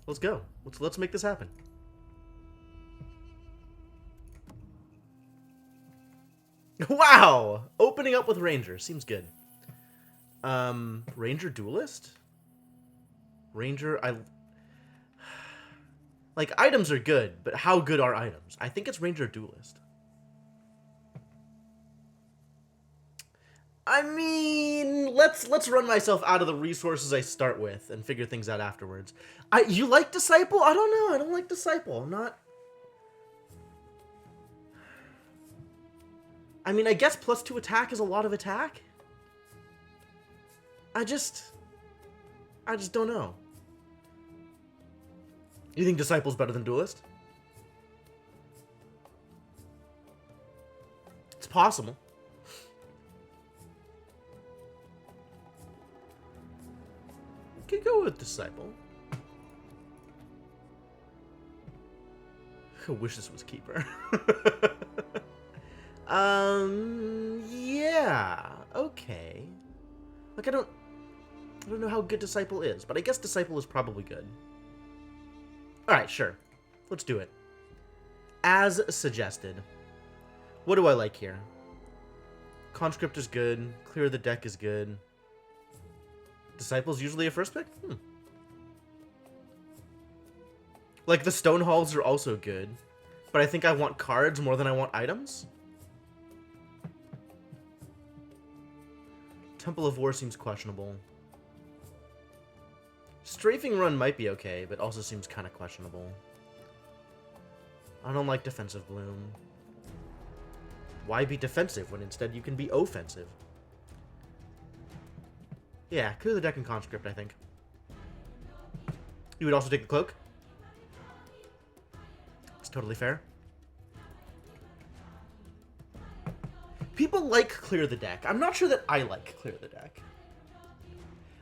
Let's go. Let's make this happen. Wow! Opening up with Ranger. Seems good. Ranger Duelist? Ranger, like, items are good, but how good are items? I think it's Ranger Duelist. I mean, let's run myself out of the resources I start with and figure things out afterwards. You like Disciple? I don't know. I don't like Disciple. I'm not. I mean, I guess +2 attack is a lot of attack. I just don't know. You think Disciple's better than Duelist? It's possible. Could go with Disciple. I wish this was Keeper. Yeah, okay. Like, I don't know how good Disciple is, but I guess Disciple is probably good. Alright, sure. Let's do it. As suggested. What do I like here? Conscript is good. Clear the deck is good. Disciple's usually a first pick? Like, the Stone Halls are also good. But I think I want cards more than I want items. Temple of War seems questionable. Strafing Run might be okay, but also seems kind of questionable. I don't like Defensive Bloom. Why be defensive when instead you can be offensive? Yeah, clear the deck and Conscript, I think. You would also take the Cloak? It's totally fair. People like clear the deck. I'm not sure that I like clear the deck.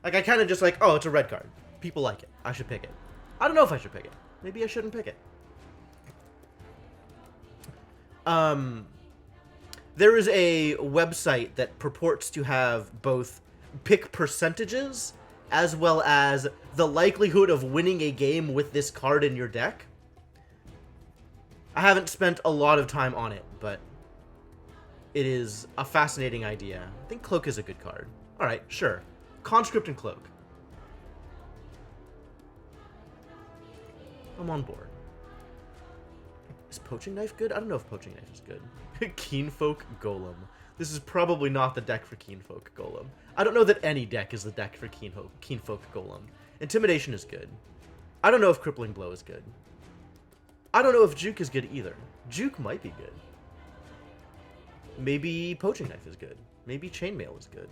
Like, I kind of just like, oh, it's a red card. People like it. I should pick it. I don't know if I should pick it. Maybe I shouldn't pick it. There is a website that purports to have both pick percentages as well as the likelihood of winning a game with this card in your deck. I haven't spent a lot of time on it, but it is a fascinating idea. I think Cloak is a good card. Alright, sure. Conscript and Cloak. I'm on board. Is Poaching Knife good? I don't know if Poaching Knife is good. Keenfolk Golem. This is probably not the deck for Keenfolk Golem. I don't know that any deck is the deck for Keenfolk Golem. Intimidation is good. I don't know if Crippling Blow is good. I don't know if Juke is good either. Juke might be good. Maybe Poaching Knife is good. Maybe Chainmail is good.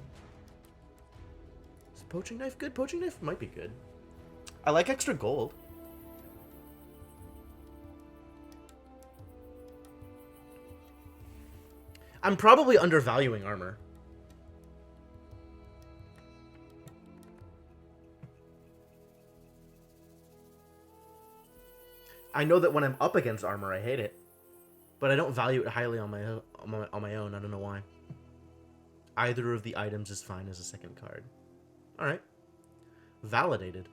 Is Poaching Knife good? Poaching Knife might be good. I like extra gold. I'm probably undervaluing armor. I know that when I'm up against armor, I hate it. But I don't value it highly on my own. I don't know why. Either of the items is fine as a second card. Alright. Validated.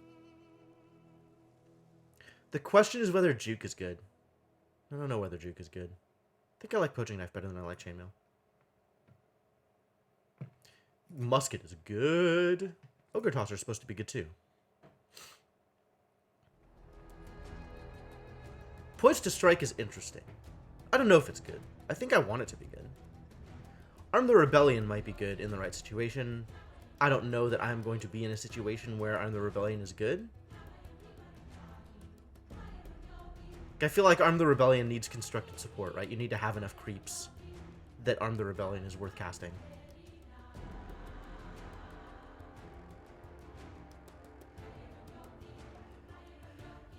The question is whether Juke is good. I don't know whether Juke is good. I think I like Poaching Knife better than I like Chainmail. Musket is good. Ogre Tosser is supposed to be good too. Poised to Strike is interesting. I don't know if it's good. I think I want it to be good. Arm the Rebellion might be good in the right situation. I don't know that I'm going to be in a situation where Arm the Rebellion is good. I feel like Arm the Rebellion needs constructed support, right? You need to have enough creeps that Arm the Rebellion is worth casting.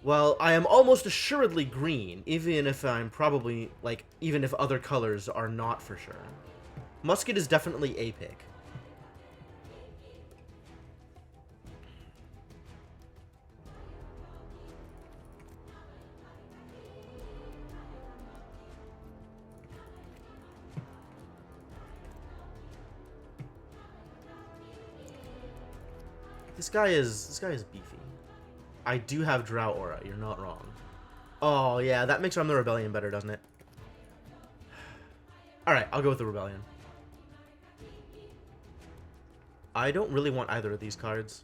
Well, I am almost assuredly green, even if I'm probably, like, even if other colors are not for sure. Musket is definitely a pick. This guy is beefy. I do have Drow Aura. You're not wrong. Oh, yeah, that makes Realm of the Rebellion better, doesn't it? Alright, I'll go with the Rebellion. I don't really want either of these cards.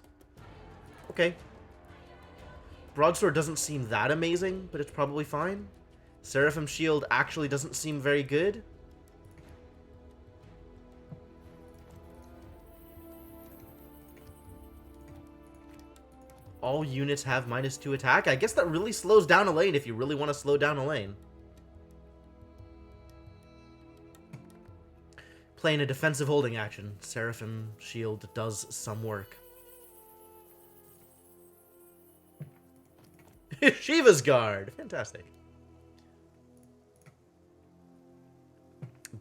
Okay. Broadsword doesn't seem that amazing, but it's probably fine. Seraphim Shield actually doesn't seem very good. All units have -2 attack. I guess that really slows down a lane if you really want to slow down a lane. Playing a defensive holding action. Seraphim Shield does some work. Shiva's Guard. Fantastic.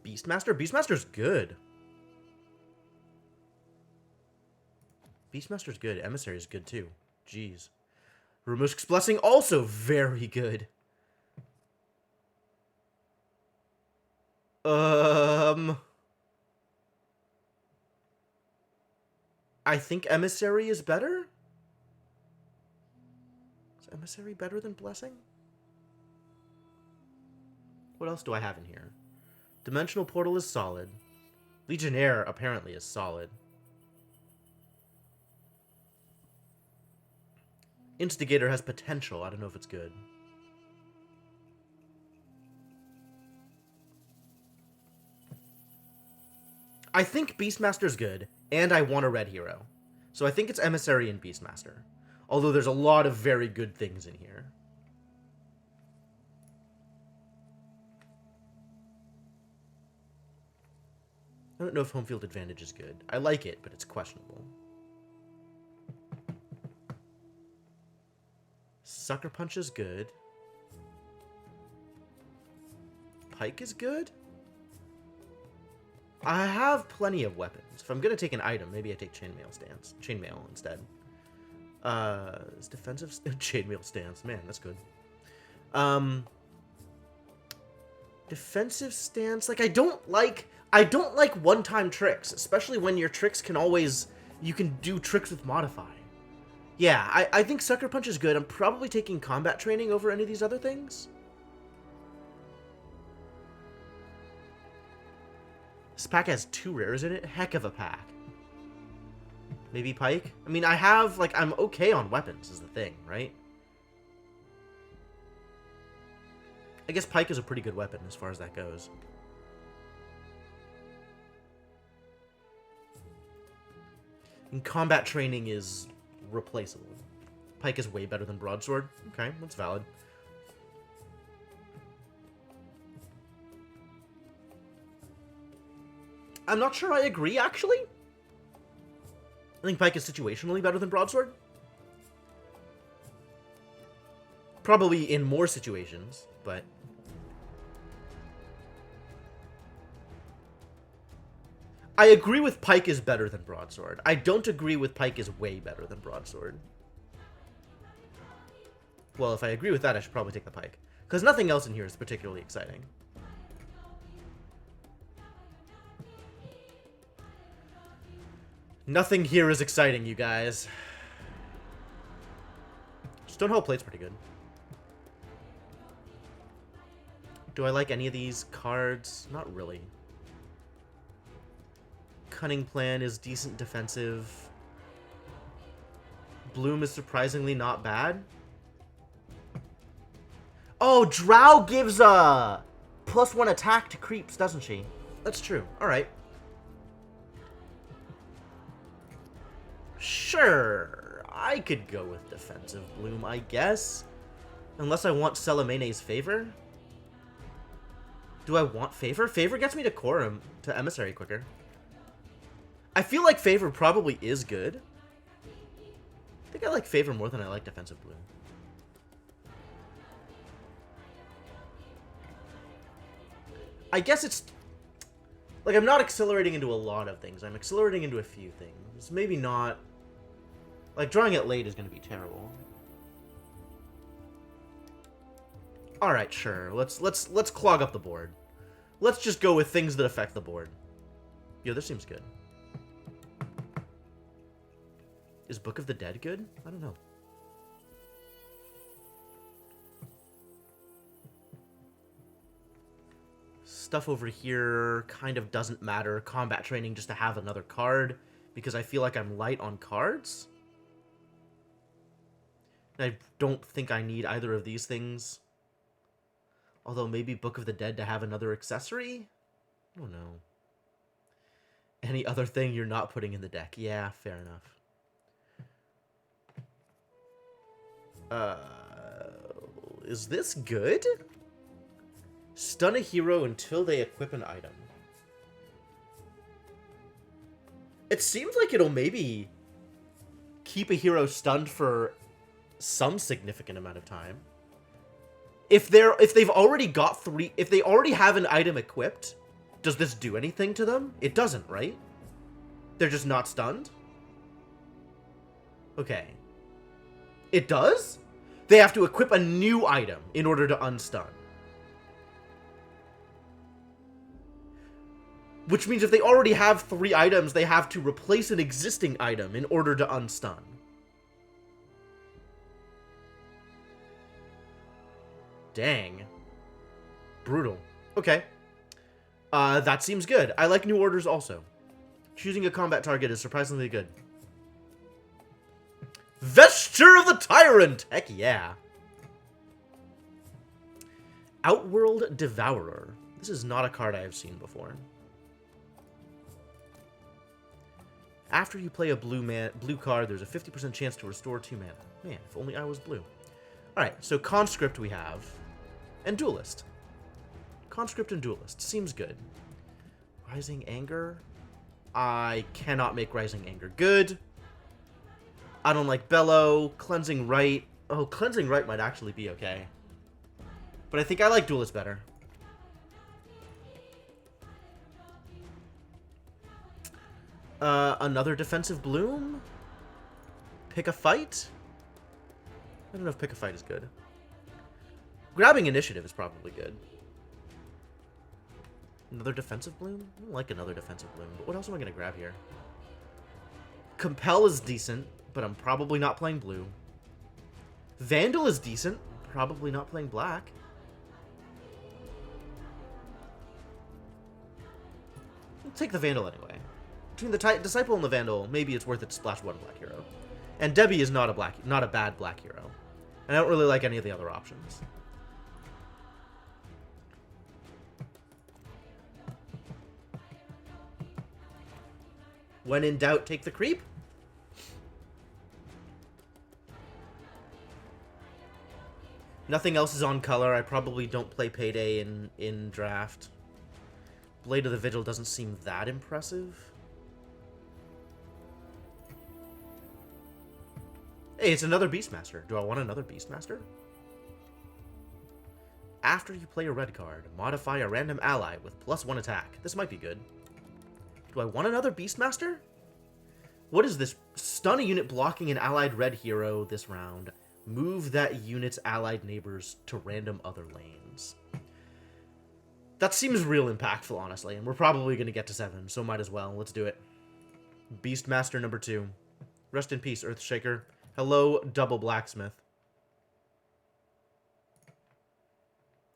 Beastmaster? Beastmaster's good. Beastmaster's good. Emissary's good too. Jeez. Ramushk's Blessing also very good. I think Emissary is better? Is Emissary better than Blessing? What else do I have in here? Dimensional Portal is solid. Legionnaire apparently is solid. Instigator has potential. I don't know if it's good. I think Beastmaster's good, and I want a red hero. So I think it's Emissary and Beastmaster. Although there's a lot of very good things in here. I don't know if home field advantage is good. I like it, but it's questionable. Sucker Punch is good. Pike is good? I have plenty of weapons. If I'm gonna take an item, maybe I take Chainmail Stance. Chainmail instead. Is defensive Chainmail Stance. Man, that's good. Defensive stance. Like I don't like one-time tricks, especially when your tricks can always you can do tricks with modify. Yeah, I think Sucker Punch is good. I'm probably taking combat training over any of these other things. This pack has 2 rares in it. Heck of a pack. Maybe Pike? I mean, I'm okay on weapons is the thing, right? I guess Pike is a pretty good weapon as far as that goes. And combat training is replaceable. Pike is way better than Broadsword. Okay, that's valid. I'm not sure I agree, actually. I think Pike is situationally better than Broadsword. Probably in more situations, but... I agree with Pike is better than Broadsword. I don't agree with Pike is way better than Broadsword. Well, if I agree with that, I should probably take the Pike. Because nothing else in here is particularly exciting. Nothing here is exciting, you guys. Stonehold Plate's pretty good. Do I like any of these cards? Not really. Cunning Plan is decent defensive. Bloom is surprisingly not bad. Oh, Drow gives a +1 attack to creeps, doesn't she? That's true. Alright. Sure. I could go with defensive Bloom, I guess. Unless I want Selemane's Favor. Do I want Favor? Favor gets me to Quorum, to Emissary quicker. I feel like Favor probably is good. I think I like Favor more than I like defensive Bloom. I guess it's... Like, I'm not accelerating into a lot of things. I'm accelerating into a few things. Maybe not... Like, drawing it late is going to be terrible. Alright, sure. Let's clog up the board. Let's just go with things that affect the board. Yo, this seems good. Is Book of the Dead good? I don't know. stuff over here kind of doesn't matter. Combat training just to have another card, because I feel like I'm light on cards. I don't think I need either of these things. Although maybe Book of the Dead to have another accessory? I don't know. Any other thing you're not putting in the deck? Yeah, fair enough. Is this good? Stun a hero until they equip an item. It seems like it'll maybe keep a hero stunned for some significant amount of time. If they've already got if they already have an item equipped, does this do anything to them? It doesn't, right? They're just not stunned? Okay. It does? They have to equip a new item in order to unstun. Which means if they already have 3 items, they have to replace an existing item in order to unstun. Dang. Brutal. Okay. That seems good. I like new orders also. Choosing a combat target is surprisingly good. Vesture of the Tyrant! Heck yeah. Outworld Devourer. This is not a card I have seen before. After you play a blue card, there's a 50% chance to restore 2 mana. Man, if only I was blue. Alright, so Conscript we have. And Duelist. Conscript and Duelist. Seems good. Rising Anger? I cannot make Rising Anger good. I don't like Bellow. Cleansing Rite. Oh, Cleansing Rite might actually be okay. But I think I like Duelist better. Another Defensive Bloom? Pick a Fight? I don't know if Pick a Fight is good. Grabbing Initiative is probably good. Another Defensive Bloom? I don't like another Defensive Bloom, but what else am I going to grab here? Compel is decent, but I'm probably not playing blue. Vandal is decent, probably not playing black. I'll take the Vandal anyway. Between the Disciple and the Vandal, maybe it's worth it to splash 1 black hero. And Debbie is not a bad black hero. And I don't really like any of the other options. When in doubt, take the creep. Nothing else is on color. I probably don't play Payday in draft. Blade of the Vigil doesn't seem that impressive. Hey, it's another Beastmaster. Do I want another Beastmaster? After you play a red card, modify a random ally with +1 attack. This might be good. Do I want another Beastmaster? What is this? Stun a unit blocking an allied red hero this round. Move that unit's allied neighbors to random other lanes. That seems real impactful, honestly, and we're probably going to get to 7, so might as well. Let's do it. Beastmaster number 2. Rest in peace, Earthshaker. Hello, Double Blacksmith.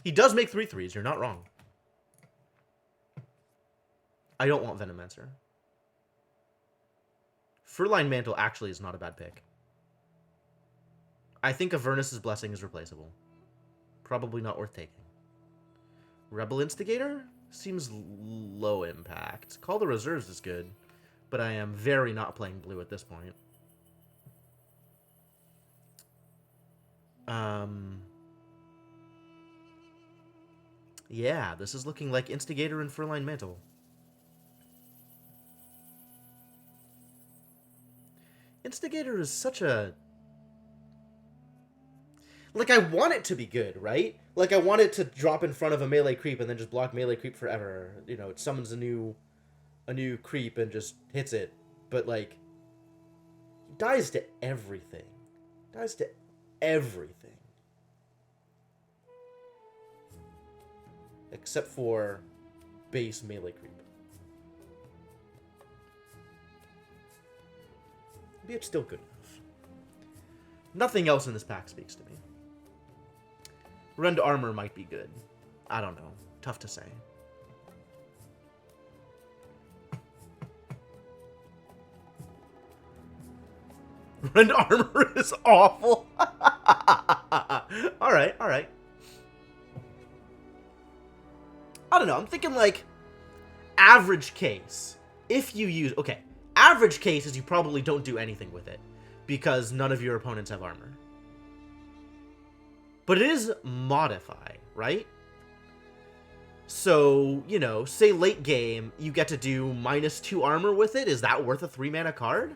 He does make 3/3s, you're not wrong. I don't want Venomancer. Furline Mantle actually is not a bad pick. I think Avernus' Blessing is replaceable. Probably not worth taking. Rebel Instigator? Seems low impact. Call the Reserves is good, but I am very not playing blue at this point. Yeah, this is looking like Instigator and Furline Mantle. Instigator is such a... Like, I want it to be good, right? Like, I want it to drop in front of a melee creep and then just block melee creep forever. You know, it summons a new creep and just hits it. But, like, dies to everything. Dies to everything. Except for base melee creep. Maybe it's still good enough. Nothing else in this pack speaks to me. Rend Armor might be good. I don't know. Tough to say. Rend armor is awful. Alright, alright. I don't know, I'm thinking like average case. If you use... Okay, average case is you probably don't do anything with it because none of your opponents have armor. But it is modify, right? So, you know, say late game, you get to do -2 armor with it. Is that worth a 3-mana card?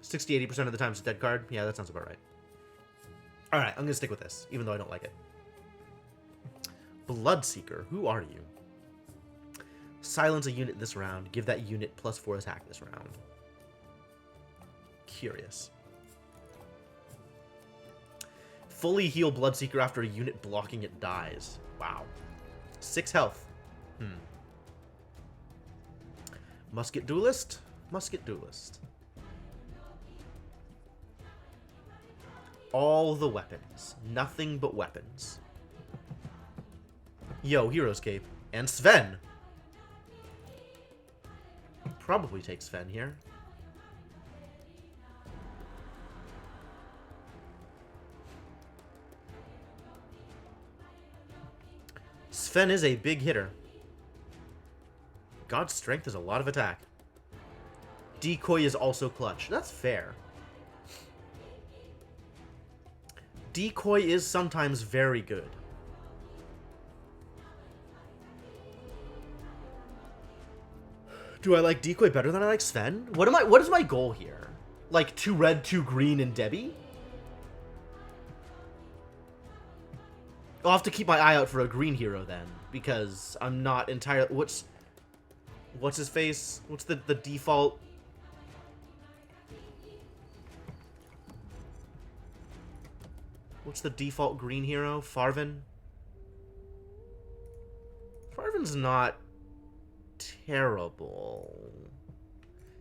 60-80% of the time it's a dead card. Yeah, that sounds about right. Alright, I'm gonna stick with this, even though I don't like it. Bloodseeker, who are you? Silence a unit this round. Give that unit +4 attack this round. Curious. Fully heal Bloodseeker after a unit blocking it dies. Wow. 6 health. Musket Duelist? Musket Duelist. All the weapons. Nothing but weapons. Yo, Hero's Cape. And Sven. Probably take Sven here. Sven is a big hitter. God's Strength is a lot of attack. Decoy is also clutch. That's fair. Decoy is sometimes very good. Do I like Decoy better than I like Sven? What is my goal here? Like 2 red, 2 green, and Debbie? I'll have to keep my eye out for a green hero then, because I'm not entirely... What's his face? What's the default? What's the default green hero? Farvin? Farvin's not terrible.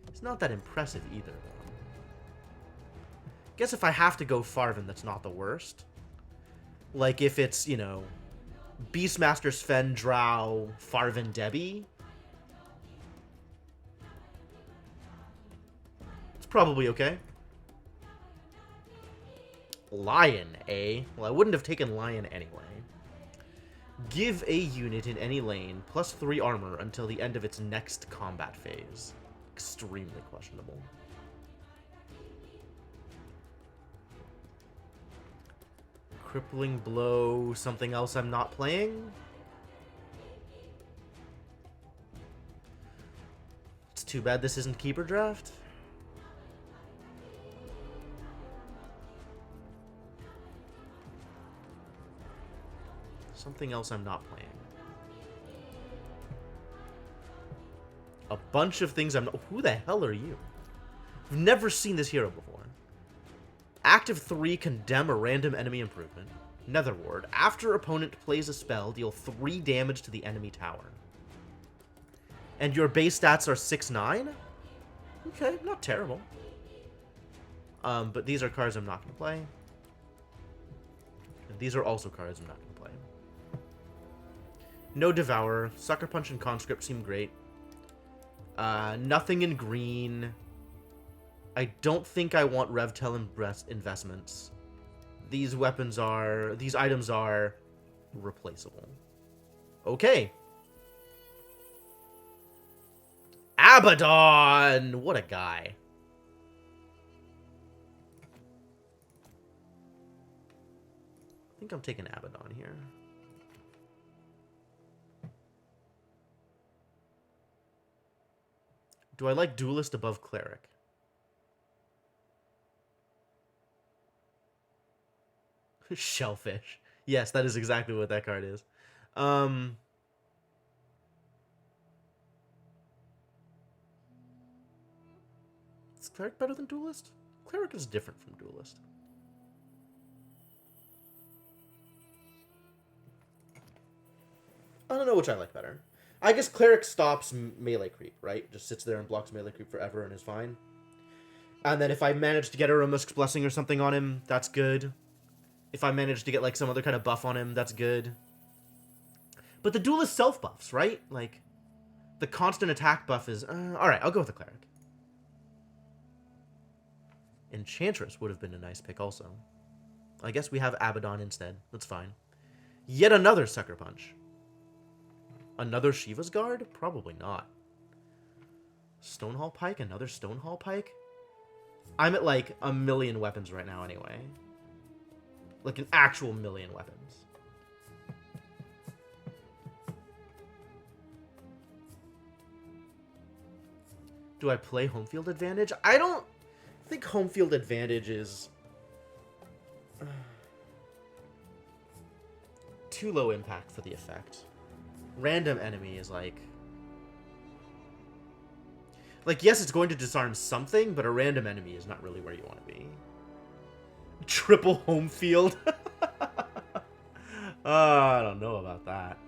It's not that impressive either, though. Guess if I have to go Farvin, that's not the worst. Like, if it's, you know, Beastmaster Sven, Drow, Farvin, Debbie. It's probably okay. Lion, eh? Well, I wouldn't have taken Lion anyway. Give a unit in any lane +3 armor until the end of its next combat phase. Extremely questionable. Crippling Blow, something else I'm not playing? It's too bad this isn't Keeper Draft. Something else I'm not playing. A bunch of things I'm not... Who the hell are you? I've never seen this hero before. Active 3, condemn a random enemy improvement. Netherward. After opponent plays a spell, deal 3 damage to the enemy tower. And your base stats are 6-9? Okay, not terrible. But these are cards I'm not going to play. And these are also cards I'm not going to play. No Devourer. Sucker Punch and Conscript seem great. Nothing in green. I don't think I want Revtel and Breast investments. These items are replaceable. Okay. Abaddon! What a guy. I think I'm taking Abaddon here. Do I like Duelist above Cleric? Shellfish. Yes, that is exactly what that card is. Is Cleric better than Duelist? Cleric is different from Duelist. I don't know which I like better. I guess Cleric stops melee creep, right? Just sits there and blocks melee creep forever and is fine. And then if I manage to get a Ramusk's Blessing or something on him, that's good. If I manage to get, like, some other kind of buff on him, that's good. But the Duelist self-buffs, right? Like, the constant attack buff is... Alright, I'll go with the Cleric. Enchantress would have been a nice pick also. I guess we have Abaddon instead. That's fine. Yet another Sucker Punch. Another Shiva's Guard? Probably not. Stonehall Pike? Another Stonehall Pike? I'm at like a million weapons right now anyway. Like an actual million weapons. Do I play home field advantage? I don't think home field advantage is too low impact for the effect. Random enemy is like, yes, it's going to disarm something, but a random enemy is not really where you want to be. Triple home field? I don't know about that.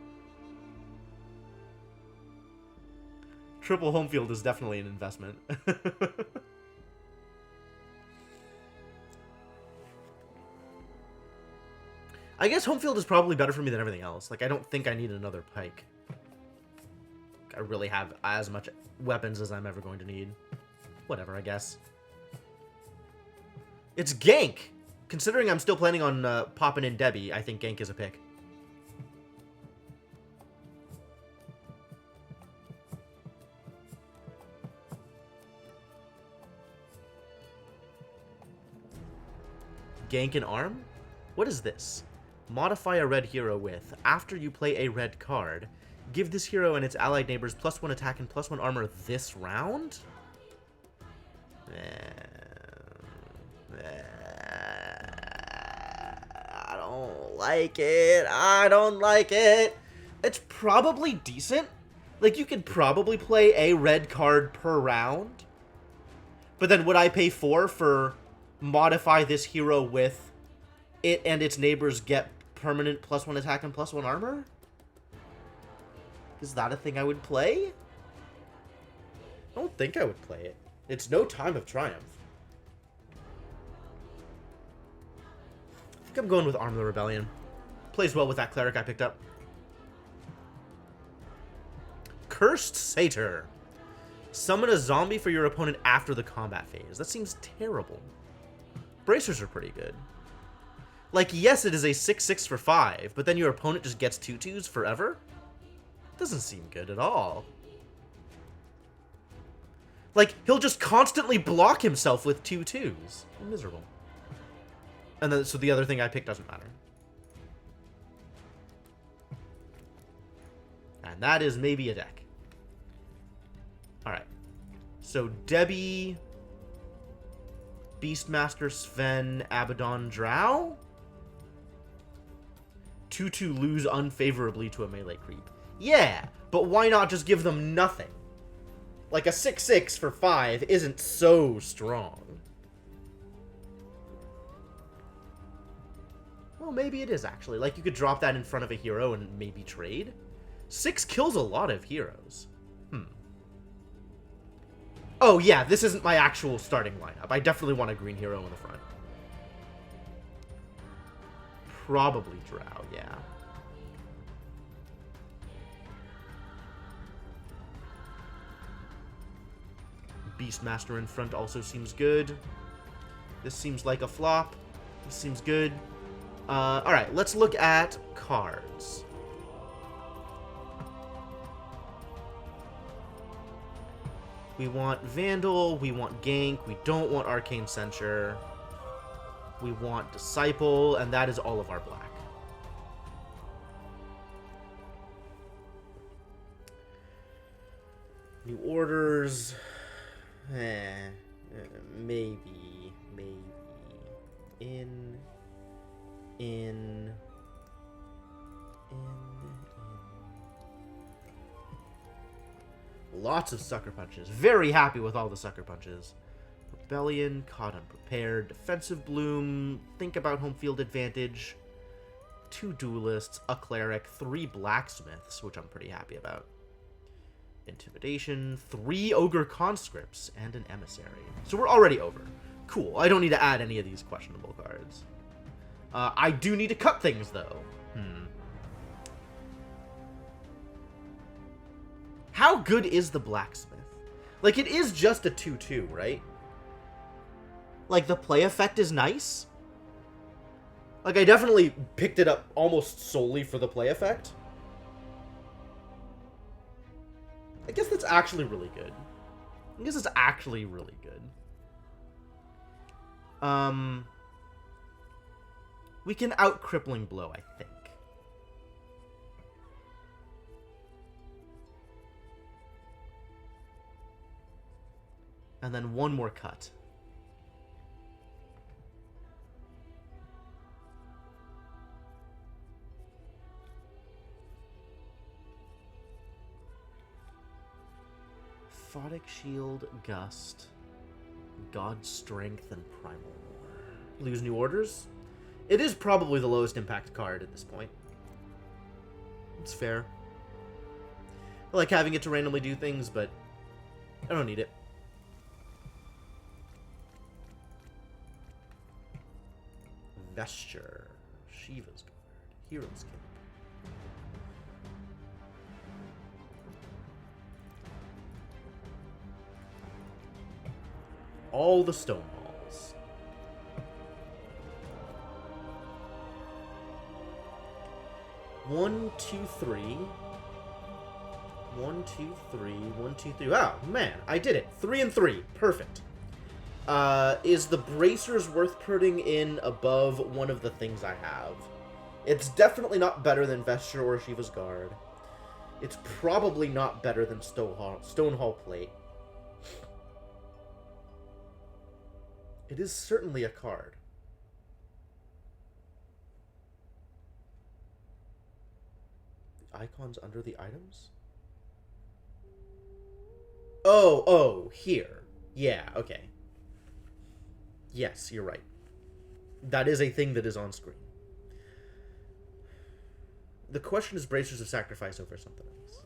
Triple home field is definitely an investment. I guess home field is probably better for me than everything else. Like, I don't think I need another pike. I really have as much weapons as I'm ever going to need. Whatever, I guess. It's gank! Considering I'm still planning on popping in Debbie, I think gank is a pick. Gank and arm? What is this? Modify a red hero with, after you play a red card, give this hero and its allied neighbors +1 attack and +1 armor this round? I don't like it. I don't like it. It's probably decent. Like, you could probably play a red card per round. But then would I pay 4 for modify this hero with it and its neighbors get permanent +1 attack and +1 armor? Is that a thing I would play? I don't think I would play it. It's no Time of Triumph. I think I'm going with Arm of the Rebellion. Plays well with that cleric I picked up. Cursed Satyr. Summon a zombie for your opponent after the combat phase. That seems terrible. Bracers are pretty good. Like, yes, it is a 6/6 for 5, but then your opponent just gets 2/2s forever? Doesn't seem good at all. Like, he'll just constantly block himself with 2/2s. Miserable. And then, so the other thing I picked doesn't matter. And that is maybe a deck. Alright. So, Debbie, Beastmaster, Sven, Abaddon, Drow? 2/2 lose unfavorably to a melee creep. Yeah, but why not just give them nothing? Like, a 6/6 for 5 isn't so strong. Well, maybe it is, actually. Like, you could drop that in front of a hero and maybe trade. 6 kills a lot of heroes. Oh, yeah, this isn't my actual starting lineup. I definitely want a green hero in the front. Probably Drow, yeah. Beastmaster in front also seems good. This seems like a flop. This seems good. Alright, let's look at cards. We want Vandal, we want Gank, we don't want Arcane Censure. We want Disciple, and that is all of our black. New orders. Maybe. In. Lots of Sucker Punches. Very happy with all the Sucker Punches. Rebellion, Caught Unprepared, Defensive Bloom, Think About Home Field Advantage, 2 Duelists, a Cleric, 3 Blacksmiths, which I'm pretty happy about. Intimidation, 3 Ogre Conscripts, and an Emissary. So we're already over. Cool. I don't need to add any of these questionable cards. I do need to cut things, though. How good is the Blacksmith? Like, it is just a 2/2, right? Like, the play effect is nice. Like, I definitely picked it up almost solely for the play effect. I guess that's actually really good. I guess it's actually really good. We can out Crippling Blow, I think. And then one more cut. Photic Shield, Gust, God's Strength, and Primal War. Lose New Orders? It is probably the lowest impact card at this point. It's fair. I like having it to randomly do things, but I don't need it. Vesture, Shiva's Guard, Hero's Cape. All the Stone Halls. One, two, three. 1, 2, 3. 1, 2, 3. Wow, man, I did it. 3 and 3. Perfect. Is the Bracers worth putting in above one of the things I have? It's definitely not better than Vesture or Shiva's Guard. It's probably not better than Stonehall Plate. It is certainly a card. The icons under the items? Oh, here. Yeah, okay. Yes, you're right. That is a thing that is on screen. The question is Bracers of Sacrifice over something else.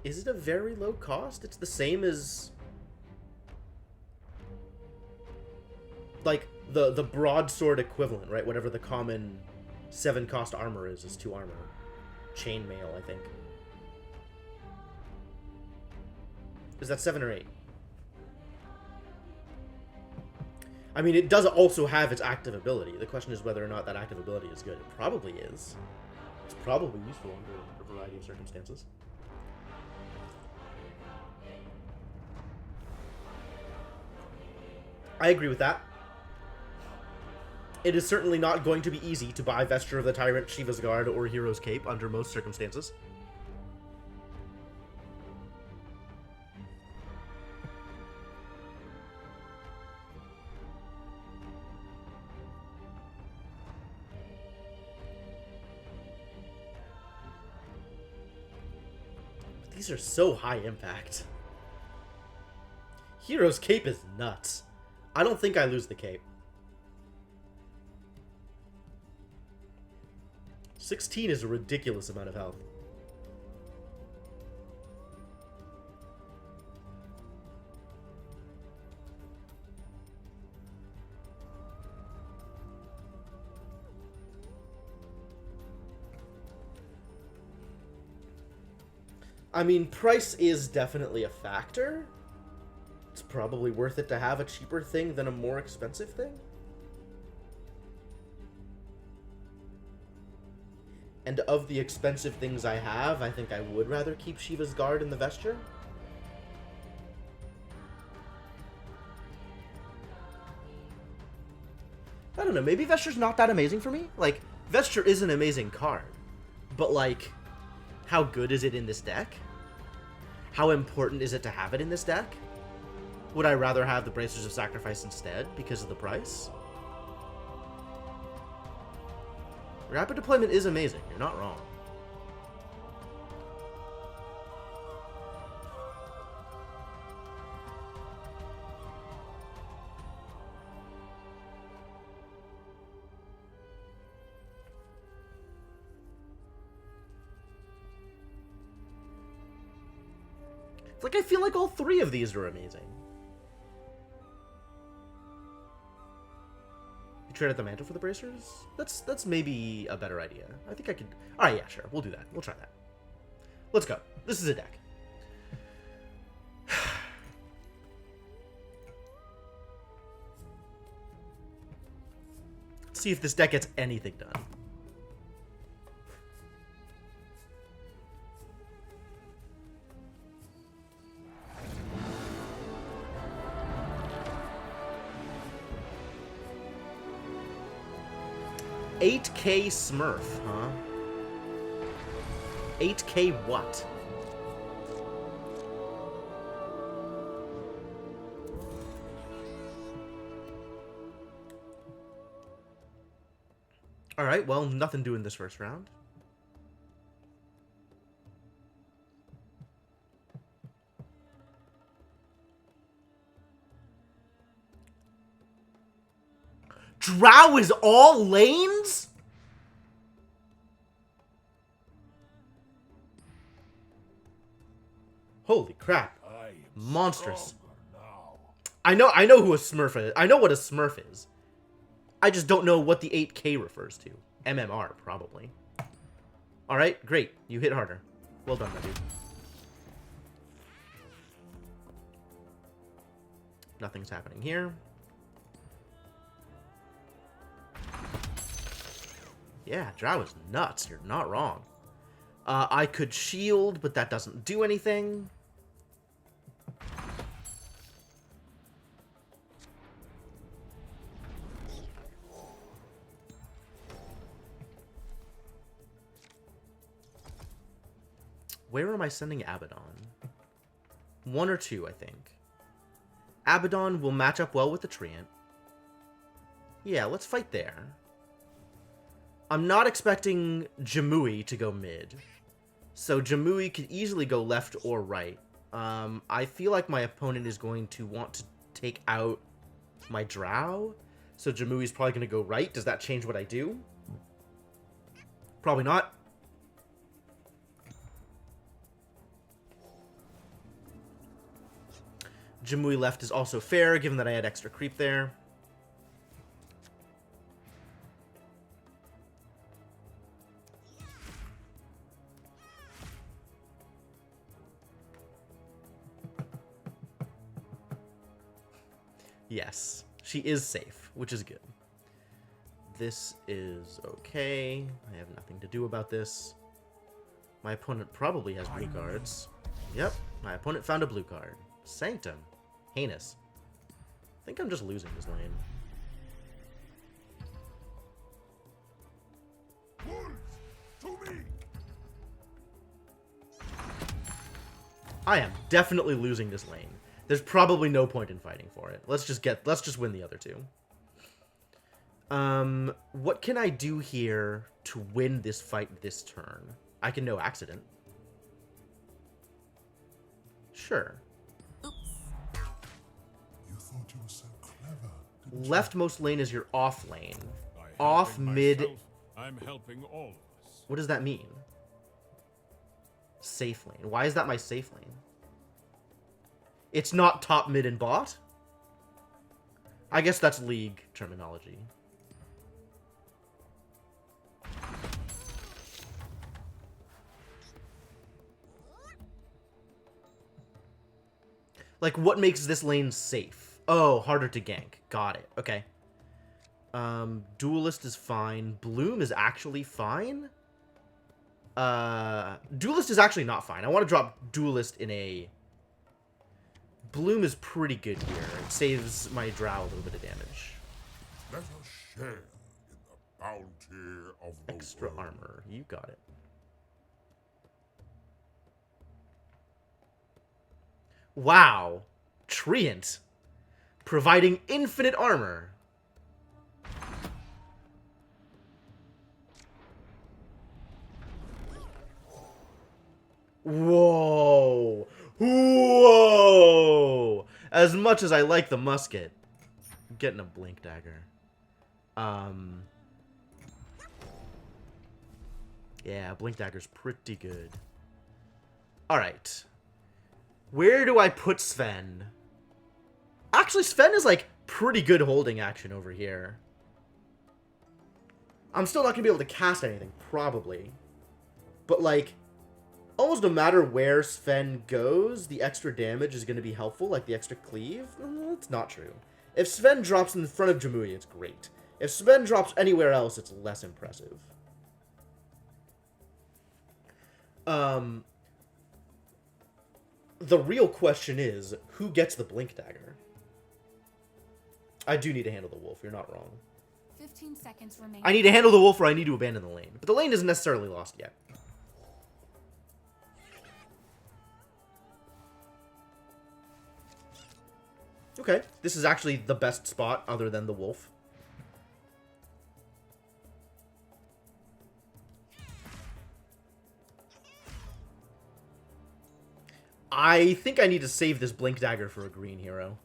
Is it a very low cost? It's the same as... like, the broadsword equivalent, right? Whatever the common 7-cost armor is 2 armor. Chainmail, I think. Is that 7 or 8? I mean, it does also have its active ability. The question is whether or not that active ability is good. It probably is. It's probably useful under a variety of circumstances. I agree with that. It is certainly not going to be easy to buy Vesture of the Tyrant, Shiva's Guard, or Hero's Cape under most circumstances. But these are so high impact. Hero's Cape is nuts. I don't think I lose the cape. 16 is a ridiculous amount of health. I mean, price is definitely a factor. It's probably worth it to have a cheaper thing than a more expensive thing. And of the expensive things I have, I think I would rather keep Shiva's Guard and the Vesture. I don't know, maybe Vesture's not that amazing for me? Like, Vesture is an amazing card. But, like, how good is it in this deck? How important is it to have it in this deck? Would I rather have the Bracers of Sacrifice instead because of the price? Rapid deployment is amazing. You're not wrong. It's like I feel like all 3 of these are amazing. You trade out the mantle for the bracers? That's maybe a better idea. I think I could... Alright, yeah, sure. We'll do that. We'll try that. Let's go. This is a deck. Let's see if this deck gets anything done. $8K Smurf, huh? 8K what? Alright, well, nothing doing this first round. Drow is all lanes? Holy crap. Monstrous. I know who a Smurf is. I know what a Smurf is. I just don't know what the 8K refers to. MMR, probably. Alright, great. You hit harder. Well done, my dude. Nothing's happening here. Yeah, Drow is nuts. You're not wrong. I could shield, but that doesn't do anything. Where am I sending Abaddon? 1 or 2, I think. Abaddon will match up well with the Treant. Yeah, let's fight there. I'm not expecting Jamui to go mid. So Jamui could easily go left or right. I feel like my opponent is going to want to take out my Drow. So Jamui's probably going to go right. Does that change what I do? Probably not. Jamui left is also fair, given that I had extra creep there. Yes, she is safe, which is good. This is okay. I have nothing to do about this. My opponent probably has blue cards. Yep, my opponent found a blue card. Sanctum. Heinous. I think I'm just losing this lane. I am definitely losing this lane. There's probably no point in fighting for it. Let's just win the other 2. What can I do here to win this fight this turn? I can no accident. Sure. Oops. You thought you were so clever. Leftmost lane is your off lane. Off, mid... I'm helping all of us. What does that mean? Safe lane. Why is that my safe lane? It's not top, mid, and bot? I guess that's League terminology. Like, what makes this lane safe? Oh, harder to gank. Got it. Okay. Duelist is fine. Bloom is actually fine? Duelist is actually not fine. I want to drop Duelist in a... Bloom is pretty good here. It saves my Drow a little bit of damage. Let us share in the bounty of the Extra world. armor. You got it. Wow. Treant. Providing infinite armor. Whoa. Whoa. As much as I like the musket, I'm getting a blink dagger. Yeah, blink dagger's pretty good. All right. Where do I put Sven? Actually, Sven is, like, pretty good holding action over here. I'm still not going to be able to cast anything, probably. But, like, almost no matter where Sven goes, the extra damage is going to be helpful, like the extra cleave. It's not true. If Sven drops in front of Jamuya, it's great. If Sven drops anywhere else, it's less impressive. The real question is, who gets the Blink Dagger? I do need to handle the wolf, you're not wrong. 15 seconds remaining. I need to handle the wolf or I need to abandon the lane. But the lane isn't necessarily lost yet. Okay, this is actually the best spot other than the wolf. I think I need to save this Blink Dagger for a green hero.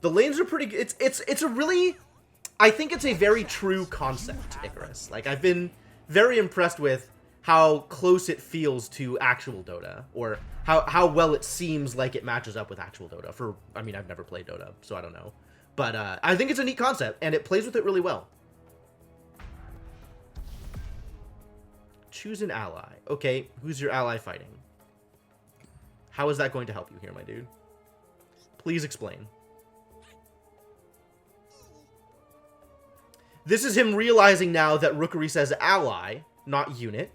The lanes are pretty good. It's a really... I think it's a very true concept, Icarus. Like, I've been very impressed with how close it feels to actual Dota. Or how well it seems like it matches up with actual Dota. I mean, I've never played Dota, so I don't know. But I think it's a neat concept, and it plays with it really well. Choose an ally. Okay, who's your ally fighting? How is that going to help you here, my dude? Please explain. This is him realizing now that Rookery says ally, not unit.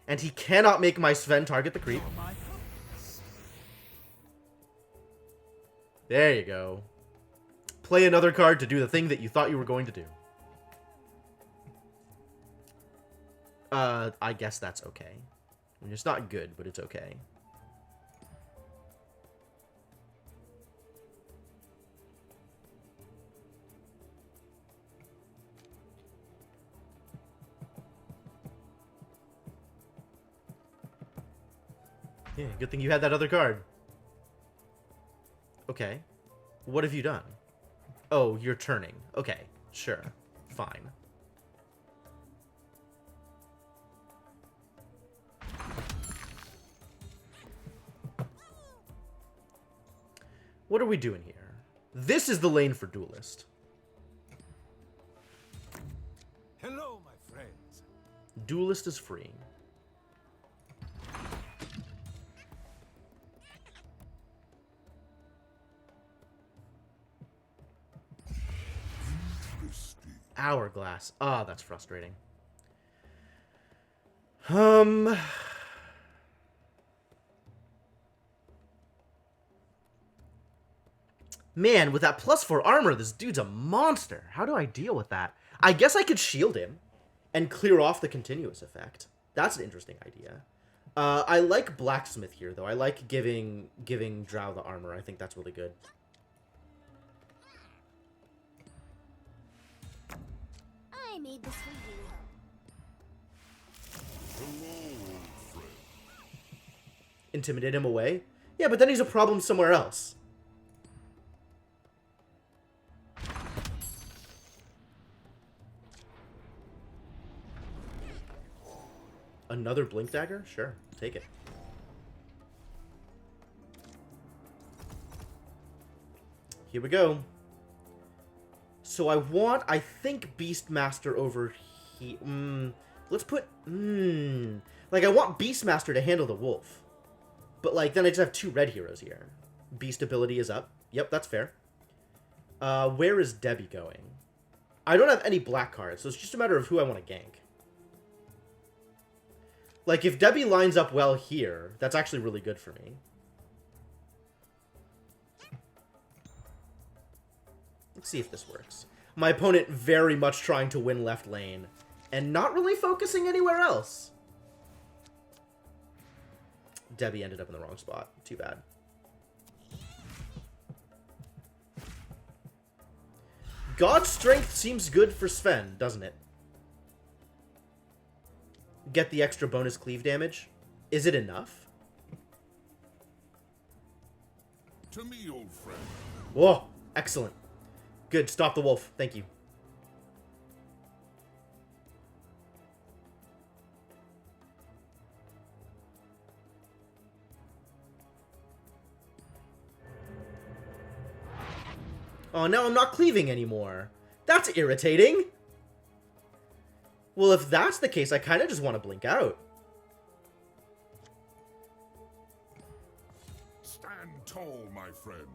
And he cannot make my Sven target the creep. There you go. Play another card to do the thing that you thought you were going to do. I guess that's okay. I mean, it's not good, but it's okay. Yeah, good thing you had that other card. Okay. What have you done? Oh, you're turning. Okay, sure. Fine. What are we doing here? This is the lane for Duelist. Hello, my friends. Duelist is free. Hourglass. Ah, that's frustrating. Man, with that +4 armor, this dude's a monster. How do I deal with that? I guess I could shield him and clear off the continuous effect. That's an interesting idea. I like Blacksmith here, though. I like giving Drow the armor. I think that's really good. I made this for you. Intimidate him away? Yeah, but then he's a problem somewhere else. Another Blink Dagger? Sure, take it. Here we go. So I think Beastmaster over here. Let's put, like, I want Beastmaster to handle the wolf. But, like, then I just have 2 red heroes here. Beast ability is up. Yep, that's fair. Where is Debbie going? I don't have any black cards, so it's just a matter of who I want to gank. Like, if Debbie lines up well here, that's actually really good for me. Let's see if this works. My opponent very much trying to win left lane, and not really focusing anywhere else. Debbie ended up in the wrong spot. Too bad. God's Strength seems good for Sven, doesn't it? Get the extra bonus cleave damage. Is it enough? To me, old friend. Whoa, excellent. Good, stop the wolf. Thank you. Oh, now I'm not cleaving anymore. That's irritating. Well, if that's the case, I kind of just want to blink out. Stand tall, my friend.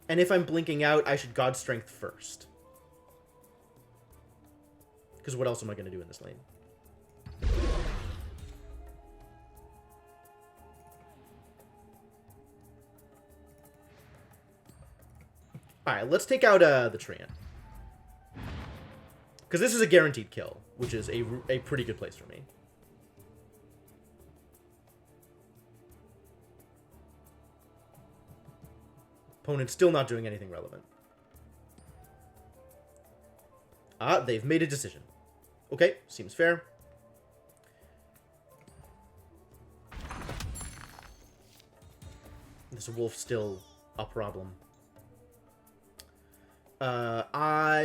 And if I'm blinking out, I should God Strength first. Because what else am I going to do in this lane? Alright, let's take out the Treant. Because this is a guaranteed kill, which is a pretty good place for me. Opponent's still not doing anything relevant. Ah, they've made a decision. Okay, seems fair. This wolf's still a problem.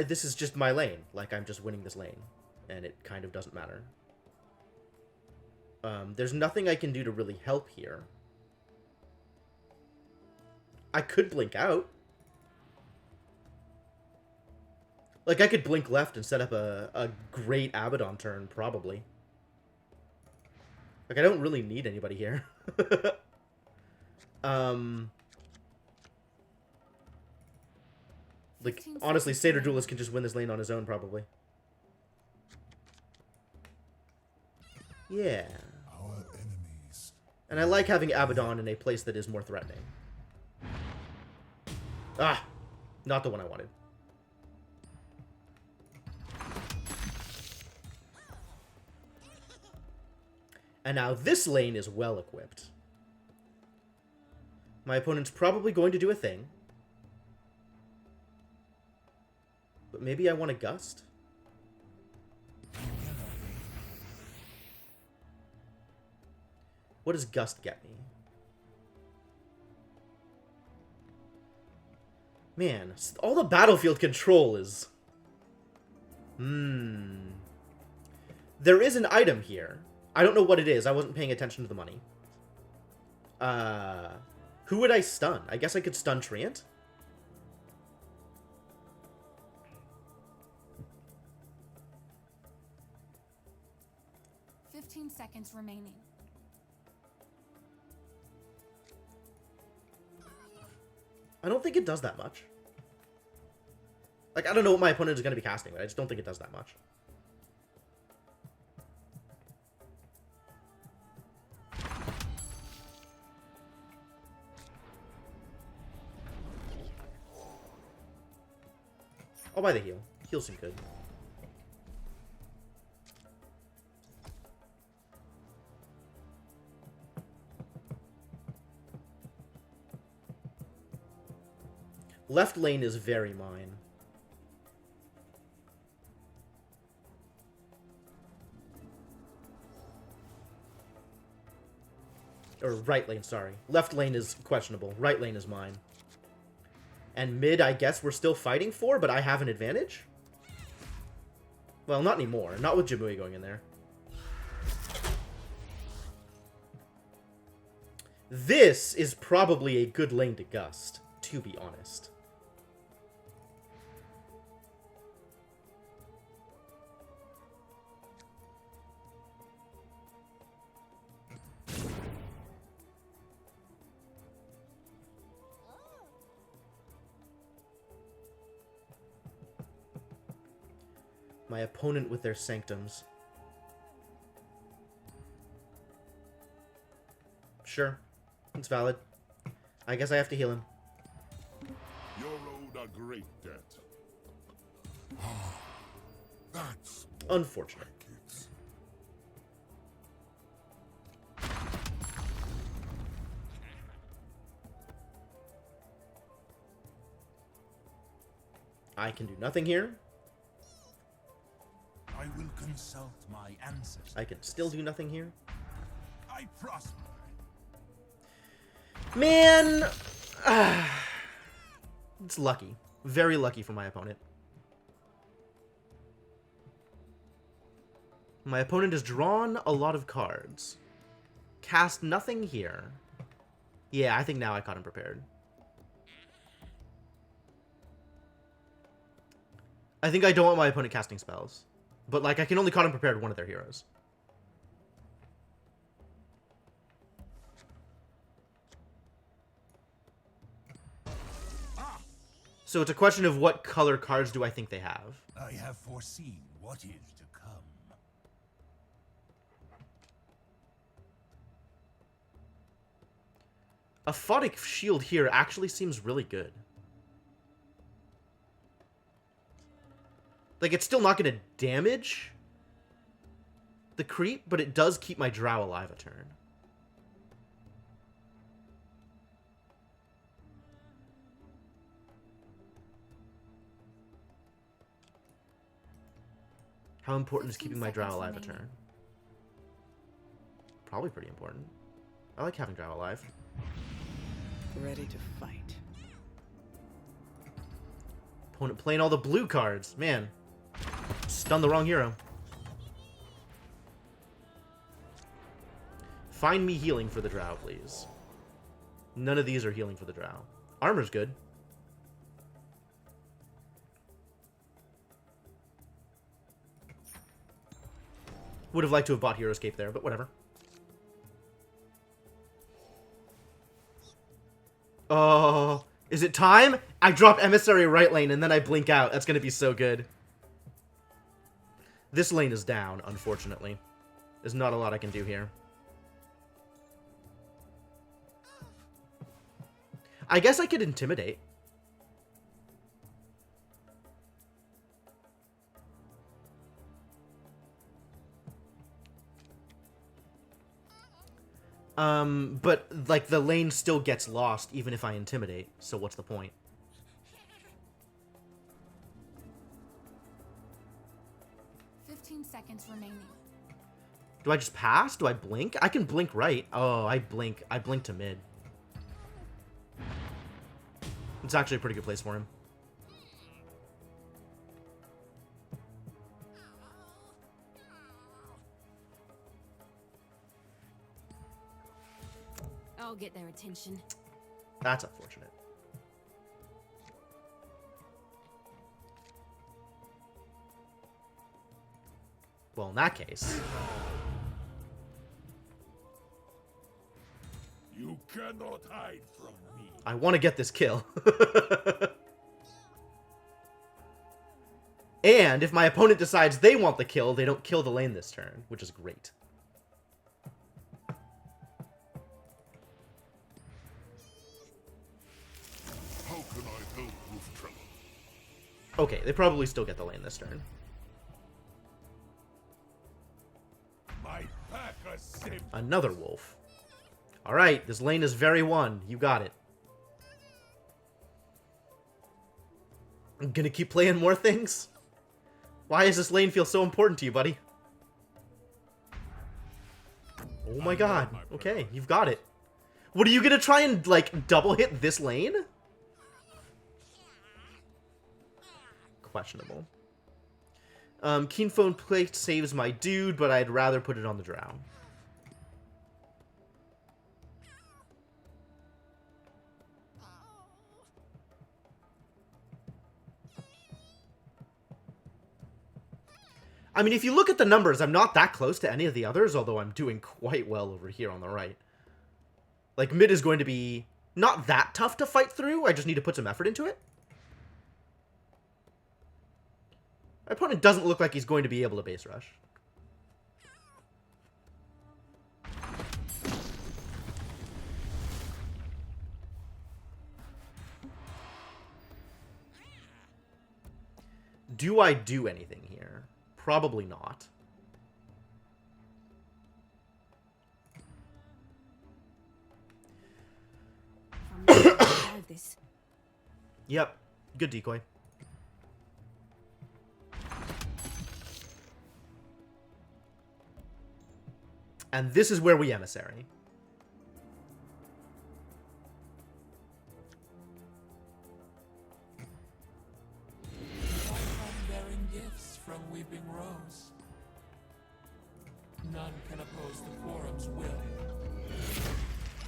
This is just my lane. Like, I'm just winning this lane. And it kind of doesn't matter. There's nothing I can do to really help here. I could blink out. Like, I could blink left and set up a great Abaddon turn, probably. Like, I don't really need anybody here. Like, honestly, Satyr Duelist can just win this lane on his own, probably. Yeah. Our enemies. And I like having Abaddon in a place that is more threatening. Ah! Not the one I wanted. And now this lane is well equipped. My opponent's probably going to do a thing. But maybe I want a Gust? What does Gust get me? Man, all the battlefield control is... There is an item here. I don't know what it is. I wasn't paying attention to the money. Who would I stun? I guess I could stun Treant? 15 seconds remaining. I don't think it does that much. Like, I don't know what my opponent is going to be casting, but I just don't think it does that much. I'll buy the heal. Heal seem good. Left lane is very mine. Or right lane, sorry. Left lane is questionable. Right lane is mine. And mid, I guess we're still fighting for, but I have an advantage? Well, not anymore. Not with Jimui going in there. This is probably a good lane to Gust, to be honest. My opponent with their Sanctums. Sure. It's valid. I guess I have to heal him. You're owed a great debt. That's Unfortunate. kids. I can do nothing here. I will consult my ancestors. I can still do nothing here. I prosper. Man! It's lucky. Very lucky for my opponent. My opponent has drawn a lot of cards. Cast nothing here. Yeah, I think now I caught him prepared. I think I don't want my opponent casting spells. But, like, I can only caught him prepared one of their heroes. So it's a question of what color cards do I think they have. I have foreseen what is to come. A Photic Shield here actually seems really good. Like, it's still not going to damage the creep, but it does keep my Drow alive a turn. How important is keeping my Drow alive a turn? Probably pretty important. I like having Drow alive. Ready to fight. Opponent playing all the blue cards. Man. Stun the wrong hero. Find me healing for the Drow, please. None of these are healing for the Drow. Armor's good. Would have liked to have bought Hero Escape there, but whatever. Oh, is it time? I drop Emissary right lane and then I blink out. That's going to be so good. This lane is down, unfortunately. There's not a lot I can do here. I guess I could Intimidate. But, like, the lane still gets lost even if I Intimidate, so what's the point? Seconds remaining. Do I just pass? Do I blink? I can blink right. Oh, I blink. I blink to mid. It's actually a pretty good place for him. I'll get their attention. That's unfortunate. Well, in that case... You cannot hide from me. I want to get this kill. And if my opponent decides they want the kill, they don't kill the lane this turn, which is great. How can I help, Wolf Trevor? Okay, they probably still get the lane this turn. My pack are safe. Another wolf. Alright, this lane is very one. You got it. I'm gonna keep playing more things? Why does this lane feel so important to you, buddy? Oh my god. Okay, you've got it. What, are you gonna try and, like, double hit this lane? Questionable. Keen Phone Plate saves my dude, but I'd rather put it on the Drow. I mean, if you look at the numbers, I'm not that close to any of the others, although I'm doing quite well over here on the right. Like, mid is going to be not that tough to fight through. I just need to put some effort into it. My opponent doesn't look like he's going to be able to base rush. Do I do anything here? Probably not. This. Yep. Good decoy. And this is where we emissary. Bearing gifts from Weeping Rose. None can oppose the Quorum's will.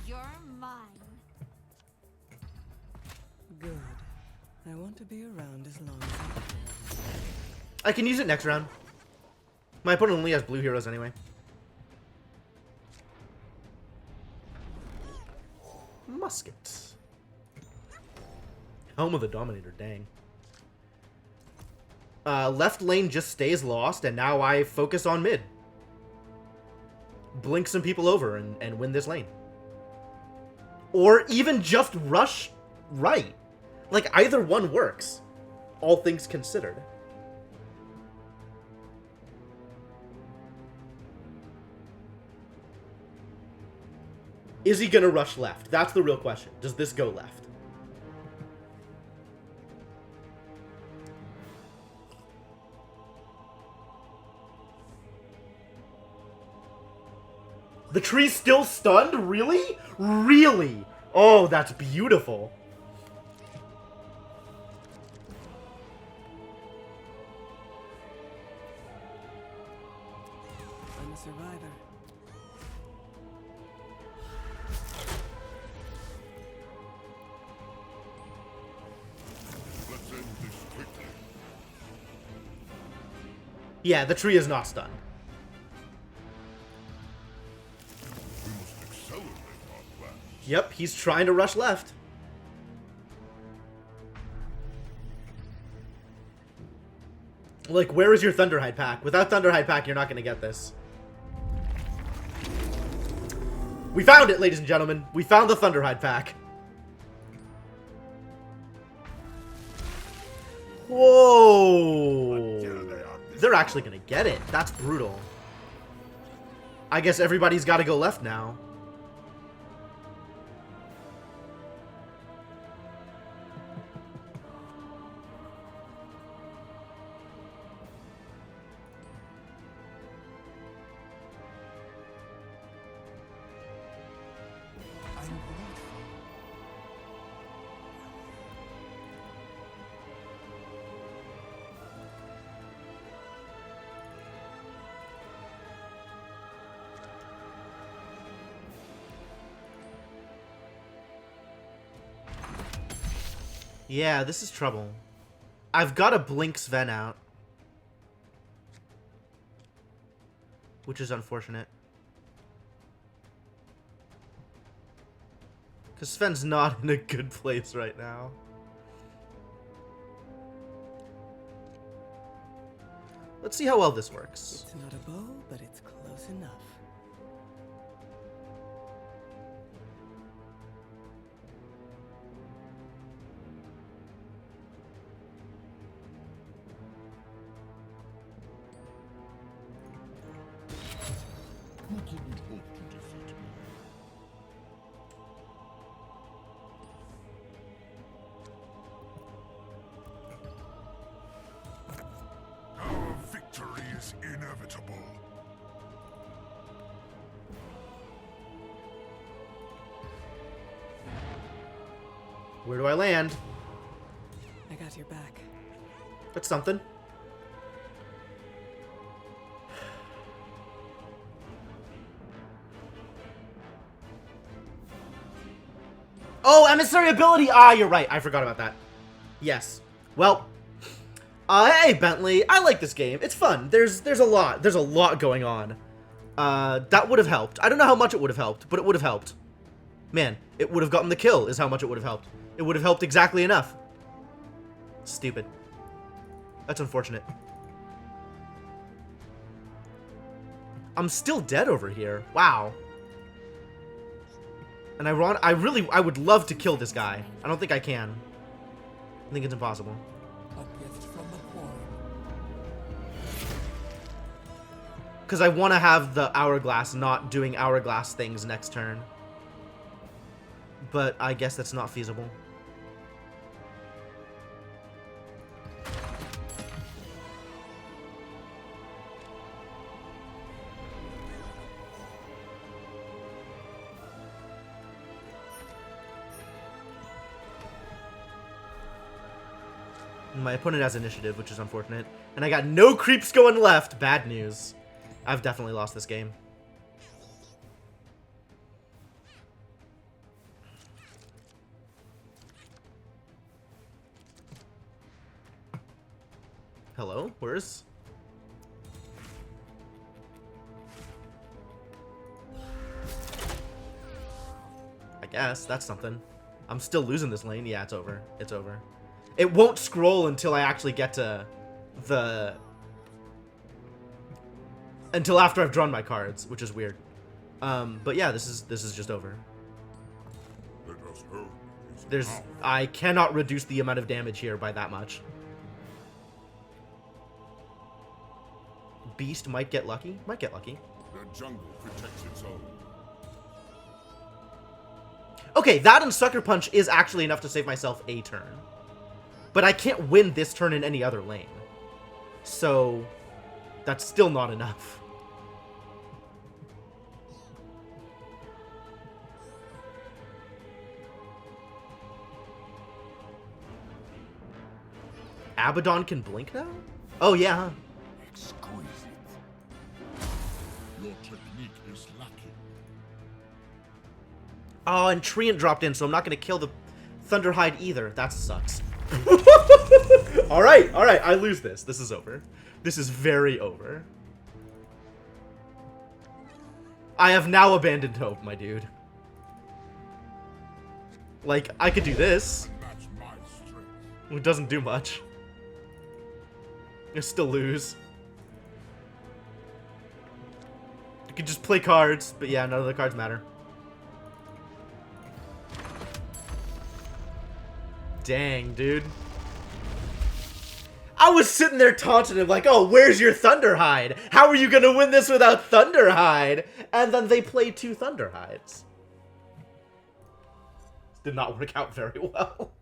You're mine. Good. I want to be around as long as I can. I can use it next round. My opponent only has blue heroes anyway. Musket. Helm of the Dominator, dang. Left lane just stays lost, and now I focus on mid. Blink some people over and win this lane. Or even just rush right. Like, either one works. All things considered. Is he gonna rush left? That's the real question. Does this go left? The tree's still stunned? Really? Really? Oh, that's beautiful. I'm a survivor. Let's end this quickly. Yeah, the tree is not stunned. We must accelerate our plans. Yep, he's trying to rush left. Like, where is your Thunderhide pack? Without Thunderhide pack, you're not going to get this. We found it, ladies and gentlemen. We found the Thunderhide pack. Whoa. They're actually going to get it. That's brutal. I guess everybody's got to go left now. I'm grateful. Yeah, this is trouble. I've got to blink Sven out. Which is unfortunate. Because Sven's not in a good place right now. Let's see how well this works. It's not a bow, but it's close enough. You couldn't hope to defeat me. Our victory is inevitable. Where do I land? I got your back. That's something. Oh, emissary ability! Ah, you're right. I forgot about that. Yes. Well, hey, Bentley. I like this game. It's fun. There's a lot going on. That would have helped. I don't know how much it would have helped, but it would have helped. Man, it would have gotten the kill is how much it would have helped. It would have helped exactly enough. Stupid. That's unfortunate. I'm still dead over here. Wow. And I would love to kill this guy. I don't think I can. I think it's impossible. A gift from the quarry. Because I want to have the hourglass not doing hourglass things next turn. But I guess that's not feasible. My opponent has initiative, which is unfortunate. And I got no creeps going left. Bad news. I've definitely lost this game. Hello? Where's... I guess. That's something. I'm still losing this lane. Yeah, it's over. It's over. It won't scroll until I actually get to the... Until after I've drawn my cards, which is weird. But yeah, this is just over. Let us hope. There's... I cannot reduce the amount of damage here by that much. Beast might get lucky. Might get lucky. The jungle protects its own. Okay, that and Sucker Punch is actually enough to save myself a turn. But I can't win this turn in any other lane. So, that's still not enough. Abaddon can blink now? Oh, yeah. Exquisite. Your technique is lacking. Oh, and Treant dropped in, so I'm not going to kill the Thunderhide either. That sucks. Alright, I lose this. This is over. This is very over. I have now abandoned hope, my dude. Like, I could do this. That's my strength. It doesn't do much. I still lose. You could just play cards, but yeah, none of the cards matter. Dang, dude. I was sitting there taunting him like, oh, where's your Thunderhide? How are you gonna win this without Thunderhide? And then they played 2 Thunderhides. Did not work out very well.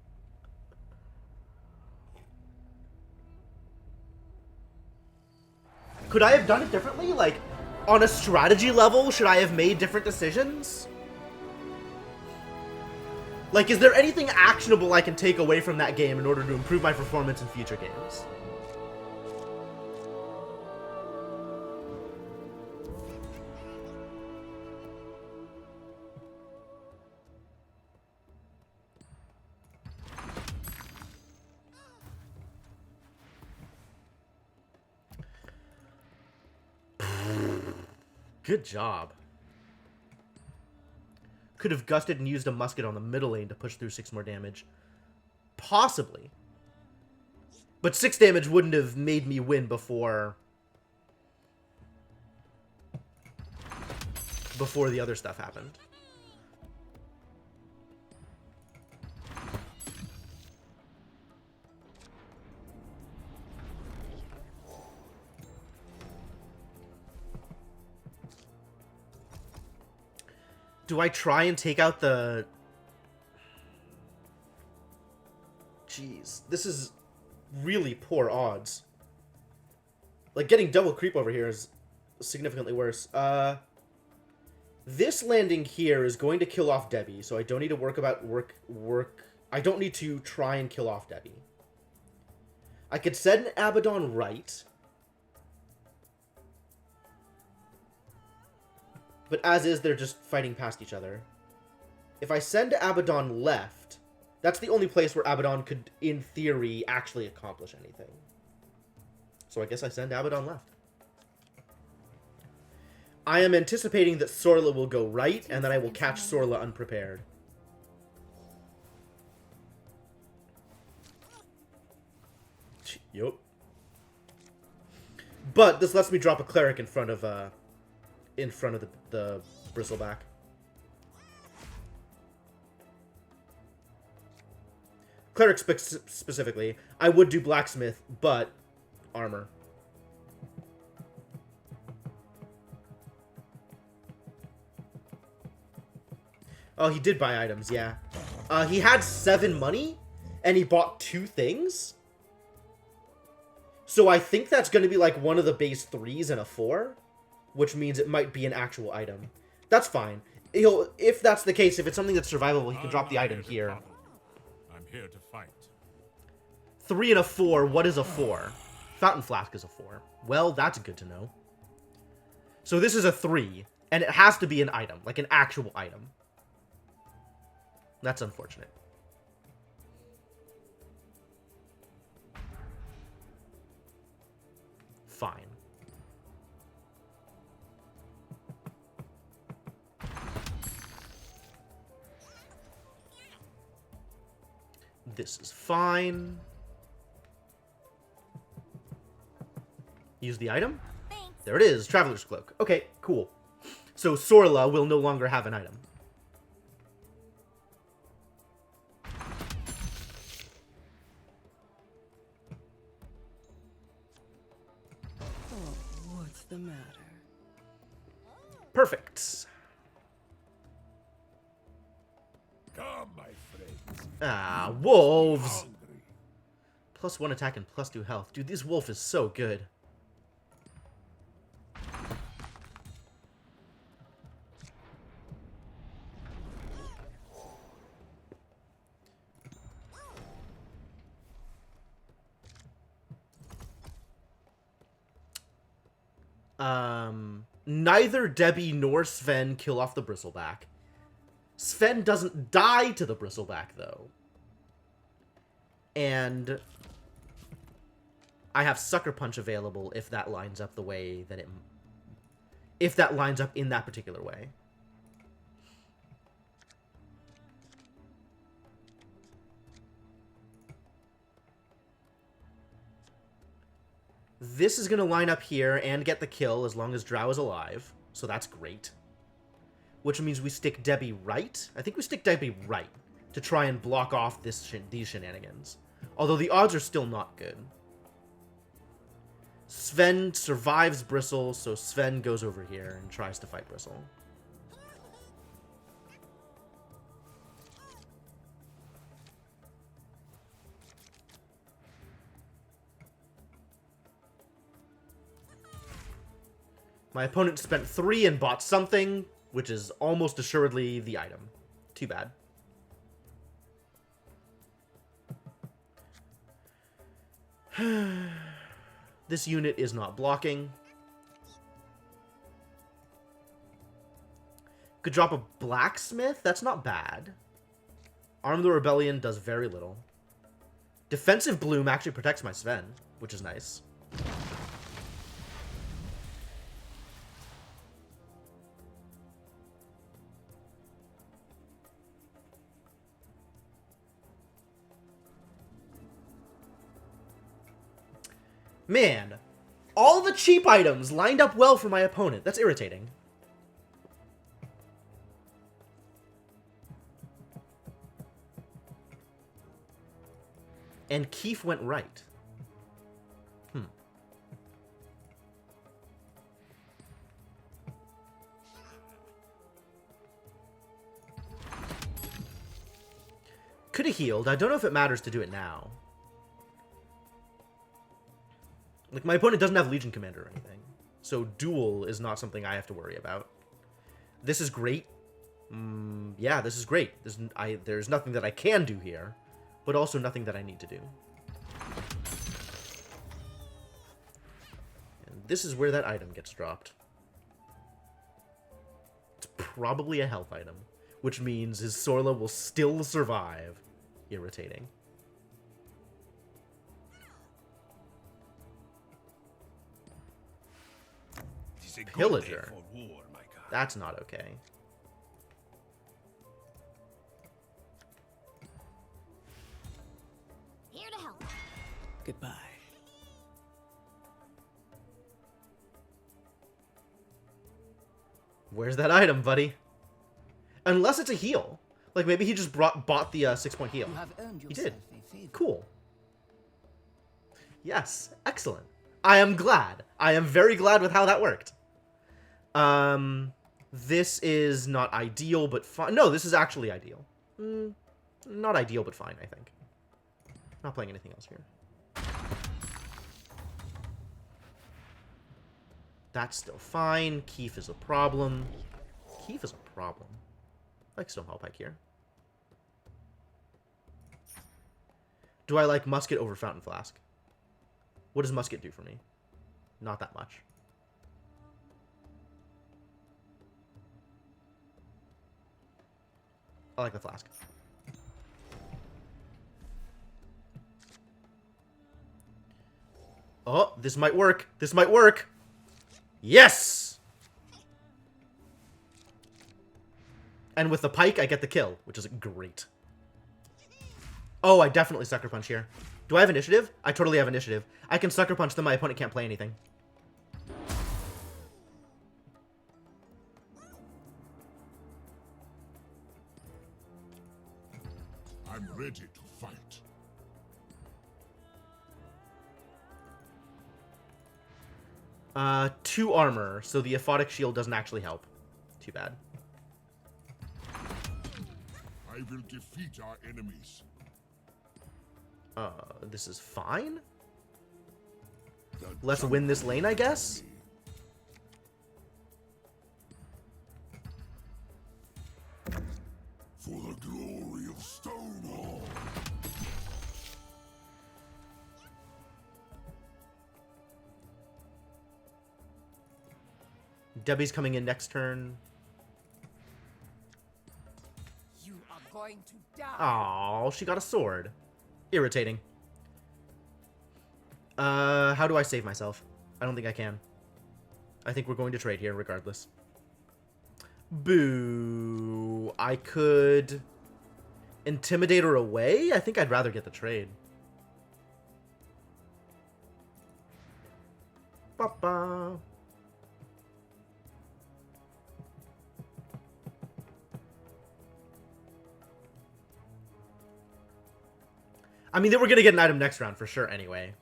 Could I have done it differently? Like, on a strategy level, should I have made different decisions? Like, is there anything actionable I can take away from that game in order to improve my performance in future games? Good job. Could have gusted and used a musket on the middle lane to push through 6 more damage. Possibly. But 6 damage wouldn't have made me win before the other stuff happened. Do I try and take out the... Jeez, this is really poor odds. Like, getting double creep over here is significantly worse. This landing here is going to kill off Debbie, so I don't need to I don't need to try and kill off Debbie. I could send an Abaddon right. But as is, they're just fighting past each other. If I send Abaddon left, that's the only place where Abaddon could, in theory, actually accomplish anything. So I guess I send Abaddon left. I am anticipating that Sorla will go right, and then I will catch Sorla unprepared. Yup. But this lets me drop a cleric in front of the Bristleback. Cleric specifically. I would do blacksmith, but armor. Oh, he did buy items, yeah. He had 7 money, and he bought 2 things. So I think that's going to be like one of the base 3s and a 4. Which means it might be an actual item. That's fine. If that's the case, if it's something that's survivable, he can drop the item here. I'm here to fight. 3 and a 4. What is a 4? Fountain Flask is a 4. Well, that's good to know. So this is a 3, and it has to be an item, like an actual item. That's unfortunate. – fine. This is fine. Use the item. Thanks. There it is, Traveler's Cloak. Okay, cool. So Sorla will no longer have an item. Oh, what's the matter? Perfect. Come, my friends. Ah, wolves. Hungry. +1 attack and +2 health. Dude, this wolf is so good. Neither Debbie nor Sven kill off the Bristleback. Sven doesn't die to the Bristleback, though. And I have Sucker Punch available if that lines up the way that it... If that lines up in that particular way. This is going to line up here and get the kill as long as Drow is alive. So that's great. Which means we stick Debbie right. I think we stick Debbie right to try and block off these shenanigans. Although the odds are still not good. Sven survives Bristle, so Sven goes over here and tries to fight Bristle. My opponent spent 3 and bought something, which is almost assuredly the item. Too bad. This unit is not blocking. Could drop a blacksmith? That's not bad. Arm the Rebellion does very little. Defensive Bloom actually protects my Sven, which is nice. Man, all the cheap items lined up well for my opponent. That's irritating. And Keith went right. Could have healed. I don't know if it matters to do it now. Like, my opponent doesn't have Legion Commander or anything. So duel is not something I have to worry about. This is great. Yeah, this is great. There's nothing that I can do here, but also nothing that I need to do. And this is where that item gets dropped. It's probably a health item, which means his Sorla will still survive. Irritating. Pillager. That's not okay. Here to help. Goodbye. Where's that item, buddy? Unless it's a heal. Like, maybe he just bought the 6-point heal. You have earned He yourself did. a favor. Cool. Yes, excellent. I am glad. I am very glad with how that worked. This is not ideal, but fine. No, this is actually ideal. Not ideal, but fine, I think. Not playing anything else here. That's still fine. Keef is a problem. Keef is a problem. I like Stonehall Pike here. Do I like Musket over Fountain Flask? What does Musket do for me? Not that much. I like the Flask. Oh, this might work. This might work. Yes! And with the pike, I get the kill, which is great. Oh, I definitely Sucker Punch here. Do I have initiative? I totally have initiative. I can Sucker Punch them, my opponent can't play anything. I'm ready to fight. 2 armor, so the Aphotic Shield doesn't actually help. Too bad. I will defeat our enemies. This is fine? Let's win this lane, I guess? For the glory of Stonehall. Debbie's coming in next turn. You are going to die. Oh, she got a sword. Irritating. How do I save myself? I don't think I can. I think we're going to trade here regardless. Boo. I could intimidate her away? I think I'd rather get the trade. Ba-ba. I mean, they were going to get an item next round for sure anyway.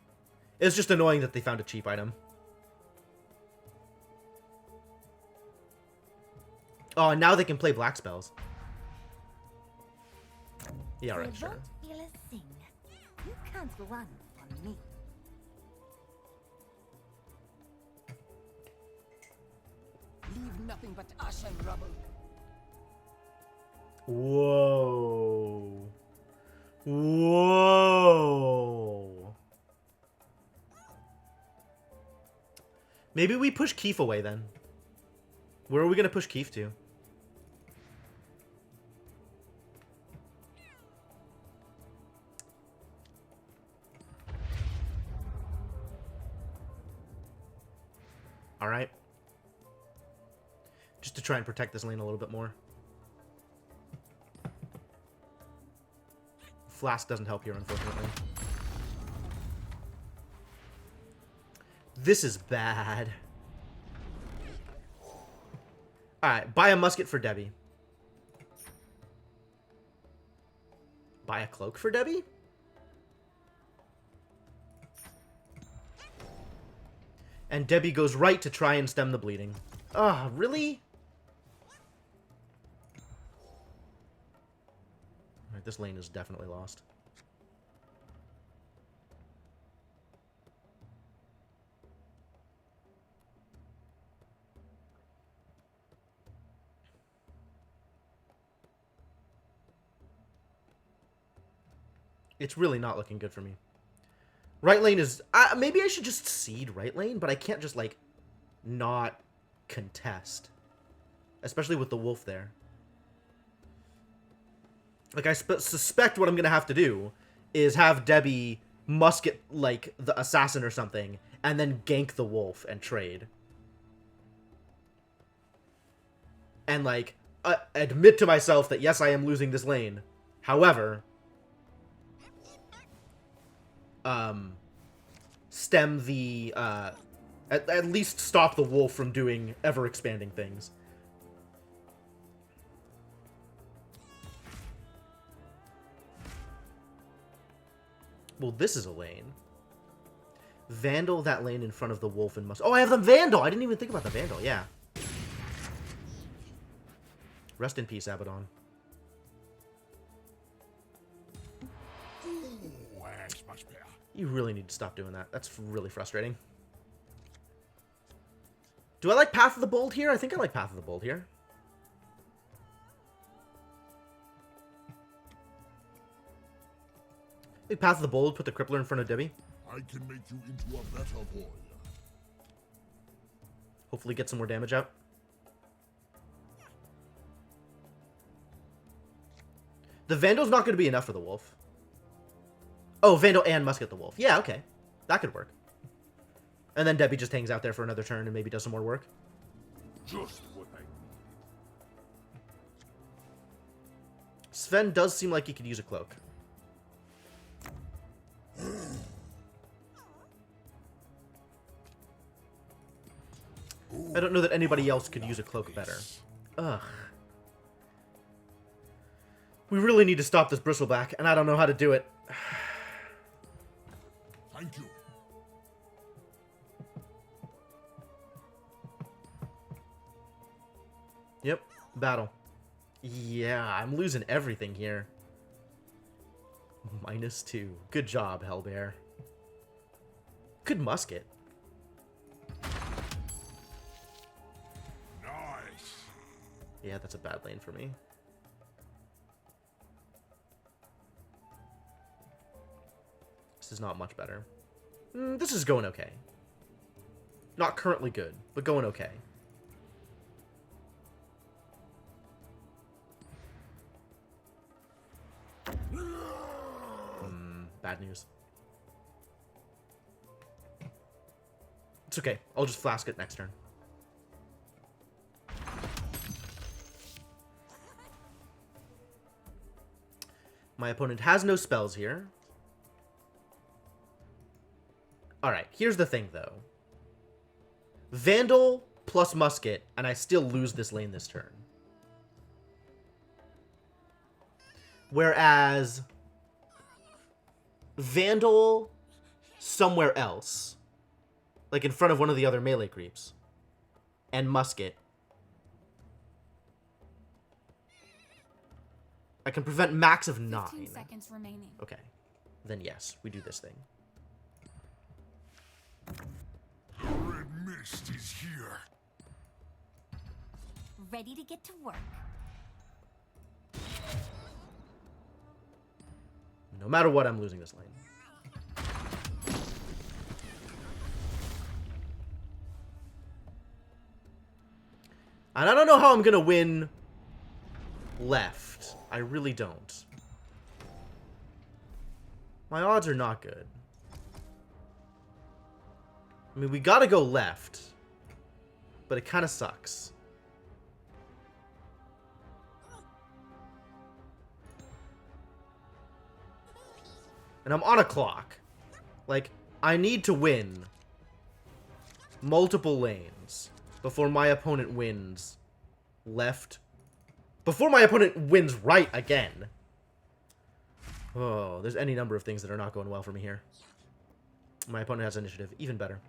It's just annoying that they found a cheap item. Oh, and now they can play black spells. Yeah, alright, I sure. won't feel a thing. You can't run from me. Leave nothing but ash and rubble. Whoa. Whoa. Maybe we push Keith away then. Where are we going to push Keith to? Alright. Just to try and protect this lane a little bit more. Flask doesn't help here, unfortunately. This is bad. Alright, buy a musket for Debbie. Buy a cloak for Debbie? And Debbie goes right to try and stem the bleeding. Ah, really? Alright, this lane is definitely lost. It's really not looking good for me. Right lane is... maybe I should just seed right lane, but I can't just, like, not contest. Especially with the wolf there. Like, I suspect what I'm going to have to do is have Debbie musket, like, the assassin or something, and then gank the wolf and trade. And, like, admit to myself that, yes, I am losing this lane. However... stem the, at least stop the wolf from doing ever-expanding things. Well, this is a lane. Vandal that lane in front of the wolf and must... Oh, I have the Vandal! I didn't even think about the Vandal, yeah. Rest in peace, Abaddon. That's much better. You really need to stop doing that. That's really frustrating. Do I like Path of the Bold here? I think I like Path of the Bold here. I think Path of the Bold, put the Crippler in front of Debbie. I can make you into a better warrior. Hopefully get some more damage out. The Vandal's not going to be enough for the wolf. Oh, Vandal and Musket the wolf. Yeah, okay. That could work. And then Debbie just hangs out there for another turn and maybe does some more work. Just what I need. Sven does seem like he could use a cloak. I don't know that anybody else could use a cloak better. Ugh. We really need to stop this bristleback, and I don't know how to do it. Thank you. Yep, battle. Yeah, I'm losing everything here. -2. Good job, Hellbear. Good musket. Nice. Yeah, that's a bad lane for me. This is not much better. This is going okay. Not currently good, but going okay. Bad news. It's okay. I'll just flask it next turn. My opponent has no spells here. Alright, here's the thing, though. Vandal plus Musket, and I still lose this lane this turn. Whereas Vandal somewhere else, like in front of one of the other melee creeps, and Musket, I can prevent max of 9. 15 seconds remaining. Okay, then yes, we do this thing. The red mist is here. Ready to get to work. No matter what, I'm losing this lane. And I don't know how I'm gonna win left. I really don't. My odds are not good. I mean, we gotta go left. But it kind of sucks. And I'm on a clock. Like, I need to win multiple lanes before my opponent wins left. Before my opponent wins right again. Oh, there's any number of things that are not going well for me here. My opponent has initiative. Even better.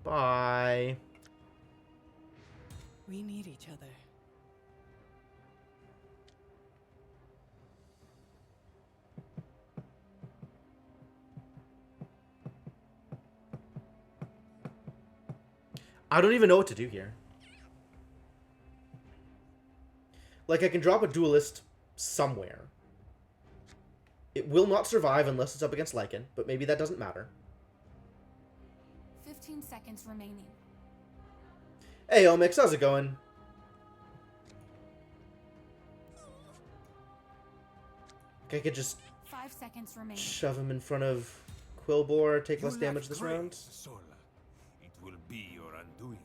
Bye. We need each other. I don't even know what to do here. Like, I can drop a duelist somewhere. It will not survive unless it's up against Lycan, but maybe that doesn't matter. 15 seconds remaining. Hey, Omix, how's it going? I could just 5 seconds remaining. shove him in front of Quillbore, take You less damage lack this grace, round. Sola. It will be your undoing.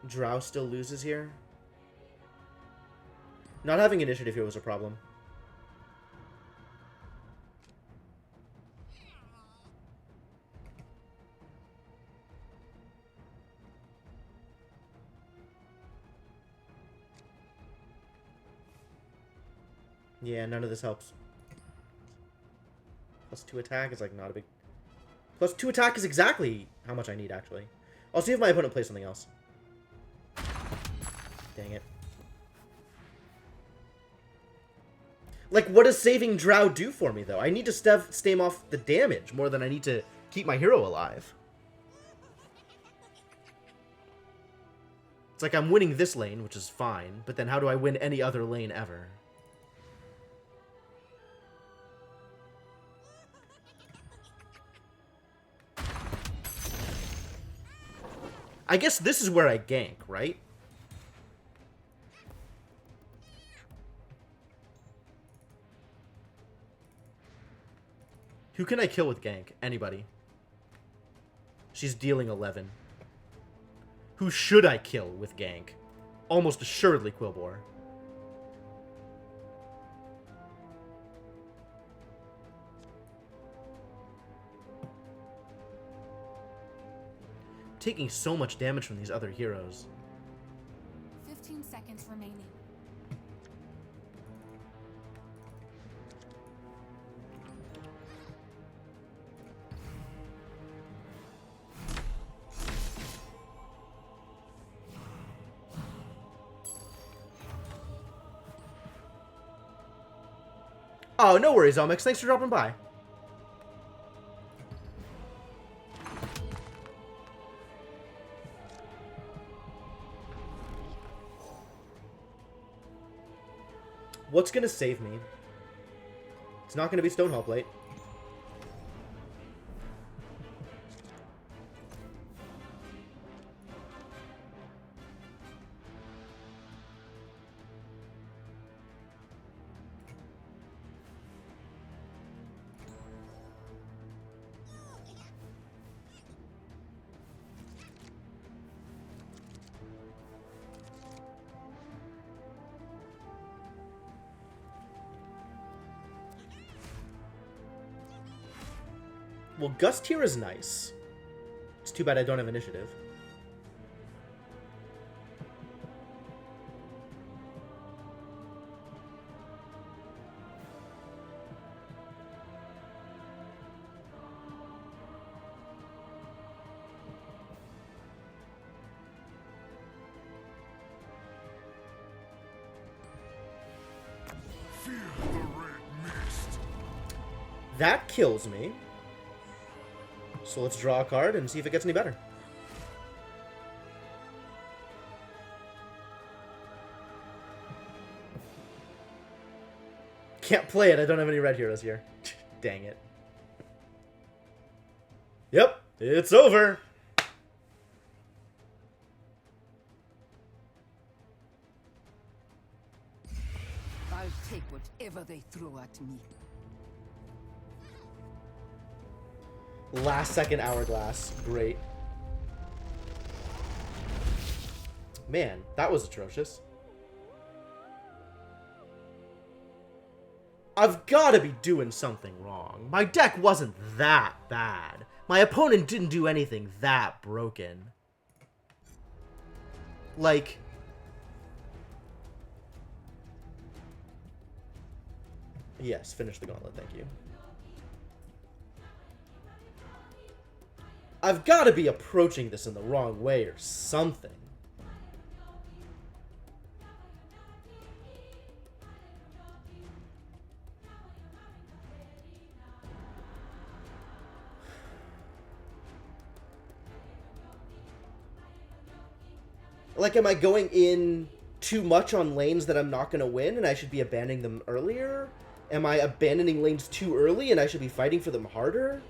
Drow still loses here. Not having initiative here was a problem. Yeah, none of this helps. +2 attack is like not a big... +2 attack is exactly how much I need, actually. I'll see if my opponent plays something else. Dang it. Like, what does saving Drow do for me, though? I need to stave off the damage more than I need to keep my hero alive. It's like I'm winning this lane, which is fine, but then how do I win any other lane ever? I guess this is where I gank, right? Who can I kill with gank? Anybody. She's dealing 11. Who should I kill with gank? Almost assuredly Quilboar. Taking so much damage from these other heroes. 15 seconds remaining. Oh, no worries, Omix. Thanks for dropping by. What's gonna save me? It's not gonna be Stonehall Plate. Well, Gust here is nice. It's too bad I don't have initiative. Feel the red mist. That kills me. So let's draw a card and see if it gets any better. Can't play it. I don't have any red heroes here. Dang it. Yep, it's over. I'll take whatever they throw at me. Last second hourglass. Great. Man, that was atrocious. I've got to be doing something wrong. My deck wasn't that bad. My opponent didn't do anything that broken. Like... Yes, finish the gauntlet, thank you. I've got to be approaching this in the wrong way or something. Like, am I going in too much on lanes that I'm not going to win and I should be abandoning them earlier? Am I abandoning lanes too early and I should be fighting for them harder?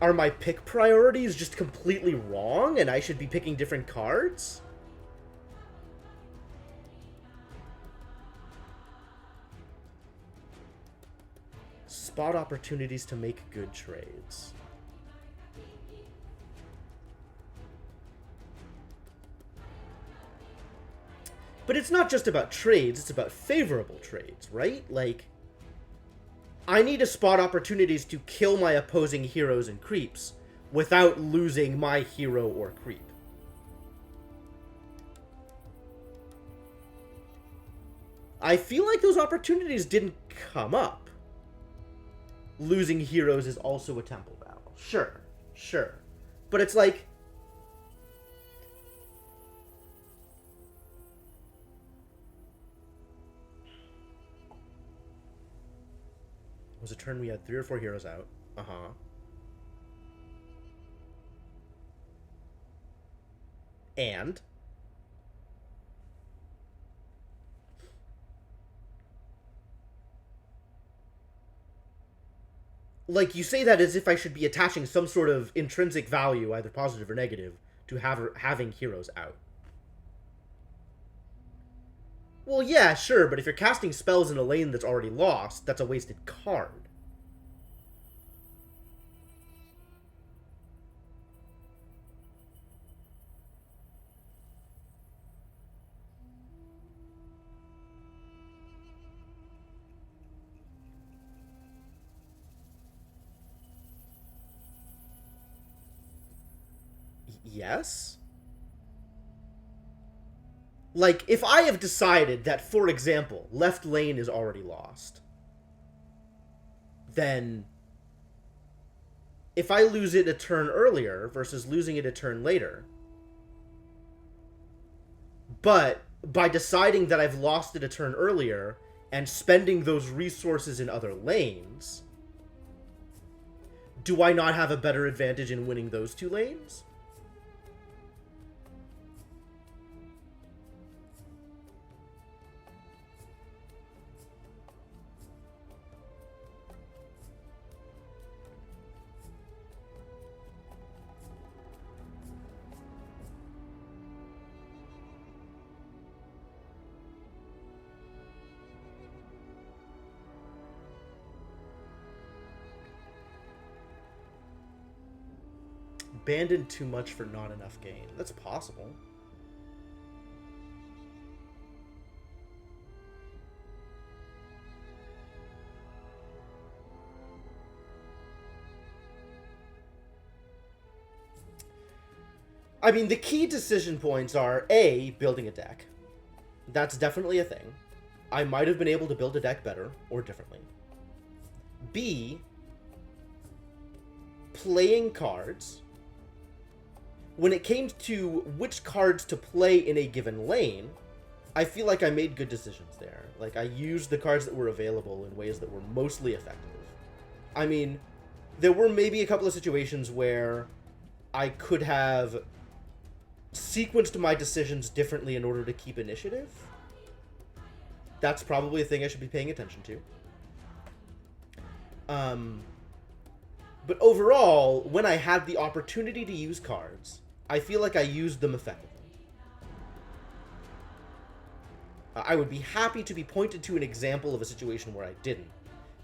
Are my pick priorities just completely wrong and I should be picking different cards? Spot opportunities to make good trades. But it's not just about trades, it's about favorable trades, right? Like, I need to spot opportunities to kill my opposing heroes and creeps without losing my hero or creep. I feel like those opportunities didn't come up. Losing heroes is also a temple battle. Sure, sure. But it's like... It was a turn we had 3 or 4 heroes out. Uh-huh. And... like, you say that as if I should be attaching some sort of intrinsic value, either positive or negative, to having heroes out. Well, yeah, sure, but if you're casting spells in a lane that's already lost, that's a wasted card. Yes? Like, if I have decided that, for example, left lane is already lost, then if I lose it a turn earlier versus losing it a turn later, but by deciding that I've lost it a turn earlier and spending those resources in other lanes, do I not have a better advantage in winning those two lanes? Abandoned too much for not enough gain. That's possible. I mean, the key decision points are, A, building a deck. That's definitely a thing. I might have been able to build a deck better or differently. B, playing cards. When it came to which cards to play in a given lane, I feel like I made good decisions there. Like, I used the cards that were available in ways that were mostly effective. I mean, there were maybe a couple of situations where I could have sequenced my decisions differently in order to keep initiative. That's probably a thing I should be paying attention to. But overall, when I had the opportunity to use cards, I feel like I used them effectively. I would be happy to be pointed to an example of a situation where I didn't.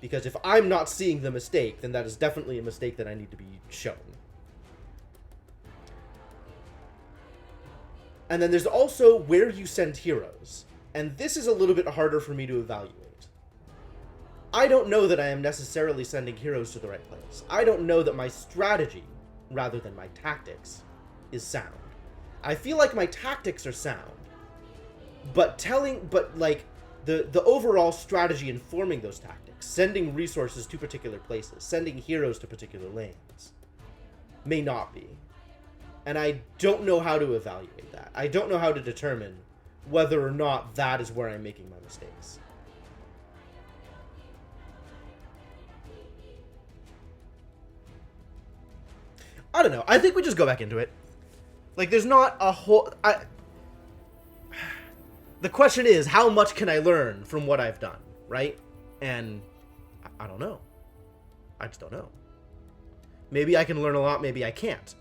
Because if I'm not seeing the mistake, then that is definitely a mistake that I need to be shown. And then there's also where you send heroes. And this is a little bit harder for me to evaluate. I don't know that I am necessarily sending heroes to the right place. I don't know that my strategy, rather than my tactics, is sound. I feel like my tactics are sound. But the overall strategy informing those tactics, sending resources to particular places, sending heroes to particular lanes, may not be. And I don't know how to evaluate that. I don't know how to determine whether or not that is where I'm making my mistakes. I don't know. I think we just go back into it. Like, there's not a whole... The question is, how much can I learn from what I've done, right? And I don't know. I just don't know. Maybe I can learn a lot, maybe I can't.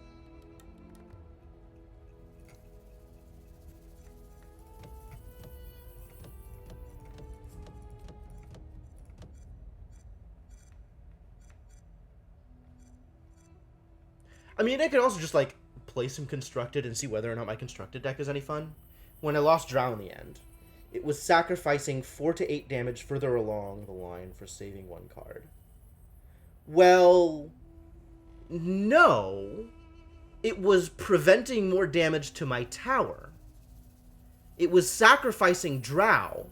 I mean, I could also just, like, play some Constructed and see whether or not my Constructed deck is any fun. When I lost Drow in the end, it was sacrificing 4 to 8 damage further along the line for saving 1 card. Well, no. It was preventing more damage to my tower. It was sacrificing Drow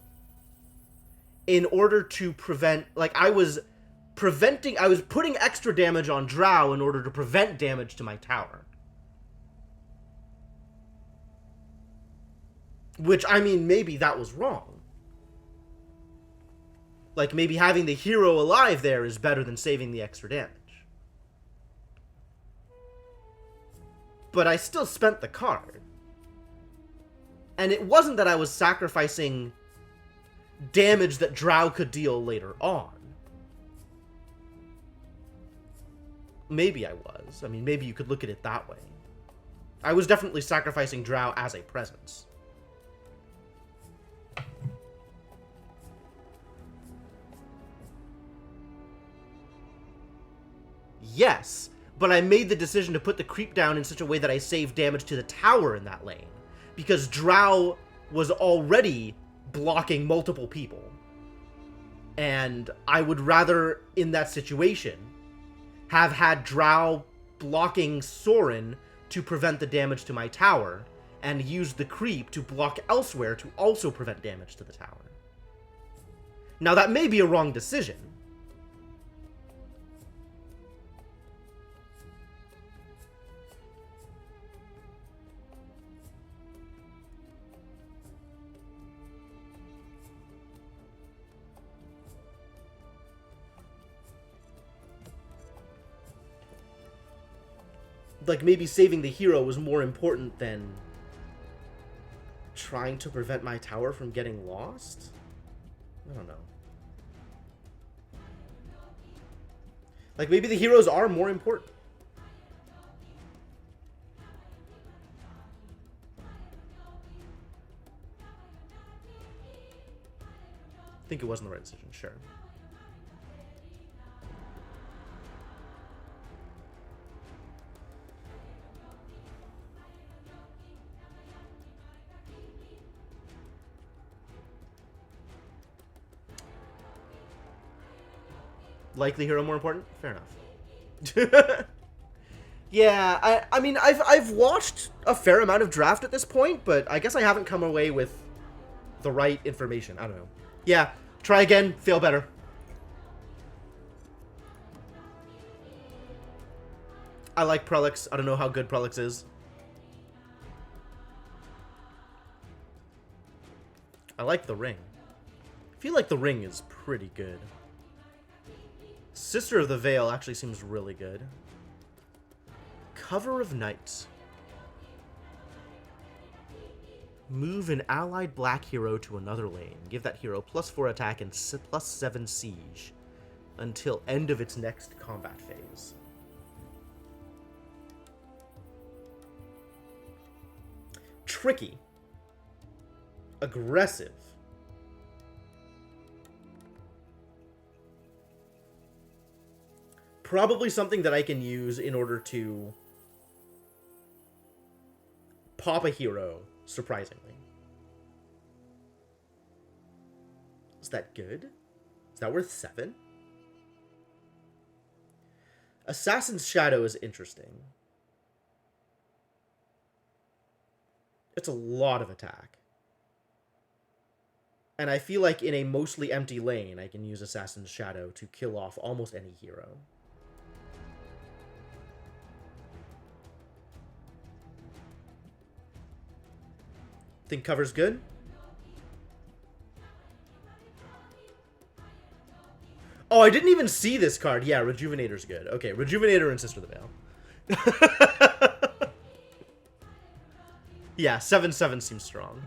in order to prevent... Like, I was putting extra damage on Drow in order to prevent damage to my tower. Which, I mean, maybe that was wrong. Like, maybe having the hero alive there is better than saving the extra damage. But I still spent the card. And it wasn't that I was sacrificing damage that Drow could deal later on. maybe I was. I mean, maybe you could look at it that way. I was definitely sacrificing Drow as a presence. Yes, but I made the decision to put the creep down in such a way that I saved damage to the tower in that lane. Because Drow was already blocking multiple people. And I would rather, in that situation, have had Drow blocking Sorin to prevent the damage to my tower, and use the creep to block elsewhere to also prevent damage to the tower. Now, that may be a wrong decision. Like, maybe saving the hero was more important than trying to prevent my tower from getting lost? I don't know. Like, maybe the heroes are more important. I think it wasn't the right decision, sure. Likely hero more important? Fair enough. Yeah, I mean, I've watched a fair amount of draft at this point, but I guess I haven't come away with the right information. I don't know. Yeah, try again, fail better. I like Prelix. I don't know how good Prelix is. I like the ring. I feel like the ring is pretty good. Sister of the Veil actually seems really good. Cover of Night. Move an allied black hero to another lane. Give that hero +4 attack and +7 siege until end of its next combat phase. Tricky. Aggressive. Probably something that I can use in order to pop a hero, surprisingly. Is that good? Is that worth 7? Assassin's Shadow is interesting. It's a lot of attack. And I feel like in a mostly empty lane, I can use Assassin's Shadow to kill off almost any hero. Think cover's good? Oh, I didn't even see this card. Yeah, Rejuvenator's good. Okay, Rejuvenator and Sister of the Veil. Yeah, 7/7 seems strong.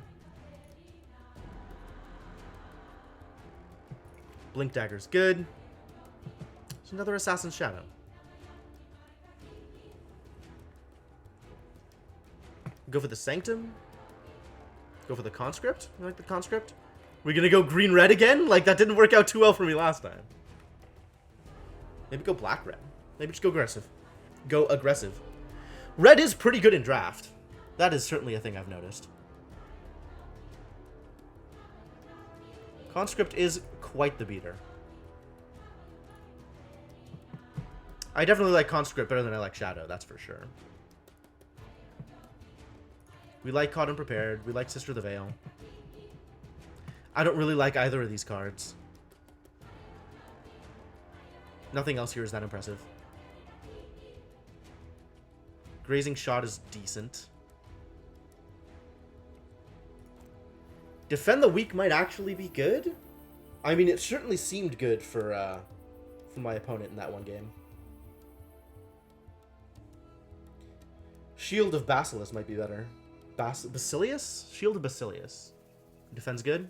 Blink Dagger's good. There's another Assassin's Shadow. Go for the Sanctum. Go for the Conscript. You like the Conscript? We're gonna go green-red again? Like, that didn't work out too well for me last time. Maybe go black-red. Maybe just go aggressive. Go aggressive. Red is pretty good in draft. That is certainly a thing I've noticed. Conscript is quite the beater. I definitely like Conscript better than I like Shadow, that's for sure. We like Caught and Prepared. We like Sister of the Veil. I don't really like either of these cards. Nothing else here is that impressive. Grazing Shot is decent. Defend the Weak might actually be good. I mean, it certainly seemed good for my opponent in that one game. Shield of Basilisk might be better. Basilius? Shield of Basilius. Defense good.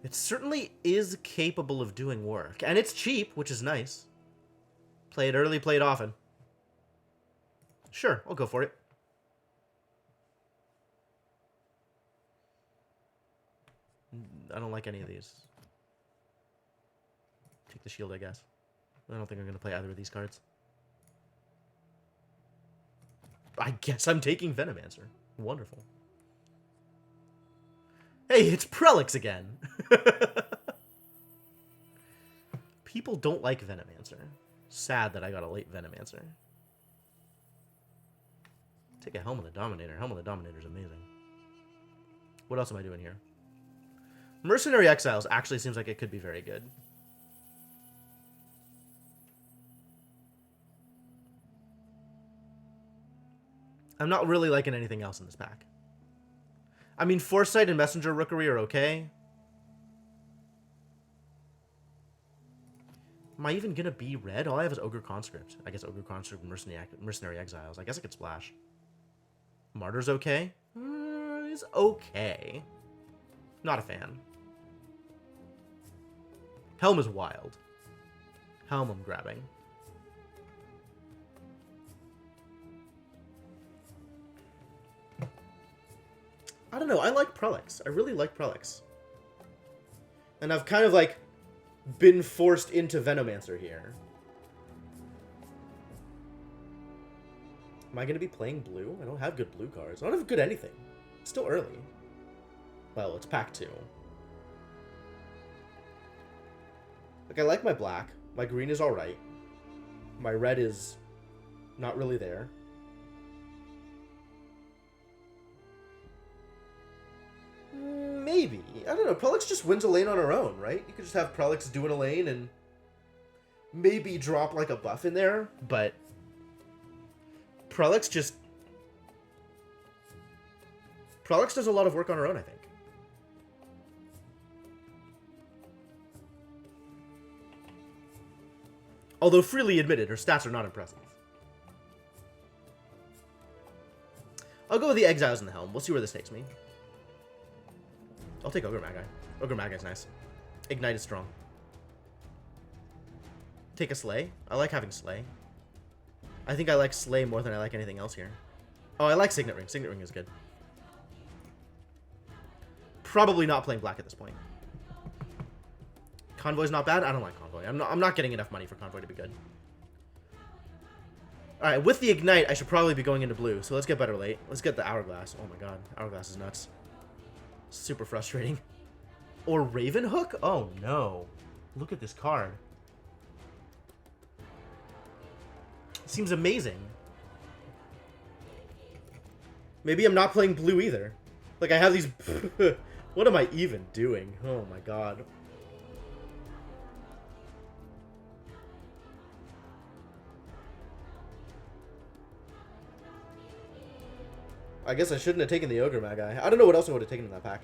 It certainly is capable of doing work. And it's cheap, which is nice. Play it early, play it often. Sure, I'll go for it. I don't like any of these. Take the shield, I guess. I don't think I'm going to play either of these cards. I guess I'm taking Venomancer. Wonderful. Hey, it's Prelix again! People don't like Venomancer. Sad that I got a late Venomancer. Take a Helm of the Dominator. Helm of the Dominator is amazing. What else am I doing here? Mercenary Exiles actually seems like it could be very good. I'm not really liking anything else in this pack. I mean, Foresight and Messenger Rookery are okay. Am I even gonna be red? All I have is Ogre Conscript. I guess Ogre Conscript and Mercenary Exiles. I guess I could splash. Martyr's okay? He's okay. Not a fan. Helm is wild. Helm I'm grabbing. I don't know. I like Prelix. I really like Prelix. And I've kind of, like, been forced into Venomancer here. Am I going to be playing blue? I don't have good blue cards. I don't have good anything. It's still early. Well, it's pack 2. Like, I like my black. My green is alright. My red is not really there. Maybe. I don't know. Prelix just wins a lane on her own, right? You could just have Prelix doing a lane and maybe drop like a buff in there, but Prelix does a lot of work on her own, I think. Although freely admitted, her stats are not impressive. I'll go with the Exiles and the Helm. We'll see where this takes me. I'll take Ogre Magi. Ogre Magi's nice. Ignite is strong. Take a Slay. I like having Slay. I think I like Slay more than I like anything else here. Oh, I like Signet Ring. Signet Ring is good. Probably not playing black at this point. Convoy's not bad. I don't like Convoy. I'm not getting enough money for Convoy to be good. Alright, with the Ignite, I should probably be going into blue. So let's get better late. Let's get the Hourglass. Oh my god. Hourglass is nuts. Super frustrating. Or Ravenhook? Oh no. Look at this card. It seems amazing. Maybe I'm not playing blue either. Like, I have these... What am I even doing? Oh my god. I guess I shouldn't have taken the Ogre Magi. I don't know what else I would have taken in that pack.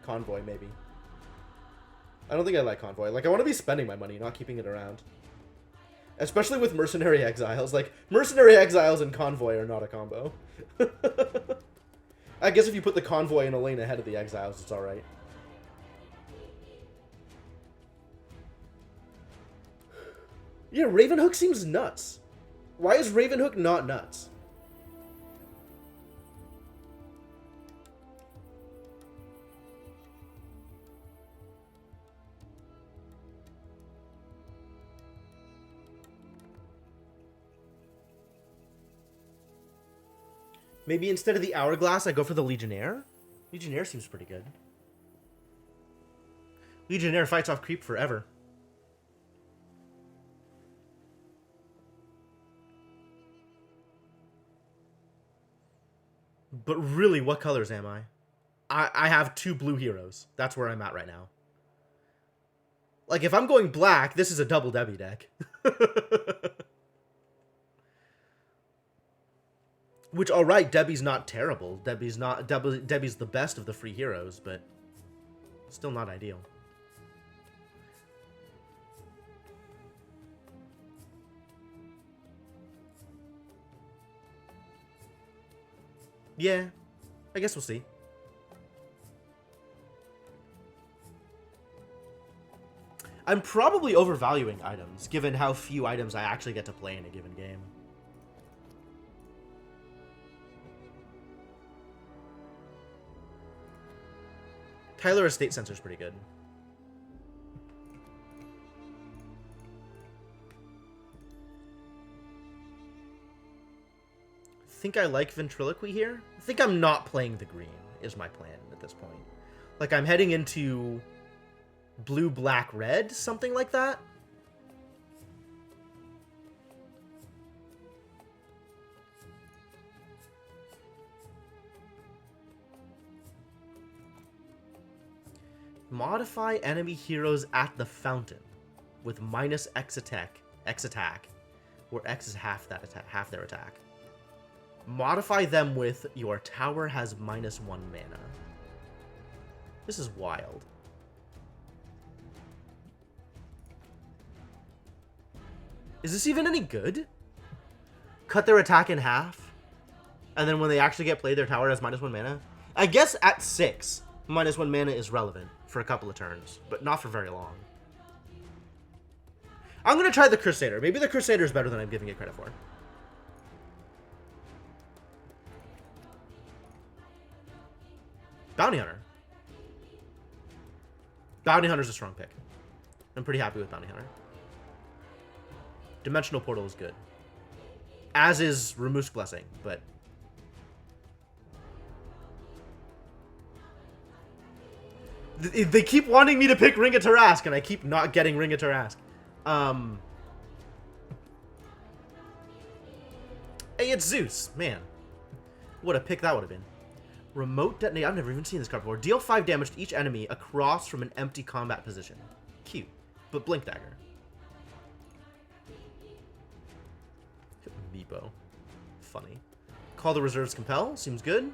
Convoy, maybe. I don't think I like Convoy. Like, I want to be spending my money, not keeping it around. Especially with Mercenary Exiles. Like, Mercenary Exiles and Convoy are not a combo. I guess if you put the Convoy in a lane ahead of the Exiles, it's alright. Yeah, Ravenhook seems nuts. Why is Ravenhook not nuts? Maybe instead of the Hourglass, I go for the Legionnaire? Legionnaire seems pretty good. Legionnaire fights off creep forever. But really, what colors am I? I have 2 blue heroes. That's where I'm at right now. Like, if I'm going black, this is a double Debbie deck. Which, alright, Debbie's not terrible. Debbie's the best of the free heroes, but still not ideal. Yeah, I guess we'll see. I'm probably overvaluing items, given how few items I actually get to play in a given game. Tyler Estate Sensor's pretty good. Think I like Ventriloquy here? I think I'm not playing the green, is my plan at this point. Like, I'm heading into blue, black, red, something like that. Modify enemy heroes at the fountain with minus X attack, where X is half that attack, half their attack. Modify them with your tower has -1 mana. This is wild. Is this even any good? Cut their attack in half, and then when they actually get played, their tower has -1 mana? I guess at 6, -1 mana is relevant for a couple of turns, but not for very long. I'm going to try the Crusader. Maybe the Crusader is better than I'm giving it credit for. Bounty Hunter. Bounty Hunter's a strong pick. I'm pretty happy with Bounty Hunter. Dimensional Portal is good. As is Ramusk Blessing, but... They keep wanting me to pick Ring of Tarrasque, and I keep not getting Ring of Tarrasque. Hey, it's Zeus. Man. What a pick that would have been. Remote Detonate. I've never even seen this card before. Deal 5 damage to each enemy across from an empty combat position. Cute. But Blink Dagger. Meepo. Funny. Call the Reserves Compel. Seems good.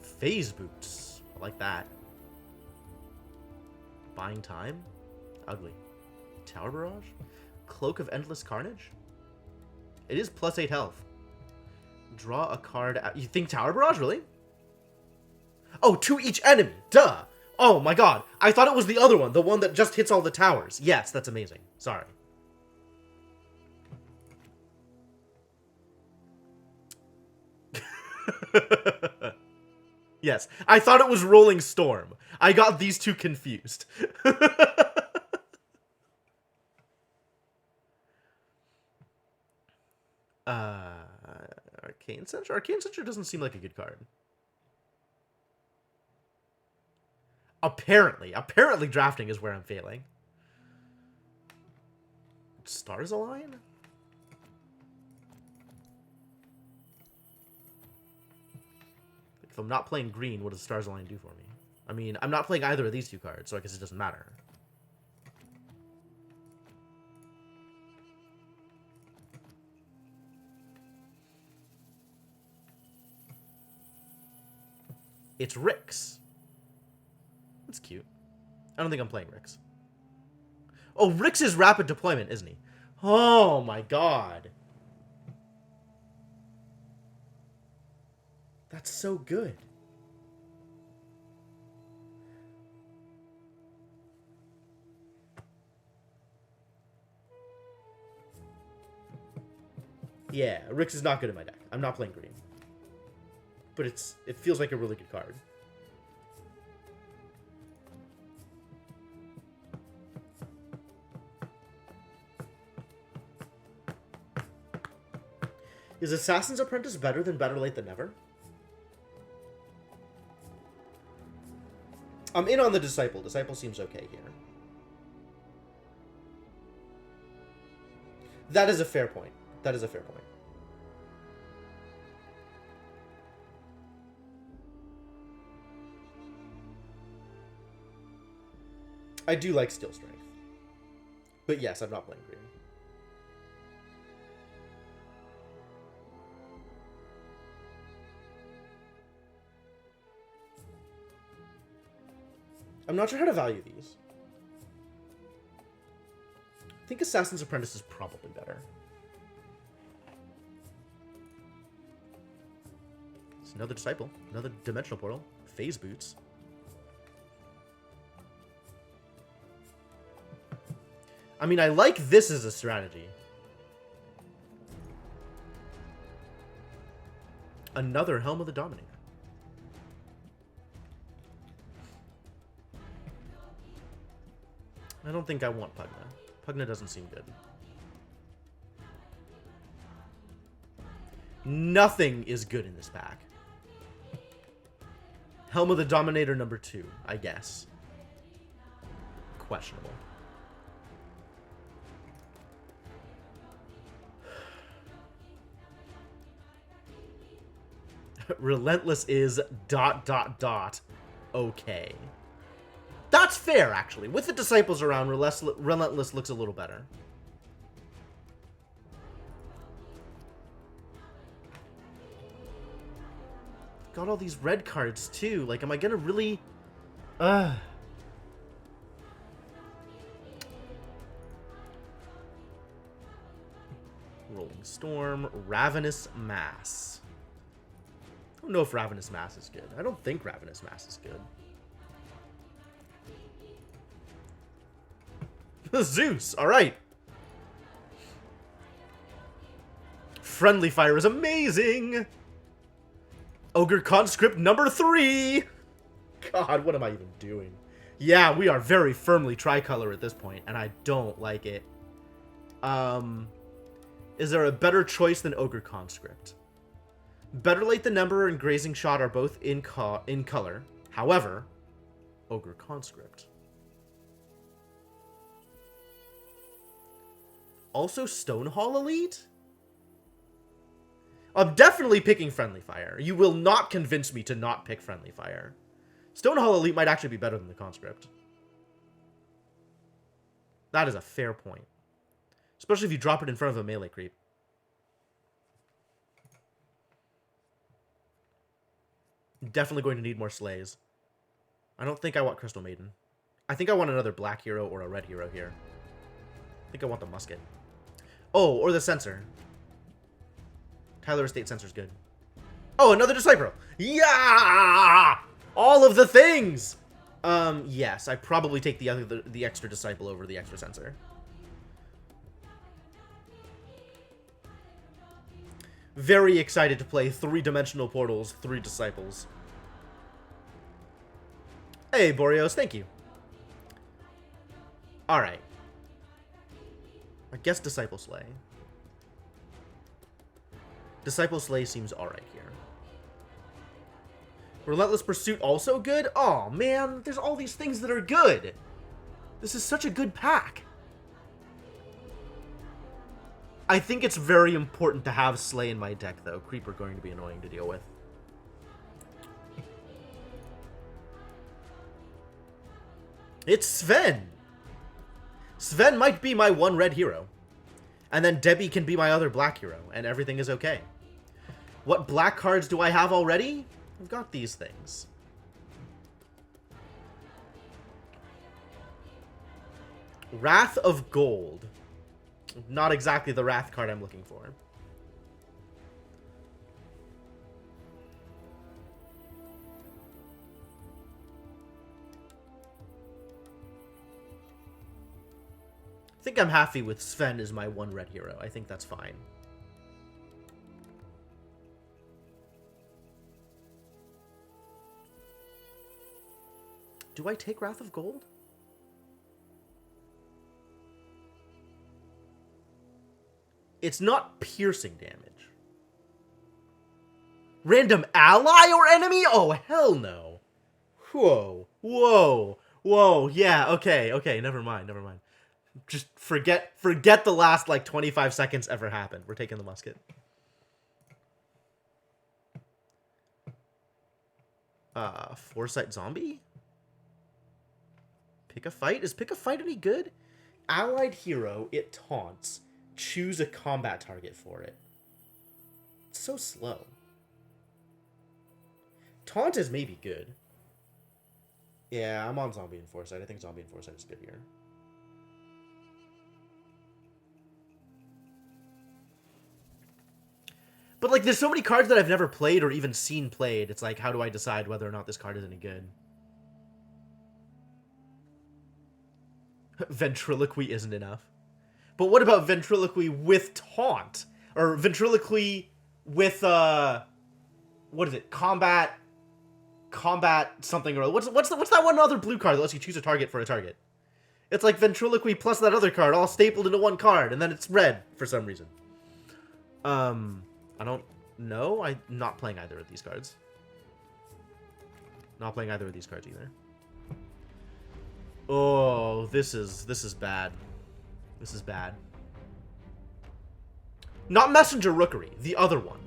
Phase Boots. I like that. Buying Time. Ugly. Tower Barrage? Cloak of Endless Carnage? It is +8 health. Draw a card out. You think Tower Barrage, really? Oh, to each enemy. Duh. Oh my god. I thought it was the other one. The one that just hits all the towers. Yes, that's amazing. Sorry. Yes. I thought it was Rolling Storm. I got these two confused. Arcane Censure? Arcane Censure doesn't seem like a good card. Apparently drafting is where I'm failing. Stars Align? If I'm not playing green, what does Stars Align do for me? I mean, I'm not playing either of these two cards, so I guess it doesn't matter. It's Rix. That's cute. I don't think I'm playing Rix. Oh, Rix is rapid deployment, isn't he? Oh my god. That's so good. Yeah, Rix is not good in my deck. I'm not playing green. But it feels like a really good card. Is Assassin's Apprentice better than Better Late Than Never? I'm in on the Disciple. Disciple seems okay here. That is a fair point. That is a fair point. I do like Steel Strength. But yes, I'm not playing green. I'm not sure how to value these. I think Assassin's Apprentice is probably better. Another Disciple. Another Dimensional Portal. Phase Boots. I mean, I like this as a strategy. Another Helm of the Dominator. I don't think I want Pugna. Pugna doesn't seem good. Nothing is good in this pack. Helm of the Dominator number 2, I guess. Questionable. Relentless is ... okay. That's fair, actually. With the Disciples around, Relentless looks a little better. Got all these red cards, too. Like, am I gonna really... Rolling Storm, Ravenous Mass. I don't know if Ravenous Mass is good. I don't think Ravenous Mass is good. Zeus! Alright. Friendly Fire is amazing! Ogre Conscript number 3! God, what am I even doing? Yeah, we are very firmly tricolor at this point, and I don't like it. Is there a better choice than Ogre Conscript? Better Late than Number and Grazing Shot are both in color. However, Ogre Conscript. Also Stonehall Elite? I'm definitely picking Friendly Fire. You will not convince me to not pick Friendly Fire. Stonehall Elite might actually be better than the Conscript. That is a fair point. Especially if you drop it in front of a melee creep. Definitely going to need more Slays. I don't think I want Crystal Maiden. I think I want another black hero or a red hero here. I think I want the musket. Oh, or the Censor. Tyler Estate Censor's good. Oh, another Disciple. Yeah! All of the things! Yes, I probably take the extra Disciple over the extra Censor. Very excited to play 3-dimensional portals, 3 Disciples. Hey, Boreos, thank you. Alright. I guess Disciple Slay. Disciple Slay seems alright here. Relentless Pursuit also good? Oh man, there's all these things that are good. This is such a good pack. I think it's very important to have Slay in my deck, though. Creep are going to be annoying to deal with. It's Sven! Sven might be my one red hero. And then Debbie can be my other black hero, and everything is okay. What black cards do I have already? I've got these things. Wrath of Gold. Not exactly the Wrath card I'm looking for. I think I'm happy with Sven as my one red hero. I think that's fine. Do I take Wrath of Gold? It's not piercing damage. Random ally or enemy? Oh, hell no. Whoa. Whoa. Whoa. Yeah, okay. Okay, never mind. Never mind. Just forget the last, like, 25 seconds ever happened. We're taking the musket. Foresight Zombie? Pick a Fight? Is Pick a Fight any good? Allied hero, it taunts. Choose a combat target for it. It's so slow. Taunt is maybe good. Yeah, I'm on Zombie and Foresight. I think Zombie and Foresight is good here. But, like, there's so many cards that I've never played or even seen played. It's like, how do I decide whether or not this card is any good? Ventriloquy isn't enough. But what about Ventriloquy with Taunt? Or Ventriloquy with, what is it? Combat something, or what's that one other blue card that lets you choose a target for a target? It's like Ventriloquy plus that other card all stapled into one card, and then it's red for some reason. I don't know. I'm not playing either of these cards. Not playing either of these cards either. Oh, this is bad. This is bad. Not Messenger Rookery, the other one.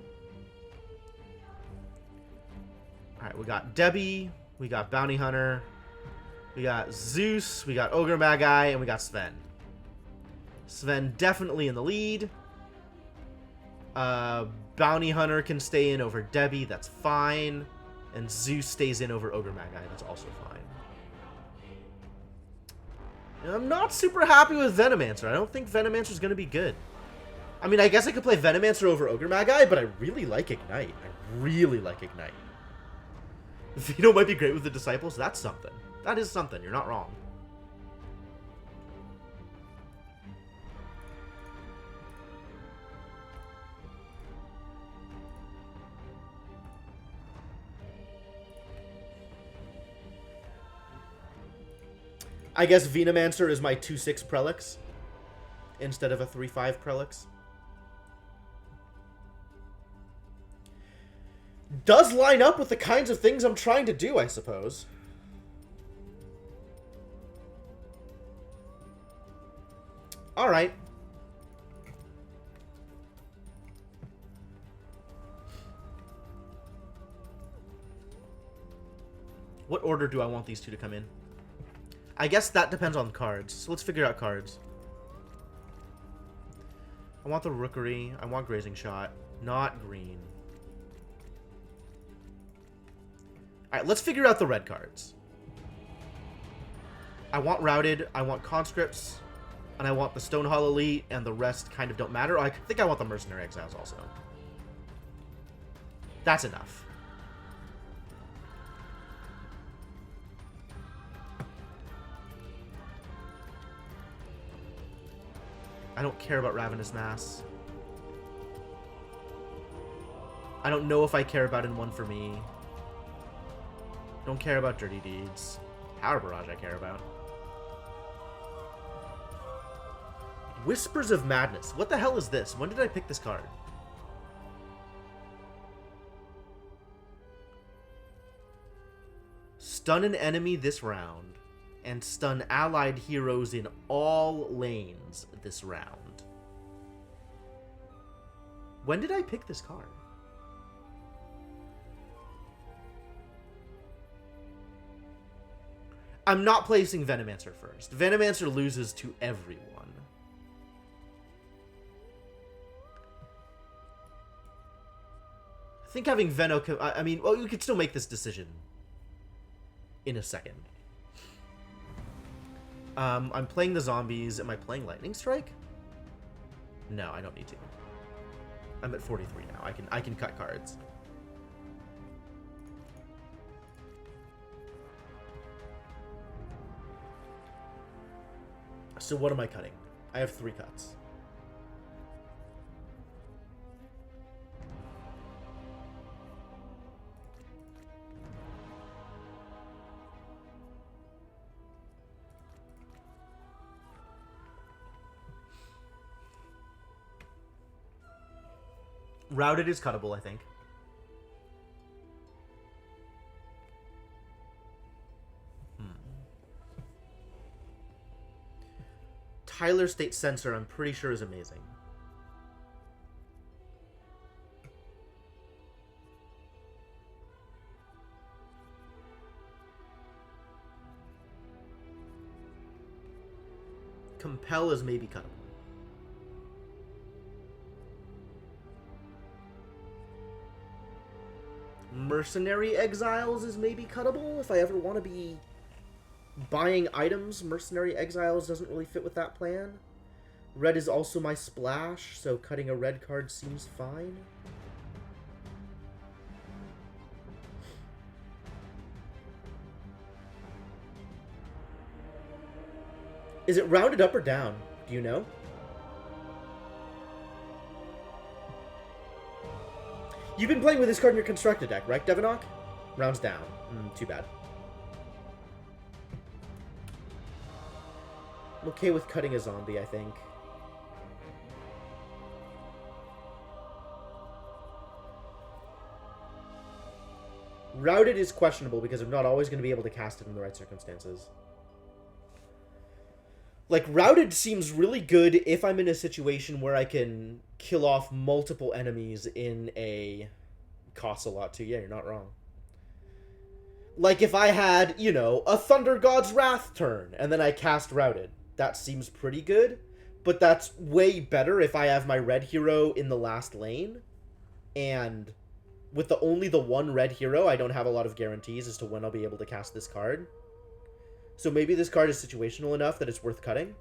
Alright, we got Debbie, we got Bounty Hunter, we got Zeus, we got Ogre Magi, and we got Sven. Sven definitely in the lead. Bounty Hunter can stay in over Debbie, that's fine. And Zeus stays in over Ogre Magi, that's also fine. And I'm not super happy with Venomancer. I don't think Venomancer's going to be good. I mean, I guess I could play Venomancer over Ogre Magi, but I really like Ignite. I really like Ignite. Vito might be great with the Disciples. That's something. That is something. You're not wrong. I guess Venomancer is my 2/6 Prelix instead of a 3/5 Prelix. Does line up with the kinds of things I'm trying to do, I suppose. Alright. What order do I want these two to come in? I guess that depends on cards. So let's figure out cards. I want the Rookery. I want Grazing Shot. Not green. Alright, let's figure out the red cards. I want Routed. I want Conscripts. And I want the Stonehall Elite. And the rest kind of don't matter. I think I want the Mercenary Exiles also. That's enough. I don't care about Ravenous Mass. I don't know if I care about In One For Me. Don't care about Dirty Deeds. Power Barrage I care about. Whispers of Madness. What the hell is this? When did I pick this card? Stun an enemy this round. And stun allied heroes in all lanes this round. When did I pick this card? I'm not placing Venomancer first. Venomancer loses to everyone. I think having Veno... I mean, well, we could still make this decision in a second. I'm playing the zombies. Am I playing Lightning Strike? No, I don't need to. I'm at 43 now. I can cut cards. So what am I cutting? I have 3 cuts. Routed is cuttable, I think. Tyler State Censor, I'm pretty sure, is amazing. Compel is maybe cuttable. Mercenary Exiles is maybe cuttable if I ever want to be buying items. Mercenary Exiles doesn't really fit with that plan. Red is also my splash, so cutting a red card seems fine. Is it rounded up or down? Do you know? You've been playing with this card in your constructed deck, right, Devanok? Rounds down. Too bad. I'm okay with cutting a zombie, I think. Routed is questionable because I'm not always going to be able to cast it in the right circumstances. Like, Routed seems really good if I'm in a situation where I can kill off multiple enemies in a... Costs a lot too. Yeah, you're not wrong. Like if I had, you know, a Thunder God's Wrath turn, and then I cast Routed. That seems pretty good, but that's way better if I have my red hero in the last lane, and with only the one red hero, I don't have a lot of guarantees as to when I'll be able to cast this card. So maybe this card is situational enough that it's worth cutting.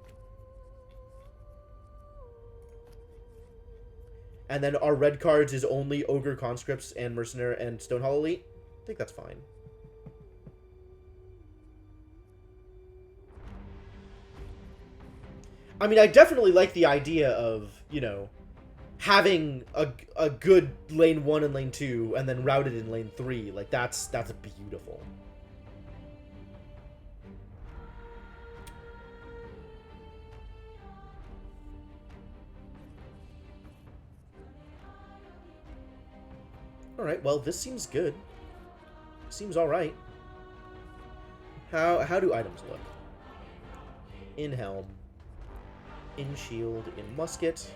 And then our red cards is only Ogre Conscripts and Mercenary and Stonehall Elite. I think that's fine. I mean, I definitely like the idea of, you know, having a good lane 1 and lane 2 and then routed in lane 3. Like, that's beautiful. Alright, well, this seems good. Seems alright. How do items look? In Helm. In Shield. In Musket.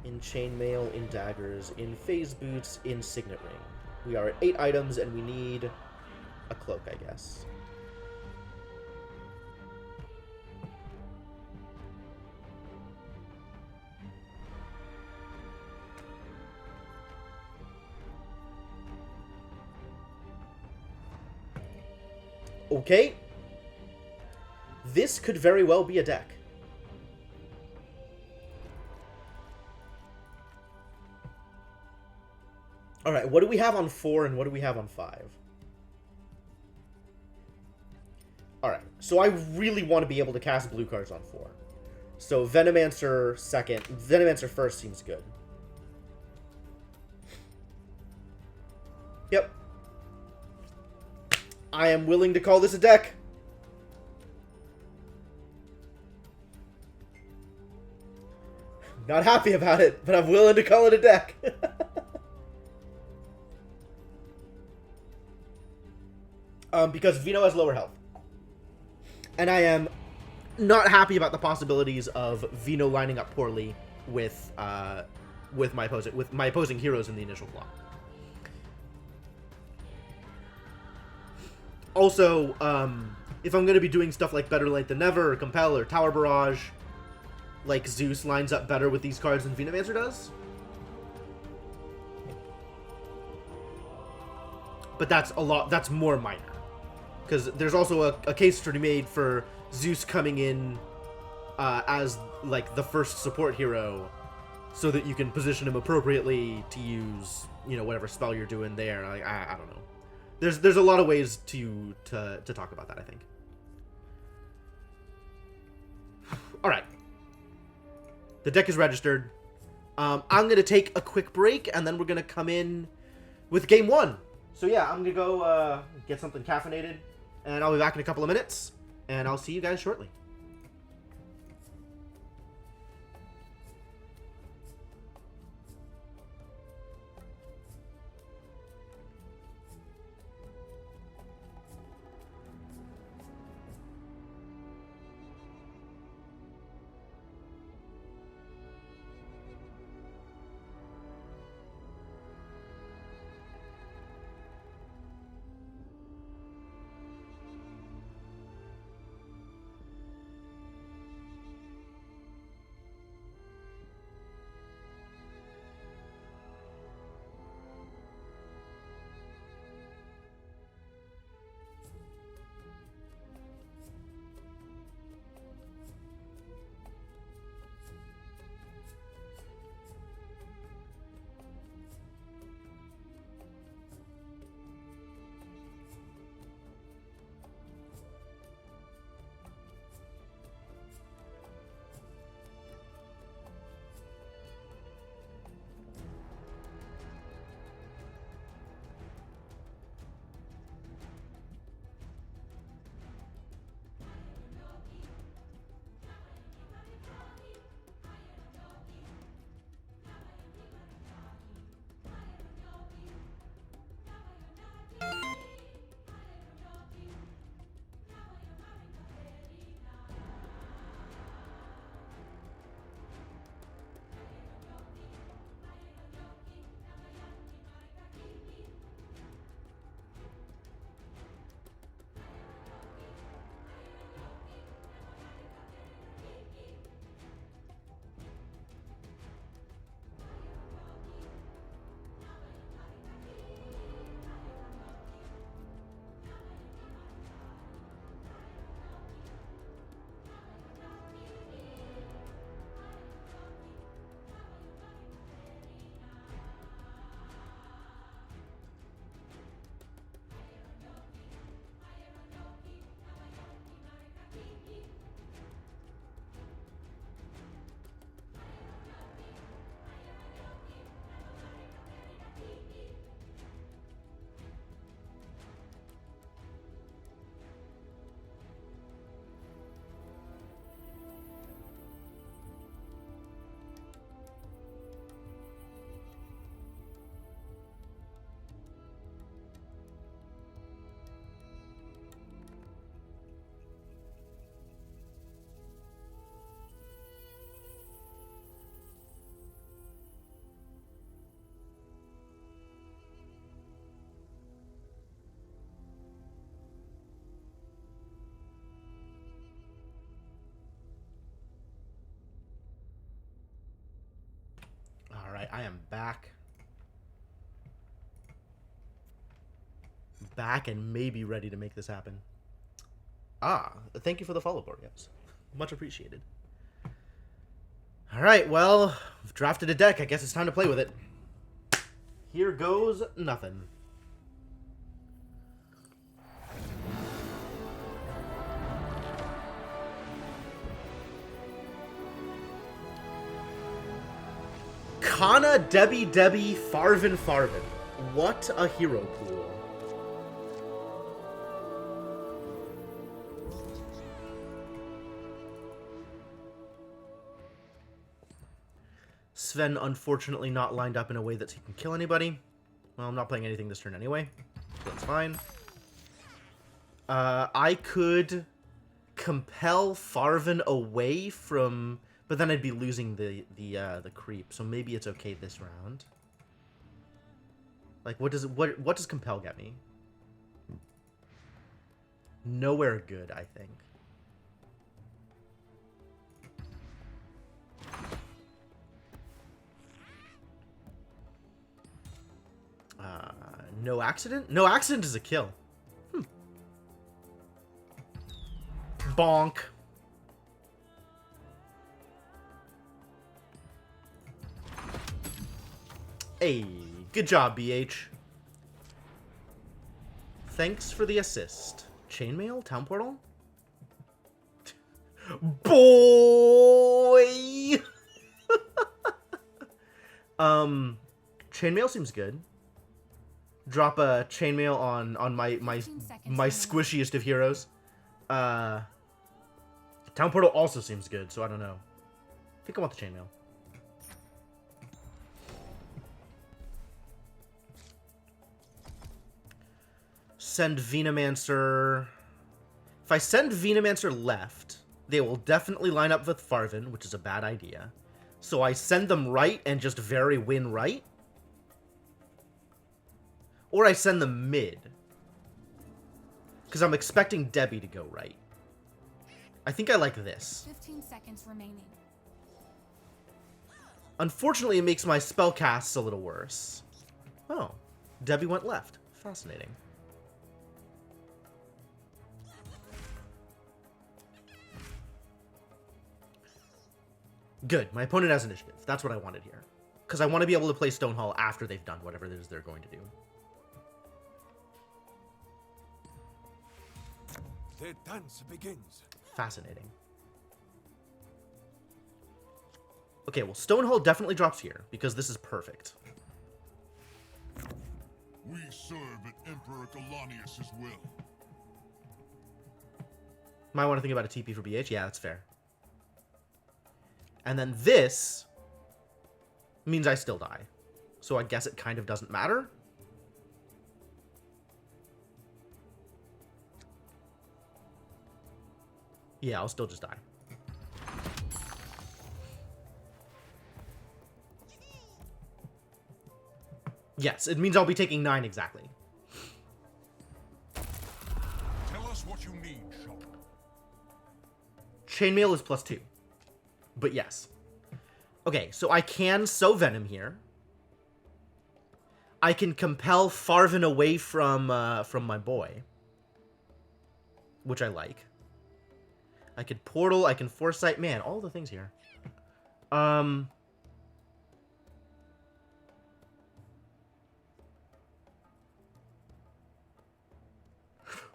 In Chainmail. In Daggers. In Phase Boots. In Signet Ring. We are at 8 items, and we need a cloak, I guess. Okay. This could very well be a deck. Alright, what do we have on 4 and what do we have on 5? Alright, so I really want to be able to cast blue cards on 4. So Venomancer second, Venomancer first seems good. Yep. I am willing to call this a deck. Not happy about it, but I'm willing to call it a deck. Because Vino has lower health. And I am not happy about the possibilities of Vino lining up poorly with my opposing heroes in the initial block. Also, if I'm going to be doing stuff like Better Late Than Never, or Compel, or Tower Barrage, like, Zeus lines up better with these cards than Venomancer does. But that's more minor. Because there's also a case to be made for Zeus coming in as, like, the first support hero, so that you can position him appropriately to use, you know, whatever spell you're doing there. Like, I don't know. There's a lot of ways to talk about that, I think. Alright. The deck is registered. I'm going to take a quick break, and then we're going to come in with game 1. So yeah, I'm going to go get something caffeinated, and I'll be back in a couple of minutes, and I'll see you guys shortly. Alright, I am back. Back and maybe ready to make this happen. Ah, thank you for the follow, Boreas. Much appreciated. Alright, well, I've drafted a deck. I guess it's time to play with it. Here goes nothing. Kana, Debbie, Farvin. What a hero pool. Sven, unfortunately, not lined up in a way that he can kill anybody. Well, I'm not playing anything this turn anyway, so that's fine. I could compel Farvin away from... But then I'd be losing the creep, so maybe it's okay this round. Like, what does compel get me? Nowhere good, I think. No accident? No accident is a kill. Bonk. Hey, good job, BH. Thanks for the assist. Chainmail? Town portal? Boy! Chainmail seems good. Drop a chainmail on my squishiest of heroes. Town portal also seems good, so I don't know. I think I want the chainmail. Send Venomancer. If I send Venomancer left, they will definitely line up with Farvin, which is a bad idea. So I send them right and just very win right. Or I send them mid. Because I'm expecting Debbie to go right. I think I like this. 15 seconds remaining. Unfortunately, it makes my spell casts a little worse. Oh, Debbie went left. Fascinating. Good. My opponent has initiative. That's what I wanted here. Because I want to be able to play Stonehall after they've done whatever it is they're going to do. The dance begins. Fascinating. Okay, well, Stonehall definitely drops here, because this is perfect. We serve at Emperor Galanius' will. Might want to think about a TP for BH. Yeah, that's fair. And then this means I still die. So I guess it kind of doesn't matter. Yeah, I'll still just die. Yes, it means I'll be taking 9 exactly. Tell us what you need, Shaw. Chainmail is +2. But yes. Okay, so I can sow Venom here. I can compel Farvin away from my boy. Which I like. I could portal, I can foresight. Man, all the things here.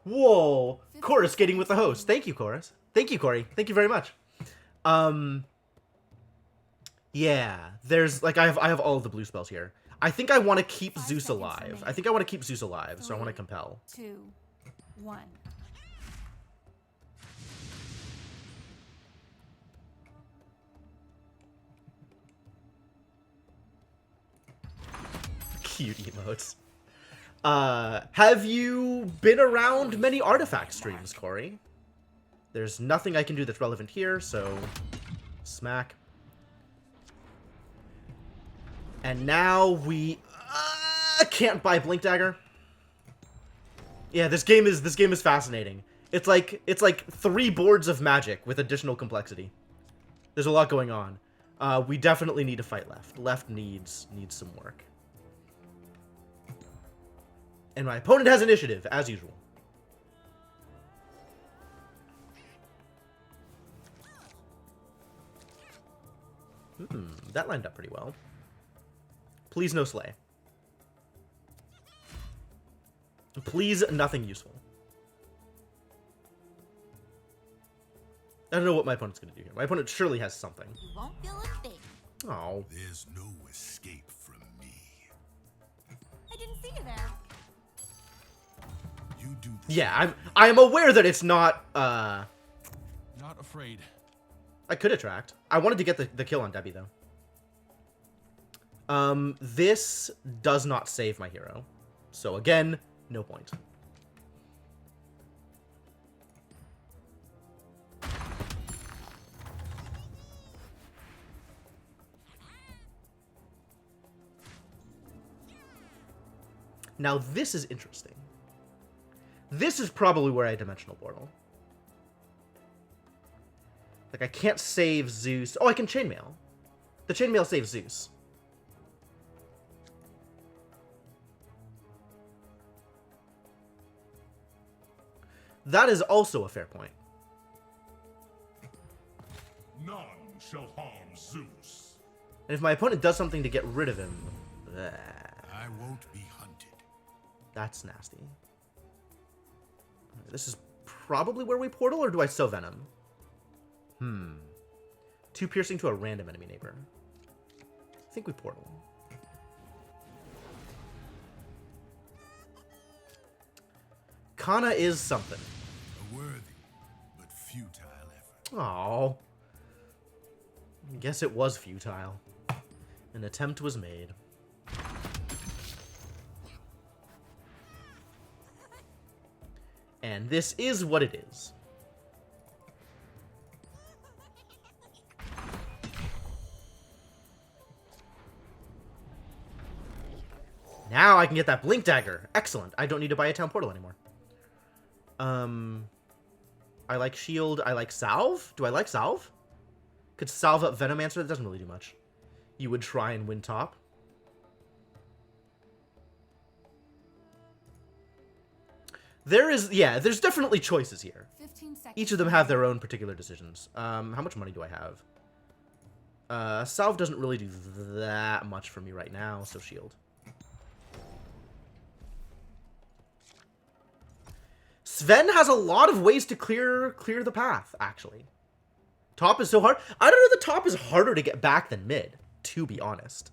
Whoa! Chorus skating with the host. Thank you, Chorus. Thank you, Corey. Thank you very much. Yeah, there's like I have all of the blue spells here. I think I want to keep 5 Zeus seconds alive. remaining. I think I want to keep Zeus alive, so I want to 3, compel. 2, 1. Cute emotes. Have you been around many artifact streams, Corey? There's nothing I can do that's relevant here, so smack. And now we can't buy Blink Dagger. Yeah, this game is fascinating. It's like 3 boards of Magic with additional complexity. There's a lot going on. We definitely need to fight left. Left needs some work. And my opponent has initiative, as usual. That lined up pretty well. Please no slay. Please nothing useful. I don't know what my opponent's going to do here. My opponent surely has something. You won't feel a thing. Oh. There's no escape from me. I didn't see you there. You do the Yeah, I am aware that it's not, Not afraid. I could attract. I wanted to get the kill on Debbie, though. This does not save my hero. So again, no point. Now this is interesting. This is probably where I dimensional portal. Like, I can't save Zeus. Oh, I can chainmail. The chainmail saves Zeus. That is also a fair point. none shall harm Zeus. And if my opponent does something to get rid of him, I won't be hunted. that's nasty. This is probably where we portal, or do I sow Venom? 2 piercing to a random enemy neighbor. I think we portal. Kana is something. A worthy but futile effort. Oh. Guess it was futile. An attempt was made. And this is what it is. Now I can get that Blink Dagger. Excellent. I don't need to buy a town portal anymore. I like Shield. I like Salve. Do I like Salve? Could salve up Venomancer. That doesn't really do much. You would try and win top. There is, yeah, there's definitely choices here. 15 seconds. Each of them have their own particular decisions. How much money do I have? Salve doesn't really do that much for me right now, so Shield. Sven has a lot of ways to clear the path, actually. Top is so hard. I don't know, the top is harder to get back than mid, to be honest.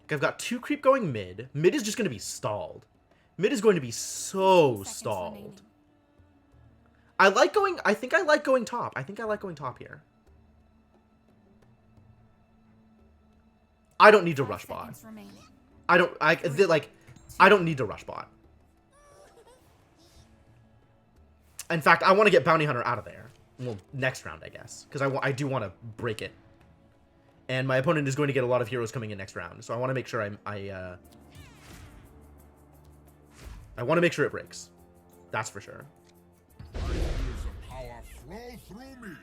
I've got 2 creep going mid. Mid is just going to be stalled. Mid is going to be so 15 seconds stalled. remaining. I think I like going top. I think I like going top here. I don't need to 5 rush bot. seconds remaining. I don't need to rush bot. In fact, I want to get Bounty Hunter out of there. Well, next round, I guess. Because I do want to break it. And my opponent is going to get a lot of heroes coming in next round. So I want to make sure I want to make sure it breaks. That's for sure. Ideas of power flow through me.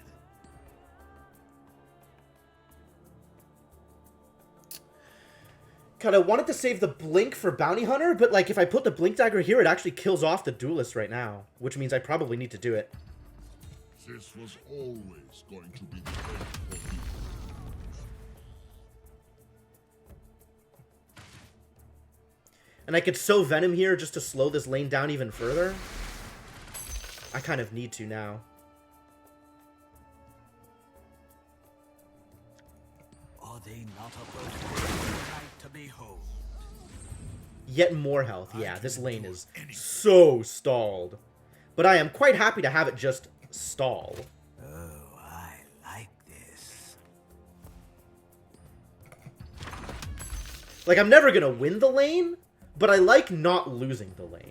God, I wanted to save the Blink for Bounty Hunter, but like if I put the Blink Dagger here, it actually kills off the Duelist right now. Which means I probably need to do it. This was always going to be the end for me. And I could sow Venom here just to slow this lane down even further. I kind of need to now. Are they not a sight to behold? Yet more health. Yeah, this lane is so stalled. But I am quite happy to have it just stall. Oh, I like this. Like, I'm never gonna win the lane, but I like not losing the lane.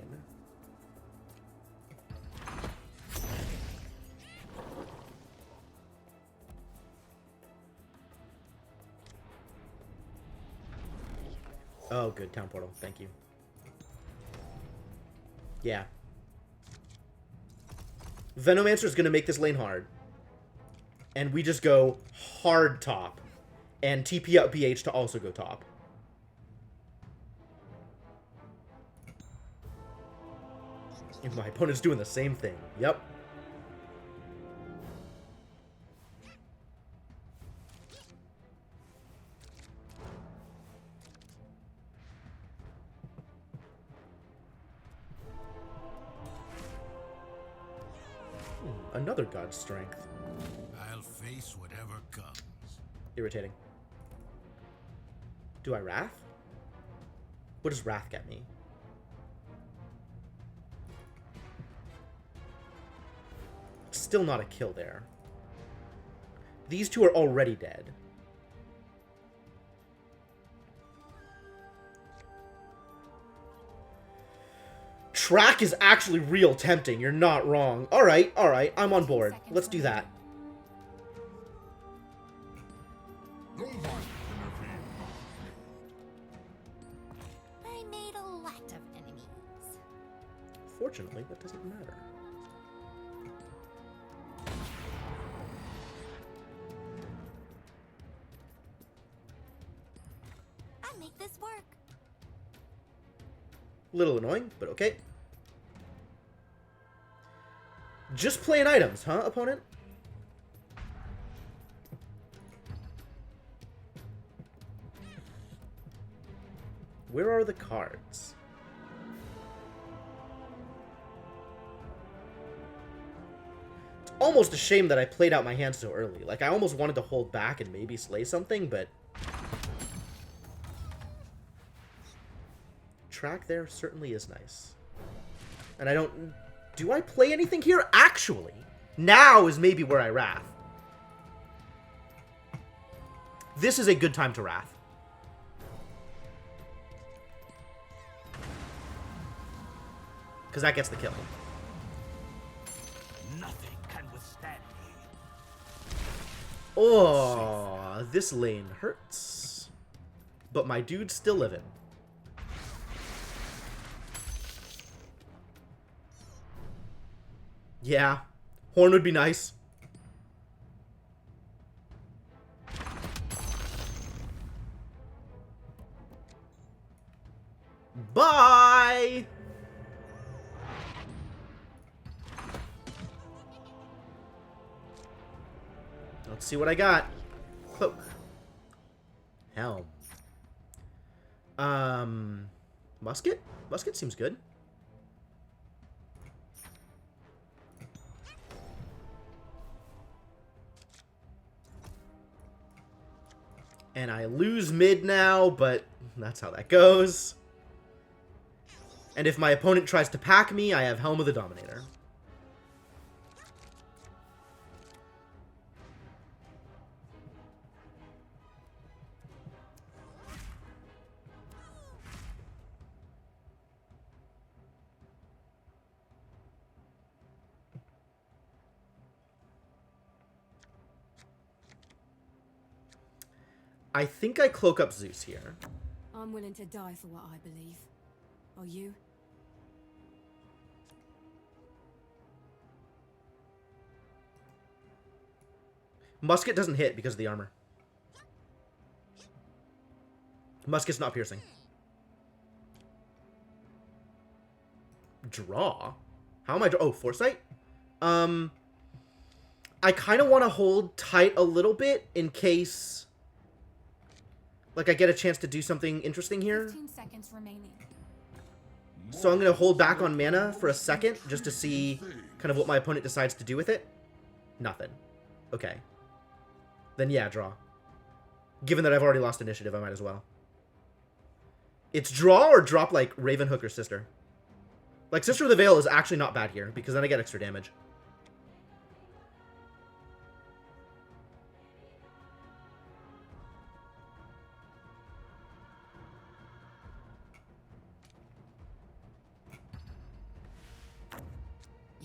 Oh, good. Town portal. Thank you. Yeah. Venomancer is going to make this lane hard. And we just go hard top. And TP out BH to also go top. And my opponent's doing the same thing. Yep. Another God's Strength. I'll face whatever comes. Irritating. Do I Wrath? What does Wrath get me? Still not a kill there. These two are already dead. Track is actually real tempting. You're not wrong. Alright, alright. I'm on board. Let's do that. No one can evade I made a lot of enemies. Fortunately, that doesn't matter. I make this work. Little annoying, but okay. Just playing items, huh, opponent? Where are the cards? It's almost a shame that I played out my hand so early. Like, I almost wanted to hold back and maybe slay something, but... Track there certainly is nice. And I don't... Do I play anything here? Actually, now is maybe where I Wrath. This is a good time to Wrath. Because that gets the kill. Nothing can withstand me. Oh, this lane hurts. But my dude's still living. Yeah, Horn would be nice. Bye! Let's see what I got. Cloak. Helm. Musket? Musket seems good. And I lose mid now, but that's how that goes. And if my opponent tries to pack me, I have Helm of the Dominator. I think I cloak up Zeus here. I'm willing to die for what I believe. Are you? Musket doesn't hit because of the armor. Musket's not piercing. Draw? How am I... Oh, Foresight? I kind of want to hold tight a little bit in case... Like, I get a chance to do something interesting here. 15 seconds remaining. So I'm going to hold back on mana for a second, just to see kind of what my opponent decides to do with it. Nothing. Okay. Then yeah, draw. Given that I've already lost initiative, I might as well. It's draw or drop like Ravenhook or Sister. Like, Sister of the Veil is actually not bad here, because then I get extra damage.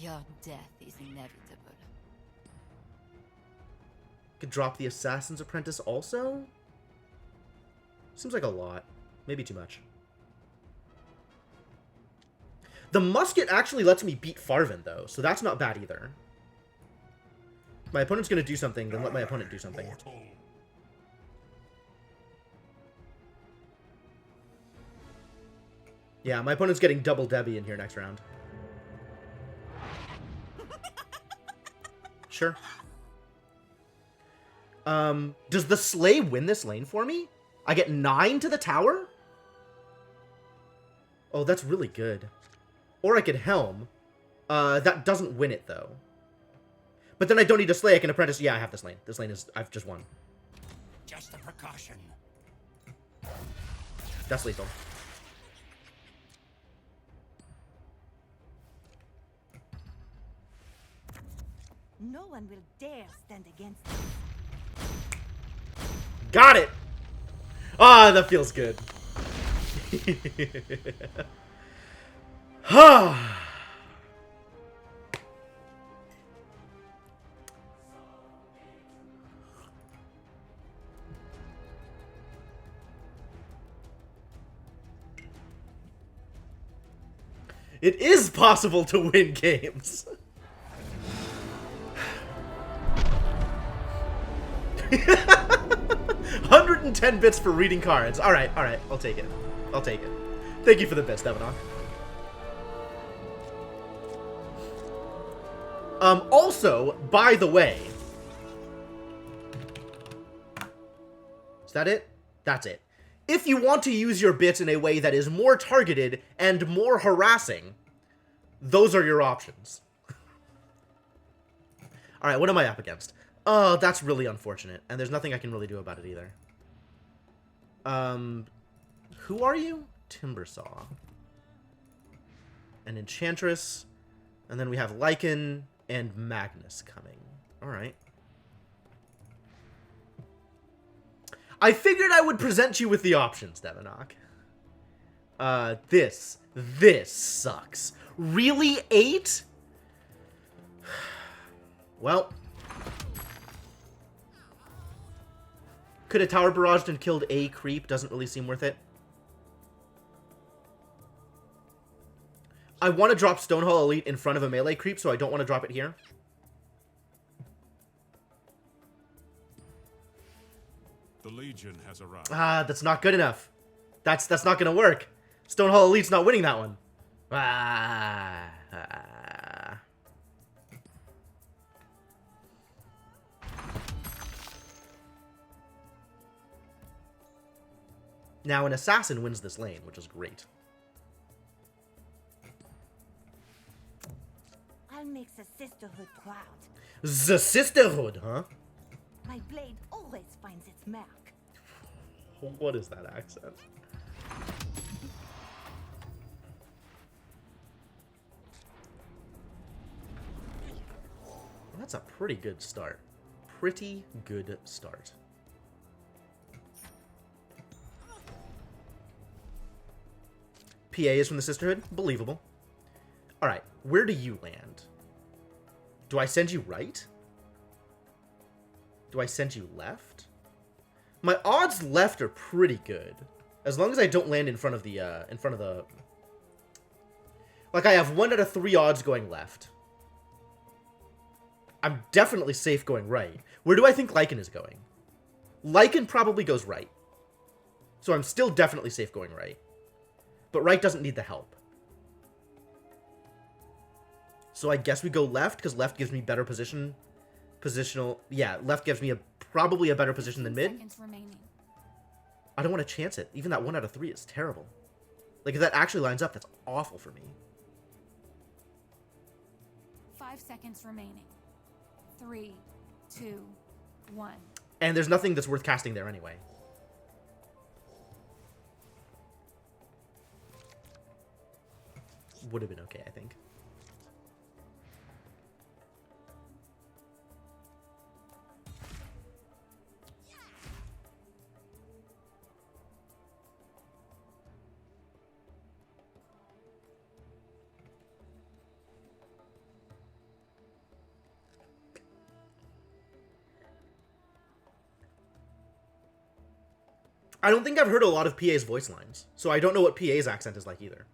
Your death is inevitable. Could drop the Assassin's Apprentice also? Seems like a lot. Maybe too much. The musket actually lets me beat Farvin, though, so that's not bad either. My opponent's going to do something, then let my opponent do something. Mortal. Yeah, my opponent's getting double Debbie in here next round. Sure. Does the Slay win this lane for me? I get 9 to the tower? Oh, that's really good. Or I could Helm. That doesn't win it, though. But then I don't need to Slay, I can Apprentice. Yeah, I have this lane. This lane is... I've just won. Just a precaution. That's lethal. No one will dare stand against us. Got it! Ah, that feels good. It is possible to win games. 110 bits for reading cards. Alright, alright. I'll take it. I'll take it. Thank you for the bits, Devanok. Also, by the way... Is that it? That's it. If you want to use your bits in a way that is more targeted and more harassing, those are your options. Alright, what am I up against? Oh, that's really unfortunate, and there's nothing I can really do about it either. Who are you? Timbersaw. An Enchantress, and then we have Lycan and Magnus coming. Alright. I figured I would present you with the options, Devanok. This sucks. Really, 8? Well... Could have tower barraged and killed a creep. Doesn't really seem worth it. I want to drop Stonehall Elite in front of a melee creep, so I don't want to drop it here. The Legion has arrived. Ah, that's not good enough. That's not going to work. Stonehall Elite's not winning that one. Ah. Now, an assassin wins this lane, which is great. I'll make the sisterhood proud. The sisterhood, huh? My blade always finds its mark. What is that accent? That's a pretty good start. Pretty good start. PA is from the Sisterhood? Believable. Alright, where do you land? Do I send you right? Do I send you left? My odds left are pretty good. As long as I don't land in front of the, Like, I have 1 out of 3 odds going left. I'm definitely safe going right. Where do I think Lycan is going? Lycan probably goes right. So I'm still definitely safe going right. But right doesn't need the help. So I guess we go left, because left gives me better position. Positional... Yeah, left gives me probably a better position than mid. I don't want to chance it. Even that 1 out of 3 is terrible. Like, if that actually lines up, that's awful for me. 5 seconds remaining. 3, 2, 1. And there's nothing that's worth casting there anyway. Would have been okay, I think. I don't think I've heard a lot of PA's voice lines, so I don't know what PA's accent is like either.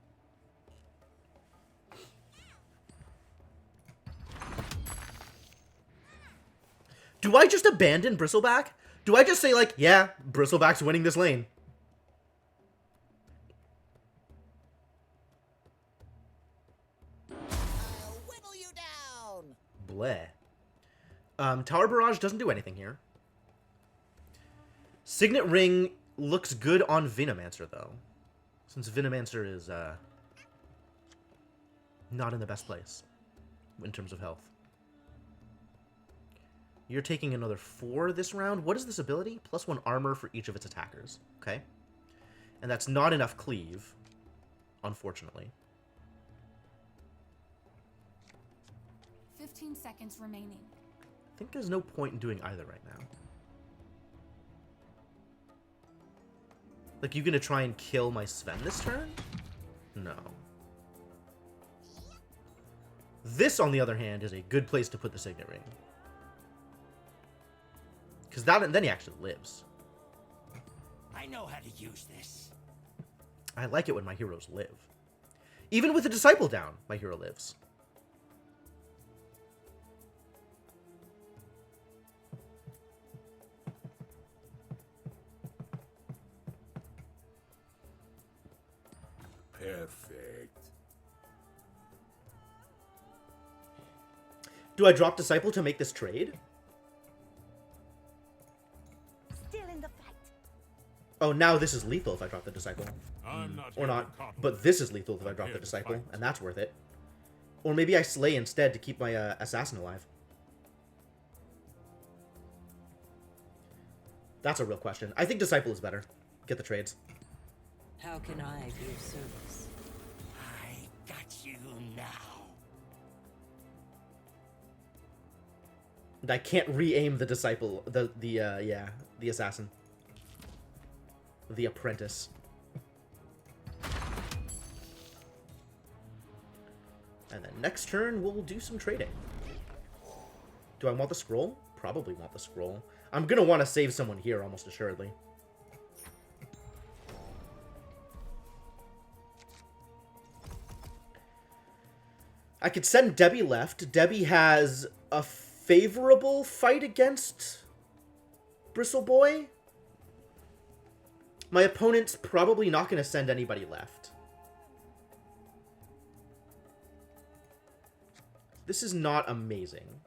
Do I just abandon Bristleback? Do I just say, like, yeah, Bristleback's winning this lane? I'll whittle you down. Bleh. Tower Barrage doesn't do anything here. Signet Ring looks good on Venomancer, though. Since Venomancer is, not in the best place in terms of health. You're taking another 4 this round. What is this ability? +1 armor for each of its attackers. Okay. And that's not enough cleave, unfortunately. 15 seconds remaining. I think there's no point in doing either right now. Like, you gonna try and kill my Sven this turn? No. This, on the other hand, is a good place to put the Signet Ring. Because then he actually lives. I know how to use this. I like it when my heroes live. Even with the Disciple down, my hero lives. Perfect. Do I drop Disciple to make this trade? Still in the fight. Oh, now this is lethal if I drop the Disciple. I'm not Or here to not. copy. But this is lethal if I drop here the to Disciple, fight. and that's worth it. Or maybe I slay instead to keep my Assassin alive. That's a real question. I think Disciple is better. Get the trades. How can I be of service? I got you now. And I can't re-aim the Disciple, the Assassin. The Apprentice. And then next turn, we'll do some trading. Do I want the scroll? Probably want the scroll. I'm gonna want to save someone here, almost assuredly. I could send Debbie left. Debbie has a favorable fight against Bristleboy. My opponent's probably not going to send anybody left. This is not amazing.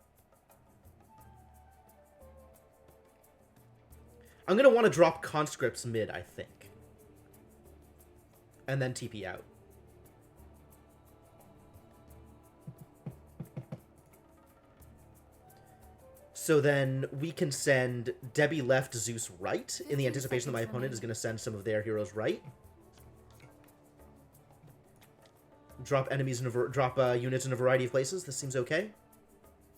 I'm going to want to drop conscripts mid, I think. And then TP out. So then we can send Debbie left, Zeus right, in the anticipation that my opponent is going to send some of their heroes right. Drop enemies in units in a variety of places. This seems okay.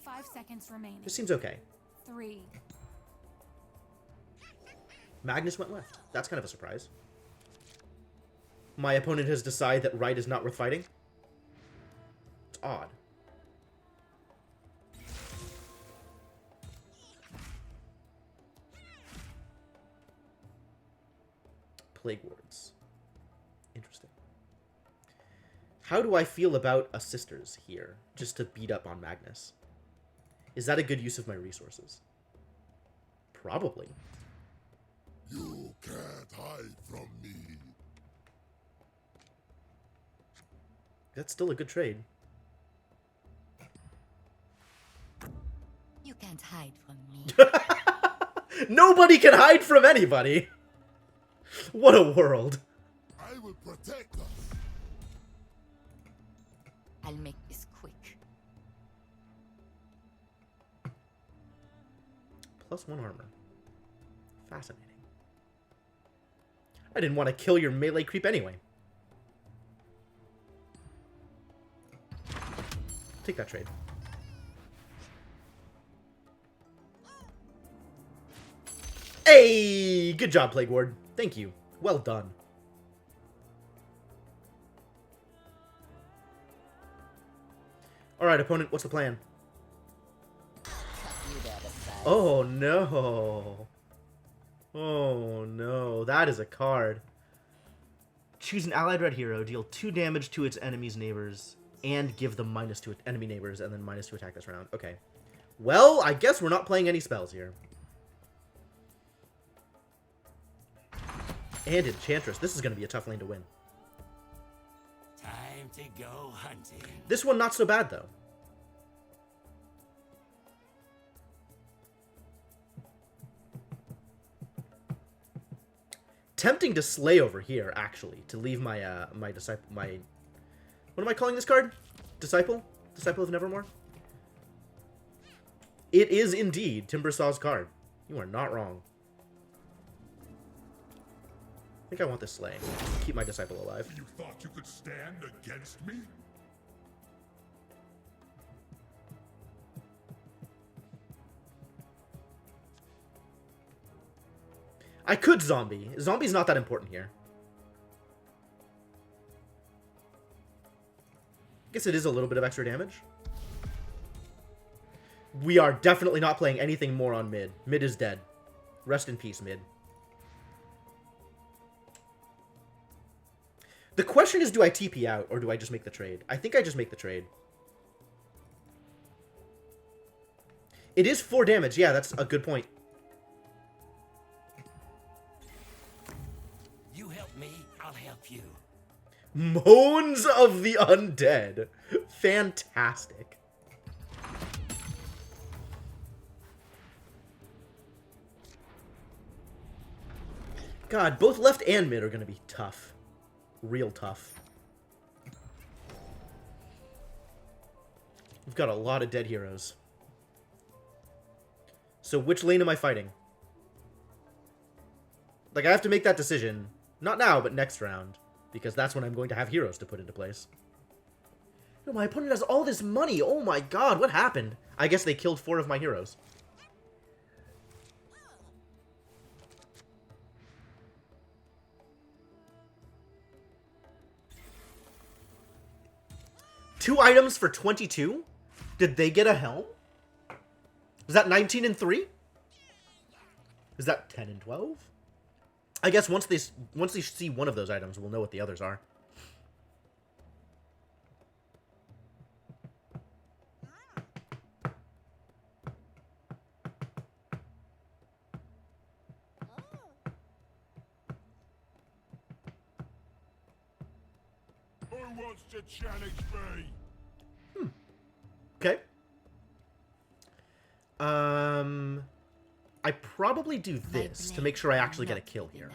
5 seconds remaining. This seems okay. 3. Magnus went left. That's kind of a surprise. My opponent has decided that right is not worth fighting. It's odd. Plague Wards. Interesting. How do I feel about a Sisters here, just to beat up on Magnus? Is that a good use of my resources? Probably. You can't hide from me. That's still a good trade. You can't hide from me. Nobody can hide from anybody! What a world. I will protect us. I'll make this quick. +1 armor. Fascinating. I didn't want to kill your melee creep anyway. Take that trade. Hey! Good job, Plague Ward. Thank you. Well done. Alright, opponent, what's the plan? Oh, no. Oh, no. That is a card. Choose an allied red hero, deal 2 damage to its enemy's neighbors, and give them -2 enemy neighbors, and then -2 attack this round. Okay. Well, I guess we're not playing any spells here. And Enchantress. This is going to be a tough lane to win. Time to go hunting. This one not so bad, though. Tempting to slay over here, actually, to leave my my disciple, my, what am I calling this card? Disciple? Disciple of Nevermore? It is indeed Timbersaw's card. You are not wrong. I think I want this slay. Keep my disciple alive. You thought you could stand against me? I could zombie. Zombie's not that important here. I guess it is a little bit of extra damage. We are definitely not playing anything more on mid. Mid is dead. Rest in peace, mid. The question is, do I TP out or do I just make the trade? I think I just make the trade. It is 4 damage. Yeah, that's a good point. You help me, I'll help you. Moans of the Undead. Fantastic. God, both left and mid are going to be tough. Real tough. We've got a lot of dead heroes. So which lane am I fighting? Like, I have to make that decision. Not now, but next round. Because that's when I'm going to have heroes to put into place. No, my opponent has all this money. Oh my god, what happened? I guess they killed 4 of my heroes. Two items for 22? Did they get a helm? Is that 19 and 3? Is that 10 and 12? I guess once they see one of those items, we'll know what the others are. Who wants to challenge me? Okay. I probably do this to make sure I actually get a kill here.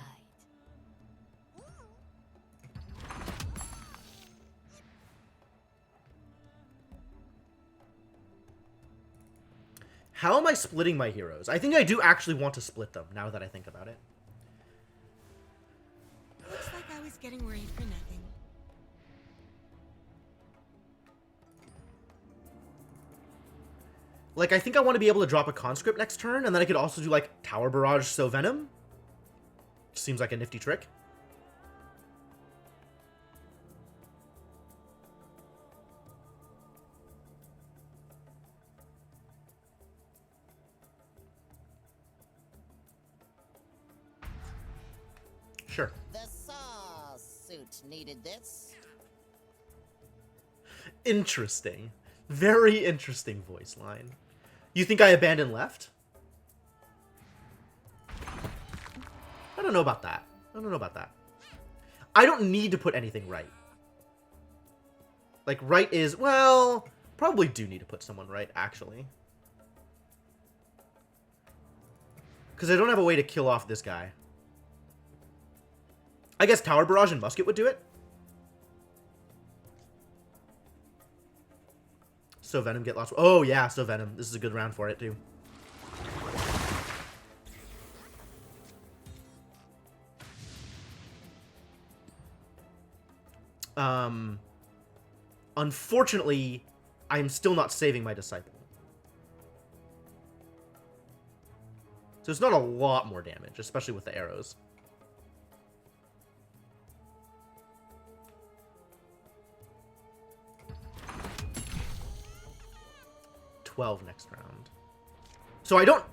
How am I splitting my heroes? I think I do actually want to split them, now that I think about it. Looks like I was getting worried for nothing. Like, I think I want to be able to drop a conscript next turn, and then I could also do, like, Tower Barrage So Venom. Seems like a nifty trick. Sure. The Saw suit needed this. Interesting. Very interesting voice line. You think I abandon left? I don't know about that. I don't know about that. I don't need to put anything right. Like, right is... Well, probably do need to put someone right, actually. Because I don't have a way to kill off this guy. I guess Tower Barrage and Musket would do it. So Venom get lost. Oh, yeah, So Venom. This is a good round for it, too. Unfortunately, I'm still not saving my Disciple. So it's not a lot more damage, especially with the arrows. Next round. So I don't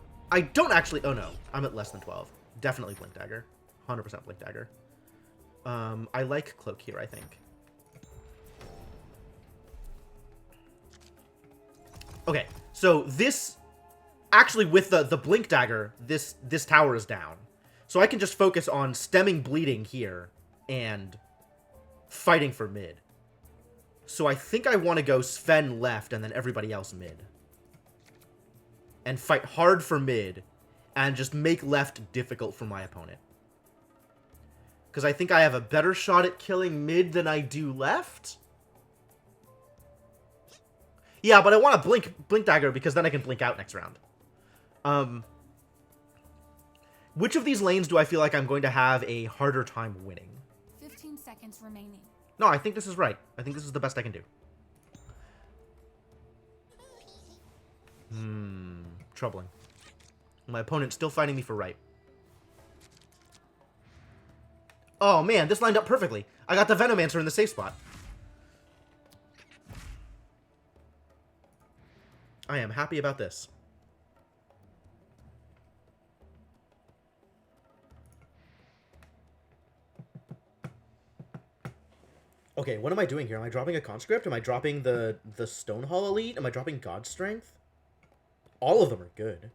actually, oh no, I'm at less than 12. Definitely Blink Dagger. 100% Blink Dagger. I like Cloak here, I think. Okay, so this Actually, with the Blink Dagger, this tower is down. So I can just focus on stemming bleeding here and fighting for mid. So I think I want to go Sven left and then everybody else mid. And fight hard for mid and just make left difficult for my opponent. Because I think I have a better shot at killing mid than I do left. Yeah, but I want to Blink Dagger because then I can blink out next round. Which of these lanes do I feel like I'm going to have a harder time winning? 15 seconds remaining. No, I think this is right. I think this is the best I can do. Troubling. My opponent's still fighting me for right. Oh man, this lined up perfectly. I got the Venomancer in the safe spot. I am happy about this. Okay, what am I doing here? Am I dropping a Conscript? Am I dropping the Stonehall Elite? Am I dropping God Strength? All of them are good.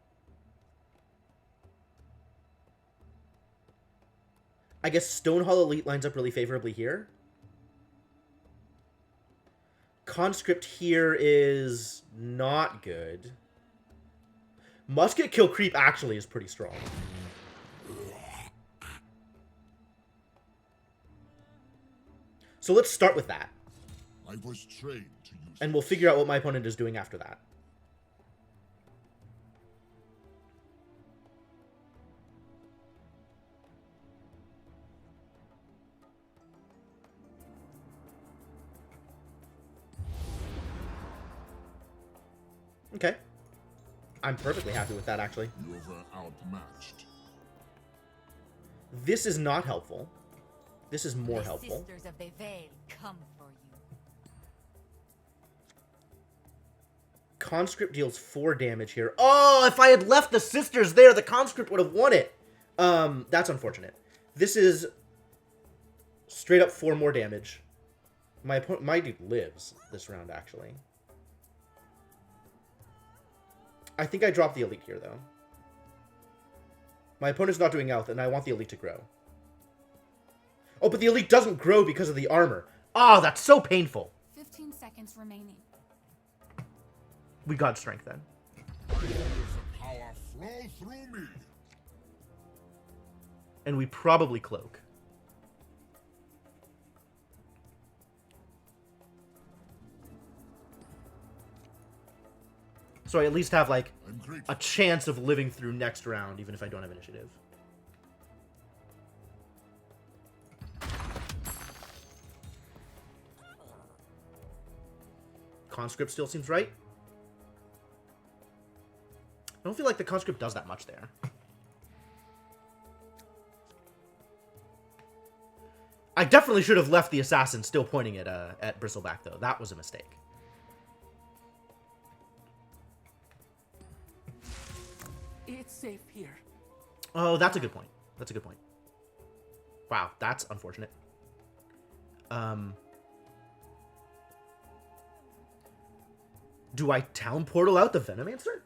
I guess Stonehall Elite lines up really favorably here. Conscript here is not good. Musket Kill Creep actually is pretty strong. So let's start with that. I was trained to use And we'll figure out what my opponent is doing after that. Okay. I'm perfectly happy with that, actually. You were outmatched. This is not helpful. This is more helpful. Sisters of the Veil come for you. Conscript deals 4 damage here. Oh, if I had left the Sisters there, the Conscript would have won it. That's unfortunate. This is straight up 4 more damage. My dude lives this round, actually. I think I dropped the Elite here, though. My opponent's not doing health, and I want the Elite to grow. Oh, but the Elite doesn't grow because of the armor. Oh, that's so painful. 15 seconds remaining. We got strength then. Power flow through me. And we probably cloak. So I at least have, like, I'm grateful. a chance of living through next round, even if I don't have initiative. Conscript still seems right. I don't feel like the Conscript does that much there. I definitely should have left the Assassin still pointing at Bristleback, though. That was a mistake. It's safe here. Oh, that's a good point. That's a good point. Wow, that's unfortunate. Do I Town Portal out the Venomancer?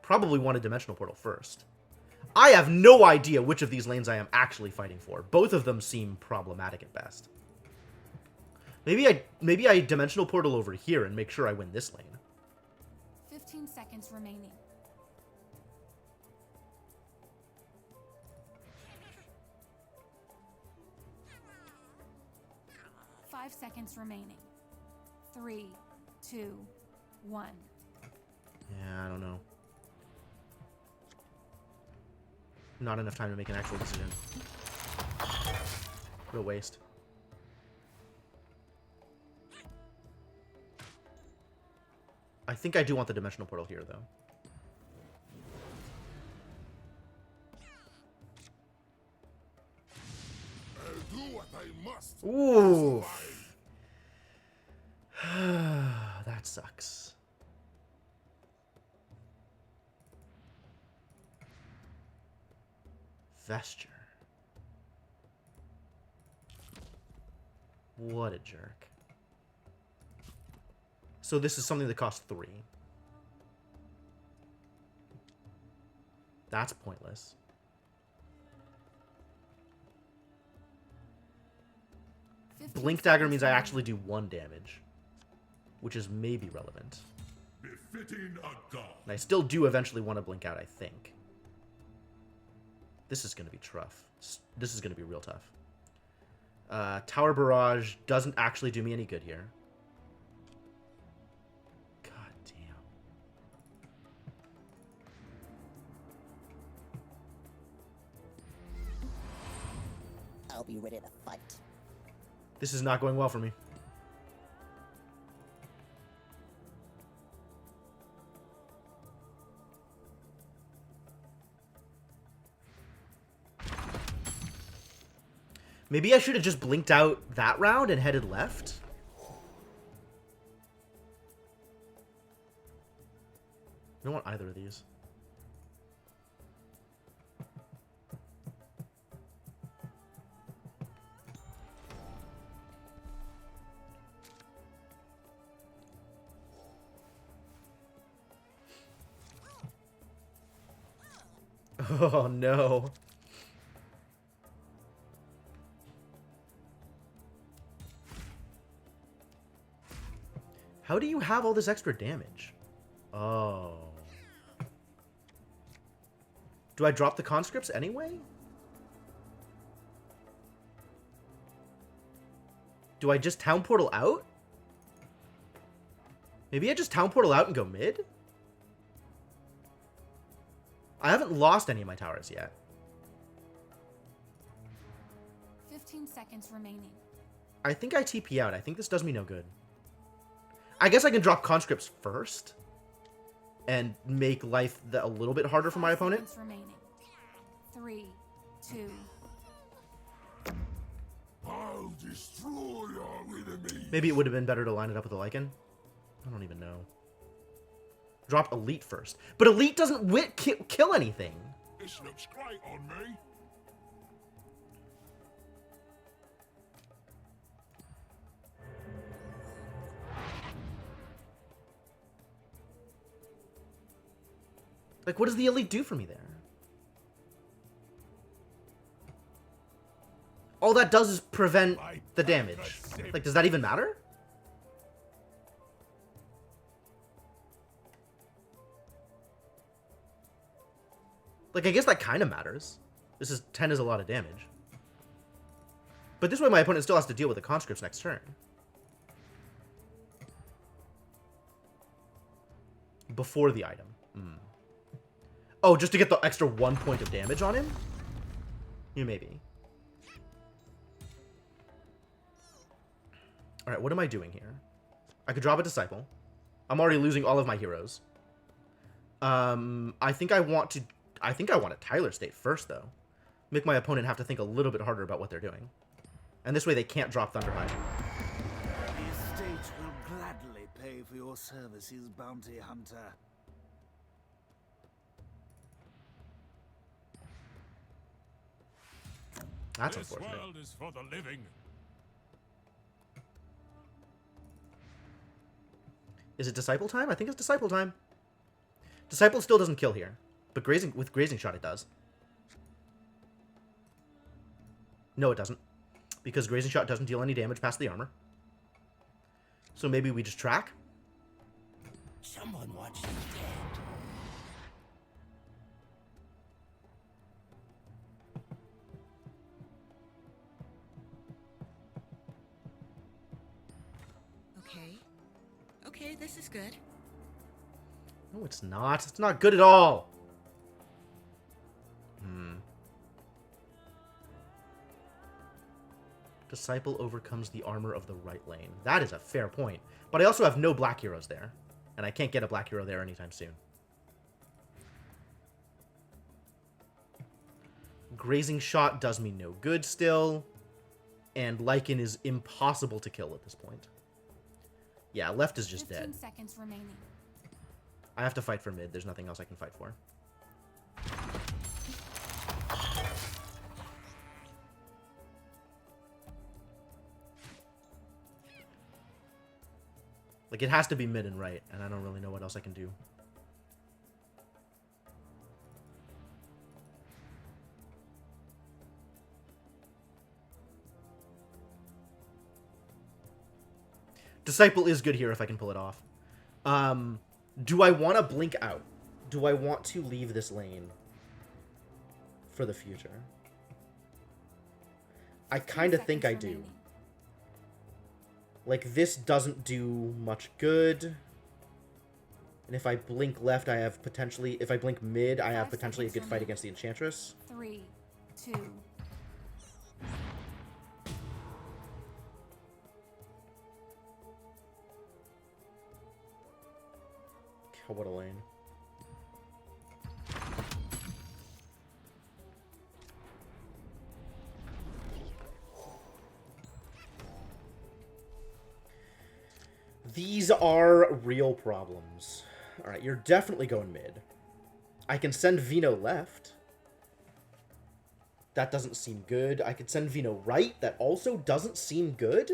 Probably want a Dimensional Portal first. I have no idea which of these lanes I am actually fighting for. Both of them seem problematic at best. Maybe I Dimensional Portal over here and make sure I win this lane. 15 seconds remaining. Five seconds remaining. 3, 2, 1. Yeah, I don't know. Not enough time to make an actual decision. What a waste. I think I do want the Dimensional Portal here, though. I'll do what I must. Ooh. That sucks. Vesture. What a jerk. So this is something that costs 3. That's pointless. Blink Dagger means I actually do 1 damage, which is maybe relevant. Befitting a god. And I still do eventually want to blink out, I think. This is going to be tough. This is going to be real tough. Tower Barrage doesn't actually do me any good here. God damn. I'll be ready to fight. This is not going well for me. Maybe I should have just blinked out that round and headed left. I don't want either of these. Oh no. How do you have all this extra damage? Oh. Do I drop the conscripts anyway? Do I just town portal out? Maybe I just town portal out and go mid? I haven't lost any of my towers yet. 15 seconds remaining. I think I TP out. I think this does me no good. I guess I can drop conscripts first and make life a little bit harder for my opponent. 5 seconds remaining. 3, 2. I'll destroy our enemies. Maybe it would have been better to line it up with a Lycan. I don't even know. Drop Elite first. But Elite doesn't kill anything. This looks great on me. Like, what does the Elite do for me there? All that does is prevent the damage. Like, does that even matter? Like, I guess that kind of matters. 10 is a lot of damage. But this way my opponent still has to deal with the conscripts next turn. Before the item. Oh, just to get the extra 1 point of damage on him? Yeah, maybe. Alright, what am I doing here? I could drop a Disciple. I'm already losing all of my heroes. I think I want a Tyler State first, though. Make my opponent have to think a little bit harder about what they're doing. And this way they can't drop Thunderhide. The estate will gladly pay for your services, bounty hunter. That's This unfortunate. world is for the living. Is it Disciple time? I think it's Disciple time. Disciple still doesn't kill here. But with Grazing Shot it does. No, it doesn't. Because Grazing Shot doesn't deal any damage past the armor. So maybe we just track? Someone watch the dead. Okay, this is good. No, it's not. It's not good at all. Disciple overcomes the armor of the right lane. That is a fair point. But I also have no black heroes there. And I can't get a black hero there anytime soon. Grazing Shot does me no good still. And Lycan is impossible to kill at this point. Yeah, left is just 15 dead. seconds remaining. I have to fight for mid. There's nothing else I can fight for. Like, it has to be mid and right, and I don't really know what else I can do. Disciple is good here if I can pull it off. Do I want to blink out? Do I want to leave this lane for the future? I kind of think I do. Like, this doesn't do much good. And if I blink left, I have potentially... If I blink mid, I have potentially a good fight against the Enchantress. 3, 2. What a lane. These are real problems. Alright, you're definitely going mid. I can send Vino left. That doesn't seem good. I could send Vino right. That also doesn't seem good.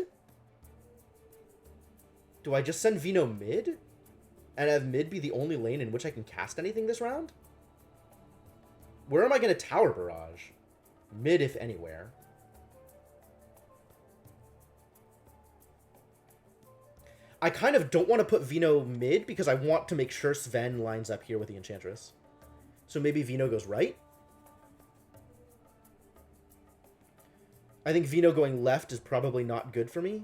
Do I just send Vino mid? And have mid be the only lane in which I can cast anything this round? Where am I going to Tower Barrage? Mid, if anywhere. I kind of don't want to put Vino mid because I want to make sure Sven lines up here with the Enchantress. So maybe Vino goes right? I think Vino going left is probably not good for me.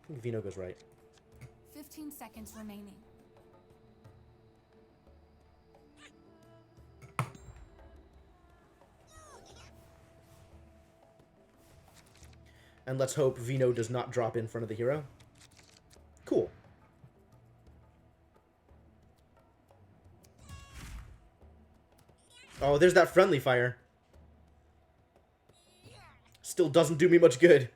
I think Vino goes right. 15 seconds remaining. And let's hope Vino does not drop in front of the hero. Cool. Oh, there's that friendly fire. Still doesn't do me much good.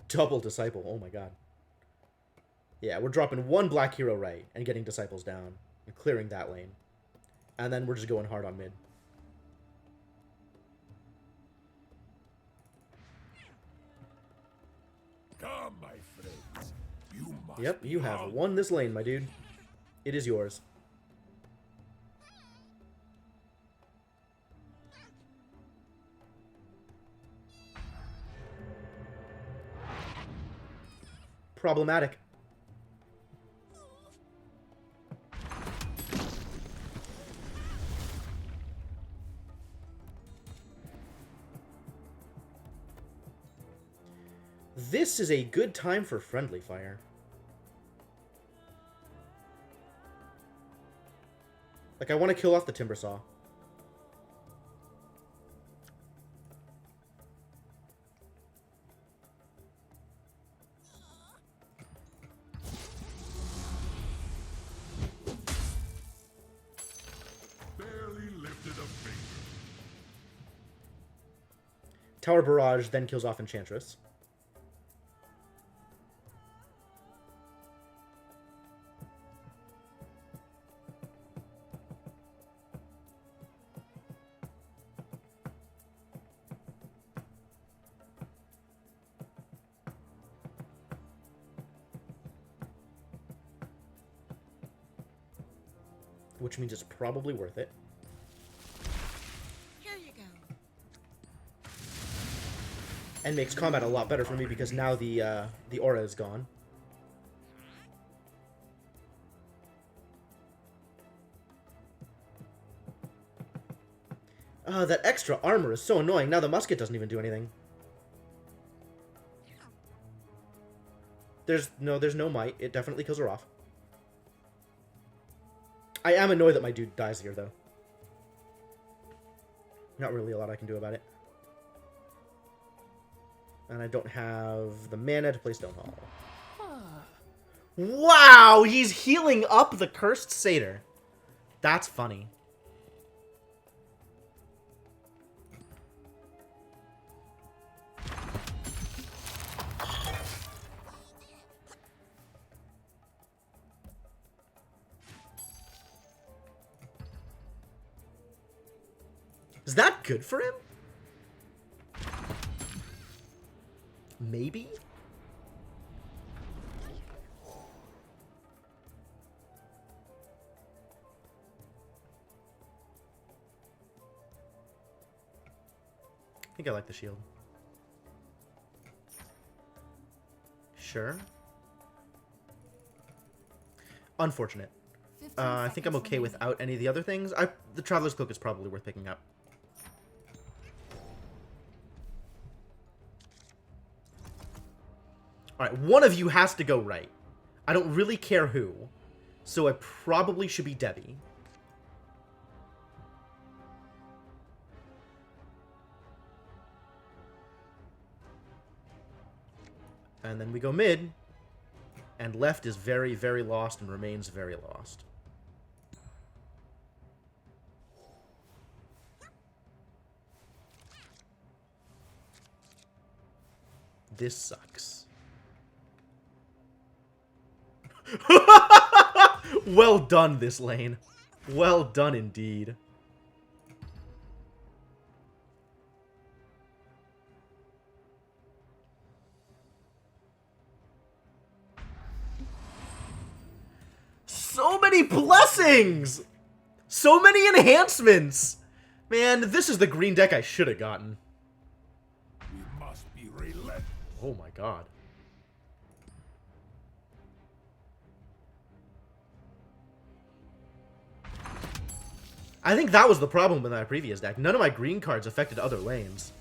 Double Disciple. Oh my god. Yeah, we're dropping one black hero right and getting Disciples down and clearing that lane. And then we're just going hard on mid. Come, my friends. You must Yep, you have won this lane, my dude. It is yours. Problematic. This is a good time for friendly fire. Like, I want to kill off the Timbersaw. barely lifted a finger. Tower Barrage then kills off Enchantress. Which means it's probably worth it. Here you go. And makes combat a lot better for me because now the aura is gone. That extra armor is so annoying. Now the musket doesn't even do anything. There's no might. It definitely kills her off. I am annoyed that my dude dies here, though. Not really a lot I can do about it. And I don't have the mana to play Stonehall. Wow! He's healing up the Cursed Satyr. That's funny. Is that good for him? Maybe? I think I like the shield. Sure. Unfortunate. 15 I think I'm seconds okay remaining. without any of the other things. The Traveler's Cloak is probably worth picking up. Alright, one of you has to go right. I don't really care who. So I probably should be Debbie. And then we go mid. And left is very, very lost and remains very lost. This sucks. Well done, this lane. Well done indeed. So many blessings! So many enhancements! Man, this is the green deck I should have gotten. We must be relentless. Oh my god. I think that was the problem with my previous deck. None of my green cards affected other lanes.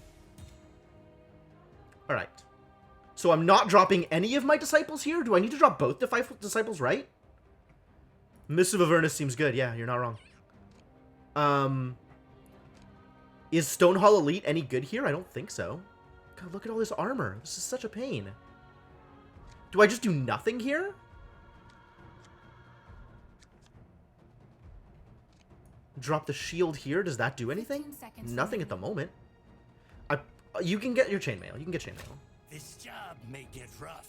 Alright. So I'm not dropping any of my Disciples here? Do I need to drop both Disciples, right? Missive of Avernus seems good. Yeah, you're not wrong. Is Stonehall Elite any good here? I don't think so. God, look at all this armor. This is such a pain. Do I just do nothing here? Drop the shield here. Does that do anything? 15 seconds Nothing at the moment. You can get your chainmail. You can get chainmail. This job may get rough.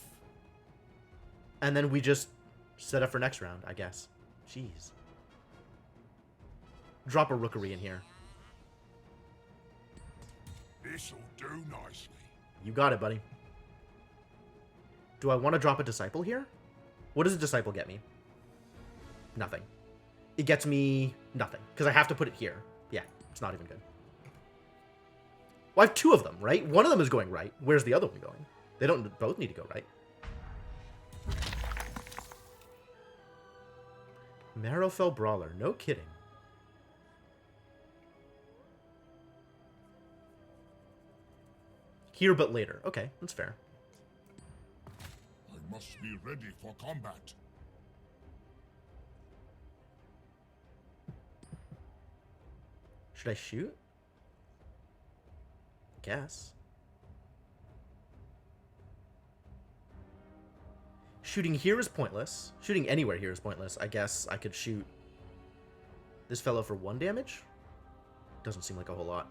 And then we just set up for next round, I guess. Jeez. Drop a Rookery in here. This'll do nicely. You got it, buddy. Do I want to drop a Disciple here? What does a Disciple get me? Nothing. It gets me nothing, because I have to put it here. Yeah, it's not even good. Well, I have two of them, right? One of them is going right. Where's the other one going? They don't both need to go right. Marrowfell Brawler. No kidding. Here but later. Okay, that's fair. I must be ready for combat. Should I shoot? Guess. Shooting here is pointless. Shooting anywhere here is pointless. I guess I could shoot this fellow for 1 damage? Doesn't seem like a whole lot.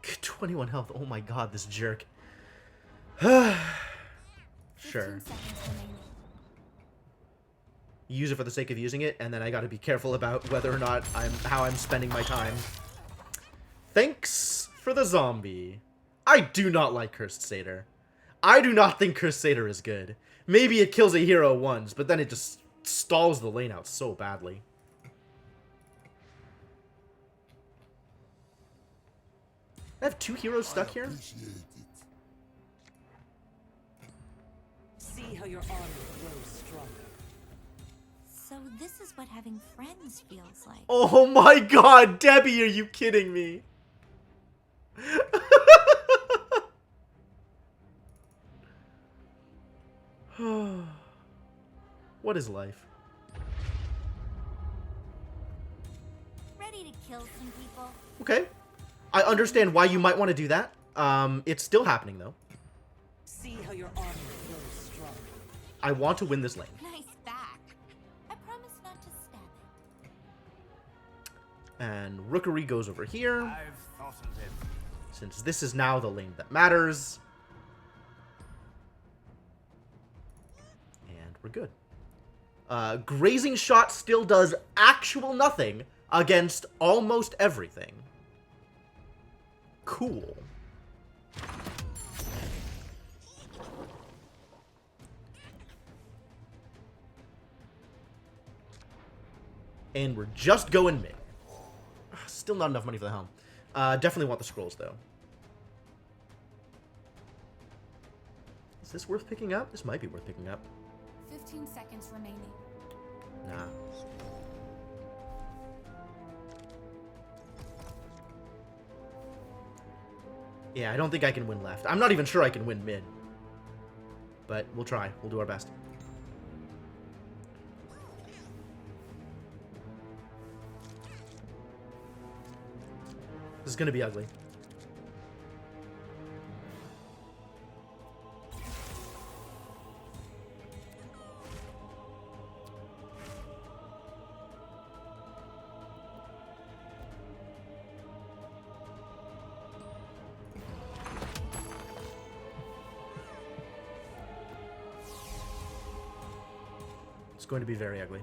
Good 21 health. Oh my god, this jerk. Sure. 15 seconds remaining. Use it for the sake of using it, and then I gotta be careful about whether or not how I'm spending my time. Thanks for the zombie. I do not like Cursed Satyr. I do not think Cursed Satyr is good. Maybe it kills a hero once, but then it just stalls the lane out so badly. I have 2 heroes stuck here? Appreciate it. See how your armor grows stronger. So this is what having friends feels like. Oh my god, Debbie, are you kidding me? What is life? Ready to kill some people? Okay. I understand why you might want to do that. It's still happening, though. See how your armor grows stronger. I want to win this lane. Nice back. I promise not to stab it. And Rookery goes over here, I've thought of it. since this is now the lane that matters. And we're good. Grazing Shot still does actual nothing, against almost everything. Cool. And we're just going mid. Still not enough money for the helm. Definitely want the scrolls, though. Is this worth picking up? This might be worth picking up. 15 seconds remaining. Nah. Yeah, I don't think I can win left. I'm not even sure I can win mid. But we'll try. We'll do our best. This is gonna be ugly. It's going to be very ugly.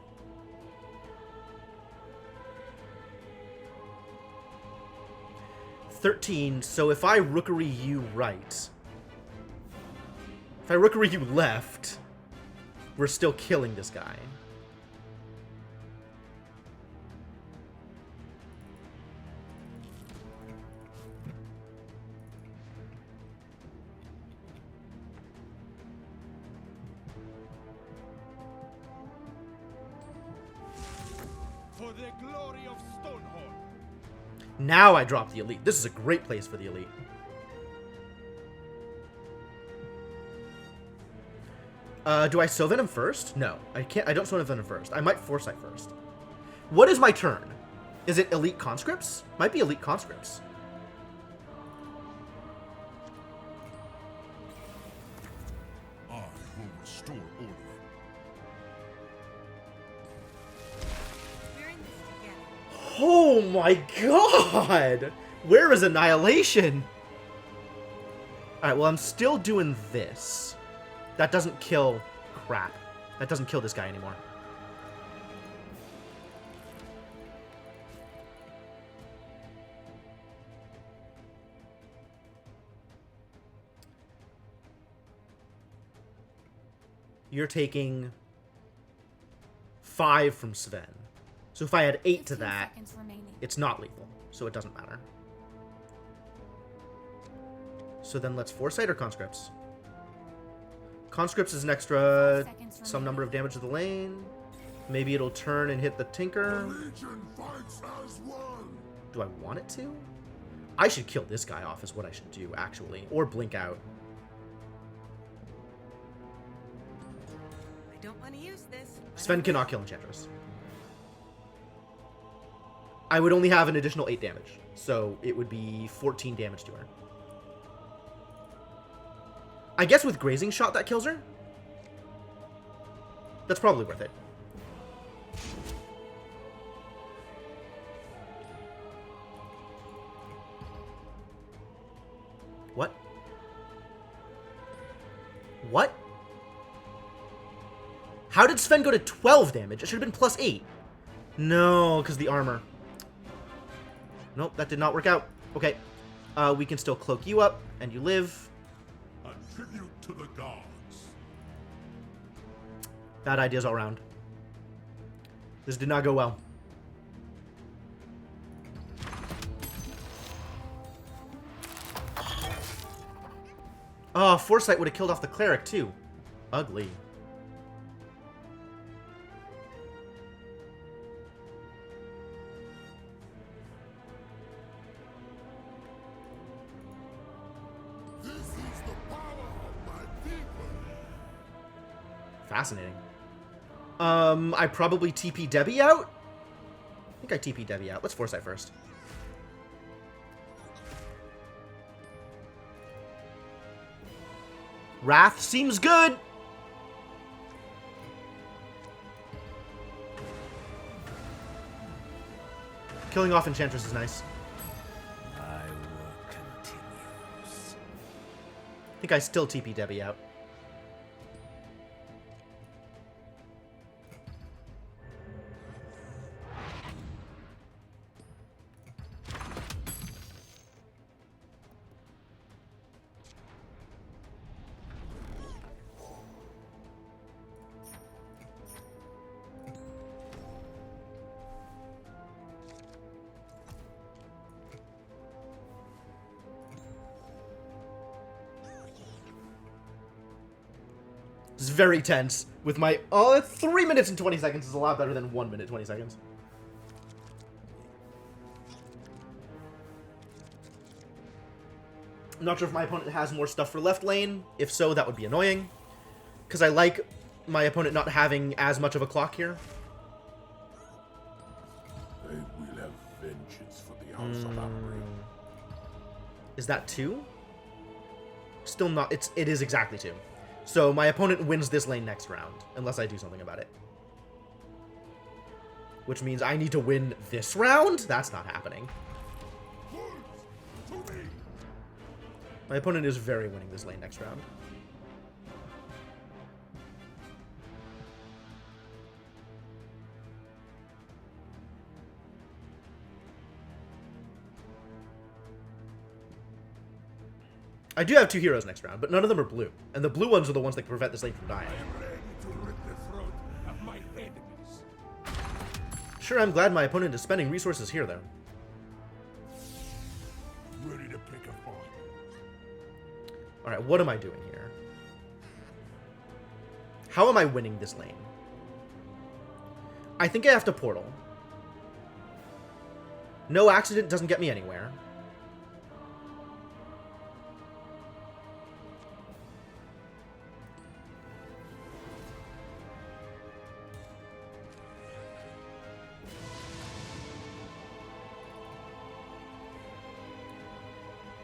$13, so if I rookery you right, if I rookery you left, we're still killing this guy. For the glory of Stonehold. Now I drop the elite. This is a great place for the elite. Do I Sylvan first? No, I can't. I don't Sylvan first. I might Foresight first. What is my turn? Is it elite conscripts? Might be elite conscripts. I will restore order. We're in this together. Oh my god! Where is Annihilation? Alright, well, I'm still doing this. That doesn't kill... Crap. That doesn't kill this guy anymore. You're taking 5 from Sven. So if I add 8 to 15 that, seconds remaining. it's not lethal, so it doesn't matter. So then let's Foresight or Conscripts? Conscripts is an extra 5 seconds some remaining. number of damage to the lane. Maybe it'll turn and hit the Tinker. Legion fights as one. Do I want it to? I should kill this guy off is what I should do, actually. Or blink out. I don't want to use this. but Sven I cannot kill Enchantress. I would only have an additional 8 damage. So it would be 14 damage to her. I guess with Grazing Shot that kills her? That's probably worth it. What? What? How did Sven go to 12 damage? It should have been plus 8. No, because the armor. Nope, that did not work out. Okay. We can still cloak you up, and you live. A tribute to the gods. Bad ideas all around. This did not go well. Oh, Foresight would have killed off the cleric, too. Ugly. This is the power of my people. Fascinating. I probably TP Debbie out? I think I TP Debbie out. Let's Foresight first. Wrath seems good. Killing off Enchantress is nice. My work continues. I think I still TP Debbie out. It's very tense. With my 3 minutes and 20 seconds is a lot better than 1 minute 20 seconds. I'm not sure if my opponent has more stuff for left lane. If so, that would be annoying. Because I like my opponent not having as much of a clock here. They will have vengeance for the House of Amri. Is that 2? Still not. It is exactly 2. So my opponent wins this lane next round, unless I do something about it. Which means I need to win this round? That's not happening. My opponent is very winning this lane next round. I do have 2 heroes next round, but none of them are blue. And the blue ones are the ones that can prevent this lane from dying. I am ready to rip the throat of my enemies. Sure, I'm glad my opponent is spending resources here, though. Ready to pick a fight. Alright, what am I doing here? How am I winning this lane? I think I have to portal. No accident doesn't get me anywhere.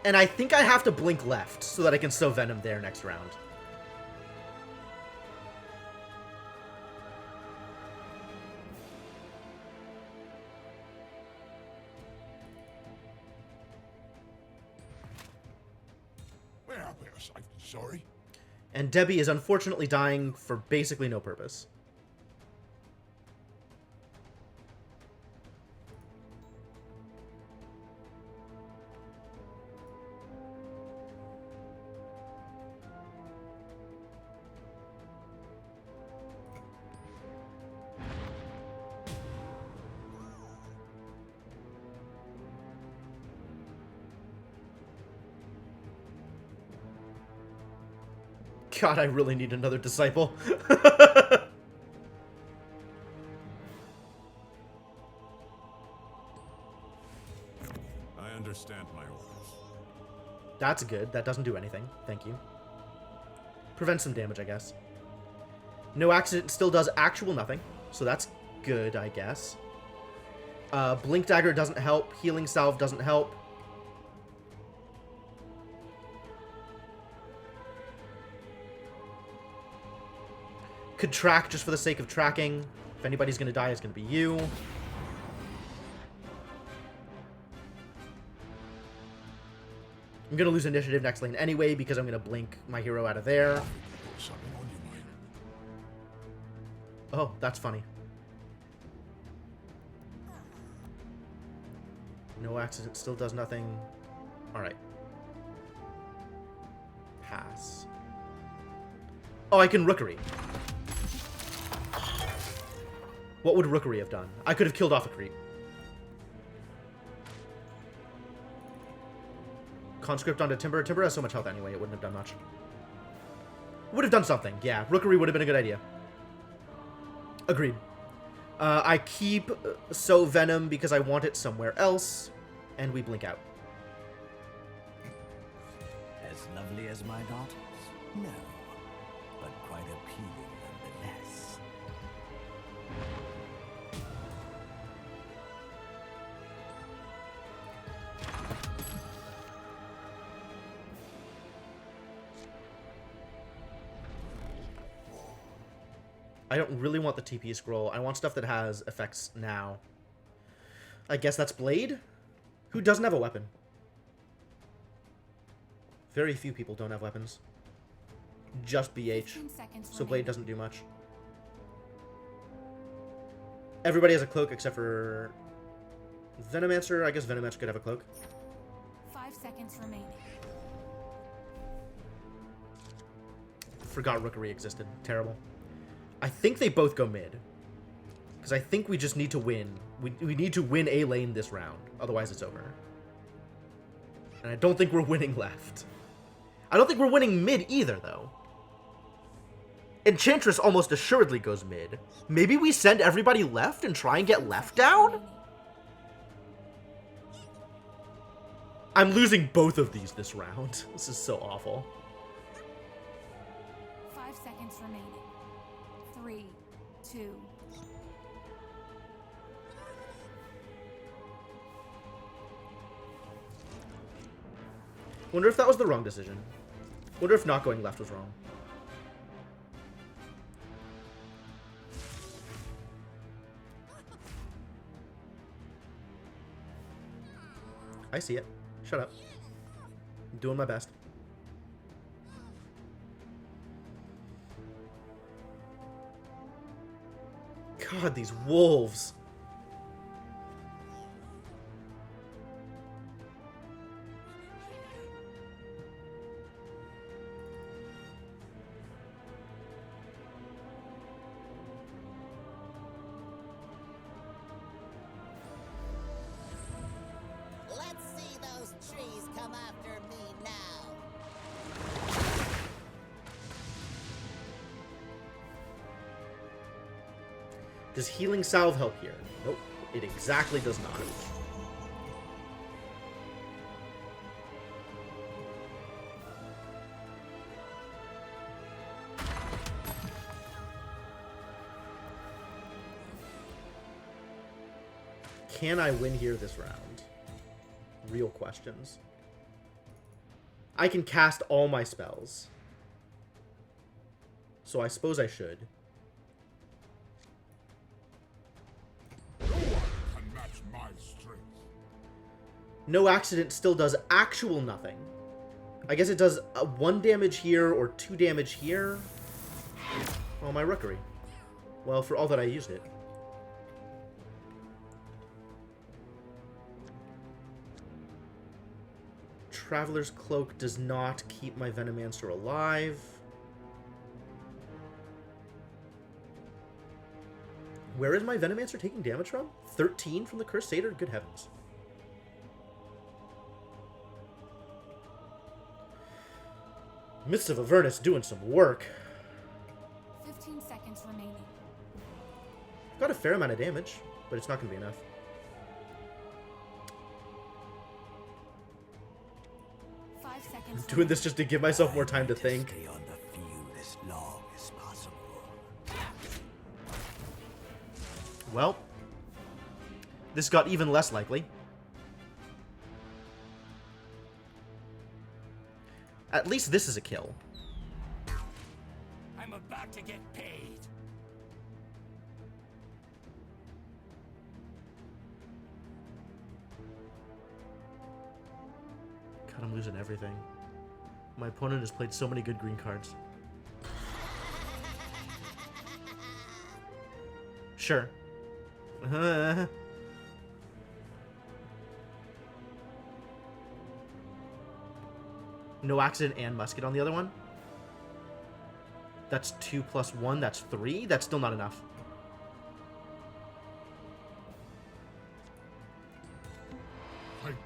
And I think I have to blink left so that I can sow Venom there next round. We're out there, safe and sorry. And Debbie is unfortunately dying for basically no purpose. God, I really need another disciple. I understand my orders. That's good. That doesn't do anything. Thank you. Prevents some damage, I guess. No accident still does actual nothing, so that's good, I guess. Blink Dagger doesn't help. Healing Salve doesn't help. Could track just for the sake of tracking. If anybody's going to die, it's going to be you. I'm going to lose initiative next lane anyway because I'm going to blink my hero out of there. Something on your mind. Oh, that's funny. No accident, still does nothing. Alright. Pass. Oh, I can Rookery. What would Rookery have done? I could have killed off a creep. Conscript onto Timber. Timber has so much health anyway, it wouldn't have done much. Would have done something. Yeah, Rookery would have been a good idea. Agreed. I keep Sow Venom because I want it somewhere else, and we blink out. As lovely as my daughters? No, but quite appealing nonetheless. I don't really want the TP scroll. I want stuff that has effects now. I guess that's Blade? Who doesn't have a weapon? Very few people don't have weapons. Just BH. 15 seconds So Blade remaining. doesn't do much. Everybody has a cloak except for Venomancer. I guess Venomancer could have a cloak. 5 seconds remaining. Forgot Rookery existed. Terrible. I think they both go mid. Because I think we just need to win. We need to win a lane this round. Otherwise it's over. And I don't think we're winning left. I don't think we're winning mid either, though. Enchantress almost assuredly goes mid. Maybe we send everybody left and try and get left down? I'm losing both of these this round. This is so awful. 5 seconds remaining. 3, 2. Wonder if that was the wrong decision. Wonder if not going left was wrong. I see it. Shut up. I'm doing my best. God, these wolves. Let's see those trees come after me now. Does Healing Salve help here? Nope. It exactly does not. Can I win here this round? Real questions. I can cast all my spells. So I suppose I should. No one can match my strength. No Accident still does actual nothing. I guess it does 1 damage here or 2 damage here. Oh, my Rookery. Well, for all that I used it. Traveler's Cloak does not keep my Venomancer alive. Where is my Venomancer taking damage from? 13 from the Crusader? Good heavens. Mists of Avernus doing some work. 15 seconds remaining. Got a fair amount of damage, but it's not going to be enough. I'm doing this just to give myself more time to think. Stay on the field as long as possible. Well, this got even less likely. At least this is a kill. I'm about to get paid. God, I'm losing everything. My opponent has played so many good green cards. Sure. No Accident and Musket on the other one? That's 2 plus 1, that's 3? That's still not enough. Thank you.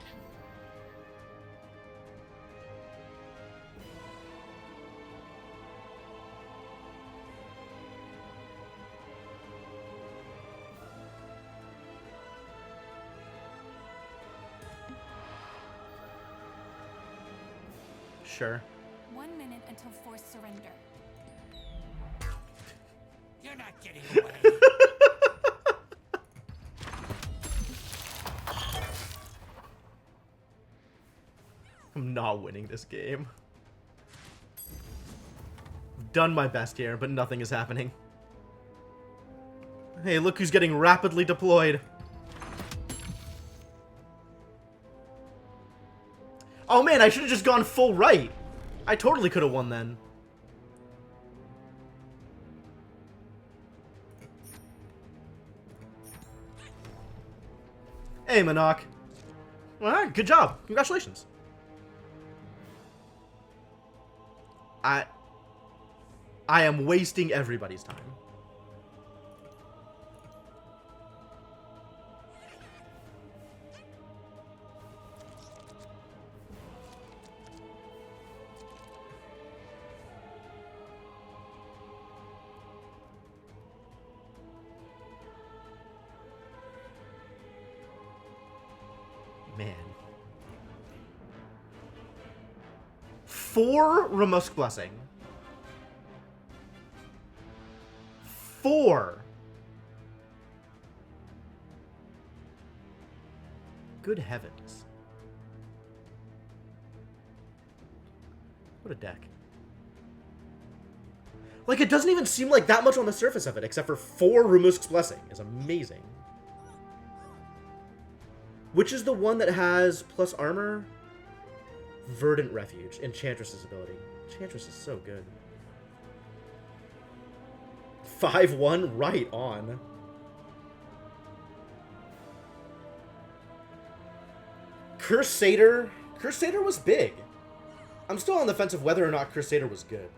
Sure. 1 minute until forced surrender. You're not getting away. I'm not winning this game. I've done my best here, but nothing is happening. Hey, look who's getting rapidly deployed. Oh man, I should have just gone full right. I totally could have won then. Hey, Monarch. Well, good job. Congratulations. I am wasting everybody's time. Man. 4 Ramusk Blessing. 4. Good heavens. What a deck. Like, it doesn't even seem like that much on the surface of it, except for 4 Ramusk's Blessing is amazing. Which is the one that has plus armor? Verdant Refuge, Enchantress's ability. Enchantress is so good. 5-1, right on. Crusader. Crusader was big. I'm still on the fence of whether or not Crusader was good.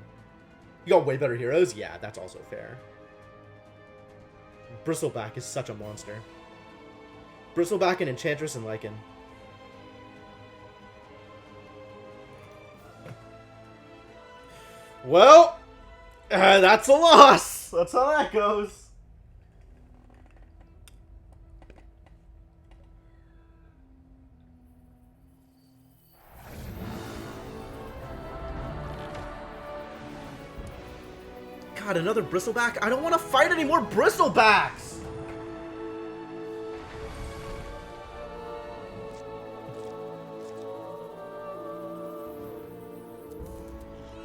You got way better heroes? Yeah, that's also fair. Bristleback is such a monster. Bristleback and Enchantress and Lycan. Well, that's a loss. That's how that goes. God, another Bristleback? I don't want to fight any more Bristlebacks!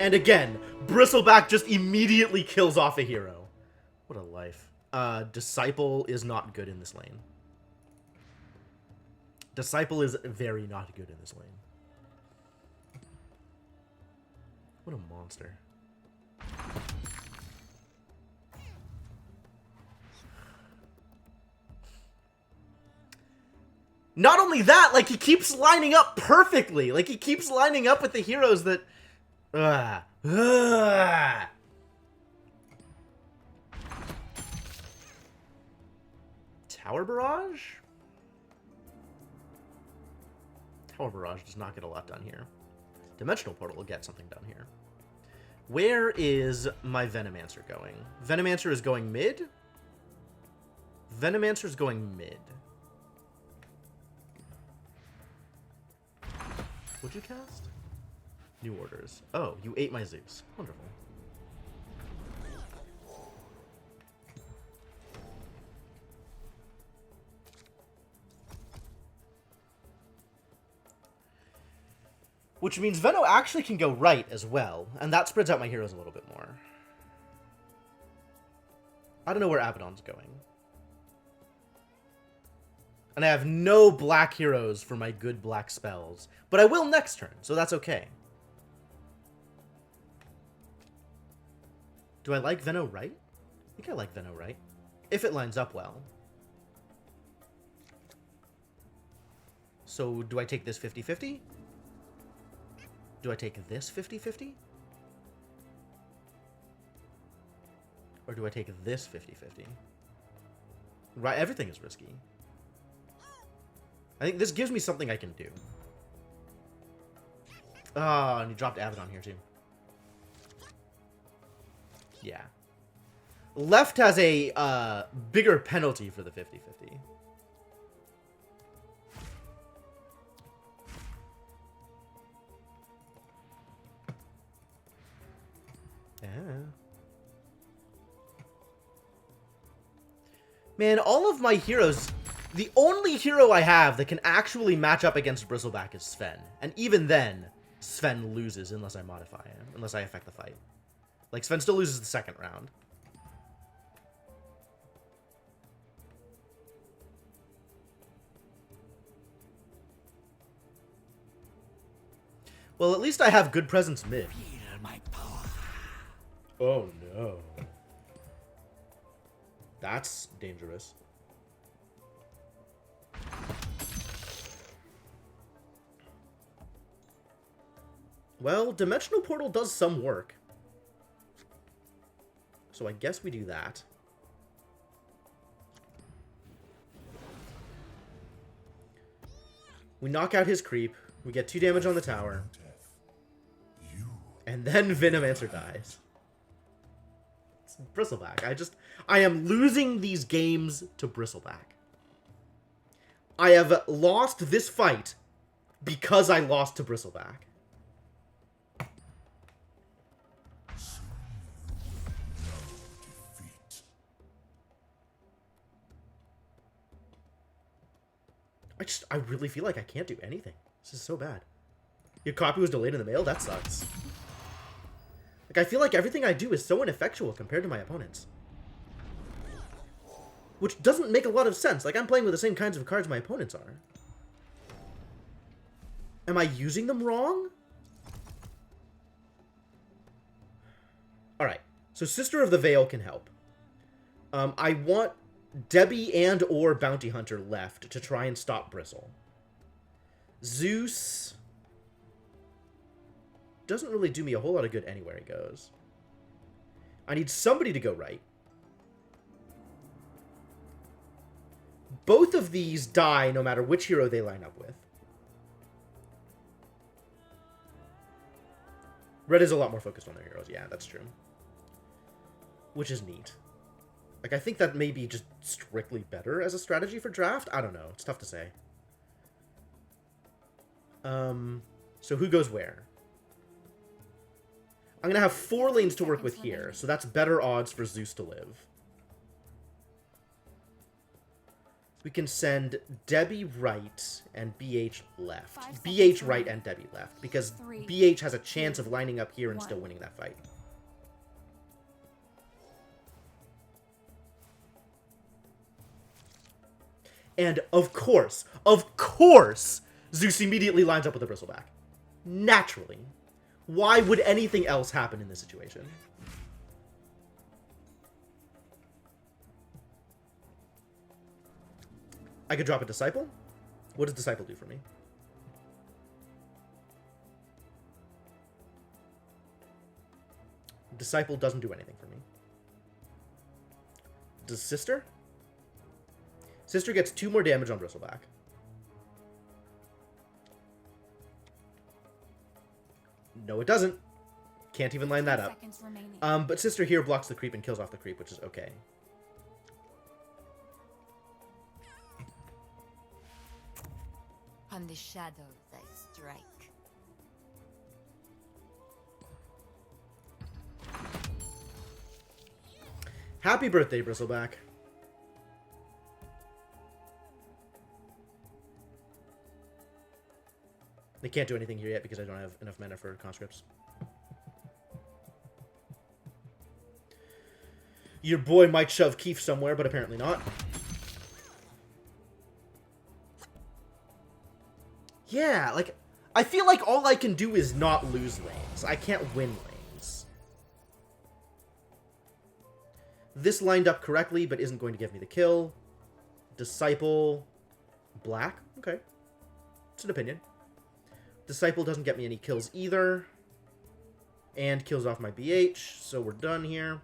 And again, Bristleback just immediately kills off a hero. What a life. Disciple is not good in this lane. Disciple is very not good in this lane. What a monster. Not only that, like, he keeps lining up perfectly. Like, he keeps lining up with the heroes that... Tower Barrage? Tower Barrage does not get a lot done here. Dimensional Portal will get something done here. Where is my Venomancer going? Venomancer is going mid? Venomancer is going mid. What'd you cast? New Orders. Oh, you ate my Zeus. Wonderful. Which means Veno actually can go right as well, and that spreads out my heroes a little bit more. I don't know where Abaddon's going. And I have no black heroes for my good black spells. But I will next turn, so that's okay. Do I like Veno right? I think I like Veno right. If it lines up well. So do I take this 50-50? Do I take this 50-50? Or do I take this 50-50? Right, everything is risky. I think this gives me something I can do. Oh, and you dropped Abaddon here too. Yeah. Left has a bigger penalty for the 50-50. Yeah. Man, all of my heroes... The only hero I have that can actually match up against Bristleback is Sven. And even then, Sven loses unless I modify him. Unless I affect the fight. Like, Sven still loses the second round. Well, at least I have good presence mid. Oh, no. That's dangerous. Well, Dimensional Portal does some work. So I guess we do that. We knock out his creep. We get 2 damage on the tower. And then Venomancer dies. It's Bristleback. I am losing these games to Bristleback. I have lost this fight because I lost to Bristleback. Defeat. I really feel like I can't do anything. This is so bad. Your copy was delayed in the mail? That sucks. Like, I feel like everything I do is so ineffectual compared to my opponents. Which doesn't make a lot of sense. Like, I'm playing with the same kinds of cards my opponents are. Am I using them wrong? Alright. So Sister of the Veil can help. I want Debbie and or Bounty Hunter left to try and stop Bristle. Zeus doesn't really do me a whole lot of good anywhere he goes. I need somebody to go right. Both of these die no matter which hero they line up with. Red is a lot more focused on their heroes. Yeah, that's true. Which is neat. Like, I think that may be just strictly better as a strategy for draft. I don't know. It's tough to say. So who goes where? I'm going to have 4 lanes to work with here, so that's better odds for Zeus to live. We can send Debbie right and BH left. BH right and Debbie left, because BH has a chance of lining up here and still winning that fight. And of course, Zeus immediately lines up with the Bristleback. Naturally. Why would anything else happen in this situation? I could drop a Disciple. What does Disciple do for me? Disciple doesn't do anything for me. Does Sister? Sister gets 2 more damage on Bristleback. No, it doesn't. Can't even line that up. But Sister here blocks the creep and kills off the creep, which is okay. On the shadows I strike. Happy birthday, Bristleback. They can't do anything here yet because I don't have enough mana for conscripts. Your boy might shove Keef somewhere, but apparently not. Yeah, like, I feel like all I can do is not lose lanes. I can't win lanes. This lined up correctly, but isn't going to give me the kill. Disciple. Black? Okay. It's an opinion. Disciple doesn't get me any kills either. And kills off my BH, so we're done here.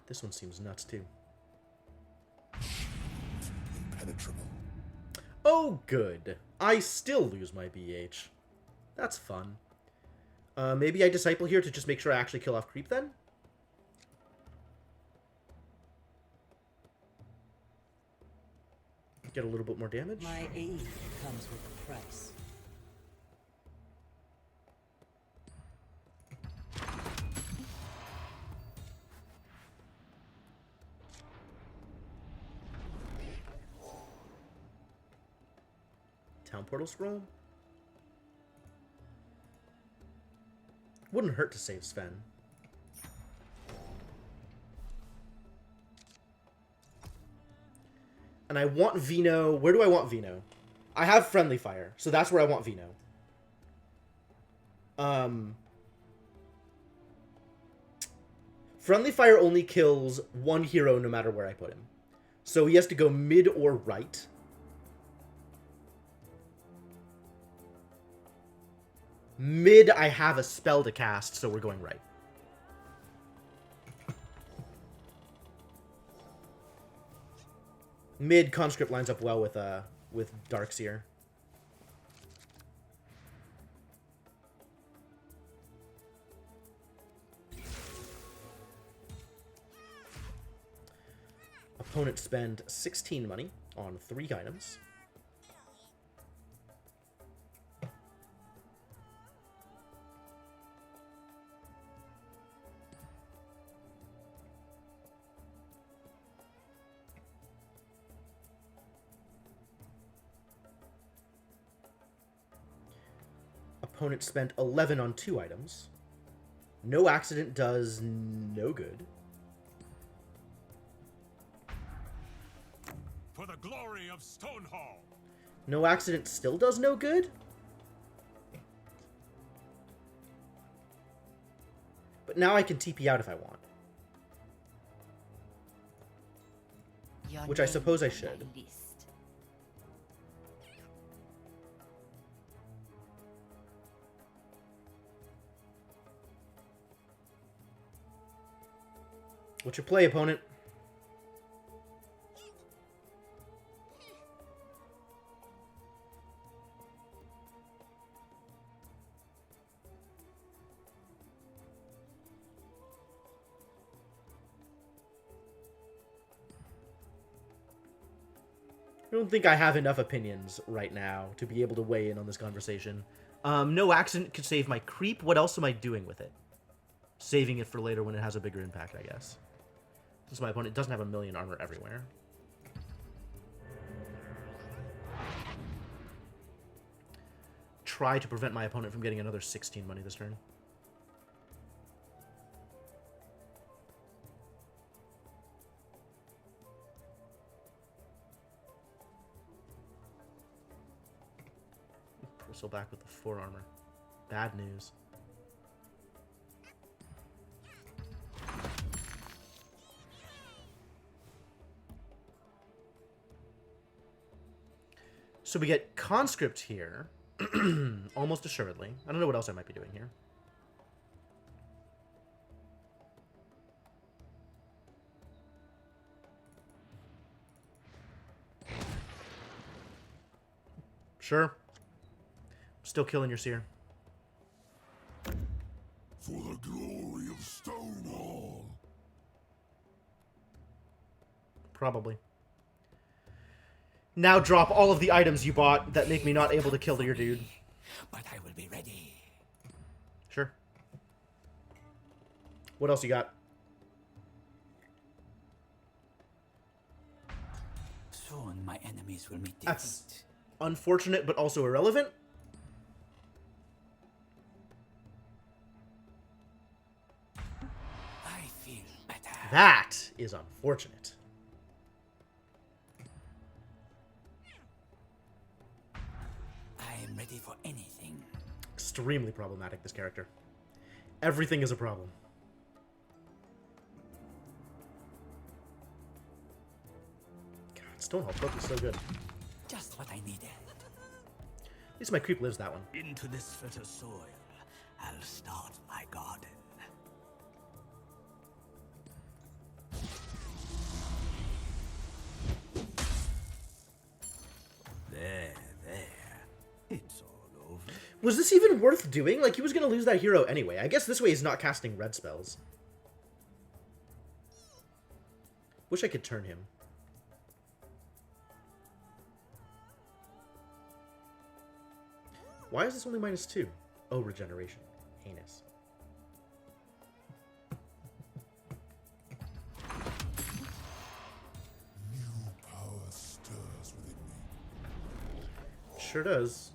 This one seems nuts, too. Impenetrable. Oh, good. I still lose my BH. That's fun. Maybe I Disciple here to just make sure I actually kill off creep, then? Get a little bit more damage. My aid comes with a price. Town Portal Scroll? Wouldn't hurt to save Sven. And I want Vino. Where do I want Vino? I have Friendly Fire, so that's where I want Vino. Friendly Fire only kills 1 hero no matter where I put him. So he has to go mid or right. Mid, I have a spell to cast, so we're going right. Mid, Conscript lines up well with Darkseer. Opponent spend 16 money on 3 items. Opponent spent 11 on 2 items. No accident does no good. For the glory of Stonehall. No accident still does no good? But now I can TP out if I want. Which I suppose I should. What's your play, opponent? I don't think I have enough opinions right now to be able to weigh in on this conversation. No accident could save my creep. What else am I doing with it? Saving it for later when it has a bigger impact, I guess. Since my opponent doesn't have a million armor everywhere. Try to prevent my opponent from getting another 16 money this turn. Bristleback with the 4 armor. Bad news. So we get Conscript here, almost assuredly. I don't know what else I might be doing here. Sure. Still killing your seer. For the glory of Stonehall. Probably. Now drop all of the items you bought that make me not able to kill your dude. But I will be ready. Sure. What else you got? Soon my enemies will meet defeat. That's unfortunate, but also irrelevant. I feel better. That is unfortunate. I am ready for anything. Extremely problematic, this character. Everything is a problem. God, Stonehall Book is so good. Just what I needed. At least my creep lives that one. Into this fertile soil, I'll start my garden. There. It's all over. Was this even worth doing? Like, he was going to lose that hero anyway. I guess this way he's not casting red spells. Wish I could turn him. Why is this only -2? Oh, regeneration. Heinous. New power stirs within me. Sure does.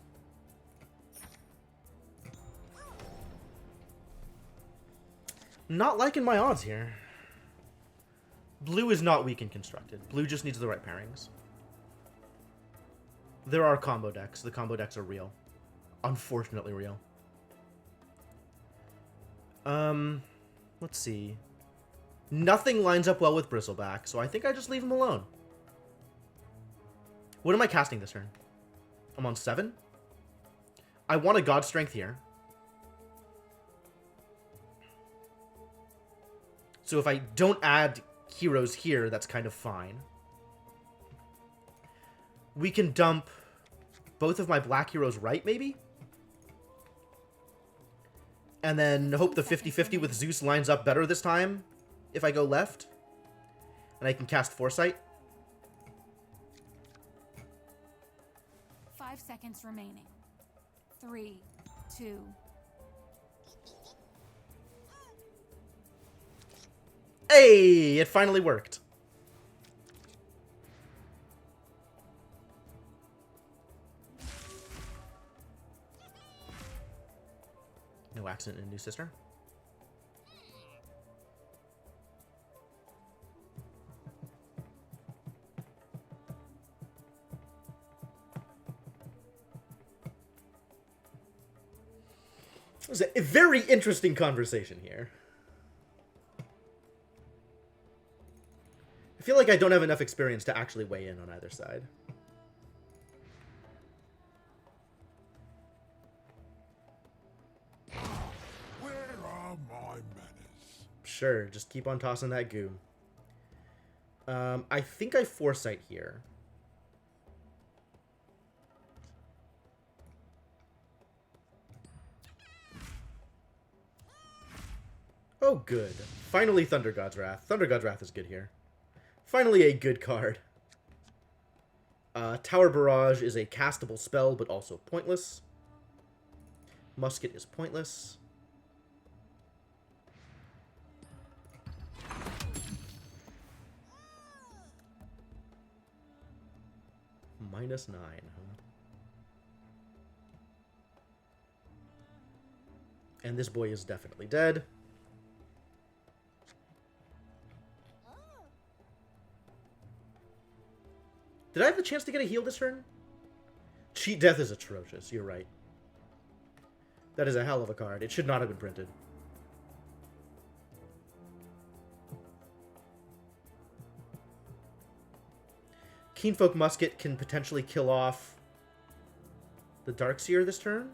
Not liking my odds here. Blue is not weak and constructed. Blue just needs the right pairings. There are combo decks. The combo decks are real. Unfortunately real. Let's see. Nothing lines up well with Bristleback, so I think I just leave him alone. What am I casting this turn? I'm on 7? I want a God Strength here. So if I don't add heroes here, that's kind of fine. We can dump both of my black heroes right, maybe? And then hope the 50-50 with Zeus lines up better this time if I go left. And I can cast Foresight. 5 seconds remaining. 3, 2. Hey, it finally worked. No accident in New Sister. It was a very interesting conversation here. I feel like I don't have enough experience to actually weigh in on either side. Where are my manners? Sure, just keep on tossing that goo. I think I foresight here. Oh, good. Finally, Thunder God's Wrath. Thunder God's Wrath is good here. Finally, a good card. Tower Barrage is a castable spell, but also pointless. Musket is pointless. -9, huh? And this boy is definitely dead. Did I have the chance to get a heal this turn? Cheat Death is atrocious, you're right. That is a hell of a card. It should not have been printed. Keenfolk Musket can potentially kill off the Darkseer this turn.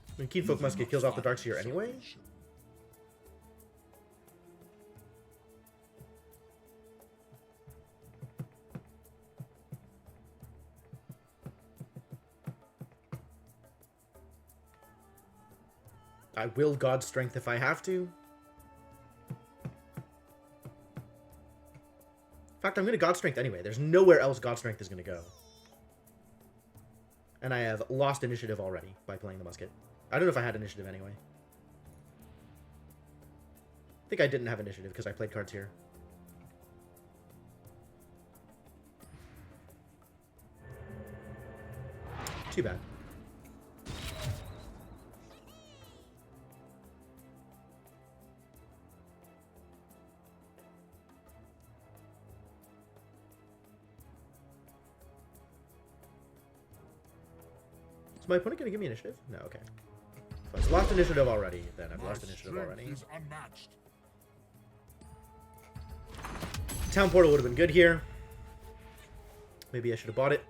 I mean, Keenfolk Musket kills off the Darkseer anyway. I will God Strength if I have to. In fact, I'm going to God Strength anyway. There's nowhere else God Strength is going to go. And I have lost initiative already by playing the Musket. I don't know if I had initiative anyway. I think I didn't have initiative because I played cards here. Too bad. Is my opponent going to give me initiative? No, okay. If I've lost initiative already, then I've lost initiative already. Is unmatched. Town Portal would have been good here. Maybe I should have bought it.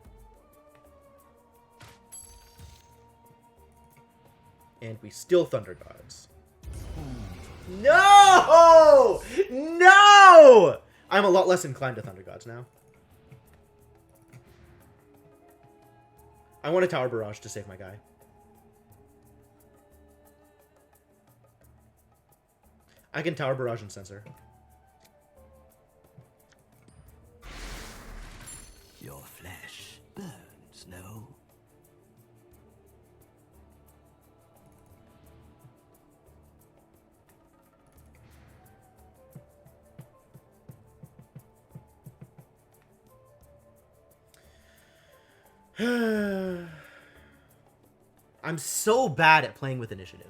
And we still Thunder Gods. No! No! I'm a lot less inclined to Thunder Gods now. I want a Tower Barrage to save my guy. I can Tower Barrage and Censor. Your flesh burns, no? I'm so bad at playing with initiative.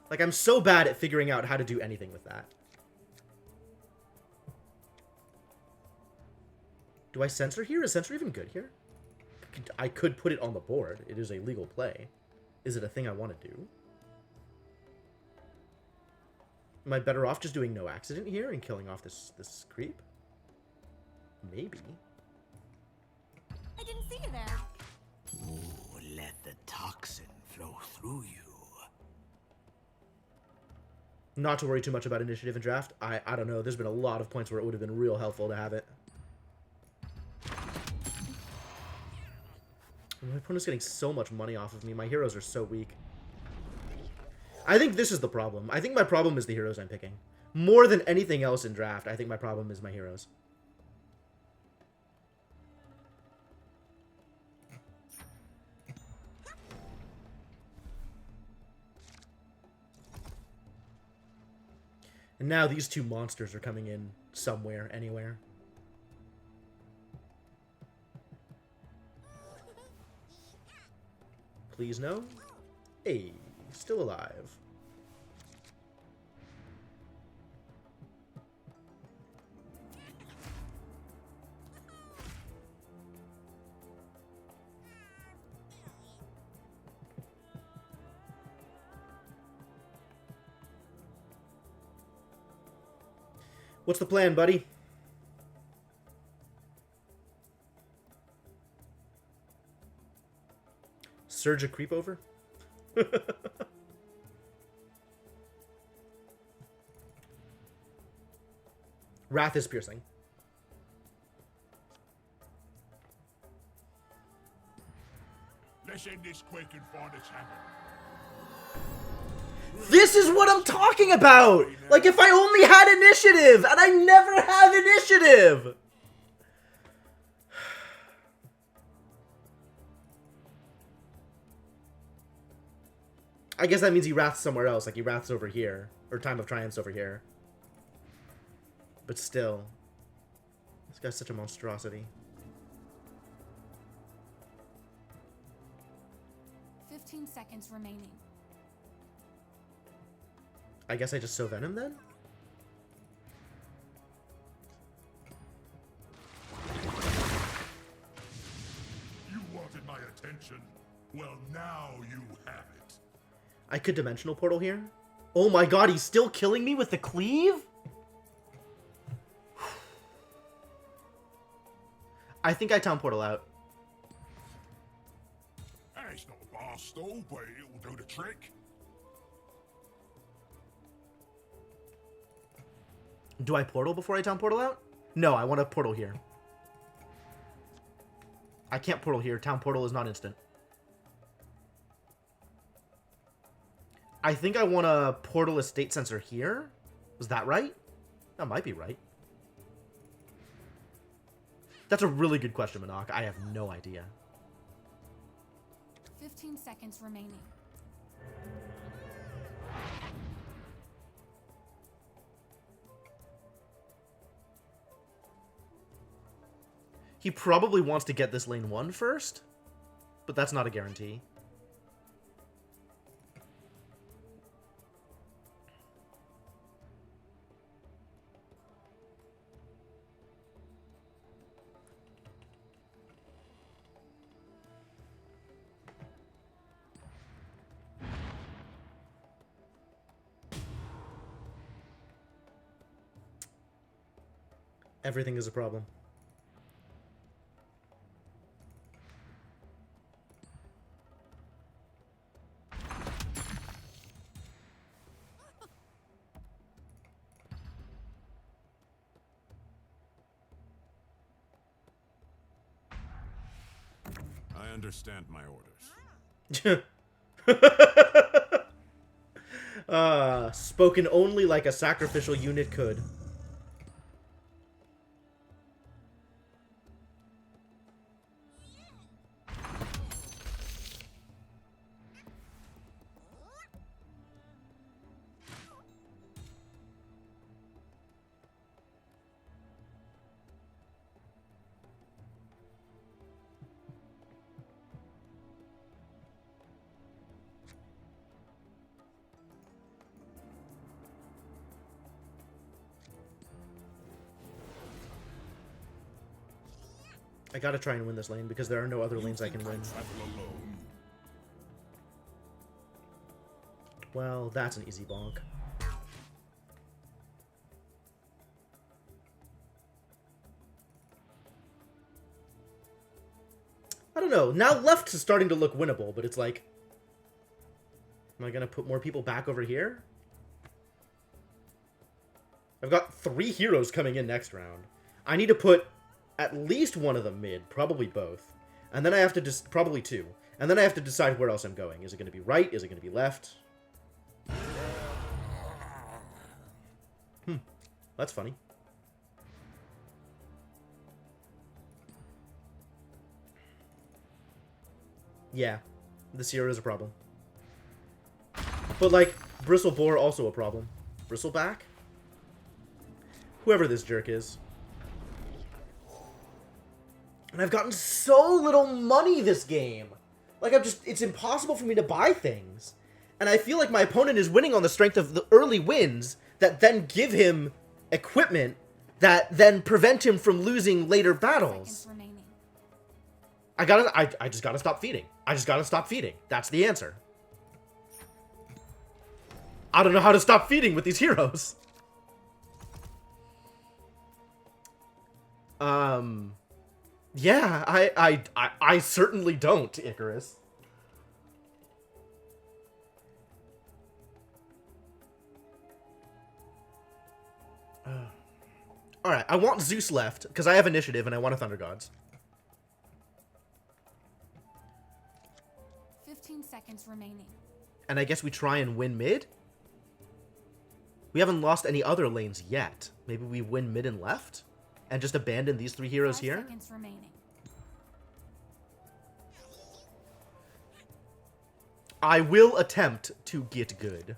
Like, I'm so bad at figuring out how to do anything with that. Do I Censor here? Is Censor even good here? I could put it on the board. It is a legal play. Is it a thing I want to do? Am I better off just doing no accident here and killing off this creep? Maybe. I didn't see you there. Ooh, let the toxin flow through you. Not to worry too much about initiative and draft. I don't know. There's been a lot of points where it would have been real helpful to have it. My opponent's getting so much money off of me. My heroes are so weak. I think this is the problem. I think my problem is the heroes I'm picking. More than anything else in draft, I think my problem is my heroes. And now these two monsters are coming in somewhere, anywhere. Please no. Hey, still alive. What's the plan, buddy? Surge a creep over? Wrath is piercing. Let's end this quick and find a tavern. This is what I'm talking about! Like, if I only had initiative, and I never have initiative! I guess that means he wraths somewhere else, like he wraths over here. Or Time of Triumph's over here. But still. This guy's such a monstrosity. 15 seconds remaining. I guess I just sow Venom then? You wanted my attention. Well, now you have it. I could Dimensional Portal here. Oh my god, he's still killing me with the cleave? I think I Town Portal out. Hey, it's not a bar stool, but it'll do the trick. Do I Portal before I Town Portal out? No, I want to Portal here. I can't Portal here. Town Portal is not instant. I think I want to Portal a State Sensor here. Was that right? That might be right. That's a really good question, Monarch. I have no idea. 15 seconds remaining. He probably wants to get this lane 1 first, but that's not a guarantee. Everything is a problem. I understand my orders. Spoken only like a sacrificial unit could. I gotta try and win this lane because there are no other lanes I can win. Well, that's an easy bonk. I don't know. Now left is starting to look winnable, but it's like... Am I gonna put more people back over here? I've got 3 heroes coming in next round. I need to put at least one of them mid, probably both. And then I have to just... Probably 2. And then I have to decide where else I'm going. Is it going to be right? Is it going to be left? That's funny. Yeah, this year is a problem. But, like, Bristle Boar also a problem. Bristleback? Whoever this jerk is. And I've gotten so little money this game. Like, it's impossible for me to buy things. And I feel like my opponent is winning on the strength of the early wins that then give him equipment that then prevent him from losing later battles. I just gotta stop feeding. I just gotta stop feeding. That's the answer. I don't know how to stop feeding with these heroes. Yeah, I certainly don't, Icarus. Alright, I want Zeus left, because I have initiative and I want a Thunder Gods. 15 seconds remaining. And I guess we try and win mid? We haven't lost any other lanes yet. Maybe we win mid and left? And just abandon these 3 heroes 5 here? seconds remaining. I will attempt to get good.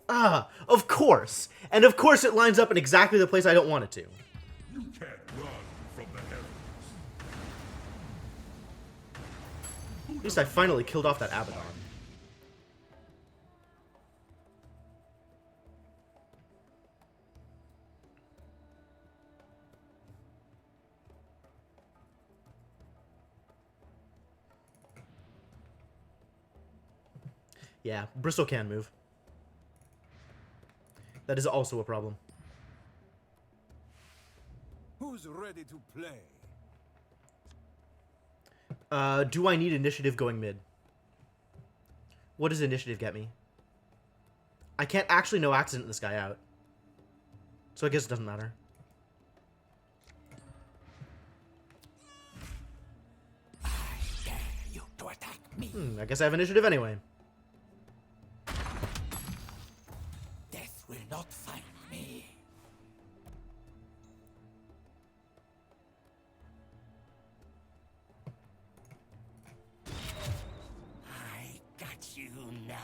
Ah, of course. And of course it lines up in exactly the place I don't want it to. You can't run from the heretics. At least I finally killed off that Abaddon. Yeah, Bristle can move. That is also a problem. Who's ready to play? Do I need initiative going mid? What does initiative get me? I can't actually no accident this guy out. So I guess it doesn't matter. I dare you to attack me. I guess I have initiative anyway. Death will not find me. I got you now.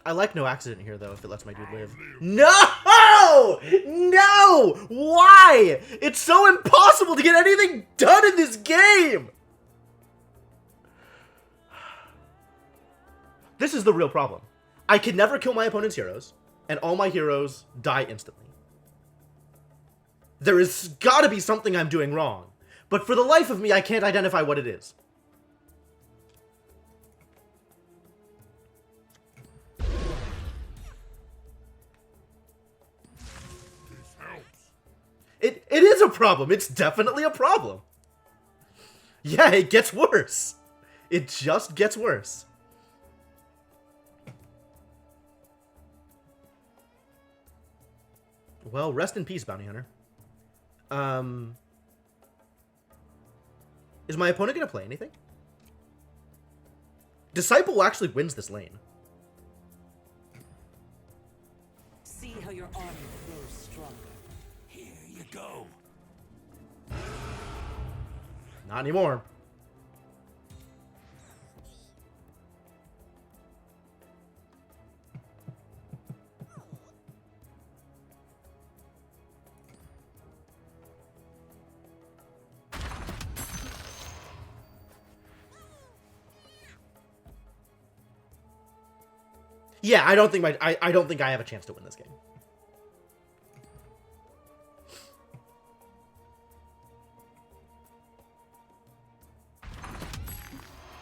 I like no accident here, though, if it lets my dude live. No! No! Why? It's so impossible to get anything done in this game! This is the real problem. I can never kill my opponent's heroes, and all my heroes die instantly. There is gotta be something I'm doing wrong, but for the life of me, I can't identify what it is. This helps. It is a problem. It's definitely a problem. Yeah, it gets worse. It just gets worse. Well, rest in peace, Bounty Hunter. Is my opponent gonna play anything? Disciple actually wins this lane. See how your army grows stronger. Here you go. Not anymore. Yeah, I don't think I don't think I have a chance to win this game.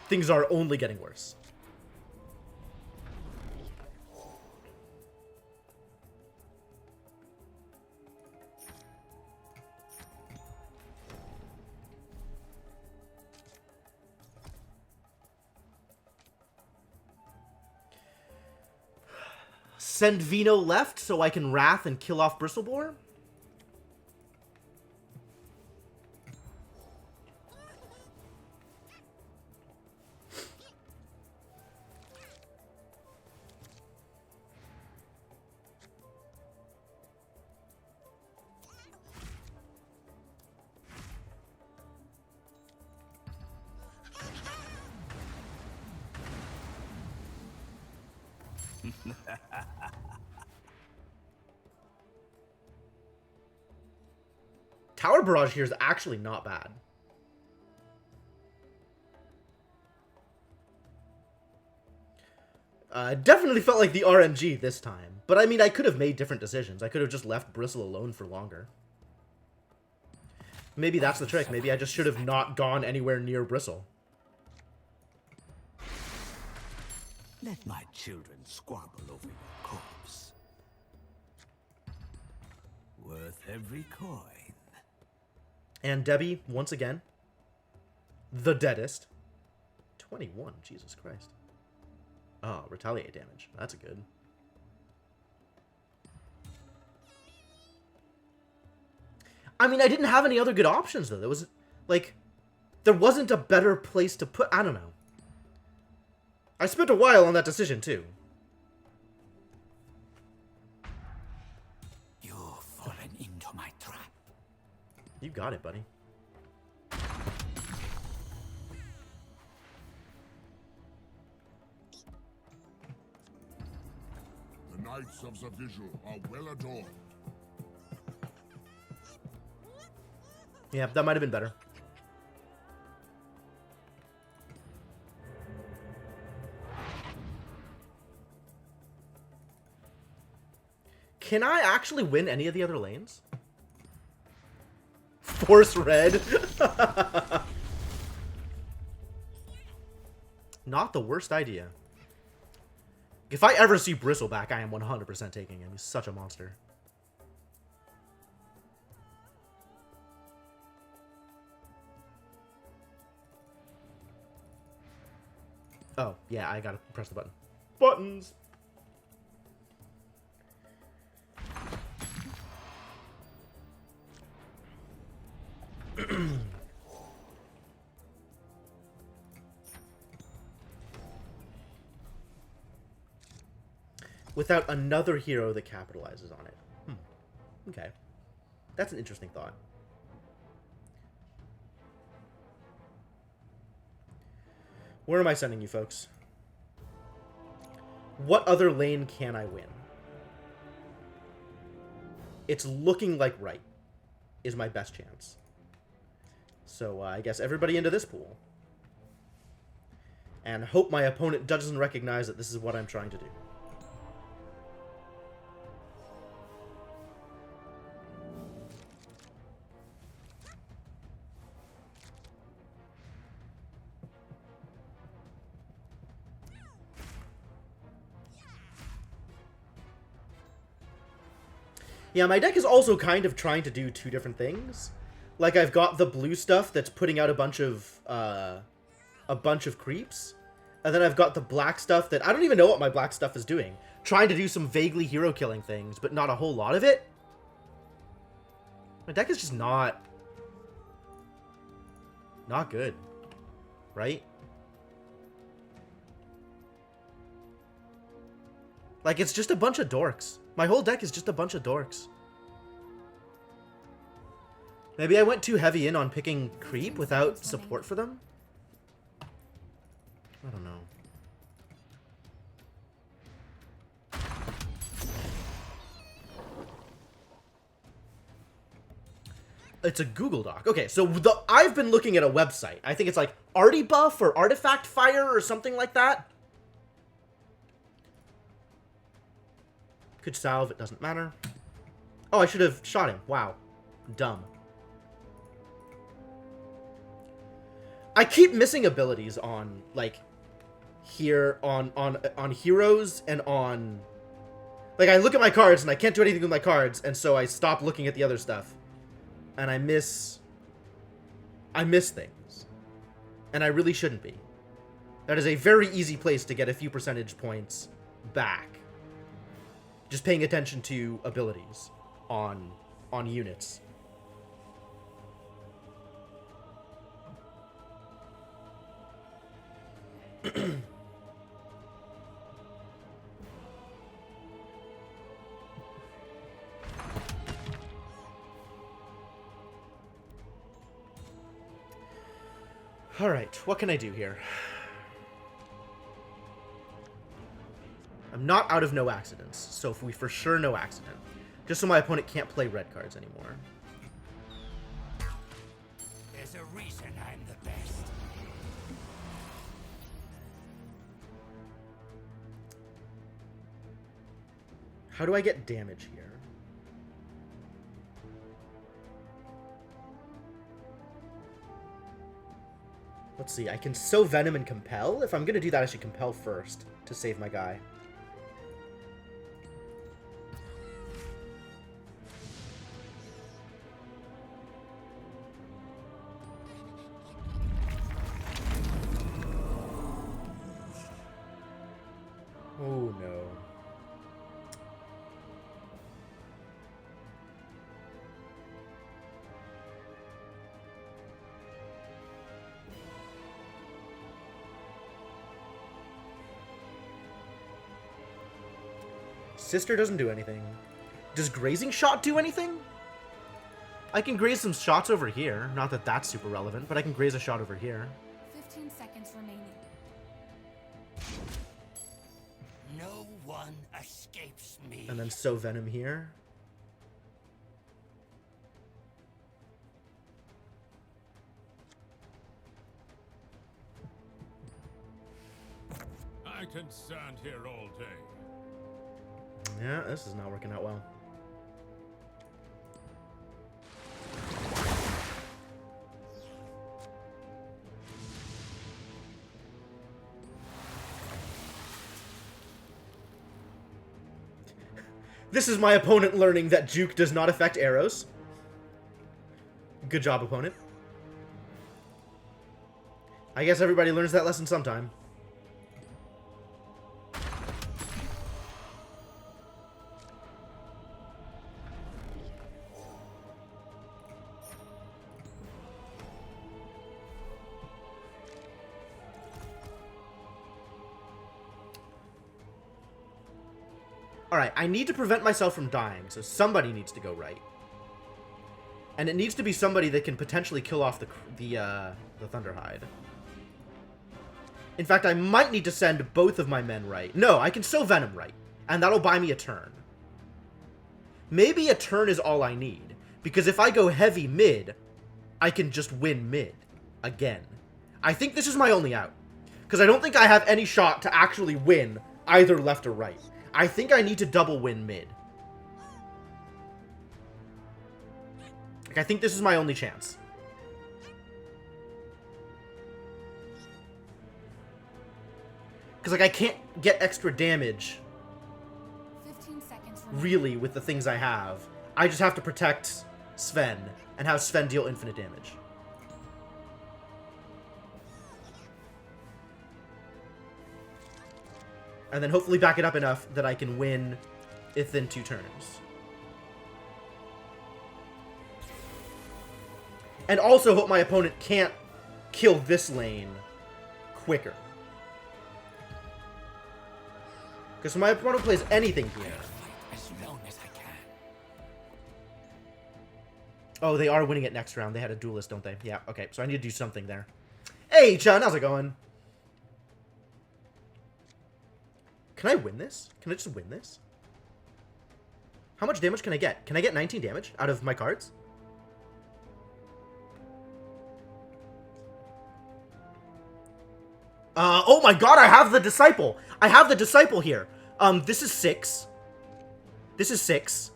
Things are only getting worse. Send Vino left so I can Wrath and kill off Bristleboar? Tower Barrage here is actually not bad. Definitely felt like the RNG this time. But I mean, I could have made different decisions. I could have just left Bristle alone for longer. Maybe that's the trick. Maybe I just should have not gone anywhere near Bristle. Let my children squabble over your corpse. Worth every coin. And Debbie, once again, the deadest. 21, Jesus Christ. Oh, retaliate damage. That's a good. I mean, I didn't have any other good options, though. There was, like, there wasn't a better place to put... I don't know. I spent a while on that decision, too. You've fallen into my trap. You got it, buddy. The Knights of Zavizhu are well adorned. Yeah, that might have been better. Can I actually win any of the other lanes? Force red. Not the worst idea. If I ever see Bristle back, I am 100% taking him. He's such a monster. Oh, yeah, I gotta press the button. Buttons! Without another hero that capitalizes on it. Okay. That's an interesting thought. Where am I sending you, folks? What other lane can I win? It's looking like right is my best chance. So I guess everybody into this pool. And hope my opponent doesn't recognize that this is what I'm trying to do. Yeah, my deck is also kind of trying to do two different things. Like, I've got the blue stuff that's putting out a bunch of creeps. And then I've got the black stuff that... I don't even know what my black stuff is doing. Trying to do some vaguely hero-killing things, but not a whole lot of it. My deck is just not good. Right? Like, it's just a bunch of dorks. My whole deck is just a bunch of dorks. Maybe I went too heavy in on picking creep without support for them? I don't know. It's a Google Doc. Okay, so I've been looking at a website. I think it's like Artibuff or Artifact Fire or something like that. Could salve, it doesn't matter. Oh, I should have shot him. Wow. Dumb. I keep missing abilities on, like, here, on heroes and on... Like, I look at my cards and I can't do anything with my cards, and so I stop looking at the other stuff. And I miss things. And I really shouldn't be. That is a very easy place to get a few percentage points back. Just paying attention to abilities on units. All right, what can I do here? I'm not out of no accidents, so if we for sure no accident. Just so my opponent can't play red cards anymore. There's a reason I'm the best. How do I get damage here? Let's see, I can sow Venom and Compel. If I'm gonna do that, I should Compel first to save my guy. Oh no. Sister doesn't do anything. Does Grazing Shot do anything? I can graze some shots over here. Not that that's super relevant, but I can graze a shot over here. 15 seconds remaining. No one escapes me. And then sow Venom here. I can stand here all day. Yeah, this is not working out well. This is my opponent learning that Juke does not affect arrows. Good job, opponent. I guess everybody learns that lesson sometime. Alright, I need to prevent myself from dying, so somebody needs to go right. And it needs to be somebody that can potentially kill off the Thunderhide. In fact, I might need to send both of my men right. No, I can sow Venom right, and that'll buy me a turn. Maybe a turn is all I need, because if I go heavy mid, I can just win mid. Again. I think this is my only out, because I don't think I have any shot to actually win either left or right. I think I need to double win mid. Like, I think this is my only chance. Because, like, I can't get extra damage, 15 seconds remaining. really, with the things I have. I just have to protect Sven, and have Sven deal infinite damage. And then hopefully back it up enough that I can win within 2 turns. And also hope my opponent can't kill this lane quicker. Because when my opponent plays anything here... As long as I can. Oh, they are winning it next round. They had a duelist, don't they? Yeah, okay. So I need to do something there. Hey, Chun, how's it going? Can I win this? Can I just win this? How much damage can I get? Can I get 19 damage out of my cards? Oh my god, I have the Disciple! I have the Disciple here! This is 6. This is 6.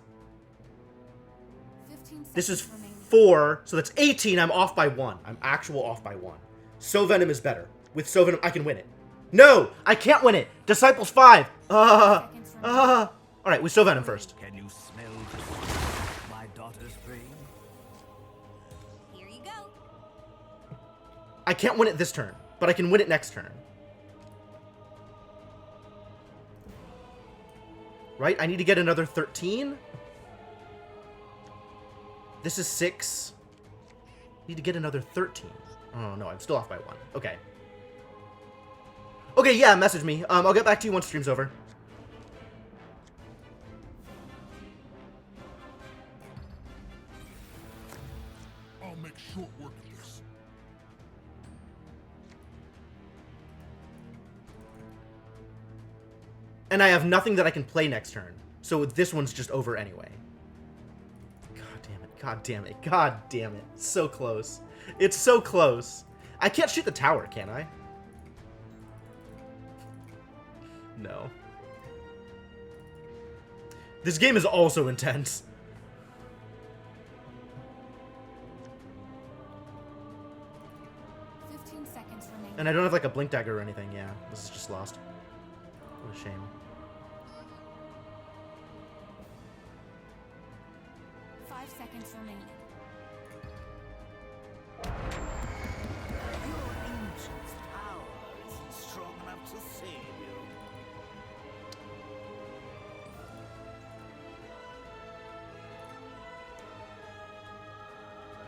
15 This is seconds remaining. 4, so that's 18. I'm off by 1. I'm actual off by 1. Sow Venom is better. With Sow Venom, I can win it. No! I can't win it! Disciple's 5! Alright, we Sow Venom first. Can you smell my daughter's brain? Here you go. I can't win it this turn, but I can win it next turn. Right? I need to get another 13. This is 6. Need to get another 13. Oh, no, I'm still off by 1. Okay. Okay, yeah, message me. I'll get back to you once stream's over. I'll make short work of this. And I have nothing that I can play next turn. So this one's just over anyway. God damn it. God damn it. God damn it. So close. It's so close. I can't shoot the tower, can I? No. This game is also intense. And I don't have like a blink dagger or anything. Yeah, this is just lost. What a shame. 5 seconds remaining. Your ancient's power isn't strong enough to save you.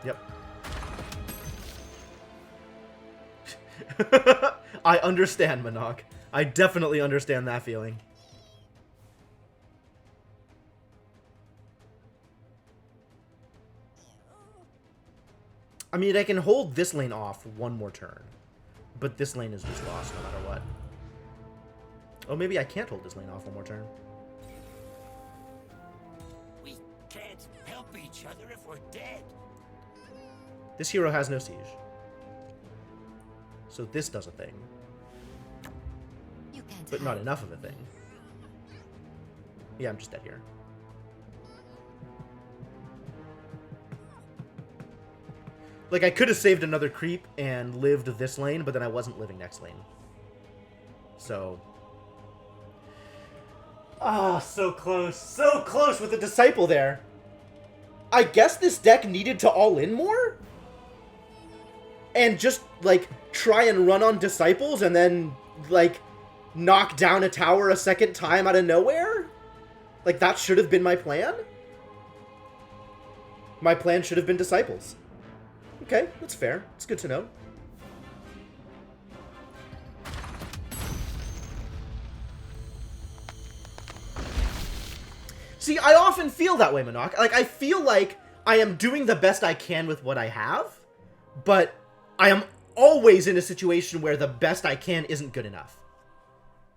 Yep. I understand, Monarch. I definitely understand that feeling. I mean, I can hold this lane off one more turn. But this lane is just lost no matter what. Oh, maybe I can't hold this lane off one more turn. We can't help each other if we're dead. This hero has no siege. So this does a thing. You can't But not hide. enough of a thing. Yeah, I'm just dead here. Like, I could have saved another creep and lived this lane, but then I wasn't living next lane. So... Ah, so close. So close with the Disciple there. I guess this deck needed to all-in more? And just, like, try and run on Disciples and then, like, knock down a tower a second time out of nowhere? Like, that should have been my plan? My plan should have been Disciples. Okay, that's fair. It's good to know. See, I often feel that way, Monarch. Like, I feel like I am doing the best I can with what I have, but I am always in a situation where the best I can isn't good enough.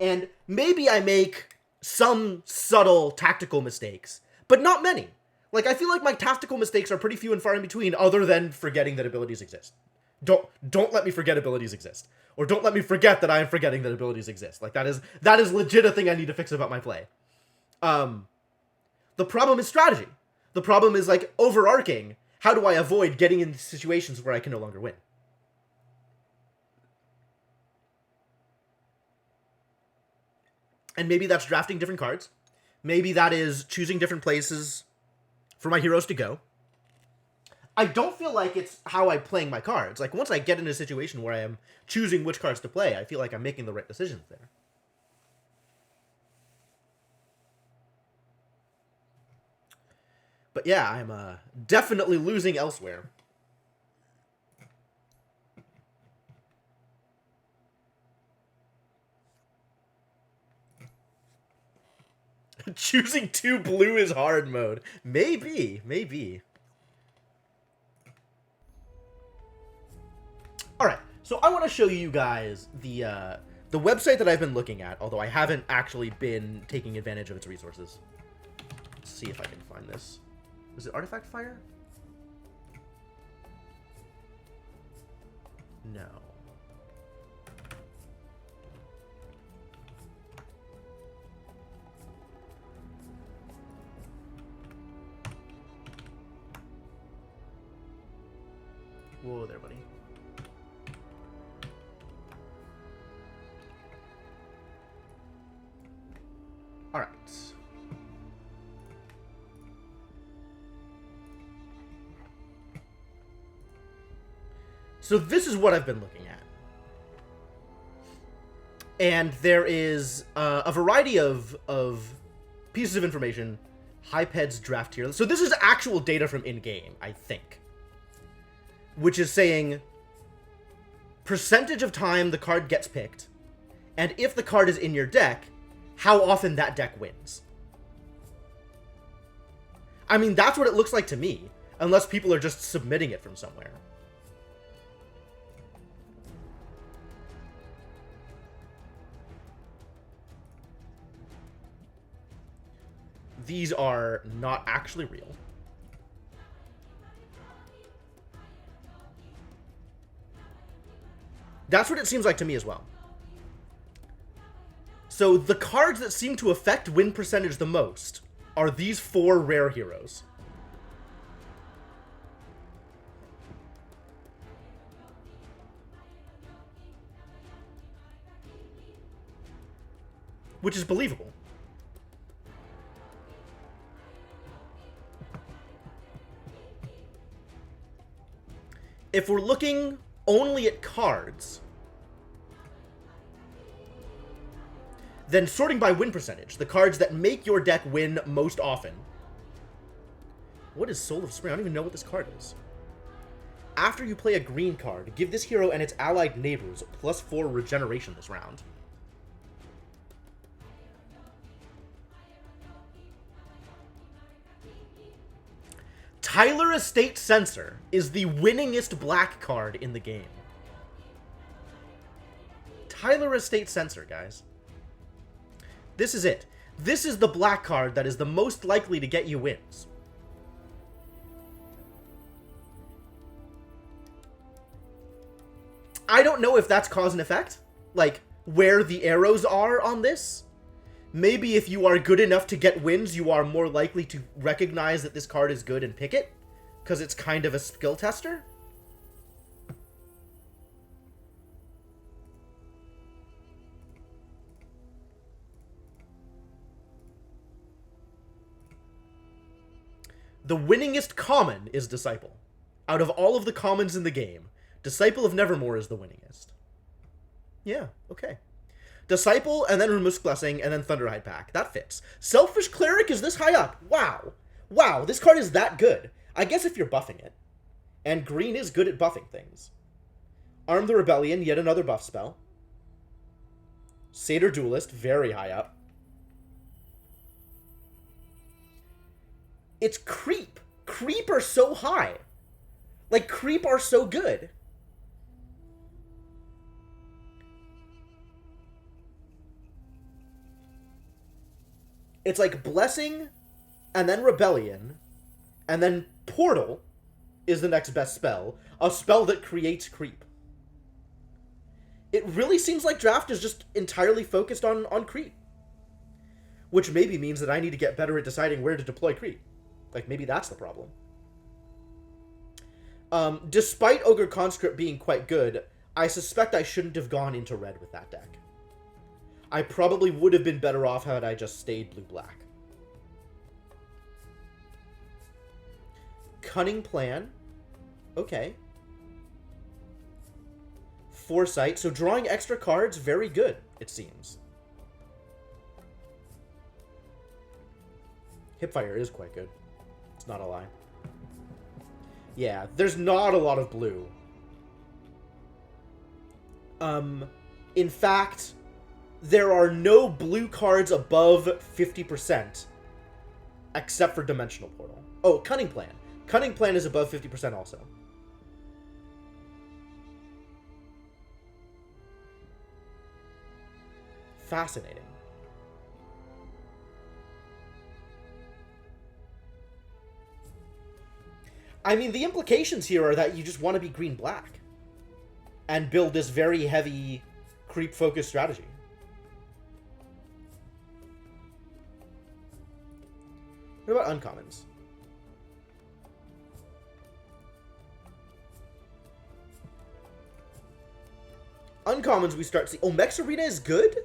And maybe I make some subtle tactical mistakes, but not many. Like, I feel like my tactical mistakes are pretty few and far in between, other than forgetting that abilities exist. Don't let me forget abilities exist. Or don't let me forget that I am forgetting that abilities exist. Like, that is legit a thing I need to fix about my play. The problem is strategy. The problem is, like, overarching. How do I avoid getting into situations where I can no longer win? And maybe that's drafting different cards. Maybe that is choosing different places for my heroes to go. I don't feel like it's how I'm playing my cards. Like, once I get in a situation where I am choosing which cards to play, I feel like I'm making the right decisions there. But yeah, I'm definitely losing elsewhere. Choosing 2 blue is hard mode. Maybe, maybe. Alright, so I want to show you guys the website that I've been looking at, although I haven't actually been taking advantage of its resources. Let's see if I can find this. Is it Artifact Fire? No. Whoa there, buddy. All right. So this is what I've been looking at. And there is a variety of pieces of information. Hyped's draft tier. So this is actual data from in-game, I think. Which is saying percentage of time the card gets picked, and if the card is in your deck, how often that deck wins. I mean, that's what it looks like to me, unless people are just submitting it from somewhere. these are not actually real. That's what it seems like to me as well. So the cards that seem to affect win percentage the most are these 4 rare heroes. Which is believable. If we're looking only at cards, then sorting by win percentage, the cards that make your deck win most often. What is Soul of Spring? I don't even know what this card is. After you play a green card, give this hero and its allied neighbors +4 regeneration this round. Tyler Estate Censor is the winningest black card in the game. Tyler Estate Censor, guys. This is it. This is the black card that is the most likely to get you wins. I don't know if that's cause and effect, like where the arrows are on this. Maybe if you are good enough to get wins, you are more likely to recognize that this card is good and pick it, because it's kind of a skill tester. The winningest common is Disciple. Out of all of the commons in the game, Disciple of Nevermore is the winningest. Yeah, okay. Disciple, and then Rumusk Blessing, and then Thunderhide Pack. That fits. Selfish Cleric is this high up. Wow. Wow, this card is that good. I guess if you're buffing it. And green is good at buffing things. Arm the Rebellion, yet another buff spell. Satyr Duelist, very high up. It's Creep. Creep are so high. Like, Creep are so good. It's like Blessing, and then Rebellion, and then Portal is the next best spell. A spell that creates Creep. It really seems like Draft is just entirely focused on Creep. Which maybe means that I need to get better at deciding where to deploy Creep. Like, maybe that's the problem. Despite Ogre Conscript being quite good, I suspect I shouldn't have gone into red with that deck. I probably would have been better off had I just stayed blue-black. Cunning Plan. Okay. Foresight. So drawing extra cards, very good, it seems. Hipfire is quite good. It's not a lie. Yeah, there's not a lot of blue. In fact, there are no blue cards above 50%, except for Dimensional Portal. Oh, Cunning Plan. Cunning Plan is above 50% also. Fascinating. I mean, the implications here are that you just want to be green-black and build this very heavy creep-focused strategy. What about uncommons? Uncommons we start to see. Oh, Mex Arena is good?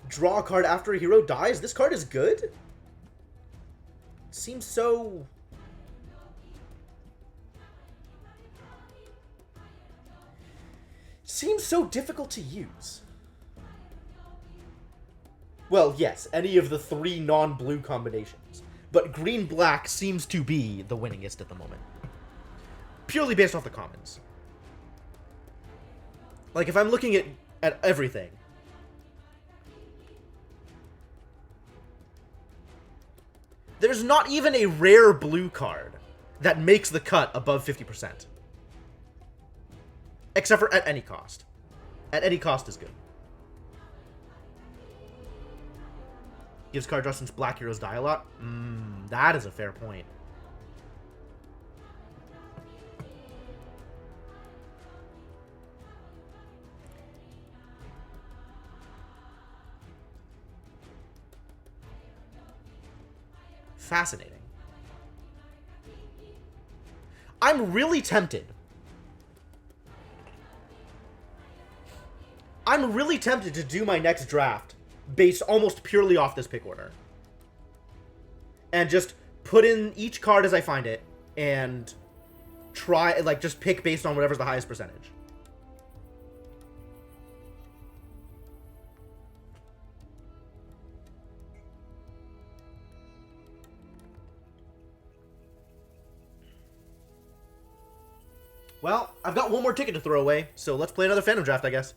Draw a card after a hero dies? This card is good? Seems so... Seems so difficult to use. Well, yes, any of the 3 non-blue combinations. But green-black seems to be the winningest at the moment. Purely based off the commons. Like, if I'm looking at everything... There's not even a rare blue card that makes the cut above 50%. Except for at any cost. At any cost is good. Gives card draw since black heroes die a lot. That is a fair point. Fascinating. I'm really tempted. I'm really tempted to do my next draft based almost purely off this pick order. And just put in each card as I find it and try, like, just pick based on whatever's the highest percentage. Well, I've got one more ticket to throw away, so let's play another Phantom Draft, I guess.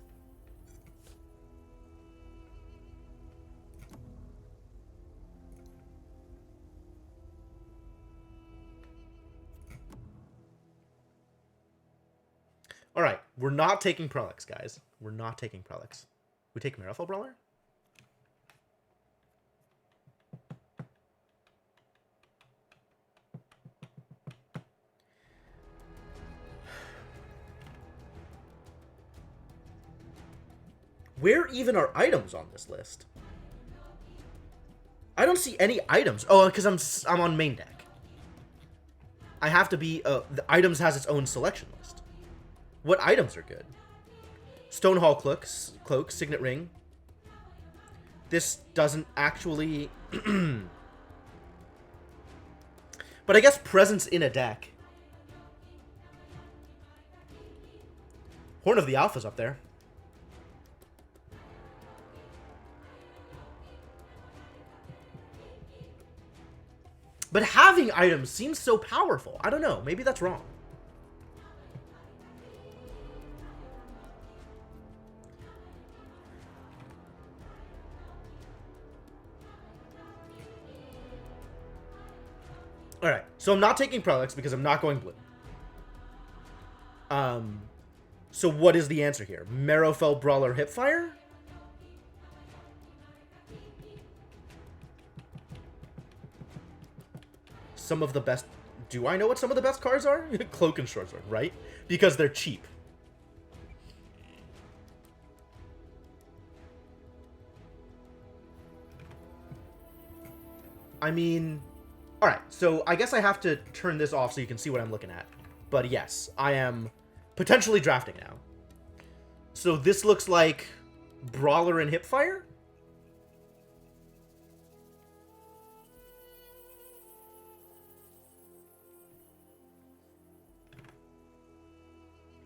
Alright, we're not taking Prolix, guys. We're not taking Prolix. We take Marifel Brawler? Where even are items on this list? I don't see any items. Oh, because I'm on main deck. I have to be... the items has its own selection list. What items are good? Stonehall Cloak, Signet Ring. This doesn't actually... But I guess presence in a deck. Horn of the Alpha's up there. But having items seems so powerful. I don't know. Maybe that's wrong. Alright. So I'm not taking Prolix because I'm not going blue. So what is the answer here? Marrowfell Brawler Hipfire? Some of the best... Do I know what some of the best cards are? Cloak and Short Sword, right? Because they're cheap. I mean... Alright, so I guess I have to turn this off so you can see what I'm looking at. But yes, I am potentially drafting now. So this looks like Brawler and Hipfire?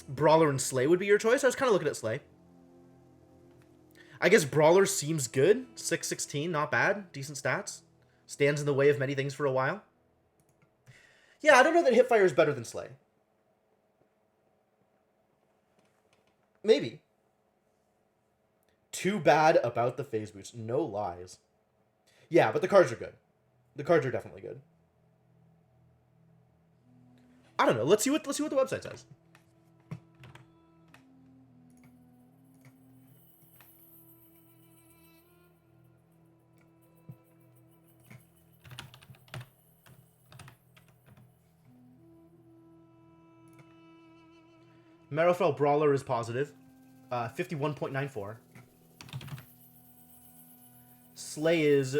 Brawler and Slay would be your choice? I was kind of looking at Slay. I guess Brawler seems good. 616, not bad. Decent stats. Stands in the way of many things for a while. Yeah, I don't know that Hipfire is better than Slay. Maybe. Too bad about the phase boost. No lies. Yeah, but the cards are good. The cards are definitely good. I don't know. Let's see what the website says. Marrowfell Brawler is positive. 51.94. Slay is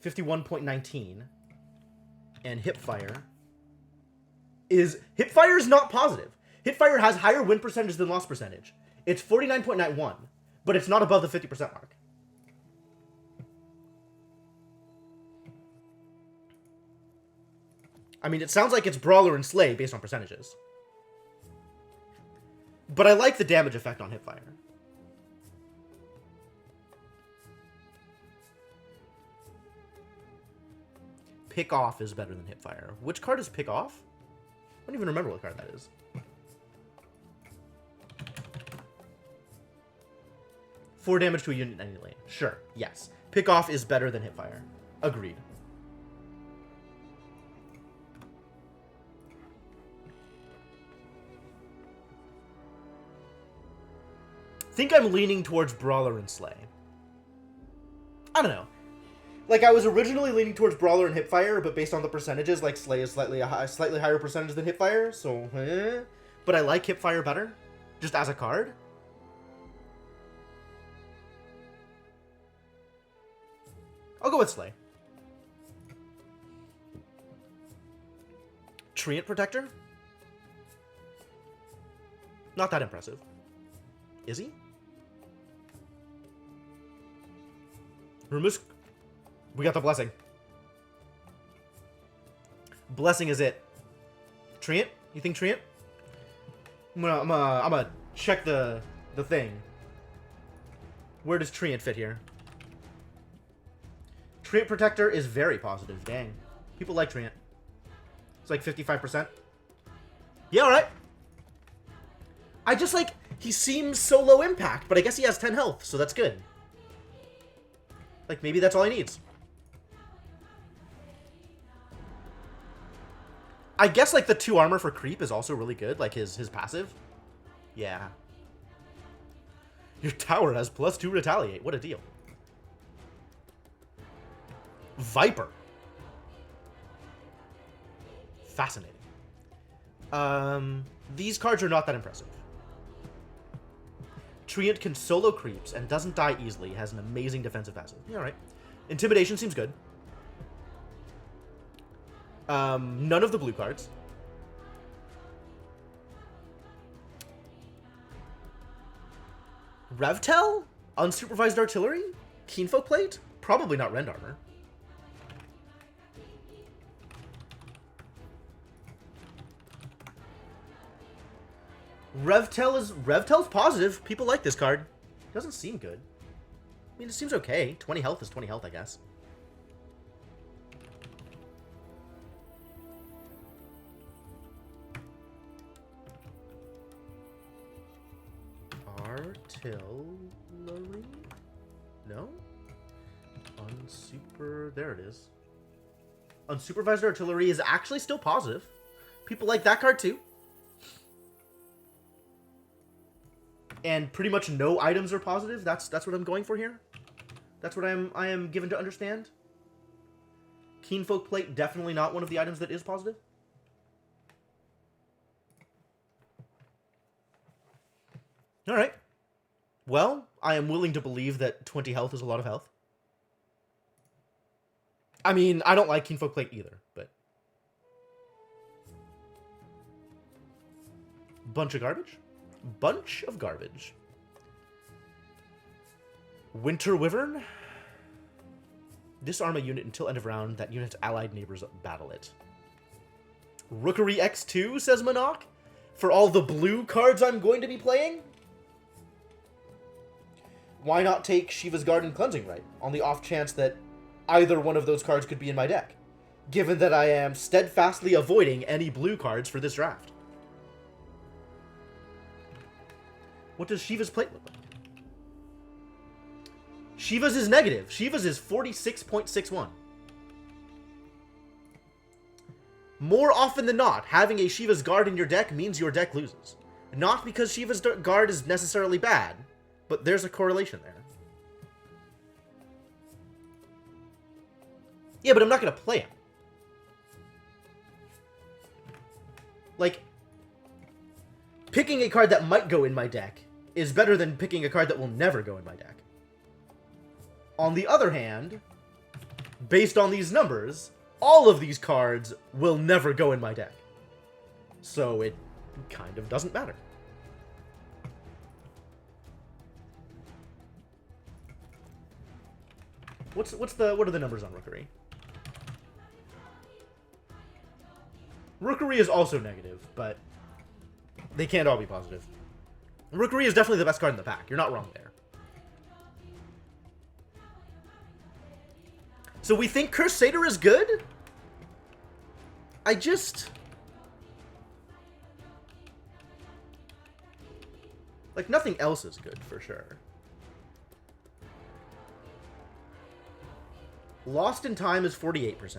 51.19. And Hipfire is... Hipfire is not positive. Hipfire has higher win percentage than loss percentage. It's 49.91. But it's not above the 50% mark. I mean, it sounds like it's Brawler and Slay based on percentages. But I like the damage effect on Hipfire. Pick Off is better than Hipfire. Which card is Pick Off? I don't even remember what card that is. Four damage to a unit in any lane. Sure, yes. Pick Off is better than Hipfire. Agreed. Think I'm leaning towards Brawler and Slay. I don't know. Like, I was originally leaning towards Brawler and Hipfire, but based on the percentages, like, Slay is slightly higher percentage than Hipfire, so, But I like Hipfire better, just as a card. I'll go with Slay. Treant Protector? Not that impressive. Is he? Remus... We got the Blessing. Blessing is it. Treant? You think Treant? I'm gonna check the thing. Where does Treant fit here? Treant Protector is very positive. Dang. People like Treant. It's like 55%. Yeah, alright. I just like... He seems so low impact, but I guess he has 10 health, so that's good. Like, maybe that's all he needs. I guess, like, the 2 armor for creep is also really good, like his passive. Yeah. Your tower has +2 retaliate. What a deal. Viper. Fascinating. These cards are not that impressive. Treant can solo creeps and doesn't die easily. Has an amazing defensive passive. Yeah, alright. Intimidation seems good. None of the blue cards. Revtel? Unsupervised artillery? Keenfolk plate? Probably not Rend armor. Revtel's positive. People like this card. Doesn't seem good. I mean, it seems okay. 20 health is 20 health, I guess. Artillery? No? There it is. Unsupervised artillery is actually still positive. People like that card too. And pretty much no items are positive. That's what I'm going for here. That's what I am given to understand. Keenfolk plate, definitely not one of the items that is positive. Alright. Well, I am willing to believe that 20 health is a lot of health. I mean, I don't like Keenfolk plate either, but... Bunch of garbage? Bunch of garbage. Winter Wyvern? Disarm a unit until end of round. That unit's allied neighbors battle it. Rookery X2, says Monarch? For all the blue cards I'm going to be playing? Why not take Shiva's Garden Cleansing Rite on the off chance that either one of those cards could be in my deck, given that I am steadfastly avoiding any blue cards for this draft? What does Shiva's plate look like? Shiva's is negative. Shiva's is 46.61. More often than not, having a Shiva's Guard in your deck means your deck loses. Not because Shiva's Guard is necessarily bad, but there's a correlation there. Yeah, but I'm not going to play him. Like, picking a card that might go in my deck is better than picking a card that will never go in my deck. On the other hand, based on these numbers, all of these cards will never go in my deck. So it kind of doesn't matter. What are the numbers on Rookery? Rookery is also negative, but they can't all be positive. Rookery is definitely the best card in the pack. You're not wrong there. So we think Cursed Satyr is good? I just... like, nothing else is good, for sure. Lost in Time is 48%.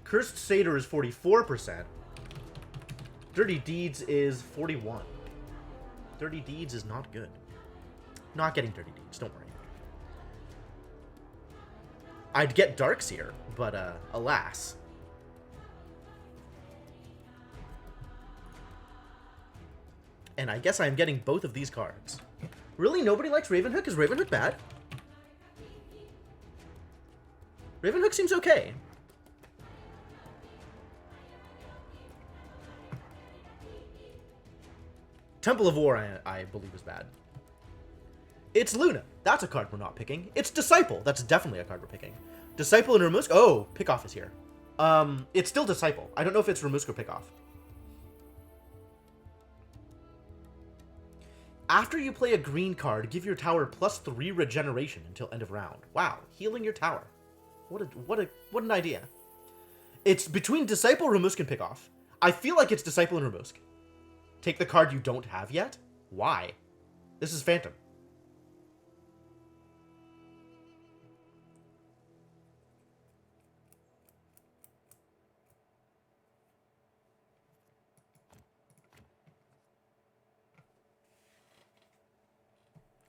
Cursed Satyr is 44%. Dirty Deeds is 41. Dirty Deeds is not good. Not getting Dirty Deeds, don't worry. I'd get Darkseer, but alas. And I guess I'm getting both of these cards. Really? Nobody likes Ravenhook? Is Ravenhook bad? Ravenhook seems okay. Temple of War, I believe, is bad. It's Luna. That's a card we're not picking. It's Disciple. That's definitely a card we're picking. Disciple and Ramusk. Oh, Pickoff is here. It's still Disciple. I don't know if it's Ramusk or Pickoff. After you play a green card, give your tower +3 regeneration until end of round. Wow, healing your tower. What an idea. It's between Disciple, Ramusk, and Pickoff. I feel like it's Disciple and Ramusk. Take the card you don't have yet? Why? This is Phantom.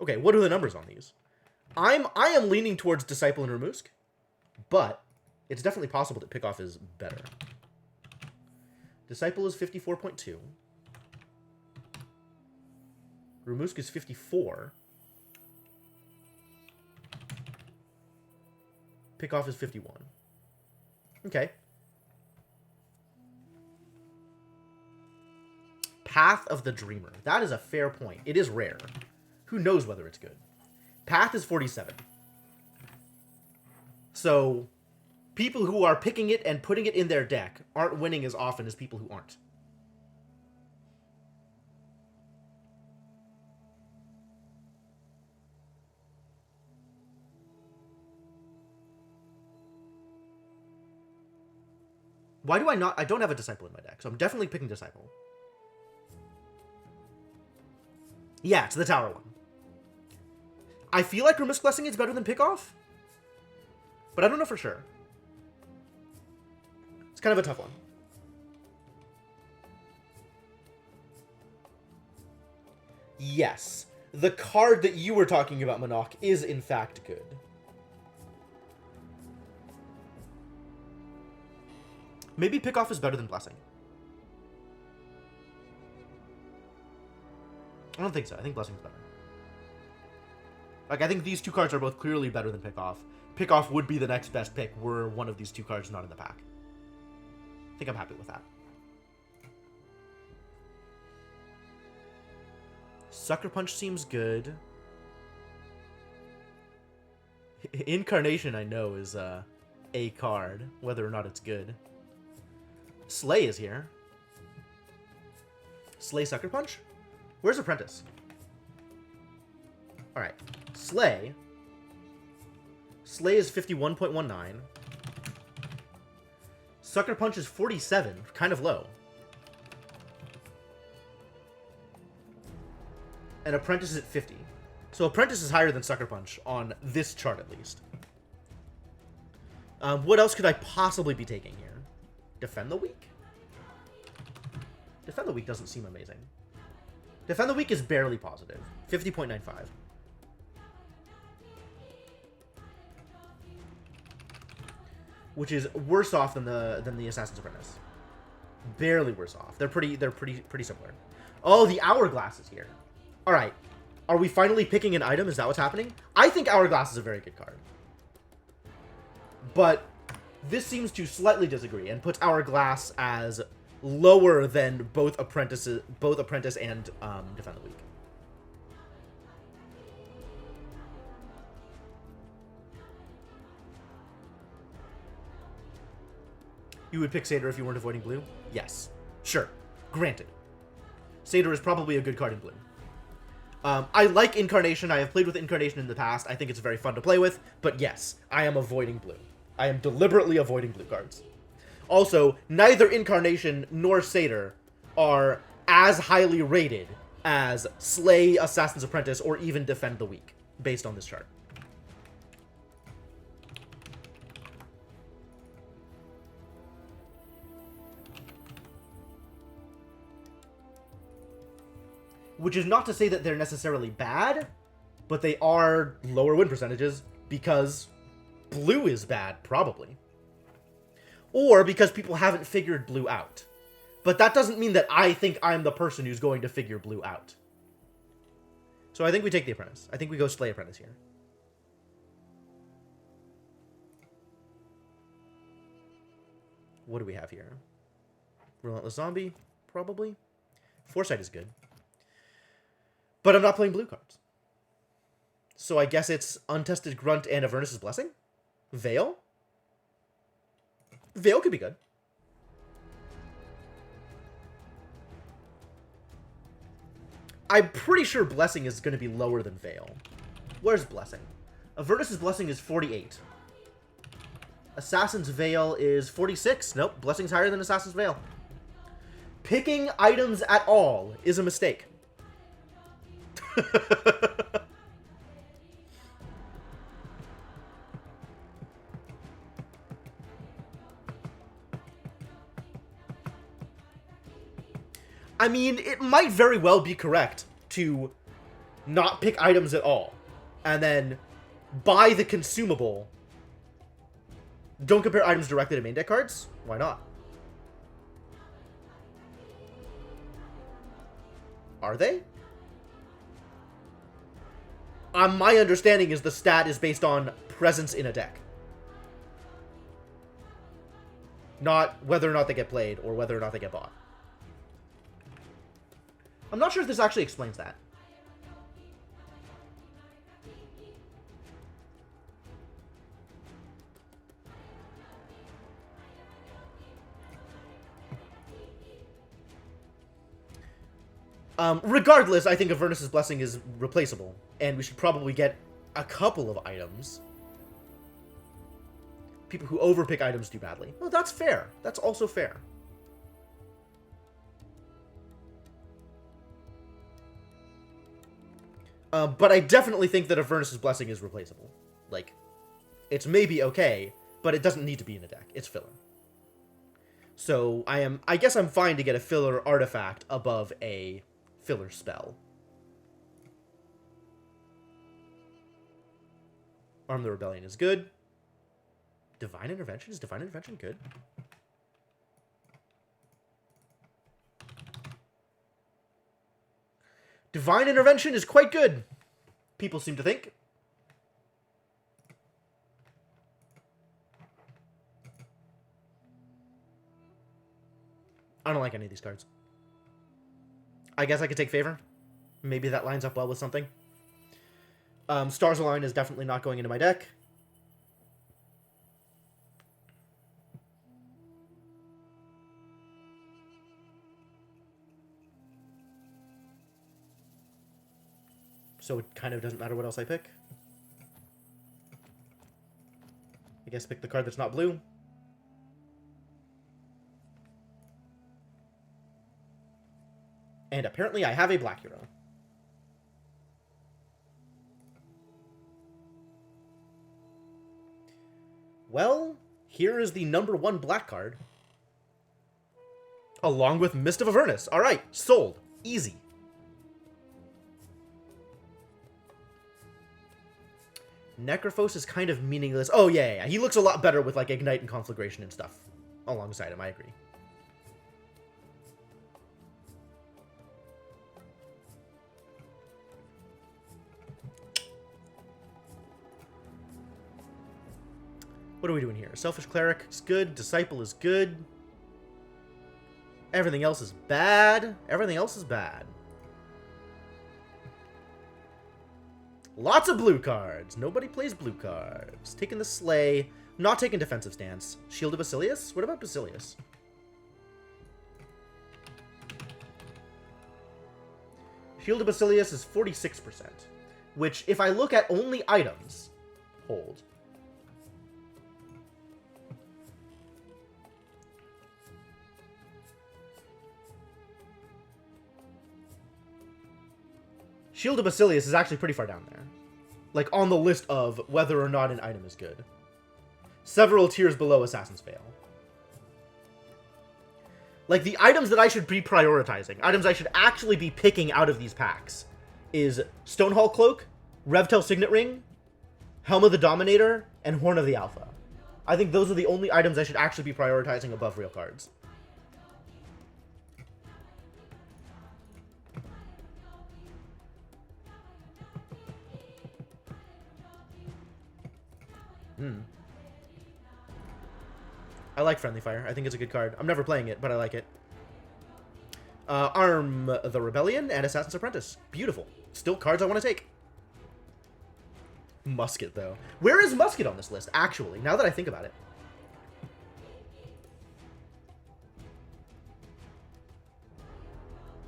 Okay, what are the numbers on these? I am leaning towards Disciple and Ramusk, but it's definitely possible that Pickoff is better. Disciple is 54.2. Ramusk is 54. Pickoff is 51. Okay. Path of the Dreamer. That is a fair point. It is rare. Who knows whether it's good? Path is 47. So, people who are picking it and putting it in their deck aren't winning as often as people who aren't. Why do I not? I don't have a Disciple in my deck, so I'm definitely picking Disciple. Yeah, it's the tower one. I feel like Ramusk Blessing is better than Pickoff, but I don't know for sure. It's kind of a tough one. Yes, the card that you were talking about, Monarch, is in fact good. Maybe Pickoff is better than Blessing. I don't think so. I think Blessing's better. Like, I think these two cards are both clearly better than Pickoff. Pickoff would be the next best pick were one of these two cards not in the pack. I think I'm happy with that. Sucker Punch seems good. Incarnation, I know, is a card, whether or not it's good. Slay is here. Slay Sucker Punch? Where's Apprentice? Alright. Slay. Slay is 51.19. Sucker Punch is 47. Kind of low. And Apprentice is at 50. So Apprentice is higher than Sucker Punch on this chart, at least. What else could I possibly be taking here? Defend the Weak? Defend the Weak doesn't seem amazing. Defend the Weak is barely positive. 50.95. Which is worse off than the Assassin's Apprentice. Barely worse off. They're pretty similar. Oh, the Hourglass is here. Alright. Are we finally picking an item? Is that what's happening? I think Hourglass is a very good card. But this seems to slightly disagree and puts Hourglass as lower than both Apprentice and Defend the Weak. You would pick Satyr if you weren't avoiding blue? Yes. Sure. Granted. Satyr is probably a good card in blue. I like Incarnation. I have played with Incarnation in the past. I think it's very fun to play with. But yes, I am avoiding blue. I am deliberately avoiding blue cards. Also, neither Incarnation nor Satyr are as highly rated as Slay, Assassin's Apprentice, or even Defend the Weak, based on this chart. Which is not to say that they're necessarily bad, but they are lower win percentages because blue is bad, probably. Or because people haven't figured blue out. But that doesn't mean that I think I'm the person who's going to figure blue out. So I think we take the Apprentice. I think we go Slay Apprentice here. What do we have here? Relentless Zombie, probably. Foresight is good. But I'm not playing blue cards. So I guess it's Untested Grunt and Avernus' Blessing? Veil? Veil could be good. I'm pretty sure Blessing is going to be lower than Veil. Where's Blessing? Avernus' Blessing is 48. Assassin's Veil is 46. Nope, Blessing's higher than Assassin's Veil. Picking items at all is a mistake. I mean, it might very well be correct to not pick items at all, and then buy the consumable. Don't compare items directly to main deck cards? Why not? Are they? My understanding is the stat is based on presence in a deck. Not whether or not they get played, or whether or not they get bought. I'm not sure if this actually explains that. Regardless, I think Avernus' Blessing is replaceable, and we should probably get a couple of items. People who overpick items do badly. Oh, that's fair. That's also fair. But I definitely think that Avernus' Blessing is replaceable. Like, it's maybe okay, but it doesn't need to be in a deck. It's filler. So I guess I'm fine to get a filler artifact above a filler spell. Arm the Rebellion is good. Divine Intervention? Is Divine Intervention good? Divine Intervention is quite good, people seem to think. I don't like any of these cards. I guess I could take Favor. Maybe that lines up well with something. Stars Align is definitely not going into my deck. So it kind of doesn't matter what else I pick. I guess pick the card that's not blue. And apparently I have a black hero. Well, here is the #1 black card. Along with Mist of Avernus. Alright, sold. Easy. Necrophos is kind of meaningless. Oh, yeah. He looks a lot better with, like, Ignite and Conflagration and stuff alongside him, I agree. What are we doing here? Selfish Cleric is good. Disciple is good. Everything else is bad. Everything else is bad. Lots of blue cards. Nobody plays blue cards. Taking the Slay. Not taking Defensive Stance. Shield of Basilius? What about Basilius? Shield of Basilius is 46%. Which, if I look at only items... Hold. Shield of Basilius is actually pretty far down there. Like, on the list of whether or not an item is good. Several tiers below Assassin's Veil. Like, the items that I should be prioritizing, items I should actually be picking out of these packs, is Stonehall Cloak, Revtel Signet Ring, Helm of the Dominator, and Horn of the Alpha. I think those are the only items I should actually be prioritizing above real cards. I like Friendly Fire. I think it's a good card. I'm never playing it, but I like it. Arm the Rebellion and Assassin's Apprentice. Beautiful. Still cards I want to take. Musket, though. Where is Musket on this list, actually, now that I think about it?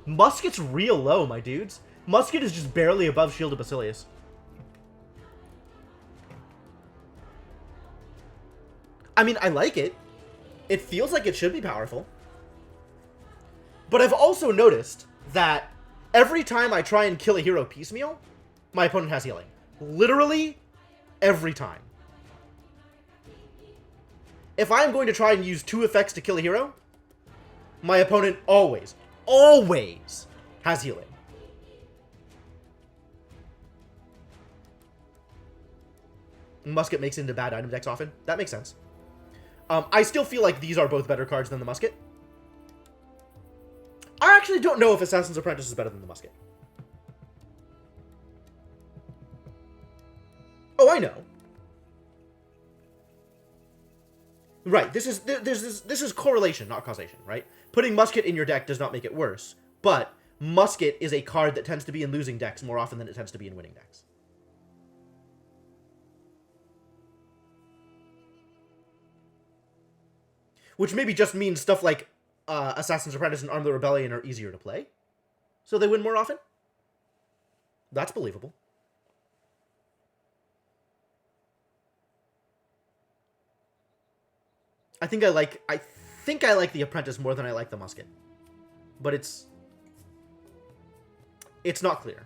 Musket's real low, my dudes. Musket is just barely above Shield of Basilius. I mean, I like it. It feels like it should be powerful. But I've also noticed that every time I try and kill a hero piecemeal, my opponent has healing. Literally every time. If I'm going to try and use 2 effects to kill a hero, my opponent always has healing. Musket makes it into bad item decks often. That makes sense. I still feel like these are both better cards than the Musket. I actually don't know if Assassin's Apprentice is better than the Musket. Oh, I know. Right, this is correlation, not causation, right? Putting Musket in your deck does not make it worse, but Musket is a card that tends to be in losing decks more often than it tends to be in winning decks. Which maybe just means stuff like Assassin's Apprentice and Arm the Rebellion are easier to play, so they win more often. That's believable. I think I like the Apprentice more than I like the Musket, but it's not clear.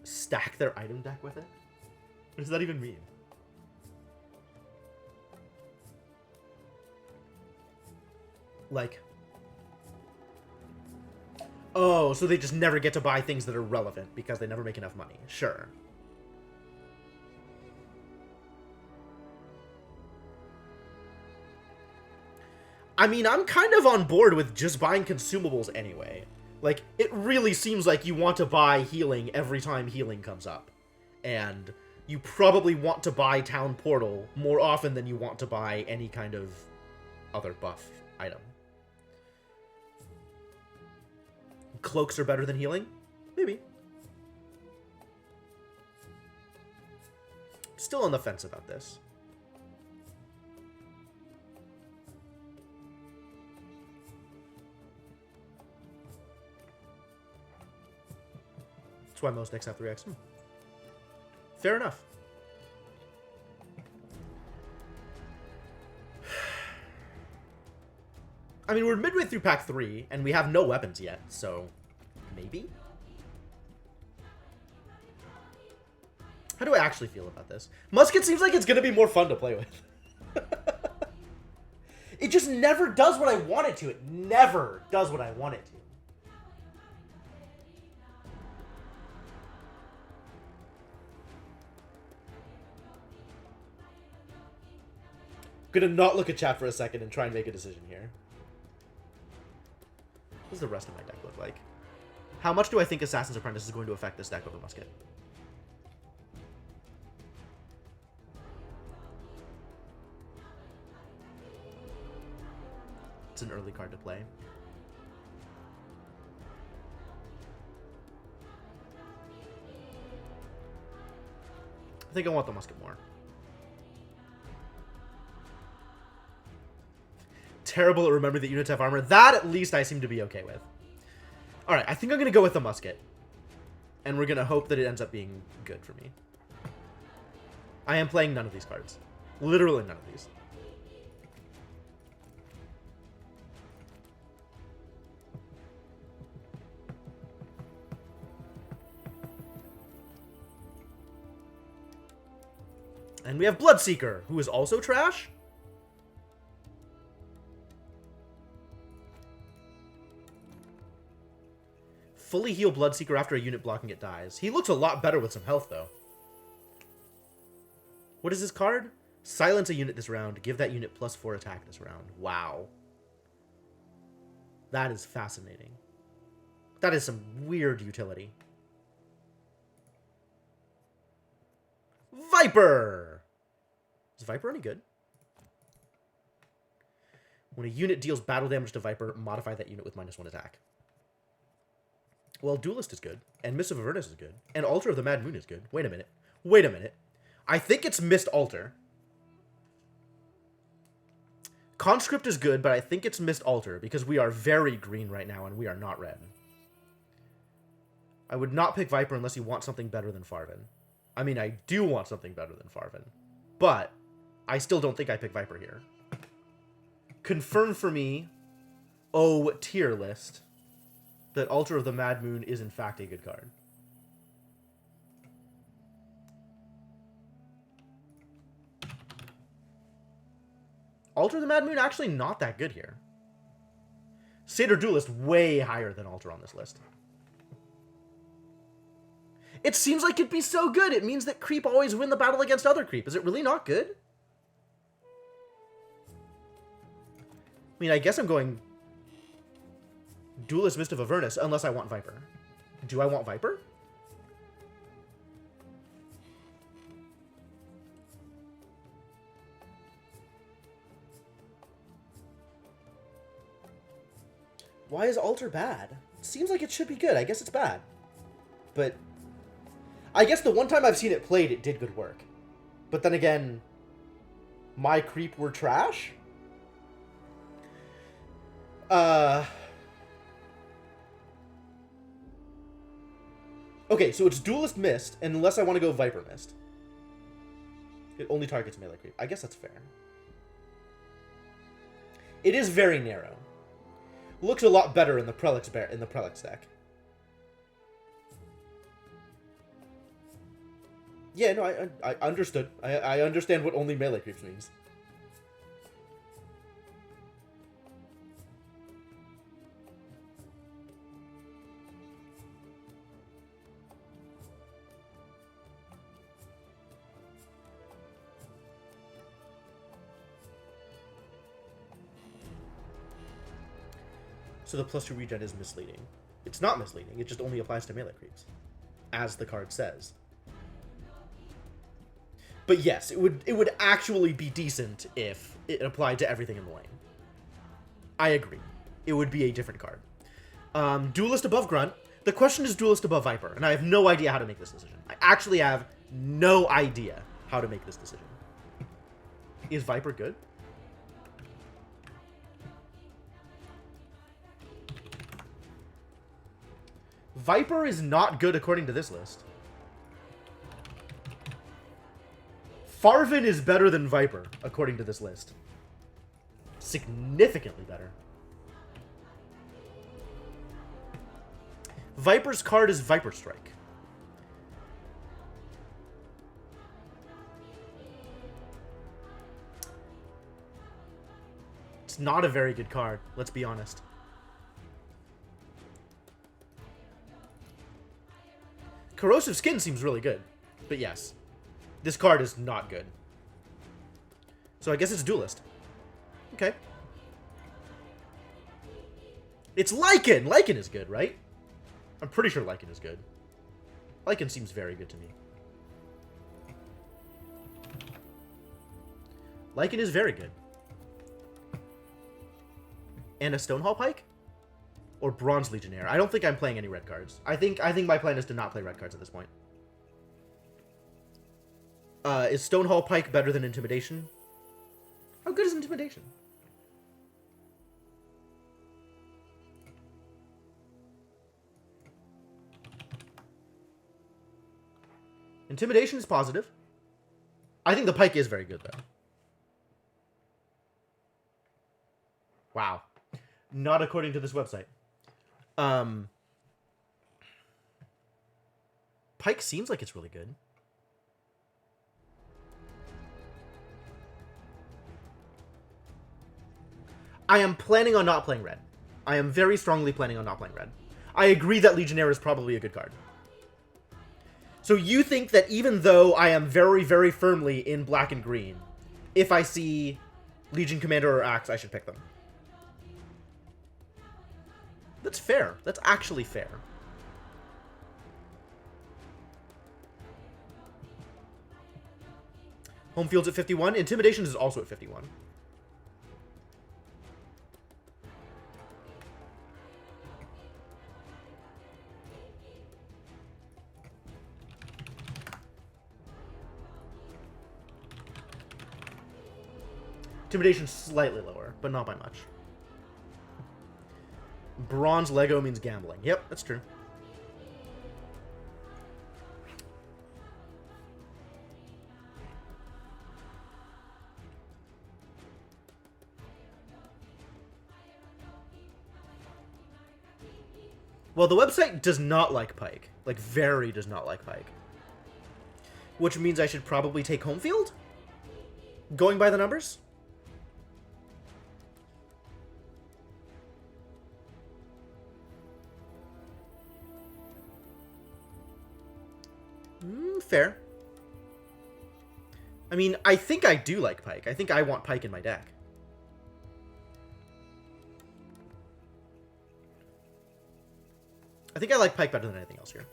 Stack their item deck with it? What does that even mean? Like, oh, so they just never get to buy things that are relevant because they never make enough money. Sure. I mean, I'm kind of on board with just buying consumables anyway. Like, it really seems like you want to buy healing every time healing comes up. And you probably want to buy Town Portal more often than you want to buy any kind of other buff item. Cloaks are better than healing? Maybe. Still on the fence about this. That's why most decks have 3x. Fair enough. I mean, we're midway through pack 3, and we have no weapons yet, so maybe? How do I actually feel about this? Musket seems like it's going to be more fun to play with. It just never does what I want it to. It never does what I want it to. I'm gonna not look at chat for a second and try and make a decision here. What does the rest of my deck look like? How much do I think Assassin's Apprentice is going to affect this deck over Musket? It's an early card to play. I think I want the Musket more. Terrible at remember that units have armor. That, at least, I seem to be okay with. Alright, I think I'm going to go with the Musket. And we're going to hope that it ends up being good for me. I am playing none of these cards. Literally none of these. And we have Bloodseeker, who is also trash. Fully heal Bloodseeker after a unit blocking it dies. He looks a lot better with some health, though. What is his card? Silence a unit this round. Give that unit +4 attack this round. Wow. That is fascinating. That is some weird utility. Viper! Is Viper any good? When a unit deals battle damage to Viper, modify that unit with -1 attack. Well, Duelist is good, and Mists of Avernus is good, and Altar of the Mad Moon is good. Wait a minute. Wait a minute. I think it's Mist Altar. Conscript is good, but I think it's Mist Altar, because we are very green right now, and we are not red. I would not pick Viper unless you want something better than Farvin. I mean, I do want something better than Farvin, but I still don't think I pick Viper here. Confirm for me, oh tier list, that Altar of the Mad Moon is in fact a good card. Altar of the Mad Moon actually not that good here. Satyr Duelist way higher than Altar on this list. It seems like it'd be so good. It means that creep always win the battle against other creep. Is it really not good? I mean, I guess I'm going Duelist Mist of Avernus unless I want Viper. Do I want Viper? Why is Altar bad? It seems like it should be good. I guess it's bad. But I guess the one time I've seen it played, it did good work. But then again, my creep were trash? Okay, so it's Duelist Mist, unless I want to go Viper Mist. It only targets melee creep. I guess that's fair. It is very narrow. Looks a lot better in the Prelix deck. Yeah, no, I understood. I understand what only melee creeps means. So the +2 regen is misleading. It's not misleading, it just only applies to melee creeps, as the card says. But yes, it would actually be decent if it applied to everything in the lane. I agree. It would be a different card. Duelist above Grunt. The question is Duelist above Viper, and I have no idea how to make this decision. I actually have no idea how to make this decision. Is Viper good? Viper is not good according to this list. Farvin is better than Viper, according to this list. Significantly better. Viper's card is Viper Strike. It's not a very good card, let's be honest. Corrosive Skin seems really good, but yes, this card is not good. So I guess it's Duelist. Okay. It's Lycan! Lycan is good, right? I'm pretty sure Lycan is good. Lycan seems very good to me. Lycan is very good. And a Stonehall Pike? Or Bronze Legionnaire. I don't think I'm playing any red cards. I think my plan is to not play red cards at this point. Is Stonehall Pike better than Intimidation? How good is Intimidation? Intimidation is positive. I think the Pike is very good, though. Wow. Not according to this website. Pike seems like it's really good. I am planning on not playing red. I am very strongly planning on not playing red. I agree that Legionnaire is probably a good card. So you think that even though I am very, very firmly in black and green, if I see Legion Commander or Axe, I should pick them. That's fair. That's actually fair. Home field's at 51. Intimidation is also at 51. Intimidation's slightly lower, but not by much. Bronze Lego means gambling. Yep, that's true. Well, the website does not like Pike. Like, very does not like Pike. Which means I should probably take home field? Going by the numbers? Fair. I mean, I think I do like Pike. I think I want Pike in my deck. I think I like Pike better than anything else here.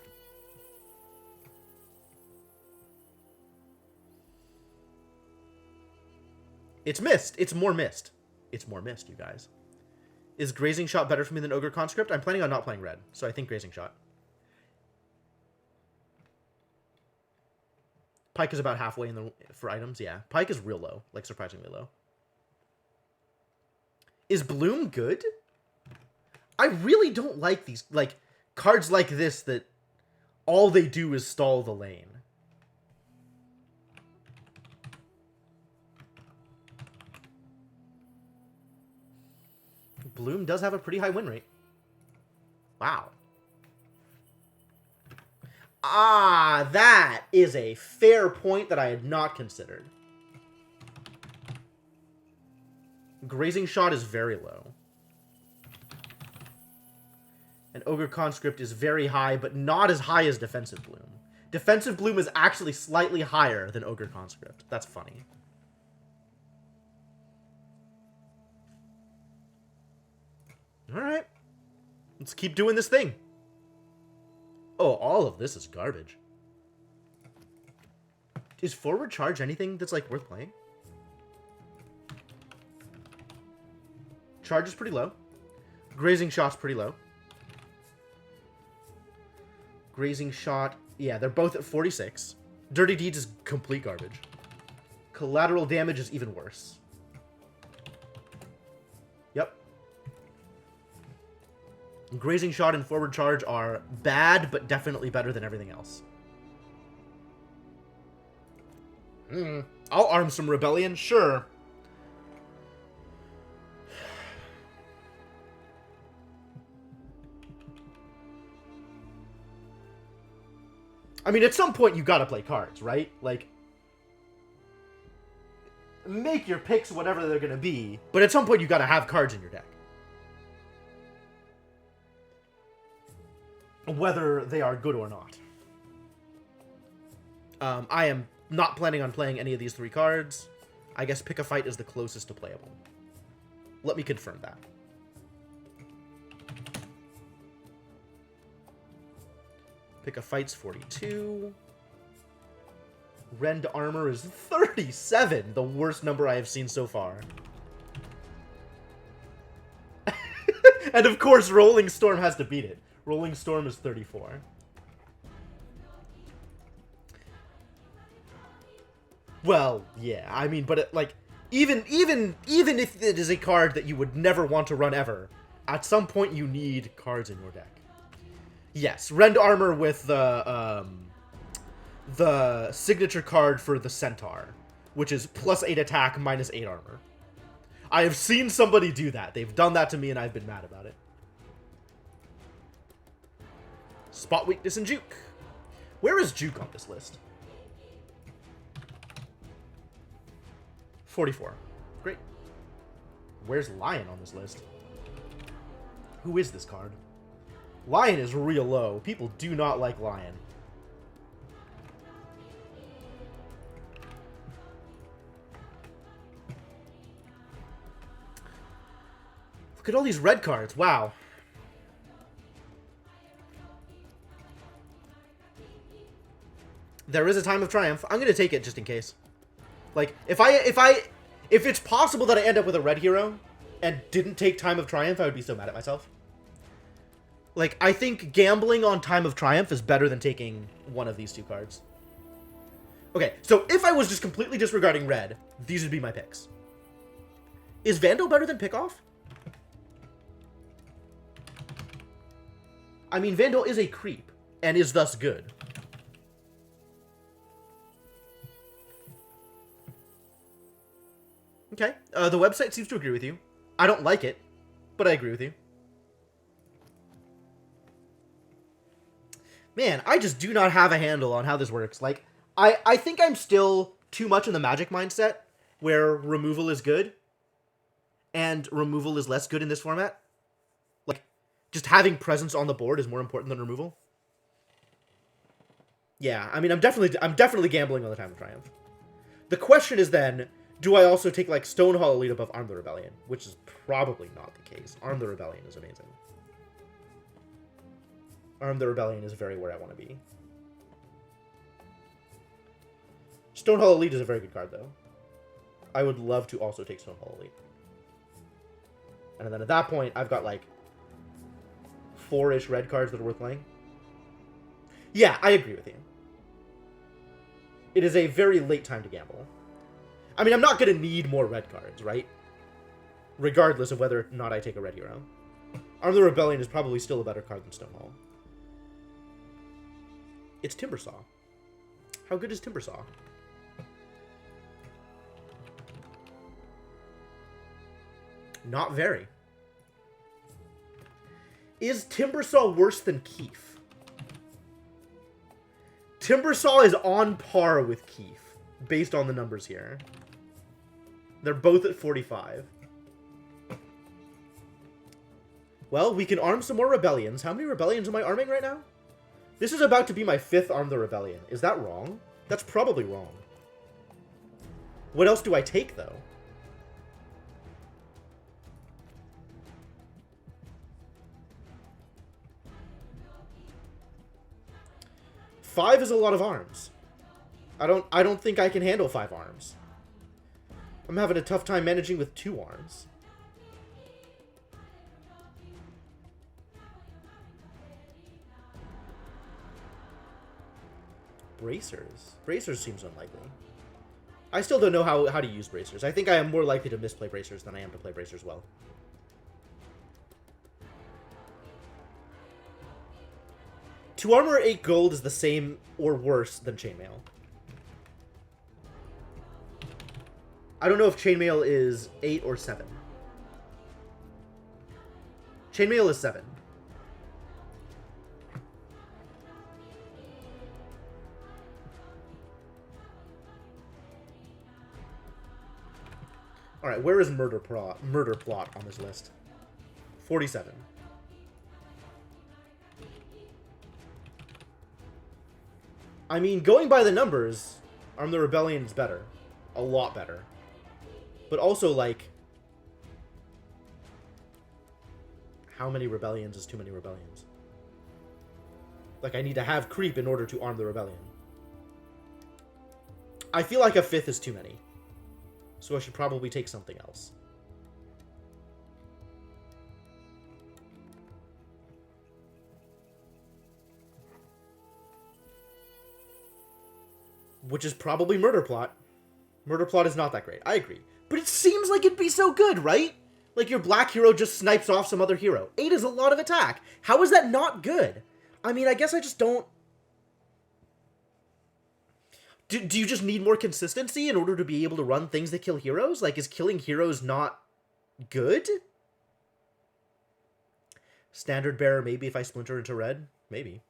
It's missed. It's more missed. It's more missed, you guys. Is Grazing Shot better for me than Ogre Conscript? I'm planning on not playing red, so I think Grazing Shot. Pike is about halfway in the for items. Yeah, Pike is real low, like surprisingly low. Is Bloom good? I really don't like these cards like this that all they do is stall the lane. Bloom does have a pretty high win rate. Wow. Ah, that is a fair point that I had not considered. Grazing Shot is very low. And Ogre Conscript is very high, but not as high as Defensive Bloom. Defensive Bloom is actually slightly higher than Ogre Conscript. That's funny. Alright. Let's keep doing this thing. Oh, all of this is garbage. Is Forward Charge anything that's, like, worth playing? Charge is pretty low. Grazing Shot's pretty low. Grazing Shot, yeah, they're both at 46. Dirty Deeds is complete garbage. Collateral Damage is even worse. Yep. Grazing Shot and Forward Charge are bad, but definitely better than everything else. I'll arm some Rebellion, sure. I mean, at some point you gotta play cards, right? Like, make your picks whatever they're gonna be, but at some point you gotta have cards in your deck. Whether they are good or not. I am not planning on playing any of these three cards. I guess Pick a Fight is the closest to playable. Let me confirm that. Pick a Fight's 42. Rend Armor is 37, the worst number I have seen so far. And of course, Rolling Storm has to beat it. Rolling Storm is 34. Well, yeah, I mean, but even if it is a card that you would never want to run ever, at some point you need cards in your deck. Yes, Rend Armor with the signature card for the Centaur, which is +8 attack, -8 armor. I have seen somebody do that. They've done that to me and I've been mad about it. Spot Weakness and Juke. Where is Juke on this list? 44. Great. Where's Lion on this list? Who is this card? Lion is real low. People do not like Lion. Look at all these red cards. Wow. There is a Time of Triumph. I'm going to take it just in case. Like, if it's possible that I end up with a red hero and didn't take Time of Triumph, I would be so mad at myself. Like, I think gambling on Time of Triumph is better than taking one of these two cards. Okay, so if I was just completely disregarding red, these would be my picks. Is Vandal better than Pickoff? I mean, Vandal is a creep, and is thus good. Okay, the website seems to agree with you. I don't like it, but I agree with you. Man, I just do not have a handle on how this works. Like, I think I'm still too much in the Magic mindset, where removal is good, and removal is less good in this format. Like, just having presence on the board is more important than removal. Yeah, I mean, I'm definitely gambling on the Time of Triumph. The question is then, do I also take, like, Stonehall Elite above Arm the Rebellion? Which is probably not the case. Arm the Rebellion is amazing. Arm the Rebellion is very where I want to be. Stonehall Elite is a very good card, though. I would love to also take Stonehall Elite. And then at that point, I've got, like, 4-ish red cards that are worth playing. Yeah, I agree with you. It is a very late time to gamble. I mean, I'm not going to need more red cards, right? Regardless of whether or not I take a red hero. Arm the Rebellion is probably still a better card than Stonehall. It's Timbersaw. How good is Timbersaw? Not very. Is Timbersaw worse than Keef? Timbersaw is on par with Keef, based on the numbers here. They're both at 45. Well, we can arm some more Rebellions. How many Rebellions am I arming right now? This is about to be my 5th Arm the Rebellion. Is that wrong? That's probably wrong. What else do I take, though? Five is a lot of arms. I don't think I can handle 5 arms. I'm having a tough time managing with 2 arms. Bracers. Bracers seems unlikely. I still don't know how to use Bracers. I think I am more likely to misplay Bracers than I am to play Bracers well. Two armor, 8 gold is the same or worse than Chainmail. I don't know if Chainmail is 8 or 7. Chainmail is 7. Alright, where is Murder Plot on this list? 47. I mean, going by the numbers, Arm the Rebellion is better. A lot better. But also, like, how many Rebellions is too many Rebellions? Like, I need to have creep in order to arm the Rebellion. I feel like a 5th is too many. So I should probably take something else. Which is probably Murder Plot. Murder Plot is not that great. I agree. But it seems like it'd be so good, right? Like your black hero just snipes off some other hero. 8 is a lot of attack. How is that not good? I mean, I guess I just don't... Do you just need more consistency in order to be able to run things that kill heroes? Like, is killing heroes not good? Standard Bearer, maybe if I splinter into red? Maybe.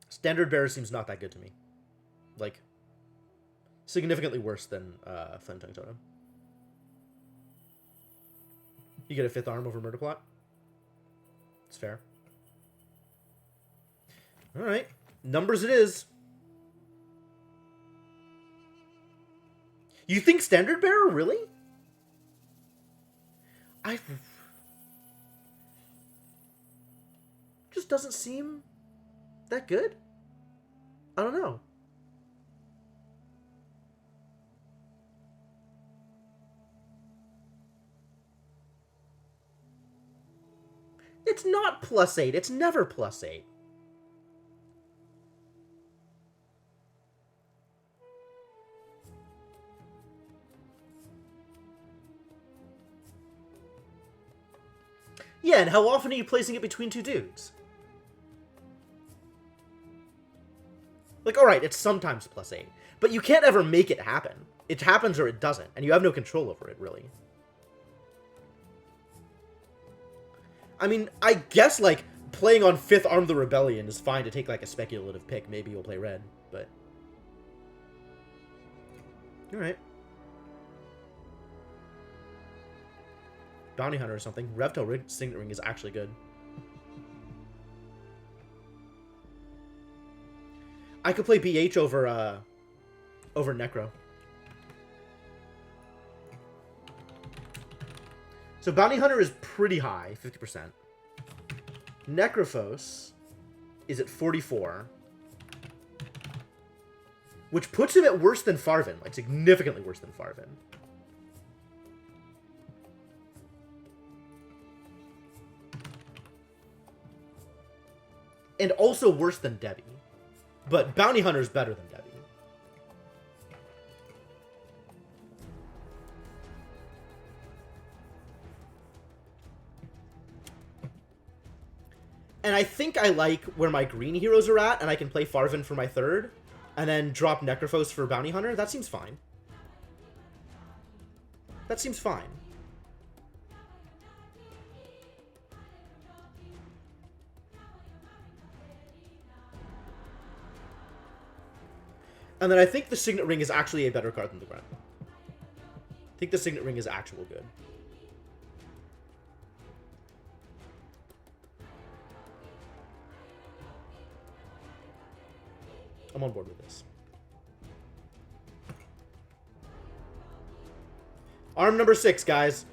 Standard Bearer seems not that good to me. Like, significantly worse than Flint Tongue Totem. You get a 5th arm over Murder Plot? It's fair. Alright. Numbers it is. You think Standard Bearer, really? Just doesn't seem that good? I don't know. It's not +8. It's never +8. Yeah, and how often are you placing it between two dudes? Like, alright, it's sometimes +8. But you can't ever make it happen. It happens or it doesn't, and you have no control over it, really. I mean, I guess, like, playing on 5th Arm the Rebellion is fine to take, like, a speculative pick. Maybe you'll play red, but... Alright. Bounty Hunter or something. Revto Signet Ring is actually good. I could play BH over Necro. So Bounty Hunter is pretty high, 50%. Necrophos is at 44. Which puts him at worse than Farvin, like significantly worse than Farvin. And also worse than Debbie. But Bounty Hunter is better than Debbie. And I think I like where my green heroes are at, and I can play Farvin for my 3rd, and then drop Necrophos for Bounty Hunter. That seems fine. That seems fine. And then I think the Signet Ring is actually a better card than the Grunt. I think the Signet Ring is actual good. I'm on board with this. Arm number 6, guys.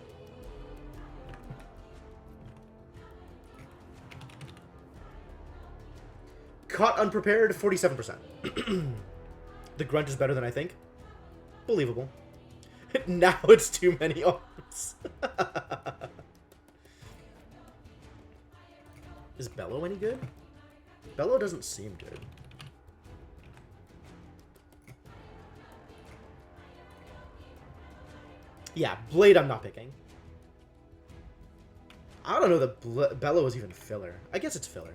Caught unprepared, 47%. The Grunt is better than I think. Believable. Now it's too many arms. Is Bellow any good? Bellow doesn't seem good. Yeah, Blade I'm not picking. I don't know that Bellow is even filler. I guess it's filler.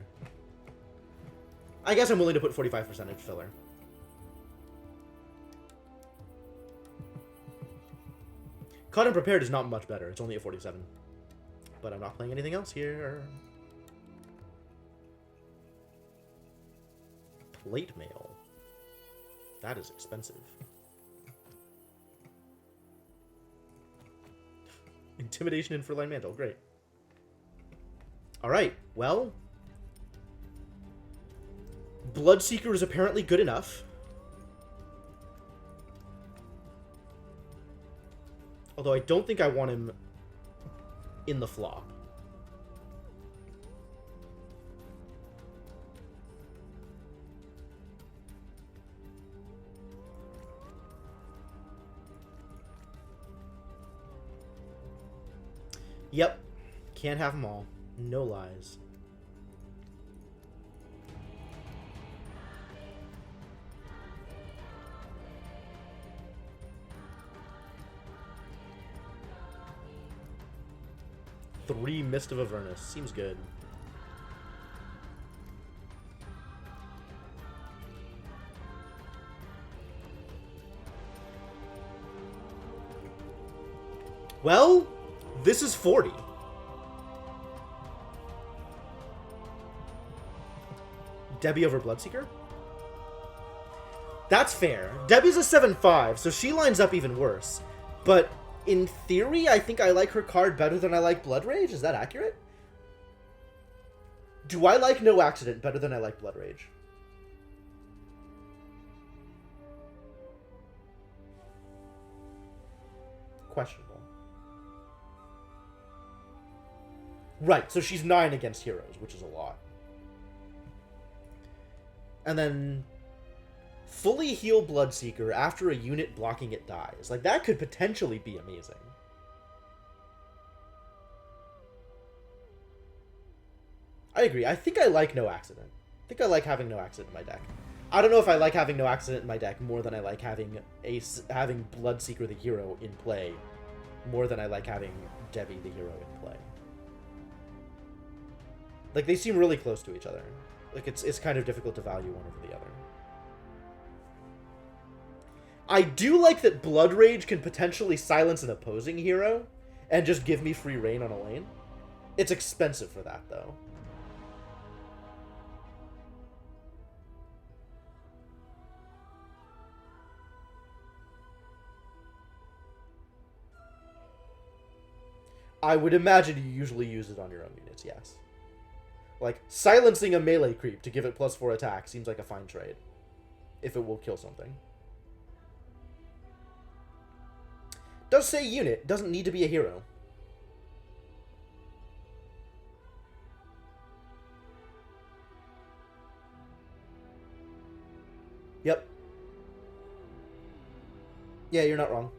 I guess I'm willing to put 45% in filler. Caught and Prepared is not much better. It's only at 47. But I'm not playing anything else here. Plate Mail. That is expensive. Intimidation and Furline Mantle. Great. Alright, well. Bloodseeker is apparently good enough. Although I don't think I want him in the flop. Yep. Can't have them all. No lies. Three Mist of Avernus. Seems good. Well, this is 40. Debbie over Bloodseeker? That's fair. Debbie's a 7-5, so she lines up even worse. But in theory, I think I like her card better than I like Blood Rage. Is that accurate? Do I like No Accident better than I like Blood Rage? Questionable. Right, so she's 9 against heroes, which is a lot. And then fully heal Bloodseeker after a unit blocking it dies. Like, that could potentially be amazing. I agree. I think I like No Accident. I think I like having No Accident in my deck. I don't know if I like having No Accident in my deck more than I like having Bloodseeker the hero in play more than I like having Devi the hero in play. Like, they seem really close to each other. Like, it's kind of difficult to value one over the other. I do like that Blood Rage can potentially silence an opposing hero and just give me free reign on a lane. It's expensive for that, though. I would imagine you usually use it on your own units, yes. Like, silencing a melee creep to give it +4 attack seems like a fine trade. If it will kill something. Does say unit, doesn't need to be a hero. Yep. Yeah, you're not wrong.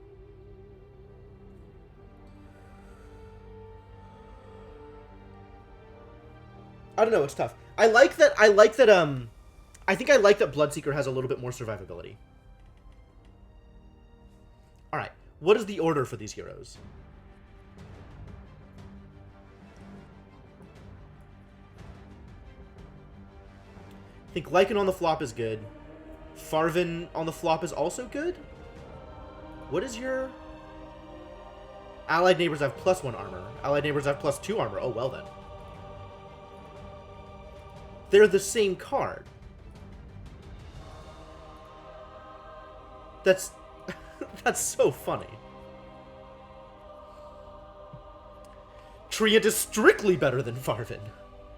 I don't know, it's tough. I think I like that Bloodseeker has a little bit more survivability. Alright, what is the order for these heroes? I think Lycan on the flop is good. Farvin on the flop is also good? What is your... Allied neighbors have +1 armor. Allied neighbors have +2 armor. Oh, well then. They're the same card. That's... that's so funny. Treant is strictly better than Farvin.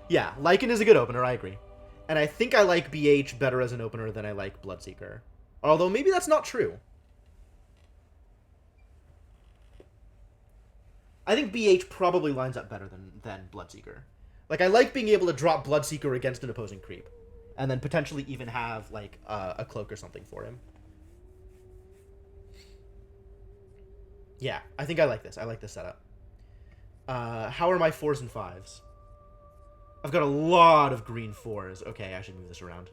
Yeah, Lycan is a good opener, I agree. And I think I like BH better as an opener than I like Bloodseeker. Although, maybe that's not true. I think BH probably lines up better than Bloodseeker. Like, I like being able to drop Bloodseeker against an opposing creep. And then potentially even have, like, a cloak or something for him. Yeah, I think I like this. I like this setup. How are my 4s and 5s? I've got a lot of green 4s. Okay, I should move this around.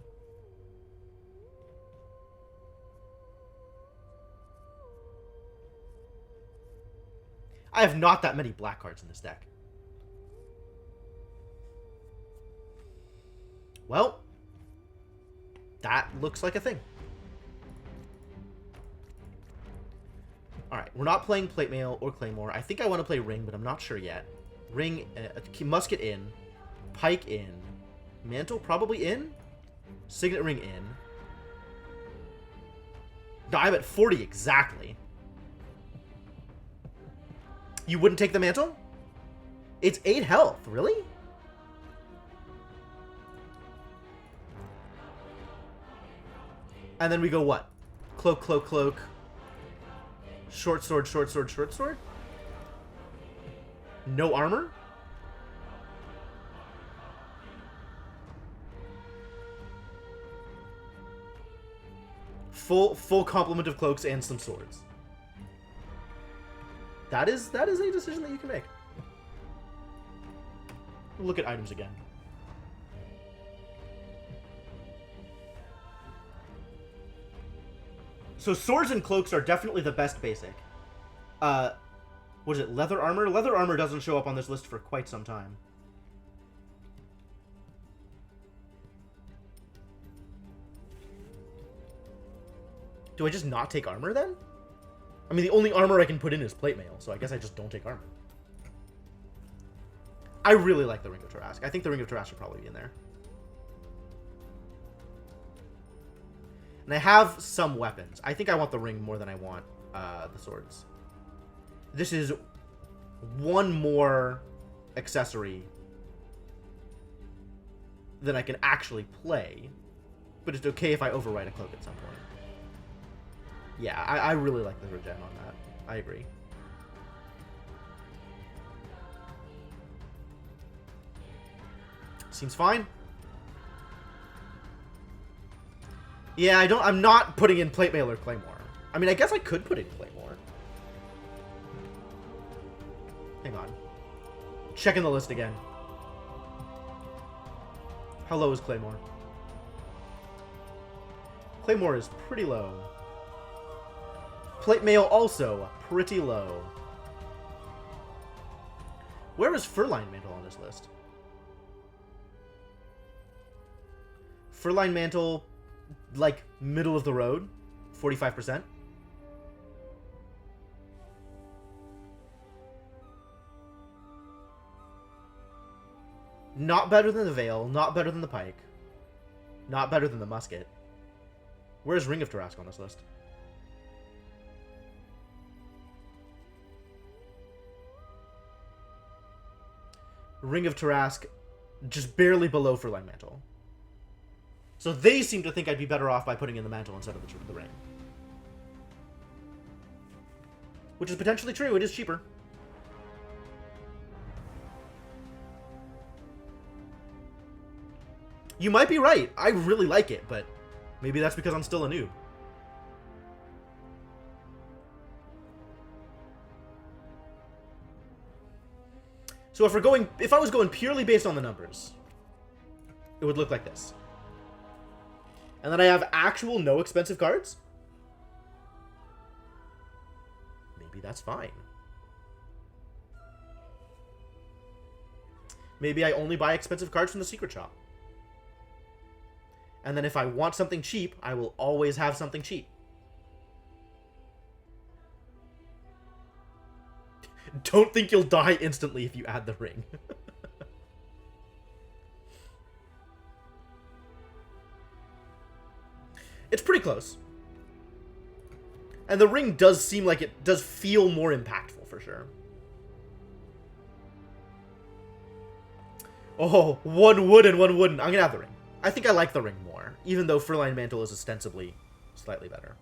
I have not that many black cards in this deck. Well, that looks like a thing. Alright, we're not playing Plate Mail or Claymore. I think I want to play Ring, but I'm not sure yet. Ring, Musket in. Pike in. Mantle probably in. Signet Ring in. No, I'm at 40 exactly. You wouldn't take the Mantle? It's 8 health, really? And then we go what? Cloak, cloak, cloak. Short sword, short sword, short sword? No armor? Full complement of cloaks and some swords. That is a decision that you can make. Look at items again. So swords and cloaks are definitely the best basic. What is it? Leather armor? Leather armor doesn't show up on this list for quite some time. Do I just not take armor then? I mean, the only armor I can put in is plate mail, so I guess I just don't take armor. I really like the Ring of Tarrasque. I think the Ring of Tarrasque should probably be in there. And I have some weapons. I think I want the ring more than I want the swords. This is one more accessory then I can actually play. But it's okay if I overwrite a cloak at some point. Yeah, I really like the regen on that. I agree. Seems fine. Yeah, I'm not putting in Plate Mail or Claymore. I mean, I guess I could put in Claymore. Hang on. Checking the list again. How low is Claymore? Claymore is pretty low. Plate Mail also pretty low. Where is Furline Mantle on this list? Furline Mantle, like, middle of the road, 45%. Not better than the Veil, not better than the Pike. Not better than the Musket. Where's Ring of Tarrasque on this list? Ring of Tarrasque, just barely below Furline Mantle. So they seem to think I'd be better off by putting in the Mantle instead of the Ring. Which is potentially true, it is cheaper. You might be right, I really like it, but maybe that's because I'm still a noob. So if I was going purely based on the numbers, it would look like this. And then I have actual no expensive cards. Maybe that's fine. Maybe I only buy expensive cards from the secret shop. And then if I want something cheap, I will always have something cheap. Don't think you'll die instantly if you add the ring. It's pretty close. And the ring does seem like it does feel more impactful, for sure. Oh, one wood and one wooden. I'm gonna have the ring. I think I like the ring more, even though Furline Mantle is ostensibly slightly better.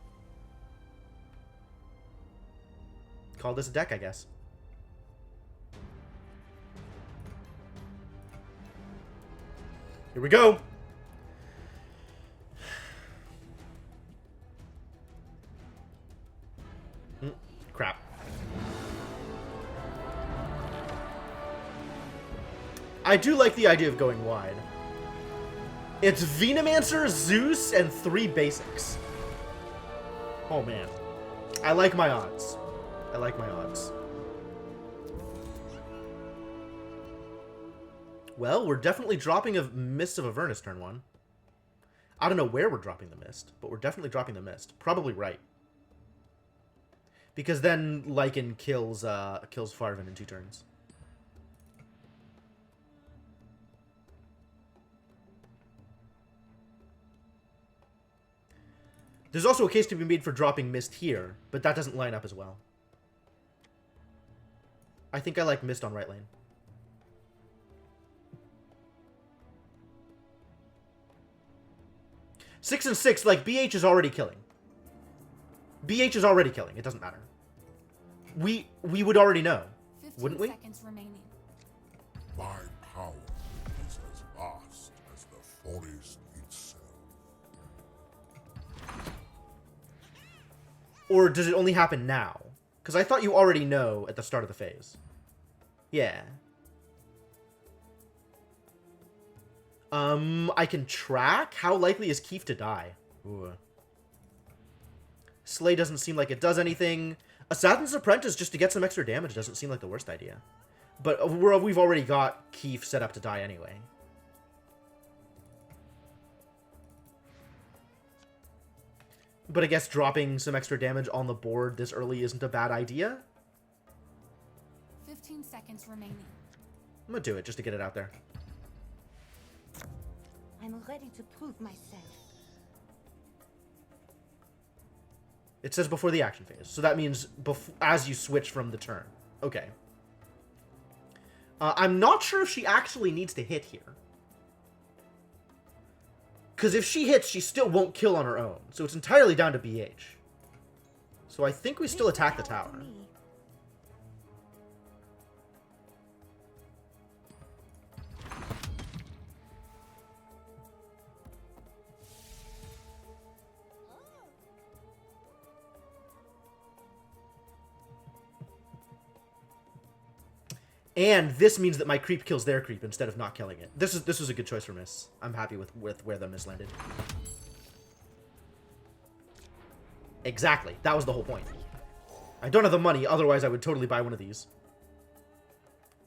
Call this a deck, I guess. Here we go. Crap. I do like the idea of going wide. It's Venomancer, Zeus, and 3 basics. Oh man. I like my odds. I like my odds. Well, we're definitely dropping a Mist of Avernus turn 1. I don't know where we're dropping the Mist, but we're definitely dropping the Mist. Probably right. Because then Lycan kills Farvin in 2 turns. There's also a case to be made for dropping Mist here, but that doesn't line up as well. I think I like Mist on right lane. Six and 6, like, BH is already killing. BH is already killing. It doesn't matter. We would already know, wouldn't we? 15 seconds remaining. My power is as vast as the forest itself. Or does it only happen now? Because I thought you already know at the start of the phase. Yeah. I can track? How likely is Keef to die? Ooh. Slay doesn't seem like it does anything. Assassin's Apprentice just to get some extra damage doesn't seem like the worst idea. But we've already got Keef set up to die anyway. But I guess dropping some extra damage on the board this early isn't a bad idea. 15 seconds remaining. I'm gonna do it just to get it out there. I'm ready to prove myself. It says before the action phase, so that means as you switch from the turn. Okay. I'm not sure if she actually needs to hit here. Because if she hits, she still won't kill on her own. So it's entirely down to BH. So I think we still attack the tower. And this means that my creep kills their creep instead of not killing it. This was a good choice for Miss. I'm happy with where the Miss landed. Exactly. That was the whole point. I don't have the money, otherwise I would totally buy one of these.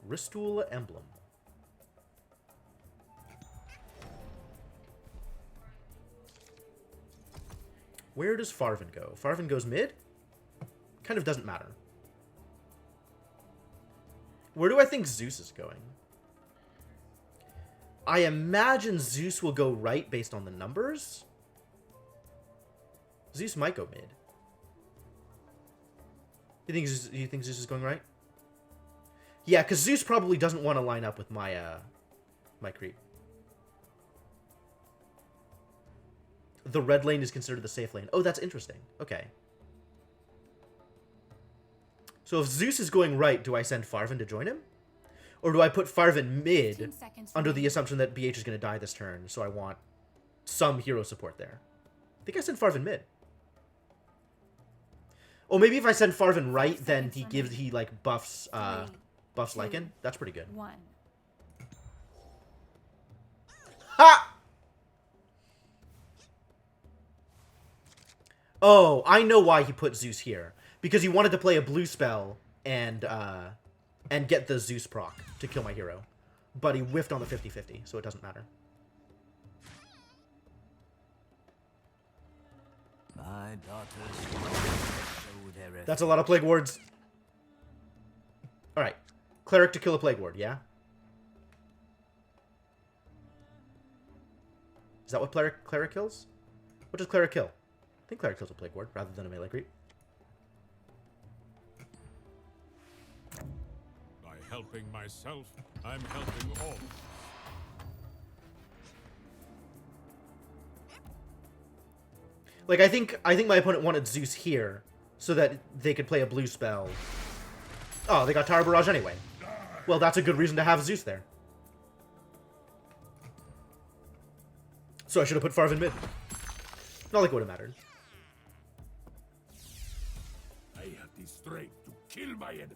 Ristool Emblem. Where does Farvin go? Farvin goes mid? Kind of doesn't matter. Where do I think Zeus is going? I imagine Zeus will go right based on the numbers. Zeus might go mid. You think Zeus is going right? Yeah, because Zeus probably doesn't want to line up with my my creep. The red lane is considered the safe lane. Oh, that's interesting. Okay. So if Zeus is going right, do I send Farvin to join him? Or do I put Farvin mid under the assumption that BH is going to die this turn, so I want some hero support there? I think I send Farvin mid. Oh, maybe if I send Farvin right, then he like buffs buffs Lycan. That's pretty good. 1. Ha! Oh, I know why he put Zeus here. Because he wanted to play a blue spell and get the Zeus proc to kill my hero. But he whiffed on the 50-50, so it doesn't matter. My daughters show their That's a lot of Plague Wards. Alright. Cleric to kill a Plague Ward, yeah? Is that what Cleric kills? What does Cleric kill? I think Cleric kills a Plague Ward rather than a melee creep. By helping myself, I'm helping all. Like, I think my opponent wanted Zeus here so that they could play a blue spell. Oh, they got Tower Barrage anyway. Well, that's a good reason to have Zeus there. So I should have put Farvin mid. Not like it would have mattered. I have the strength to kill my enemies.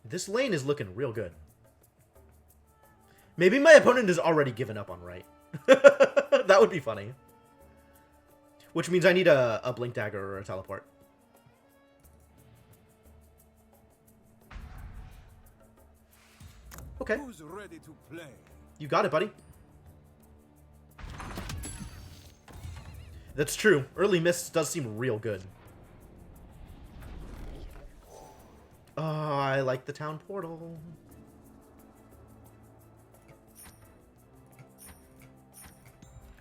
This lane is looking real good. Maybe my opponent has already given up on right. That would be funny. Which means I need a Blink Dagger or a Teleport. Okay. Who's ready to play? You got it, buddy. That's true. Early Mist does seem real good. Oh, I like the town portal.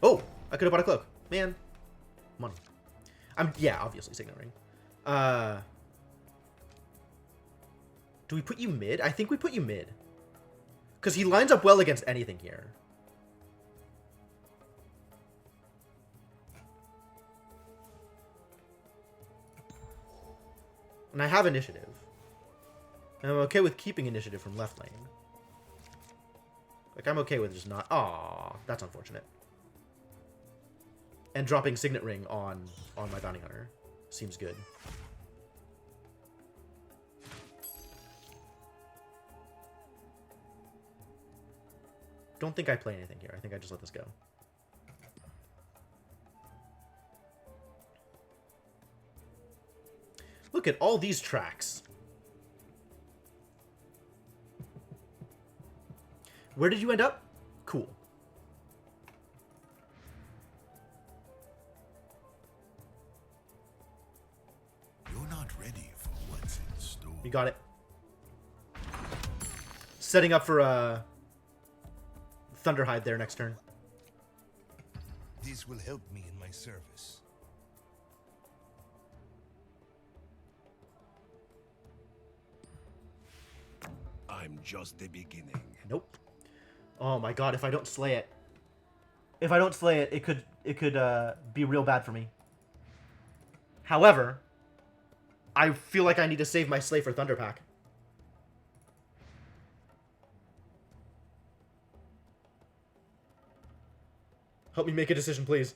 Oh, I could have bought a cloak. Man. Money. Yeah, obviously Signet Ring. Do we put you mid? I think we put you mid. Because he lines up well against anything here. And I have initiative. And I'm okay with keeping initiative from left lane. Like, I'm okay with just not... Aw, that's unfortunate. And dropping Signet Ring on my Bounty Hunter seems good. Don't think I play anything here. I think I just let this go. Look at all these tracks. Where did you end up? Cool. You're not ready for what's in store. You got it. Setting up for Thunderhide there next turn. This will help me in my service. I'm just the beginning. Nope. Oh my god, if I don't slay it. If I don't slay it, it could be real bad for me. However, I feel like I need to save my slay for Thunderpack. Help me make a decision, please.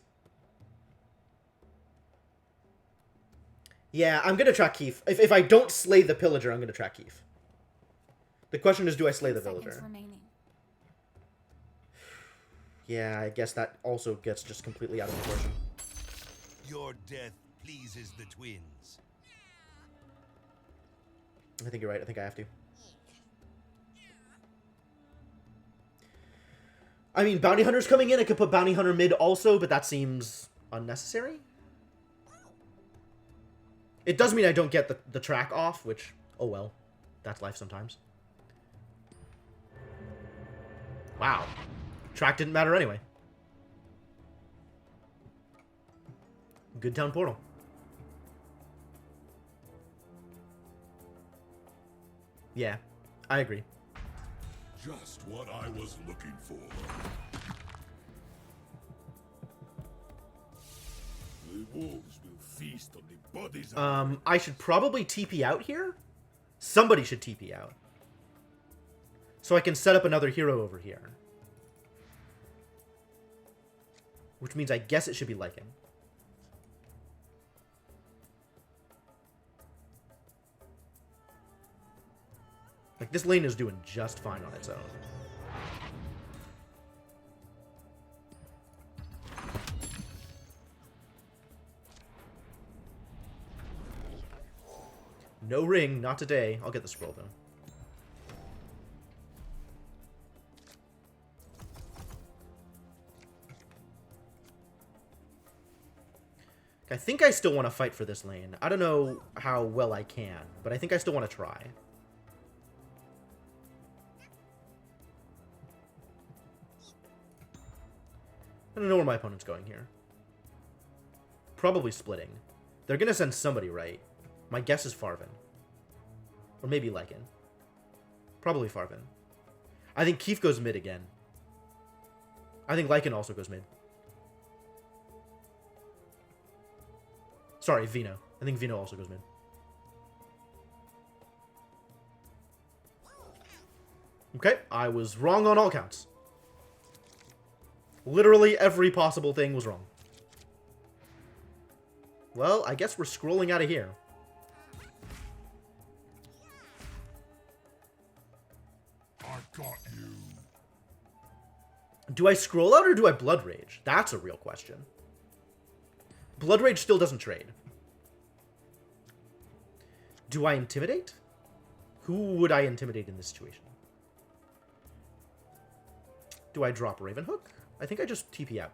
Yeah, I'm gonna track Keith. If I don't slay the Pillager, I'm gonna track Keith. The question is, do I slay the Villager? Remaining. Yeah, I guess that also gets just completely out of proportion. Your death pleases the twins. I think you're right. I think I have to. I mean, Bounty Hunter's coming in. I could put Bounty Hunter mid also, but that seems unnecessary. It does mean I don't get the track off, which, oh well. That's life sometimes. Wow. Track didn't matter anyway. Good Town Portal. Yeah, I agree. Just what I was looking for. The wolves will feast on the bodies of I should probably TP out here. Somebody should TP out. So I can set up another hero over here. Which means I guess it should be Lycan. Like, this lane is doing just fine on its own. No ring, not today. I'll get the scroll, though. I think I still want to fight for this lane. I don't know how well I can, but I think I still want to try. I don't know where my opponent's going here. Probably splitting. They're going to send somebody, right? My guess is Farvin. Or maybe Lycan. Probably Farvin. I think Keith goes mid again. I think Lycan also goes mid. Sorry, Vino. I think Vino also goes mid. Okay, I was wrong on all counts. Literally every possible thing was wrong. Well, I guess we're scrolling out of here. I got you. Do I scroll out or do I Blood Rage? That's a real question. Blood Rage still doesn't trade. Do I Intimidate? Who would I Intimidate in this situation? Do I drop Ravenhook? I think I just TP out.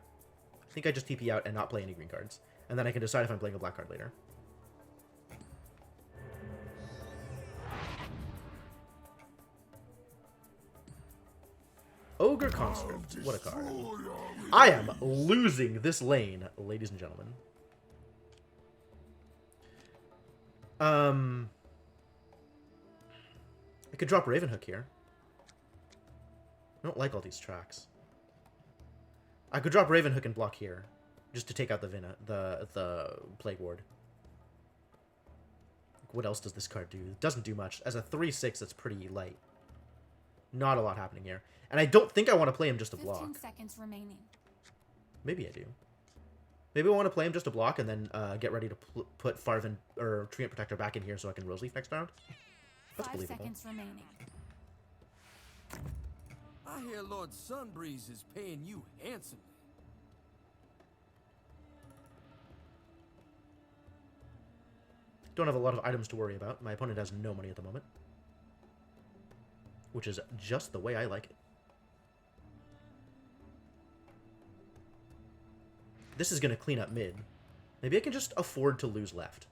I think I just TP out and not play any green cards. And then I can decide if I'm playing a black card later. Ogre Concert. What a card. I am losing this lane, ladies and gentlemen. I could drop Ravenhook here. I don't like all these tracks. I could drop Ravenhook and block here, just to take out the Plague Ward. What else does this card do? It doesn't do much. As a 3/6, that's pretty light. Not a lot happening here. And I don't think I want to play him just to block. 15 seconds remaining. Maybe I do. Maybe I want to play him just to block and then get ready to put Farvin or Treant Protector back in here so I can Roseleaf next round. That's 5 believable. seconds remaining. I hear Lord Sunbreeze is paying you handsomely. Don't have a lot of items to worry about. My opponent has no money at the moment. Which is just the way I like it. This is going to clean up mid. Maybe I can just afford to lose left.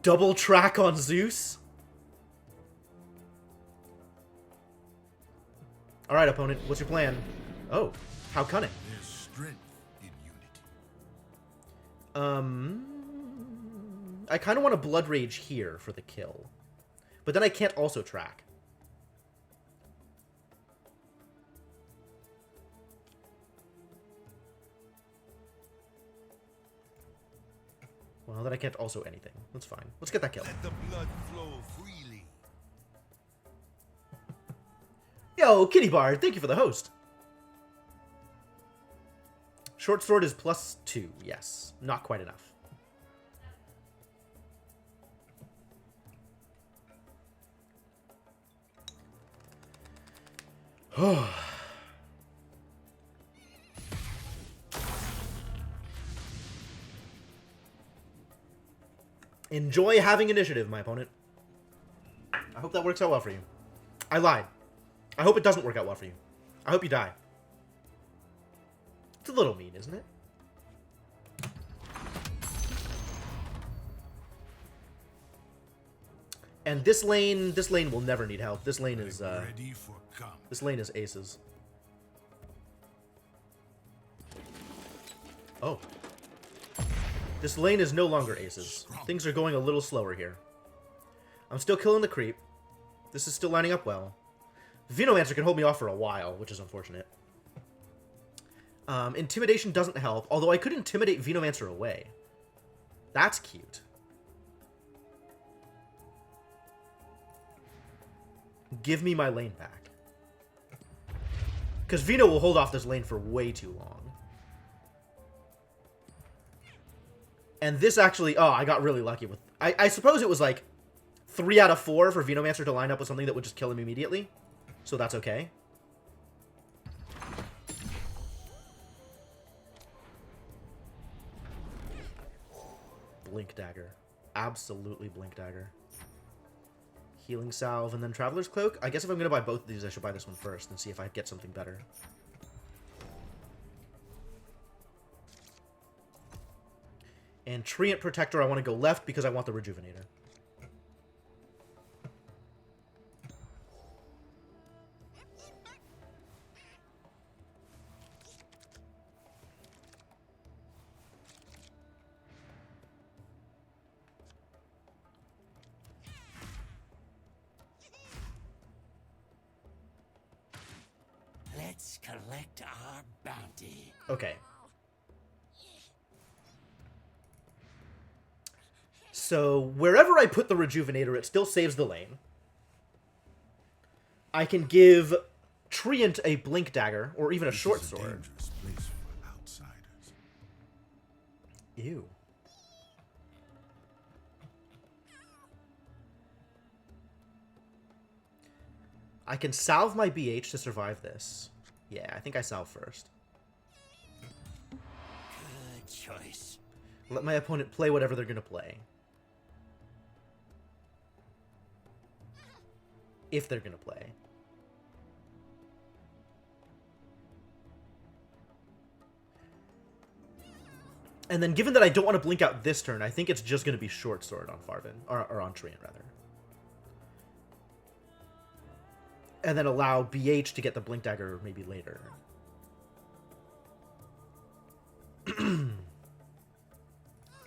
Double track on Zeus? Alright, opponent. What's your plan? Oh, how cunning. There's strength in unity. I kind of want a Blood Rage here for the kill. But then I can't also track. Well, then I can't also anything. That's fine. Let's get that kill. Let the blood flow freely. Yo, Kitty Bard, thank you for the host. Short sword is +2. Yes. Not quite enough. Enjoy having initiative, my opponent. I hope that works out well for you. I lied. I hope it doesn't work out well for you. I hope you die. It's a little mean, isn't it? And this lane will never need help. This lane is Ready for combat. this lane is aces. Oh. This lane is no longer aces. Things are going a little slower here. I'm still killing the creep. This is still lining up well. Venomancer can hold me off for a while, which is unfortunate. Intimidation doesn't help, although I could intimidate Venomancer away. That's cute. Give me my lane back. Because Veno will hold off this lane for way too long. And this actually... Oh, I got really lucky with... I suppose it was like 3 out of 4 for Venomancer to line up with something that would just kill him immediately. So that's okay. Blink Dagger. Absolutely Blink Dagger. Healing Salve and then Traveler's Cloak. I guess if I'm going to buy both of these, I should buy this one first and see if I get something better. And Treant Protector, I want to go left because I want the Rejuvenator. Let's collect our bounty. Okay. So, wherever I put the Rejuvenator, it still saves the lane. I can give Treant a Blink Dagger, or even a Short Sword. Dangerous place for outsiders. Ew. I can salve my BH to survive this. Yeah, I think I salve first. Good choice. Let my opponent play whatever they're going to play. If they're going to play. And then given that I don't want to blink out this turn, I think it's just going to be Short Sword on Farvin. Or on Treant, rather. And then allow BH to get the Blink Dagger maybe later.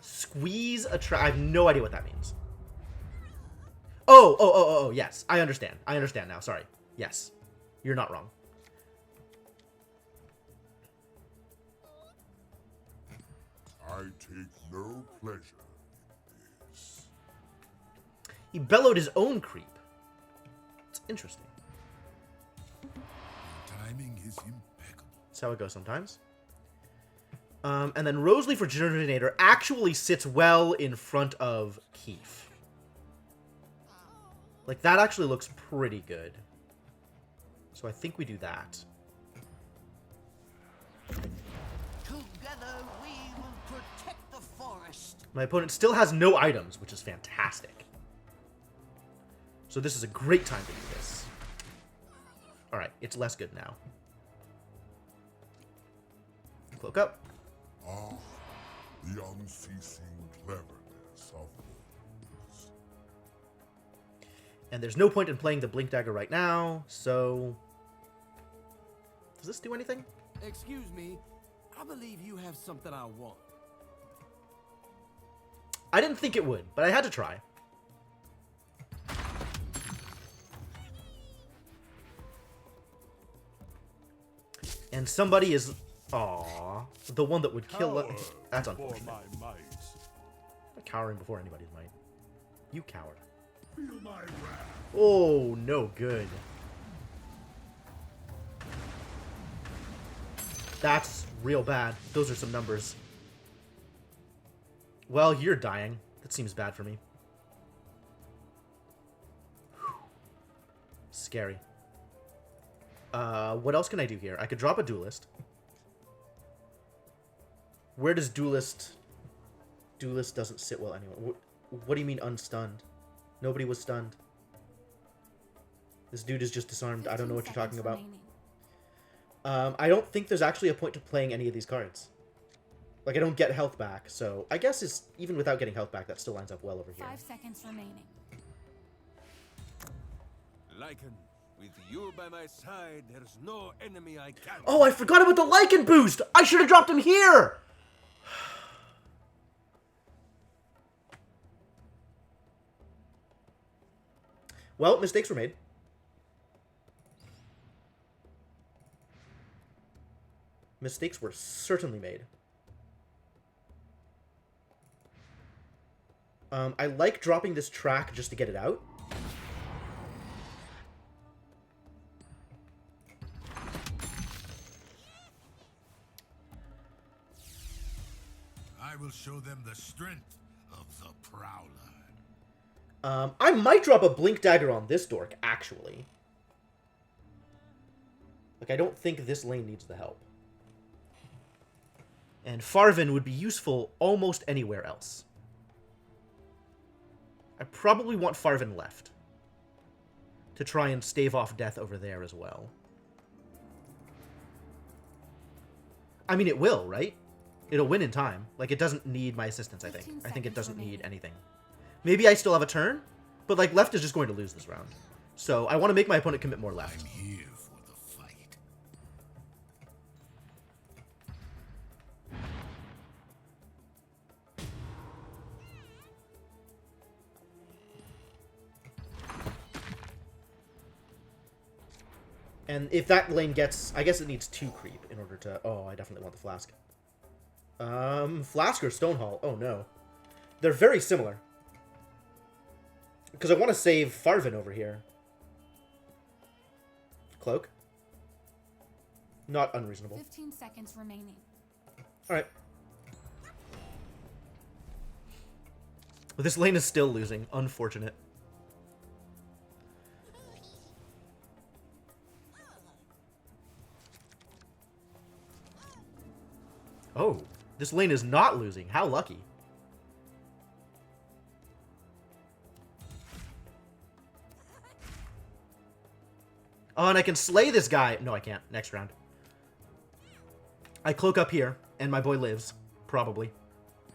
Squeeze a trap. I have no idea what that means. Oh, yes. I understand. I understand now. Sorry. Yes. You're not wrong. I take no pleasure in this. He bellowed his own creep. It's interesting. Timing is impeccable. That's how it goes sometimes. And then Rosely for Rejuvenator actually sits well in front of Keef. Like, that actually looks pretty good. So I think we do that. Together we will protect the forest. My opponent still has no items, which is fantastic. So this is a great time to do this. Alright, it's less good now. Cloak up. Ah, the unceasing cleverness of wolves. And there's no point in playing the Blink Dagger right now, so... Does this do anything? Excuse me, I believe you have something I want. I didn't think it would, but I had to try. And somebody is... Aww. The one that would kill... That's unfortunate. My might. I'm cowering before anybody's might. You coward. Feel my wrath. Oh, no good. That's real bad. Those are some numbers. Well, you're dying. That seems bad for me. Whew. Scary. What else can I do here? I could drop a duelist. Where does duelist... Duelist doesn't sit well anywhere. What do you mean unstunned? Nobody was stunned. This dude is just disarmed. I don't know what you're talking about. I don't think there's actually a point to playing any of these cards. Like, I don't get health back, so I guess it's even without getting health back, that still lines up well over here. 5 seconds remaining. Lycan, with you by my side, there's no enemy I can't. Oh, I forgot about the Lycan boost! I should have dropped him here! Well, mistakes were made. Mistakes were certainly made. I like dropping this track just to get it out. I will show them the strength of the Prowler. I might drop a Blink Dagger on this dork, actually. Like, I don't think this lane needs the help. And Farvin would be useful almost anywhere else. I probably want Farvin left. To try and stave off death over there as well. I mean, it will, right? It'll win in time. Like, it doesn't need my assistance, I think. I think it doesn't need anything. Maybe I still have a turn, but, like, left is just going to lose this round. So, I want to make my opponent commit more left. I'm here for the fight. And if that lane gets... I guess it needs 2 creep in order to... Oh, I definitely want the Flask. Flask or Stonehall? Oh, no. They're very similar. Because I want to save Farvin over here. Cloak. Not unreasonable. 15 seconds remaining. Alright. Well, this lane is still losing. Unfortunate. Oh, this lane is not losing. How lucky. Oh, and I can slay this guy. No, I can't. Next round. I cloak up here, and my boy lives. Probably.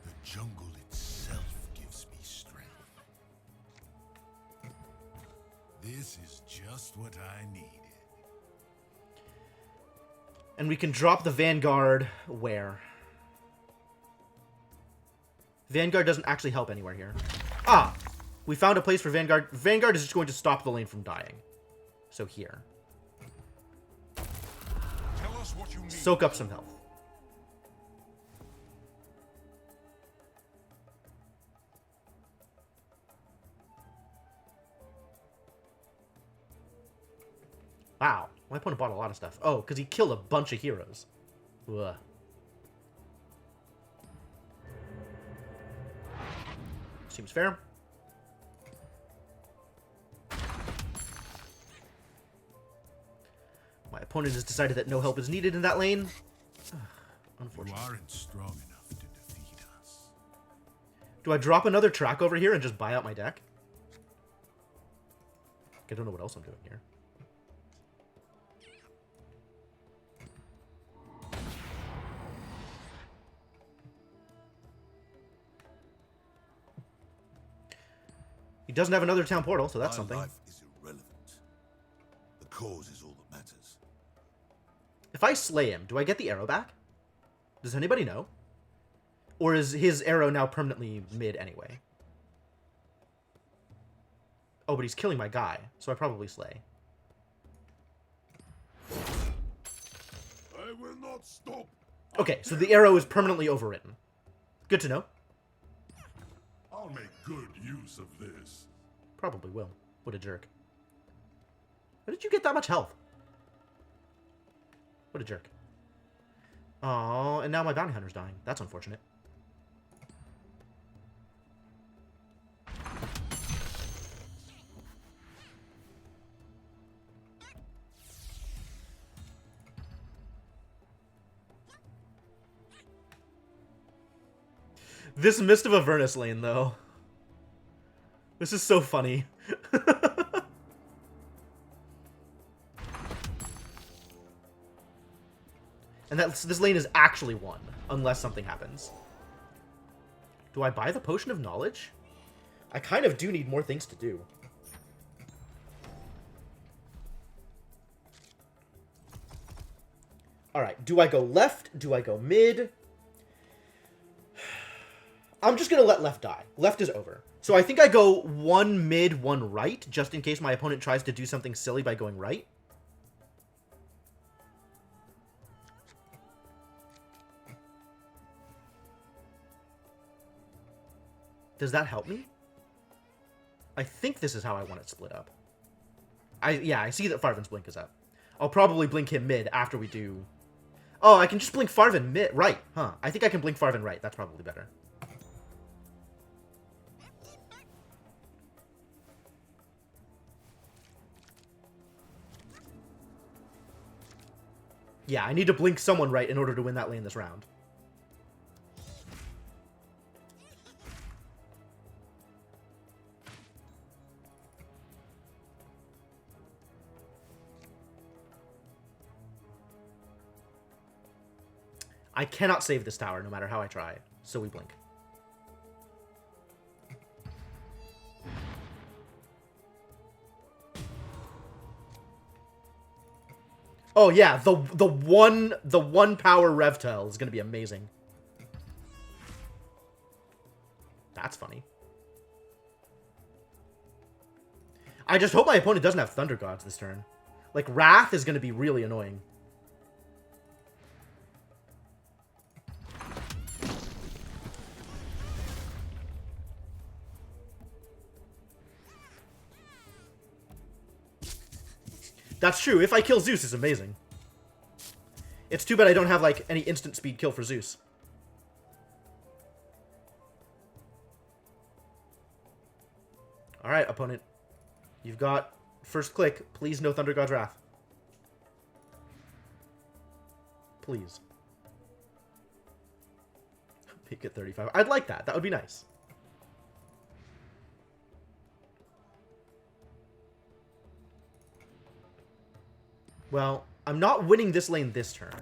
The jungle itself gives me strength. This is just what I needed. And we can drop the Vanguard where? Vanguard doesn't actually help anywhere here. Ah! We found a place for Vanguard. Vanguard is just going to stop the lane from dying. So here. Tell us what you need. Soak up some health. Wow. My opponent bought a lot of stuff. Oh, because he killed a bunch of heroes. Ugh. Seems fair. My opponent has decided that no help is needed in that lane. Ugh, unfortunate. You aren't strong enough to defeat us. Do I drop another track over here and just buy out my deck? I don't know what else I'm doing here. He doesn't have another town portal, so that's something. My life is irrelevant. The cause is all that matters. If I slay him, do I get the arrow back? Does anybody know? Or is his arrow now permanently mid anyway? Oh, but he's killing my guy, so I probably slay. I will not stop. Okay, so the arrow is permanently overwritten. Good to know. I'll make good use of this. Probably will. What a jerk. How did you get that much health? What a jerk. Oh, and now my bounty hunter's dying. That's unfortunate. This Mist of Avernus lane, though. This is so funny. And this lane is actually won, unless something happens. Do I buy the Potion of Knowledge? I kind of do need more things to do. Alright, do I go left? Do I go mid? I'm just going to let left die. Left is over. So I think I go one mid, one right, just in case my opponent tries to do something silly by going right. Does that help me? I think this is how I want it split up. Yeah, I see that Farven's blink is up. I'll probably blink him mid after we do... Oh, I can just blink Farven mid... Right, huh. I think I can blink Farven right. That's probably better. Yeah, I need to blink someone right in order to win that lane this round. I cannot save this tower no matter how I try, so we blink. Oh yeah, the one power Revtel is gonna be amazing. That's funny. I just hope my opponent doesn't have Thunder Gods this turn. Like, Wrath is gonna be really annoying. That's true. If I kill Zeus, it's amazing. It's too bad I don't have, like, any instant speed kill for Zeus. Alright, opponent. You've got first click. Please no Thunder God's Wrath. Please. Make it 35. I'd like that. That would be nice. Well, I'm not winning this lane this turn.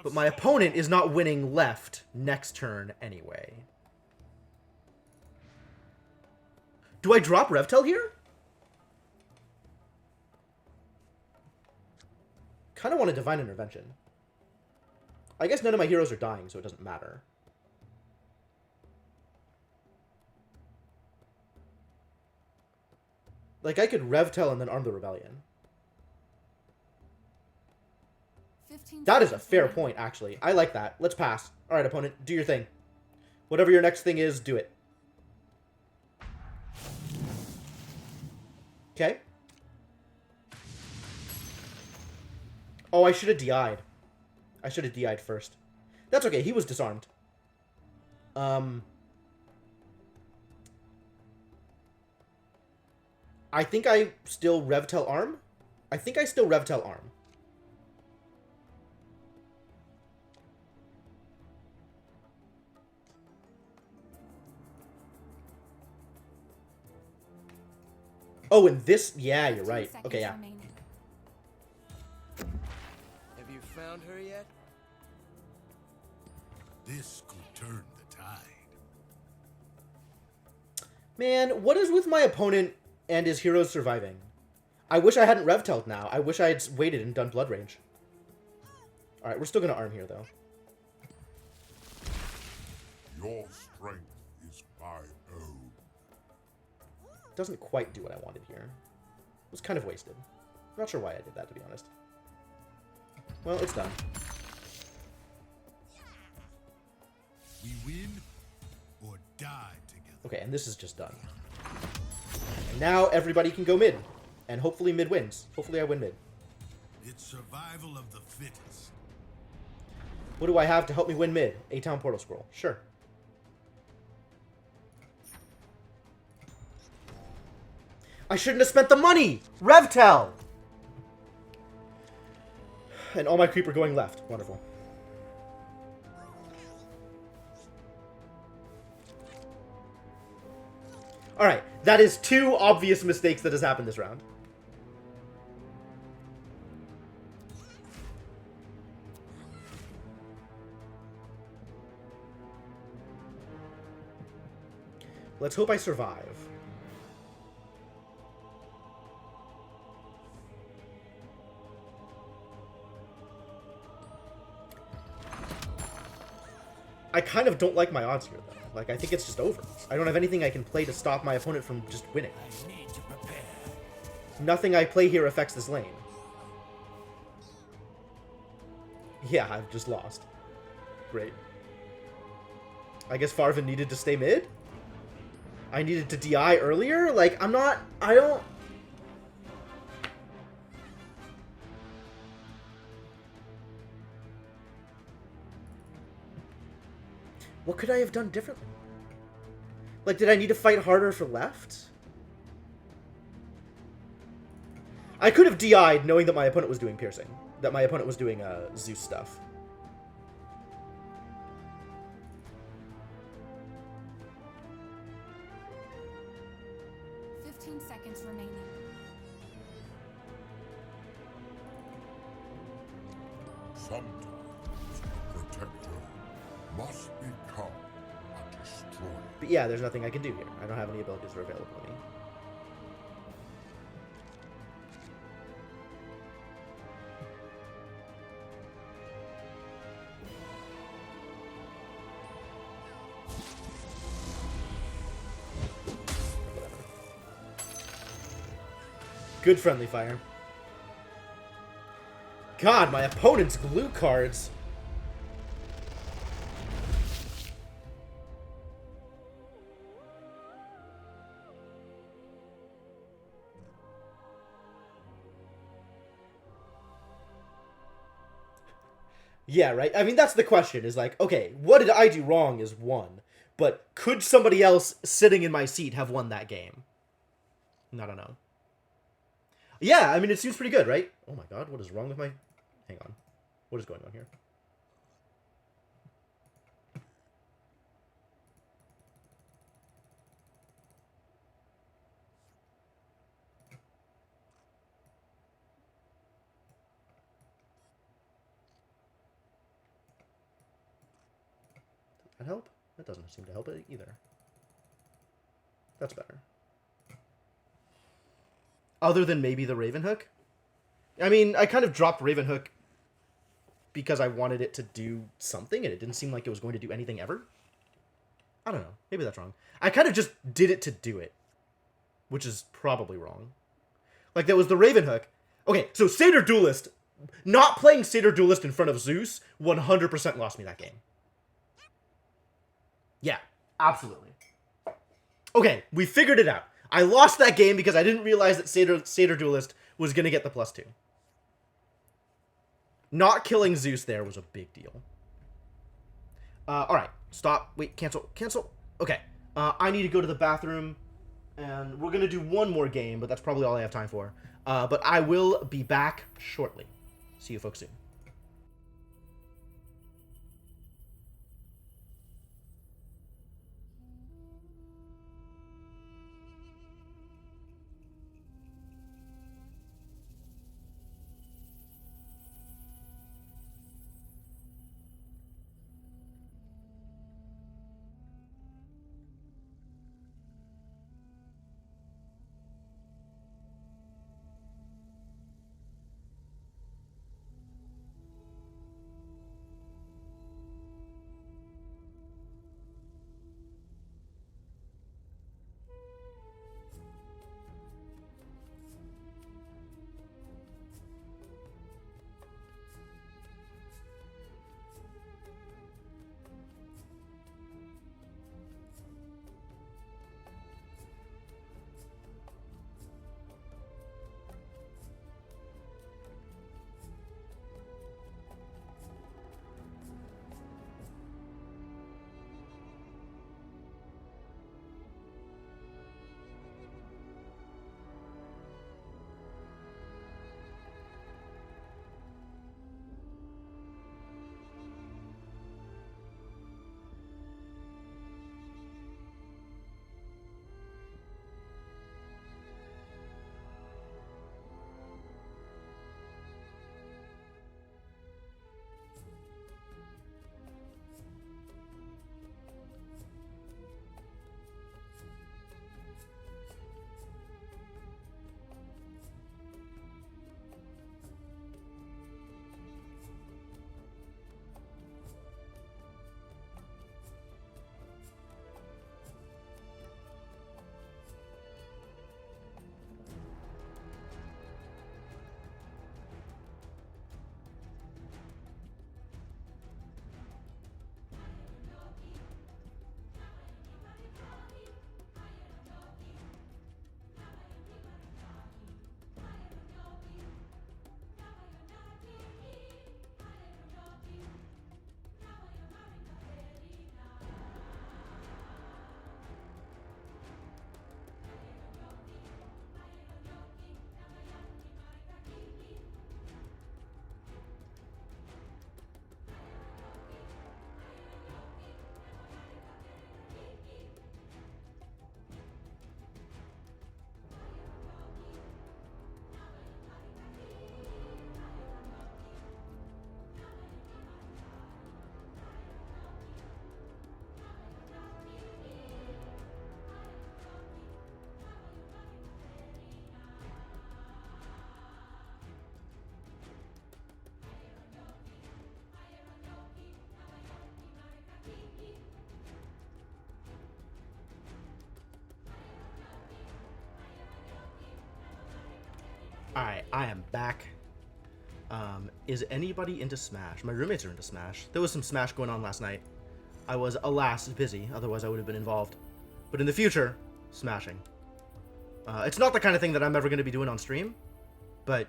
But my opponent is not winning left next turn anyway. Do I drop Revtel here? Kind of want a Divine Intervention. I guess none of my heroes are dying, so it doesn't matter. Like, I could Revtel and then arm the Rebellion. That is a fair point, actually. I like that. Let's pass. Alright, opponent, do your thing. Whatever your next thing is, do it. Okay. Oh, I should have DI'd. I should have DI'd first. That's okay, he was disarmed. I think I still Revtel arm? I think I still Revtel arm. Oh, and this... Yeah, you're right. Okay, yeah. Have you found her yet? This could turn the tide. Man, what is with my opponent and his heroes surviving? I wish I hadn't Revtelled now. I wish I had waited and done Blood Rage. Alright, we're still going to arm here, though. Your strength is my own. Doesn't quite do what I wanted here. It was kind of wasted. Not sure why I did that, to be honest. Well, it's done. We win or die together. Okay, and this is just done. And now everybody can go mid. And hopefully mid wins. Hopefully I win mid. It's survival of the fittest. What do I have to help me win mid? A-Town Portal Scroll. Sure. I shouldn't have spent the money! Revtel! And all my creeper going left. Wonderful. Alright, that is 2 obvious mistakes that has happened this round. Let's hope I survive. I kind of don't like my odds here, though. Like, I think it's just over. I don't have anything I can play to stop my opponent from just winning. I need to prepare. Nothing I play here affects this lane. Yeah, I've just lost. Great. I guess Farvin needed to stay mid? I needed to DI earlier? Like, I don't... What could I have done differently? Like, did I need to fight harder for left? I could have DI'd knowing that my opponent was doing piercing. That my opponent was doing Zeus stuff. Seconds remaining. Sometimes a protector must become a destroyer. But yeah, there's nothing I can do here. I don't have any abilities that are available to me. Good friendly fire. God, my opponent's glue cards. Yeah, right? I mean, that's the question, is like, okay, what did I do wrong is one, but could somebody else sitting in my seat have won that game? I don't know. Yeah, I mean, it seems pretty good, right? Oh my god, what is wrong with my... Hang on. What is going on here? Does that help? That doesn't seem to help it either. That's better. Other than maybe the Raven Hook? I mean, I kind of dropped Raven Hook because I wanted it to do something, and it didn't seem like it was going to do anything ever. I don't know. Maybe that's wrong. I kind of just did it to do it, which is probably wrong. Like, that was the Raven Hook. Okay, so Satyr Duelist, not playing Satyr Duelist in front of Zeus 100% lost me that game. Yeah, absolutely. Okay, we figured it out. I lost that game because I didn't realize that Satyr Duelist was going to get the +2. Not killing Zeus there was a big deal. Alright, stop. Wait, cancel. Okay, I need to go to the bathroom, and we're going to do one more game, but that's probably all I have time for. But I will be back shortly. See you folks soon. Alright, I am back. Is anybody into Smash? My roommates are into Smash. There was some Smash going on last night. I was, alas, busy. Otherwise, I would have been involved. But in the future, smashing. It's not the kind of thing that I'm ever going to be doing on stream. But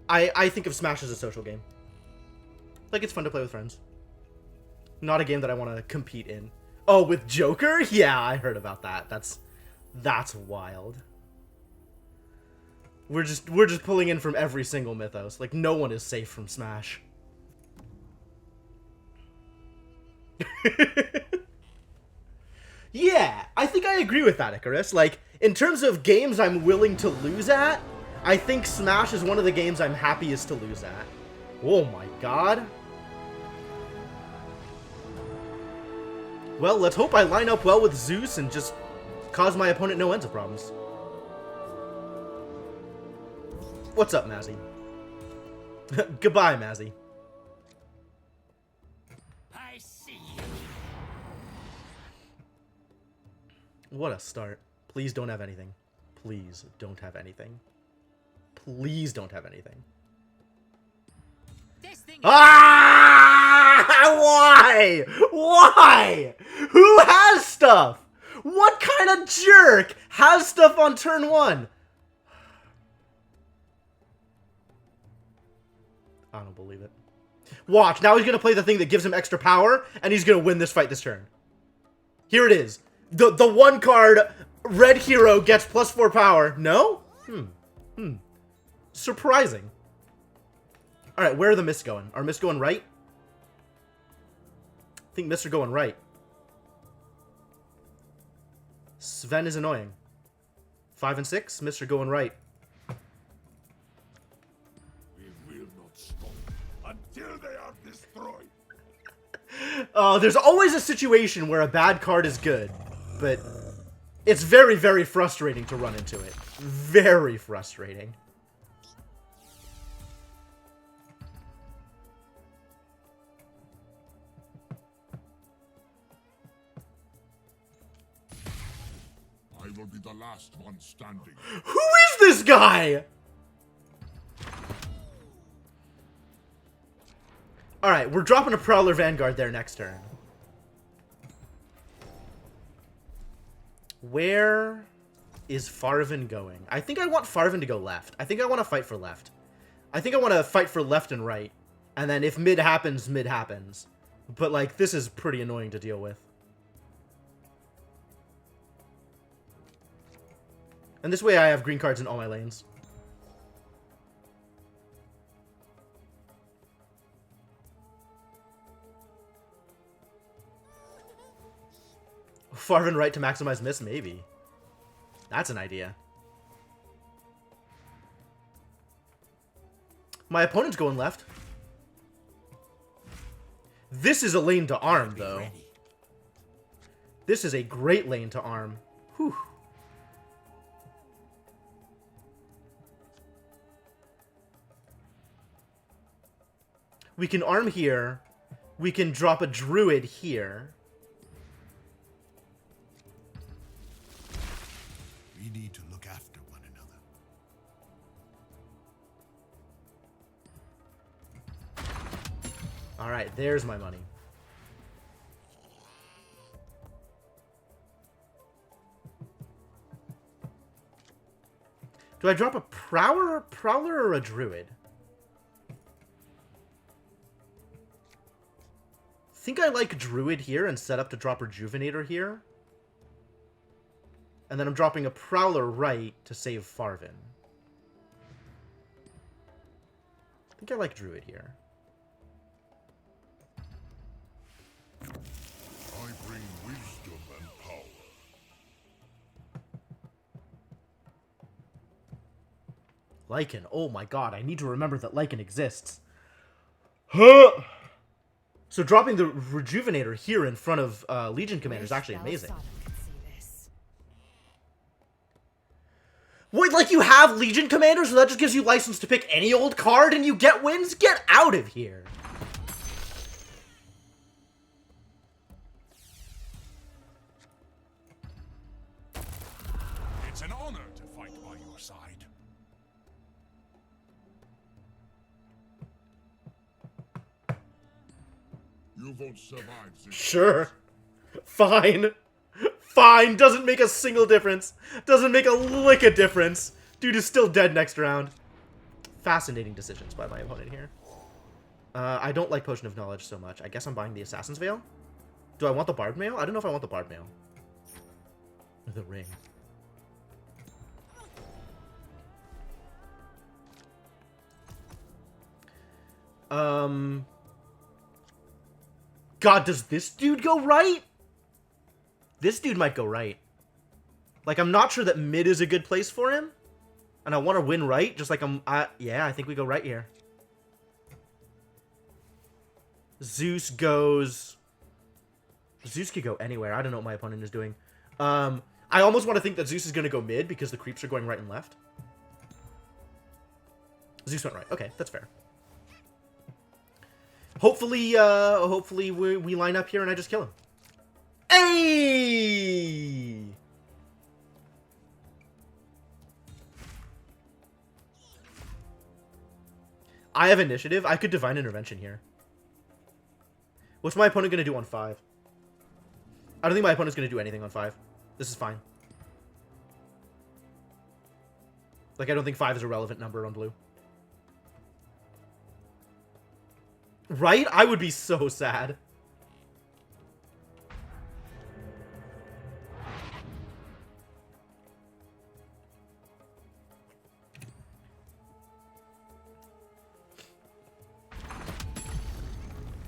I think of Smash as a social game. Like, it's fun to play with friends. Not a game that I want to compete in. Oh, with Joker? Yeah, I heard about that. That's wild. We're just pulling in from every single mythos. Like, no one is safe from Smash. Yeah, I think I agree with that, Icarus. Like, in terms of games I'm willing to lose at, I think Smash is one of the games I'm happiest to lose at. Oh my god. Well, let's hope I line up well with Zeus and just cause my opponent no ends of problems. What's up, Mazzy? Goodbye, Mazzy. I see you. What a start. Please don't have anything. Please don't have anything. Please don't have anything. This thing Ah! Why? Why? Who has stuff? What kind of jerk has stuff on turn 1? I don't believe it. Watch, now he's going to play the thing that gives him extra power, and he's going to win this fight this turn. Here it is. The one card, red hero, gets +4 power. No? Surprising. Alright, where are the myths going? Are myths going right? I think myths are going right. Sven is annoying. 5 and 6, myths are going right. We will not stop until they are destroyed. There's always a situation where a bad card is good, but it's very, very frustrating to run into it. Very frustrating. I will be the last one standing. Who is this guy? Alright, we're dropping a Prowler Vanguard there next turn. Where is Farvin going? I think I want Farvin to go left. I think I want to fight for left. I think I want to fight for left and right. And then if mid happens, mid happens. But, like, this is pretty annoying to deal with. And this way I have green cards in all my lanes. Farvin right to maximize miss? Maybe. That's an idea. My opponent's going left. This is a lane to arm, though. This is a great lane to arm. Whew. We can arm here. We can drop a druid here. We need to look after one another. Alright, there's my money. Do I drop a Prowler or a Druid? I think I like Druid here and set up to drop Rejuvenator here. And then I'm dropping a Prowler right to save Farvin. I think I like Druid here. I bring wisdom and power. Lycan. Oh my god, I need to remember that Lycan exists. Huh! So dropping the Rejuvenator here in front of Legion Commander is actually amazing. Wait, like you have Legion Commander, so that just gives you license to pick any old card and you get wins? Get out of here! It's an honor to fight by your side. You won't survive this. Sure. Fine. Fine. Doesn't make a single difference. Doesn't make a lick of difference. Dude is still dead next round. Fascinating decisions by my opponent here. I don't like Potion of Knowledge so much. I guess I'm buying the Assassin's Veil. Do I want the Bard Mail? I don't know if I want the Bard Mail. The ring. God, does this dude go right? This dude might go right. Like, I'm not sure that mid is a good place for him. And I want to win right, just like yeah, I think we go right here. Zeus goes... Zeus could go anywhere. I don't know what my opponent is doing. I almost want to think that Zeus is going to go mid because the creeps are going right and left. Zeus went right. Okay, that's fair. Hopefully, hopefully we line up here and I just kill him. Hey! I have initiative. I could Divine Intervention here. What's my opponent going to do on 5? I don't think my opponent's going to do anything on 5. This is fine. Like, I don't think 5 is a relevant number on blue. Right? I would be so sad.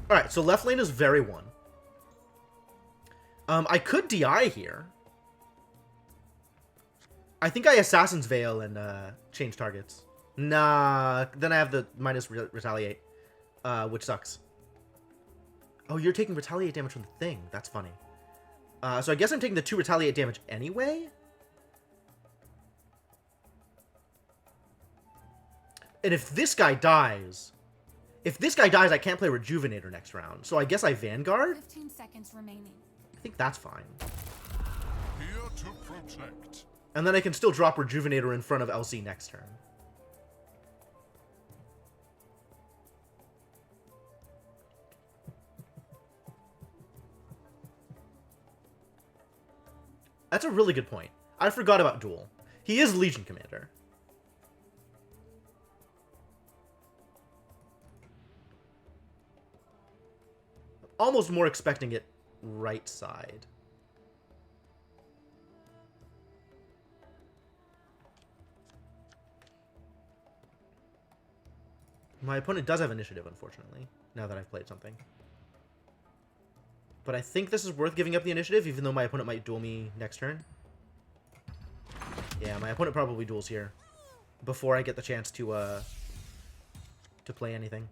Alright, so left lane is very 1. I could DI here. I think I Assassin's Veil and change targets. Nah, then I have the minus retaliate, which sucks. Oh, you're taking retaliate damage from the thing. That's funny. So I guess I'm taking the 2 retaliate damage anyway? And if this guy dies... If this guy dies, I can't play Rejuvenator next round. So I guess I Vanguard? 15 seconds remaining. I think that's fine. Here to protect. And then I can still drop Rejuvenator in front of LC next turn. That's a really good point. I forgot about Duel. He is Legion Commander. Almost more expecting it right side. My opponent does have initiative, unfortunately, now that I've played something. But I think this is worth giving up the initiative, even though my opponent might duel me next turn. Yeah, my opponent probably duels here before I get the chance to play anything.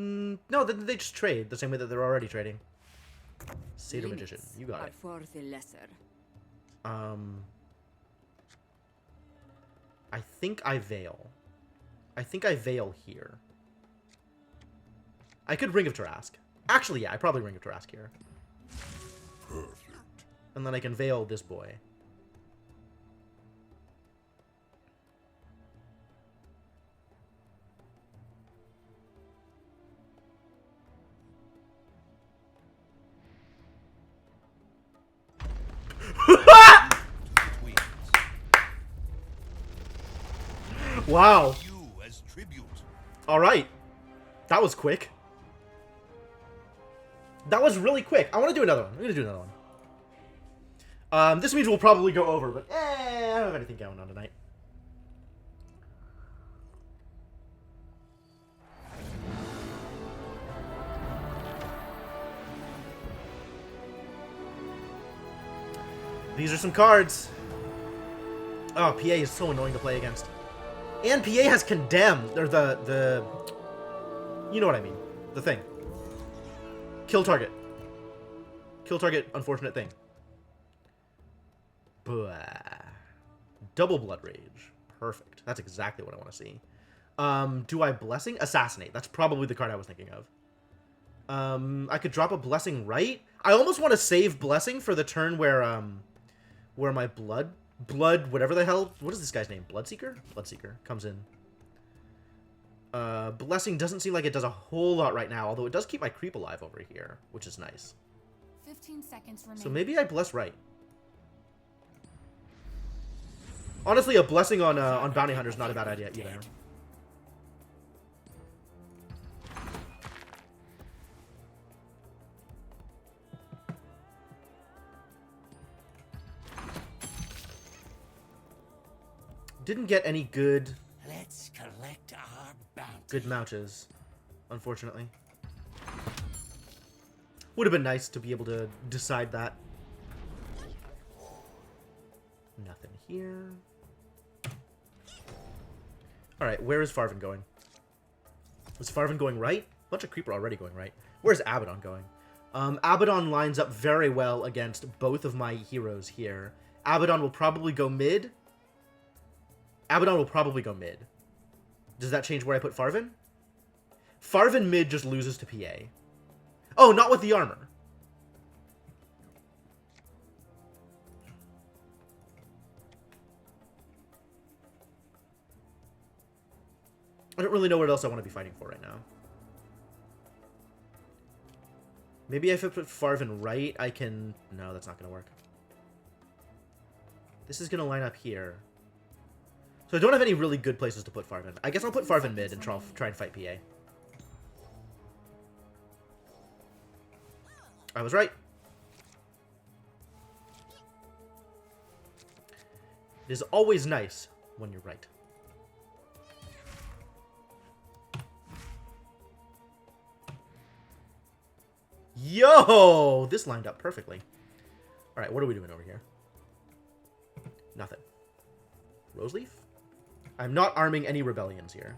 No, they just trade the same way that they're already trading. Satyr Magician, you got it. For the lesser. I think I Veil. I think I Veil here. I could Ring of Tarrasque. Actually, yeah, I probably Ring of Tarrasque here. Perfect. And then I can Veil this boy. Wow. You as tribute. All right. That was quick. That was really quick. I want to do another one. I'm going to do another one. This means we'll probably go over, but I don't have anything going on tonight. These are some cards. Oh, PA is so annoying to play against. And PA has Condemn, or the... You know what I mean. The thing. Kill target. Kill target, unfortunate thing. Blah. Double Blood Rage. Perfect. That's exactly what I want to see. Do I Blessing? Assassinate. That's probably the card I was thinking of. I could drop a Blessing right. I almost want to save Blessing for the turn where my blood Blood, whatever the hell. What is this guy's name? Bloodseeker? Bloodseeker comes in. Blessing doesn't seem like it does a whole lot right now, although it does keep my creep alive over here, which is nice. 15 seconds remaining. So maybe I bless right. Honestly, a blessing on Bounty Hunter is not a bad idea either. Didn't get any good... Let's collect our bounty. Good mouches, unfortunately. Would have been nice to be able to decide that. Nothing here. Alright, where is Farvin going? Is Farvin going right? A bunch of creeper already going right. Where's Abaddon going? Abaddon lines up very well against both of my heroes here. Abaddon will probably go mid. Abaddon will probably go mid. Does that change where I put Farvin? Farvin mid just loses to PA. Oh, not with the armor. I don't really know what else I want to be fighting for right now. Maybe if I put Farvin right, I can... No, that's not going to work. This is going to line up here. So I don't have any really good places to put Farvin. I guess I'll put Farvin mid and try and fight PA. I was right. It is always nice when you're right. Yo! This lined up perfectly. Alright, what are we doing over here? Nothing. Roseleaf? I'm not arming any rebellions here.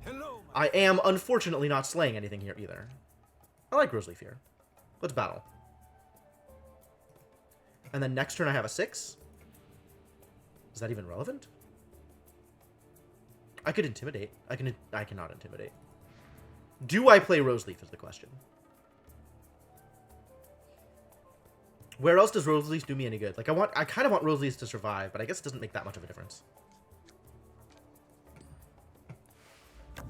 Hello, I am, unfortunately, not slaying anything here either. I like Roseleaf here. Let's battle. And then next turn I have a 6. Is that even relevant? I could intimidate. I cannot intimidate. Do I play Roseleaf is the question. Where else does Roseleaf do me any good? Like, I kind of want Roseleaf to survive, but I guess it doesn't make that much of a difference. I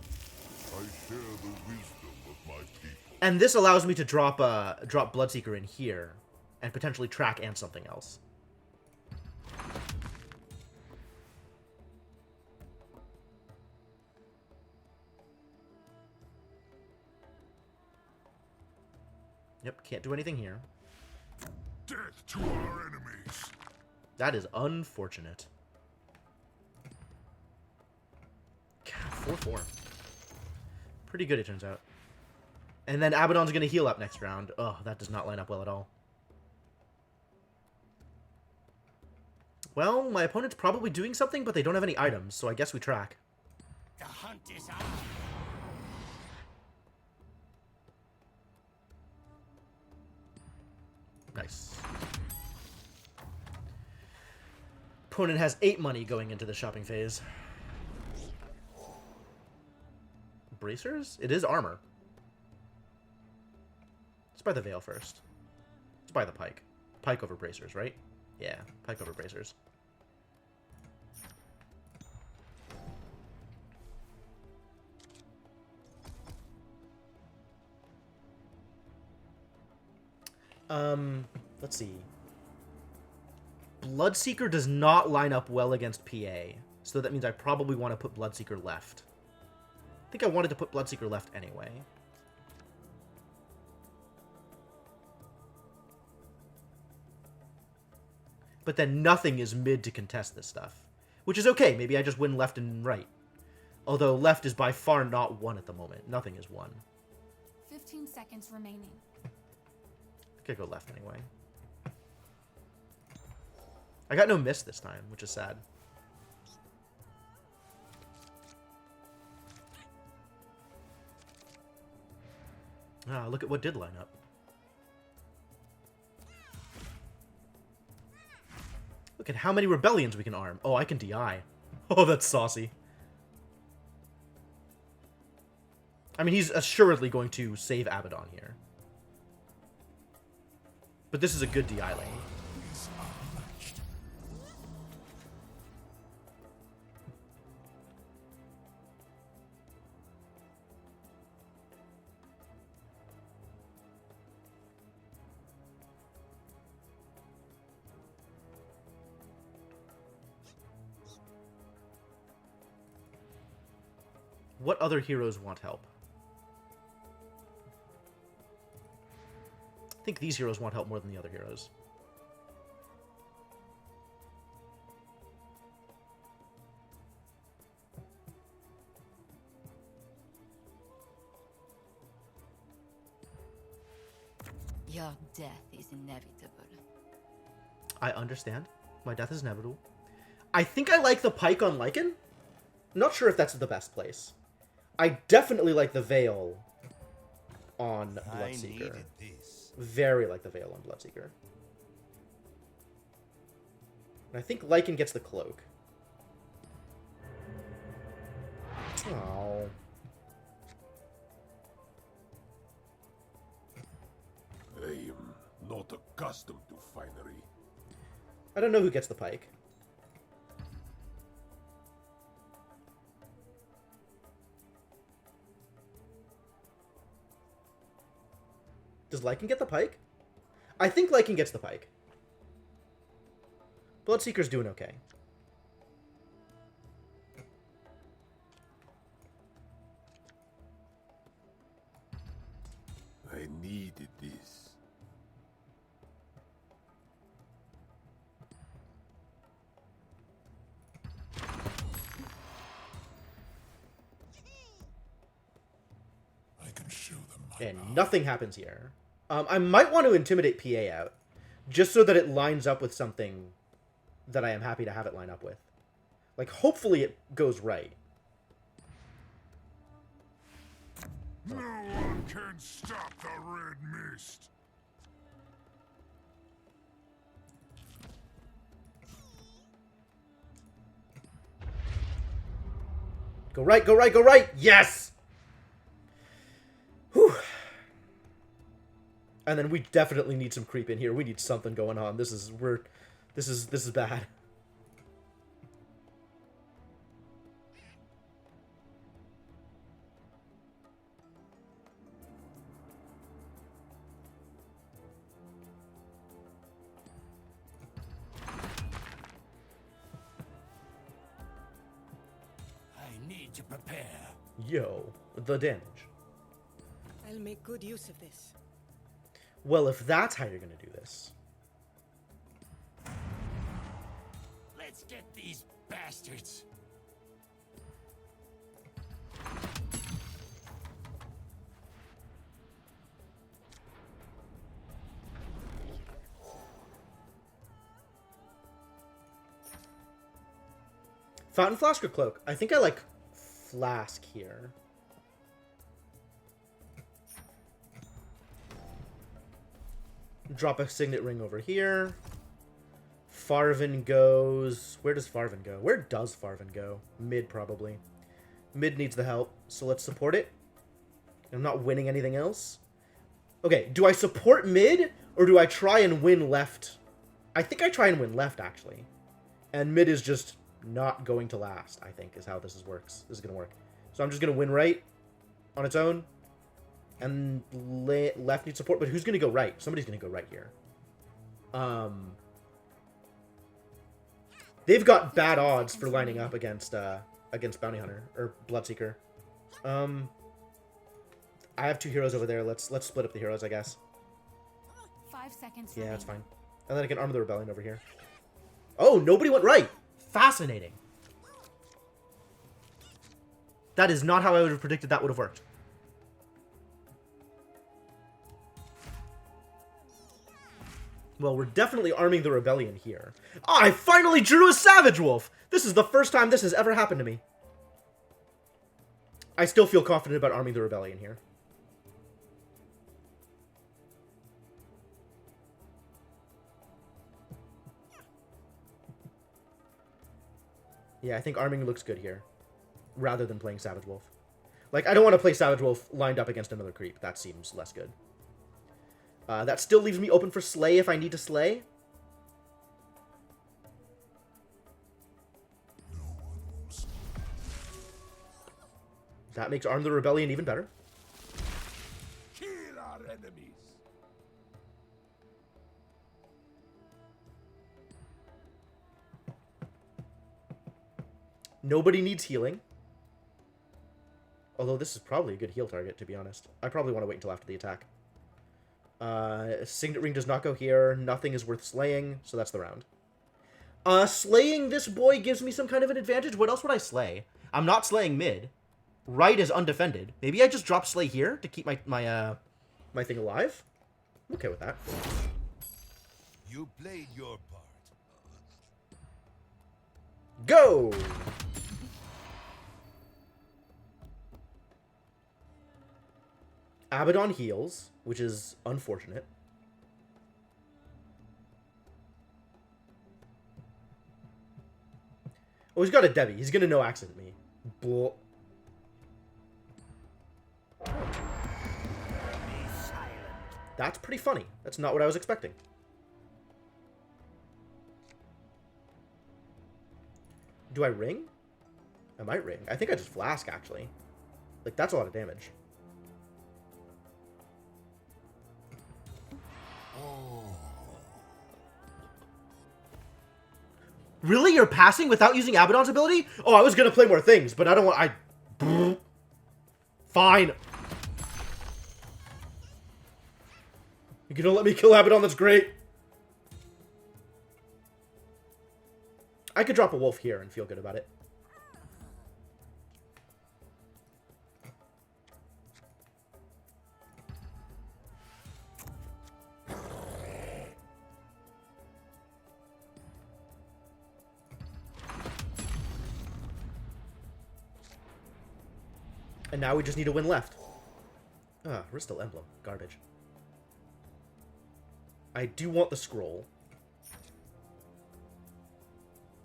share the wisdom of my people. And this allows me to drop Bloodseeker in here and potentially track and something else. Yep, can't do anything here. Death to our enemies. That is unfortunate. God, 4-4. Pretty good, it turns out. And then Abaddon's going to heal up next round. Oh, that does not line up well at all. Well, my opponent's probably doing something, but they don't have any items, so I guess we track. The hunt is on. Nice. Opponent has 8 money going into the shopping phase. Bracers? It is armor. Let's buy the Veil first. Let's buy the Pike. Pike over Bracers, right? Yeah, Pike over Bracers. Let's see. Bloodseeker does not line up well against PA, so that means I probably want to put Bloodseeker left. I think I wanted to put Bloodseeker left anyway. But then nothing is mid to contest this stuff, which is okay. Maybe I just win left and right. Although left is by far not 1 at the moment. Nothing is 1. 15 seconds remaining. I could go left anyway. I got no miss this time, which is sad. Ah, look at what did line up. Look at how many rebellions we can arm. Oh, I can DI. Oh, that's saucy. I mean, he's assuredly going to save Abaddon here. But this is a good DI lane. What other heroes want help? I think these heroes want help more than the other heroes. Your death is inevitable. I understand. My death is inevitable. I think I like the pike on Lycan. Not sure if that's the best place. I definitely like the Veil on Bloodseeker. Very like the Veil on Bloodseeker. And I think Lycan gets the cloak. Oh. I am not accustomed to finery. I don't know who gets the pike. Does Lycan get the pike? I think Lycan gets the pike. Bloodseeker's doing okay. I needed this. I can show them my And nothing happens here. I might want to intimidate PA out, just so that it lines up with something that I am happy to have it line up with. Like, hopefully it goes right. No one can stop the red mist. Go right, go right, go right! Yes! Whew. And then we definitely need some creep in here. We need something going on. This is bad. I need to prepare. Yo, the damage. I'll make good use of this. Well, if that's how you're gonna do this. Let's get these bastards. Fountain Flask or Cloak? I think I like Flask here. Drop a Signet Ring over here. Farvin goes... Where does Farvin go? Where does Farvin go? Mid, probably. Mid needs the help, so let's support it. I'm not winning anything else. Okay, do I support mid, or do I try and win left? I think I try and win left, actually. And mid is just not going to last, I think, is how this works. This is going to work. So I'm just going to win right on its own. And left needs support, but who's going to go right? Somebody's going to go right here. They've got bad odds for lining up against Bounty Hunter or Bloodseeker. I have two heroes over there. Let's split up the heroes, I guess. 5 seconds. Yeah, that's fine. And then I can Arm of the Rebellion over here. Oh, nobody went right. Fascinating. That is not how I would have predicted that would have worked. Well, we're definitely arming the Rebellion here. Oh, I finally drew a Savage Wolf! This is the first time this has ever happened to me. I still feel confident about arming the Rebellion here. Yeah, I think arming looks good here, rather than playing Savage Wolf. Like, I don't want to play Savage Wolf lined up against another creep. That seems less good. That still leaves me open for Slay if I need to Slay. That makes Arm the Rebellion even better. Kill our enemies. Nobody needs healing. Although this is probably a good heal target, to be honest. I probably want to wait until after the attack. Signet Ring does not go here. Nothing is worth slaying, so that's the round. Slaying this boy gives me some kind of an advantage. What else would I slay? I'm not slaying mid. Right is undefended. Maybe I just drop slay here to keep my thing alive? I'm okay with that. You played your part. Go! Abaddon heals, which is unfortunate. Oh, he's got a Debbie. He's gonna no accident me. Bull. That's pretty funny. That's not what I was expecting. Do I ring? I might ring. I think I just flask, actually. Like, that's a lot of damage. Really? You're passing without using Abaddon's ability? Oh, I was gonna play more things, but I don't want... Fine. You're gonna let me kill Abaddon? That's great. I could drop a wolf here and feel good about it. And now we just need a win left. Ah, Ristal Emblem. Garbage. I do want the scroll.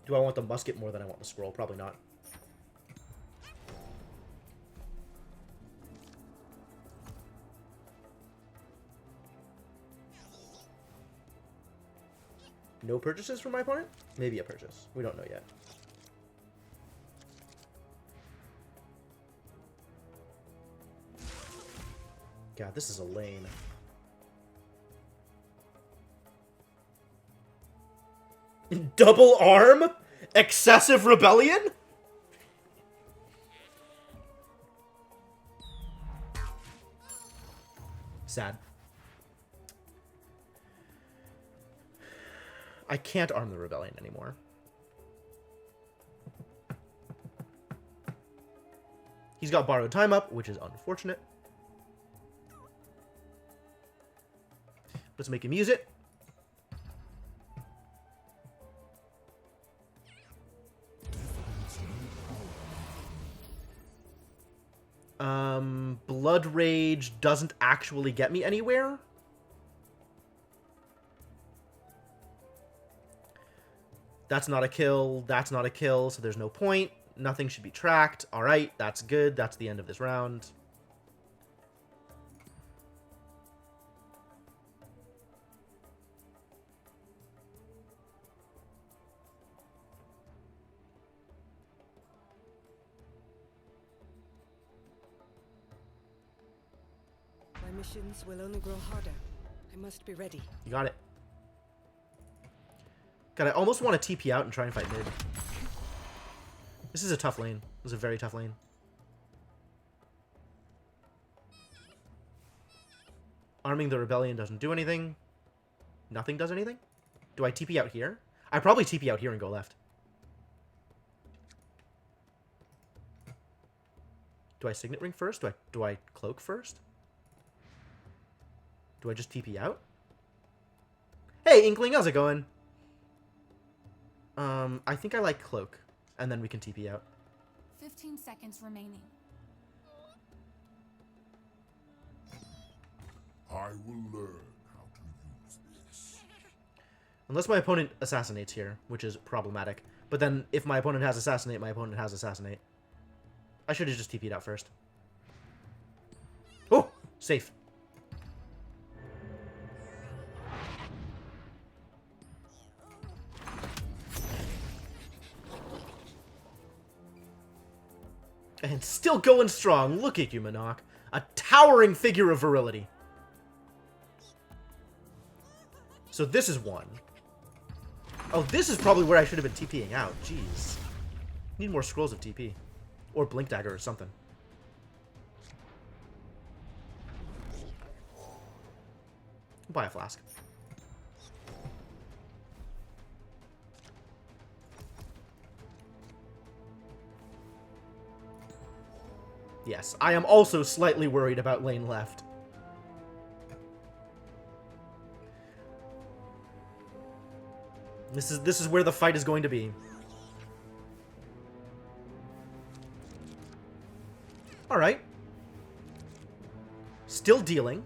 Do I want the musket more than I want the scroll? Probably not. No purchases from my opponent? Maybe a purchase. We don't know yet. God, this is a lane. Double arm? Excessive rebellion? Sad. I can't arm the rebellion anymore. He's got borrowed time up, which is unfortunate. Let's make him use it. Blood Rage doesn't actually get me anywhere. That's not a kill. That's not a kill, so there's no point. Nothing should be tracked. All right, that's good. That's the end of this round. My missions will only grow harder. I must be ready. You got it. God, I almost want to TP out and try and fight mid. This is a tough lane. This is a very tough lane. Arming the rebellion doesn't do anything. Nothing does anything? Do I TP out here? I probably TP out here and go left. Do I Signet Ring first? Do I Cloak first? Do I just TP out? Hey, Inkling, how's it going? I think I like Cloak, and then we can TP out. 15 seconds remaining. I will learn how to use this. Unless my opponent assassinates here, which is problematic. But then, if my opponent has Assassinate, my opponent has Assassinate. I should have just TP'd out first. Oh! Safe. And still going strong. Look at you, Monarch. A towering figure of virility. So this is one. Oh, this is probably where I should have been TPing out. Jeez. Need more scrolls of TP. Or Blink Dagger or something. Buy a flask. Yes, I am also slightly worried about lane left. This is where the fight is going to be. All right. Still dealing.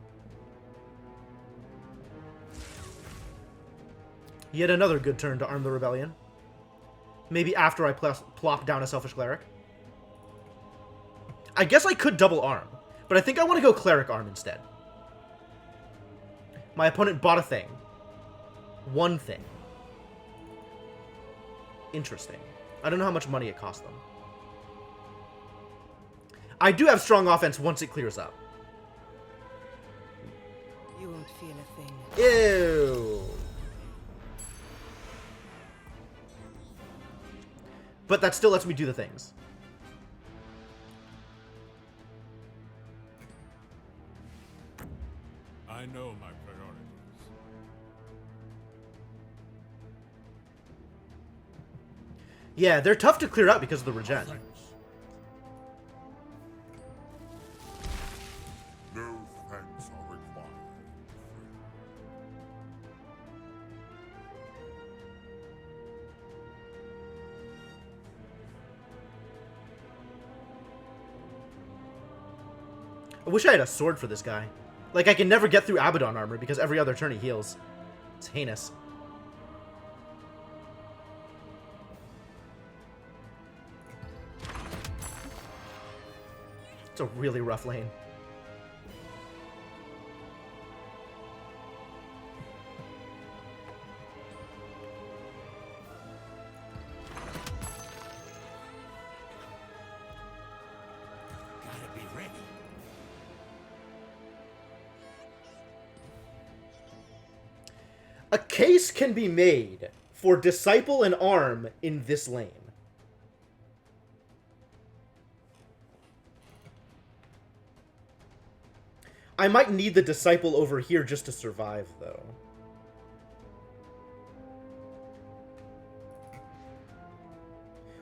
Yet another good turn to arm the rebellion. Maybe after I plop down a Selfish Cleric. I guess I could double arm, but I think I want to go Cleric arm instead. My opponent bought a thing. One thing. Interesting. I don't know how much money it cost them. I do have strong offense once it clears up. You won't feel a thing. Ew. But that still lets me do the things. I know my priorities. Yeah, they're tough to clear out because of the regen. Thanks. No thanks are required. I wish I had a sword for this guy. Like, I can never get through Abaddon armor because every other turn he heals. It's heinous. It's a really rough lane. Gotta be ready. A case can be made for Disciple and Arm in this lane. I might need the Disciple over here just to survive, though.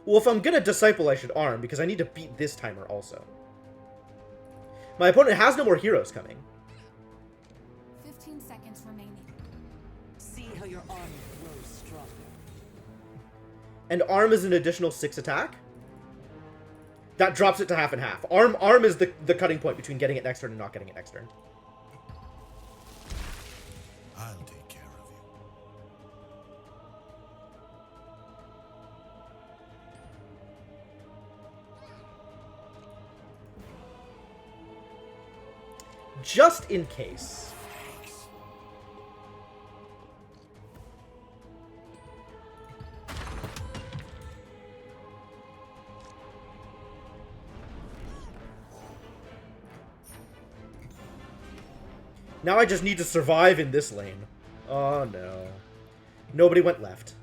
Well, if I'm gonna Disciple, I should Arm, because I need to beat this timer also. My opponent has no more heroes coming. 15 seconds remaining. See how your army grows stronger. And Arm is an additional 6 attack. That drops it to half and half. Arm is the cutting point between getting it next turn and not getting it next turn. I'll take care of you. Just in case. Now I just need to survive in this lane. Oh no. Nobody went left.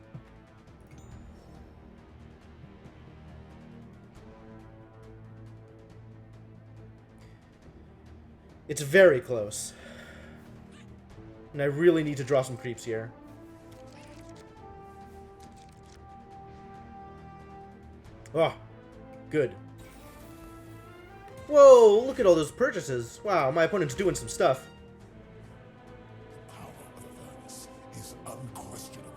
It's very close. And I really need to draw some creeps here. Oh, good. Whoa, look at all those purchases. Wow, my opponent's doing some stuff. Power of Avernus is unquestionable.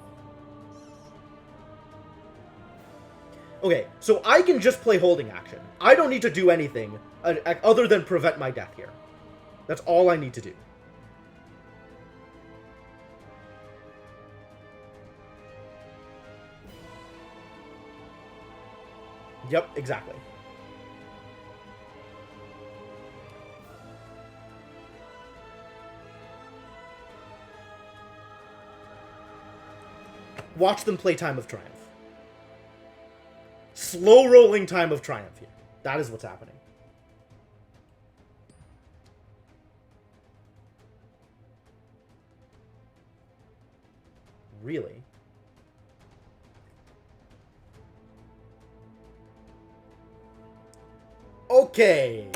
Okay, so I can just play holding action. I don't need to do anything other than prevent my death here. That's all I need to do. Yep, exactly. Watch them play Time of Triumph. Slow rolling Time of Triumph here. That is what's happening. Really? Okay.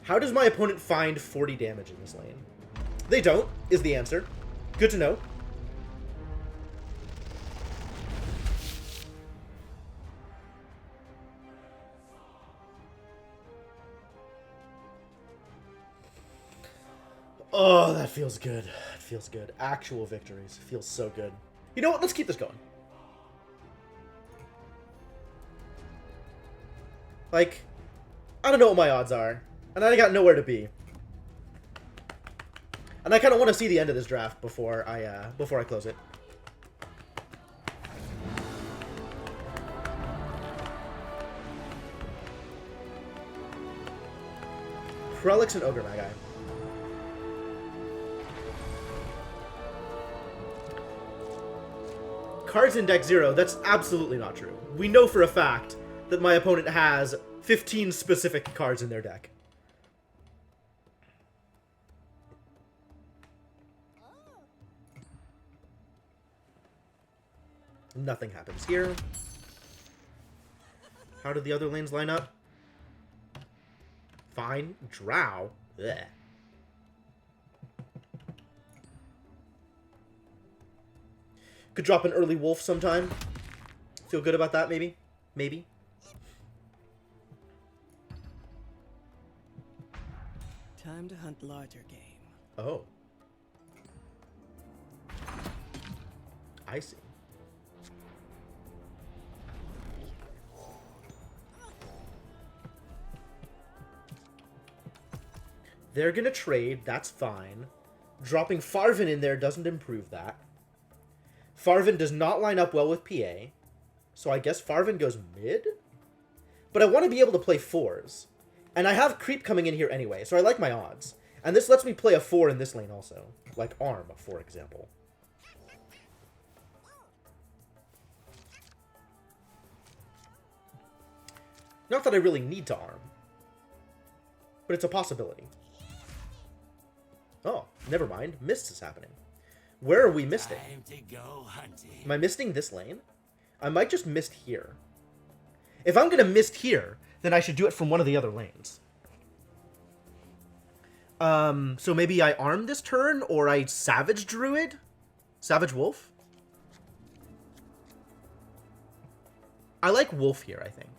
How does my opponent find 40 damage in this lane? They don't, is the answer. Good to know. Oh, that feels good. It feels good. Actual victories. Feels so good. You know what? Let's keep this going. Like, I don't know what my odds are. And I got nowhere to be. And I kind of want to see the end of this draft before I close it. Prelix and Ogre Magi. Cards in deck 0, that's absolutely not true. We know for a fact that my opponent has 15 specific cards in their deck. Nothing happens here. How did the other lanes line up? Fine. Drow. Blech. Could drop an early wolf sometime. Feel good about that, maybe? Maybe. Time to hunt larger game. Oh. I see. They're gonna trade, that's fine. Dropping Farvin in there doesn't improve that. Farvin does not line up well with PA, so I guess Farvin goes mid? But I want to be able to play 4s. And I have creep coming in here anyway, so I like my odds. And this lets me play a 4 in this lane also. Like Arm, for example. Not that I really need to Arm. But it's a possibility. Oh, never mind. Mist is happening. Where are we misting? Time to go hunting. Am I misting this lane? I might just mist here. If I'm going to mist here, then I should do it from one of the other lanes. So maybe I Arm this turn, or I Savage Druid? Savage Wolf? I like Wolf here, I think.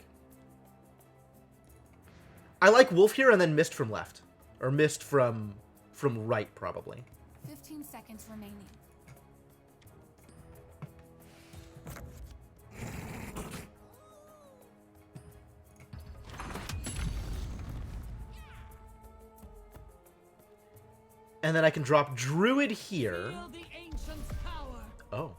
I like Wolf here and then Mist from left. Or Mist from right, probably. 15 seconds remaining. And then I can drop Druid here. Oh.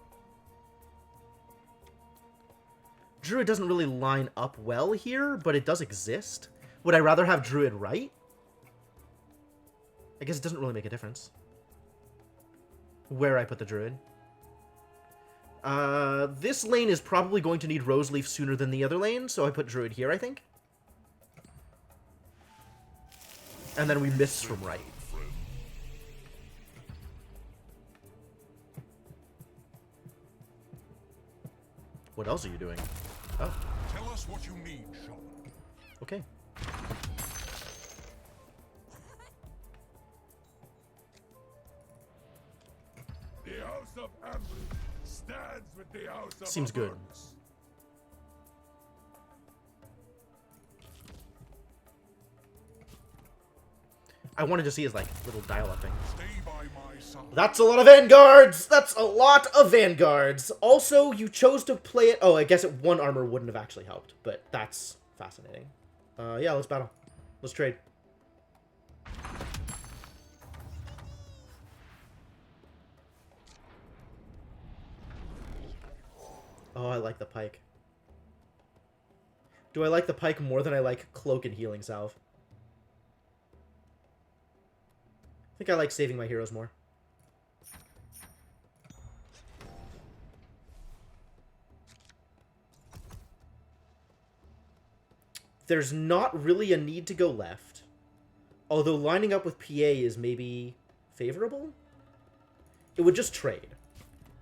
Druid doesn't really line up well here, but it does exist. Would I rather have Druid right? I guess it doesn't really make a difference where I put the Druid. This lane is probably going to need Roseleaf sooner than the other lane, so I put Druid here, I think. And then we miss from right. What else are you doing? Oh. Tell us what you need, Shaman. Okay. The House of Amber stands with the House of Seems good. Avernus. I wanted to see his, like, little dial-up thing. Stay by my side. That's a lot of Vanguards! That's a lot of Vanguards! Also, you chose to play it... Oh, I guess one armor wouldn't have actually helped, but that's fascinating. Yeah, let's battle. Let's trade. Oh, I like the Pike. Do I like the Pike more than I like Cloak and Healing Salve? I think I like saving my heroes more. There's not really a need to go left. Although lining up with PA is maybe favorable? It would just trade.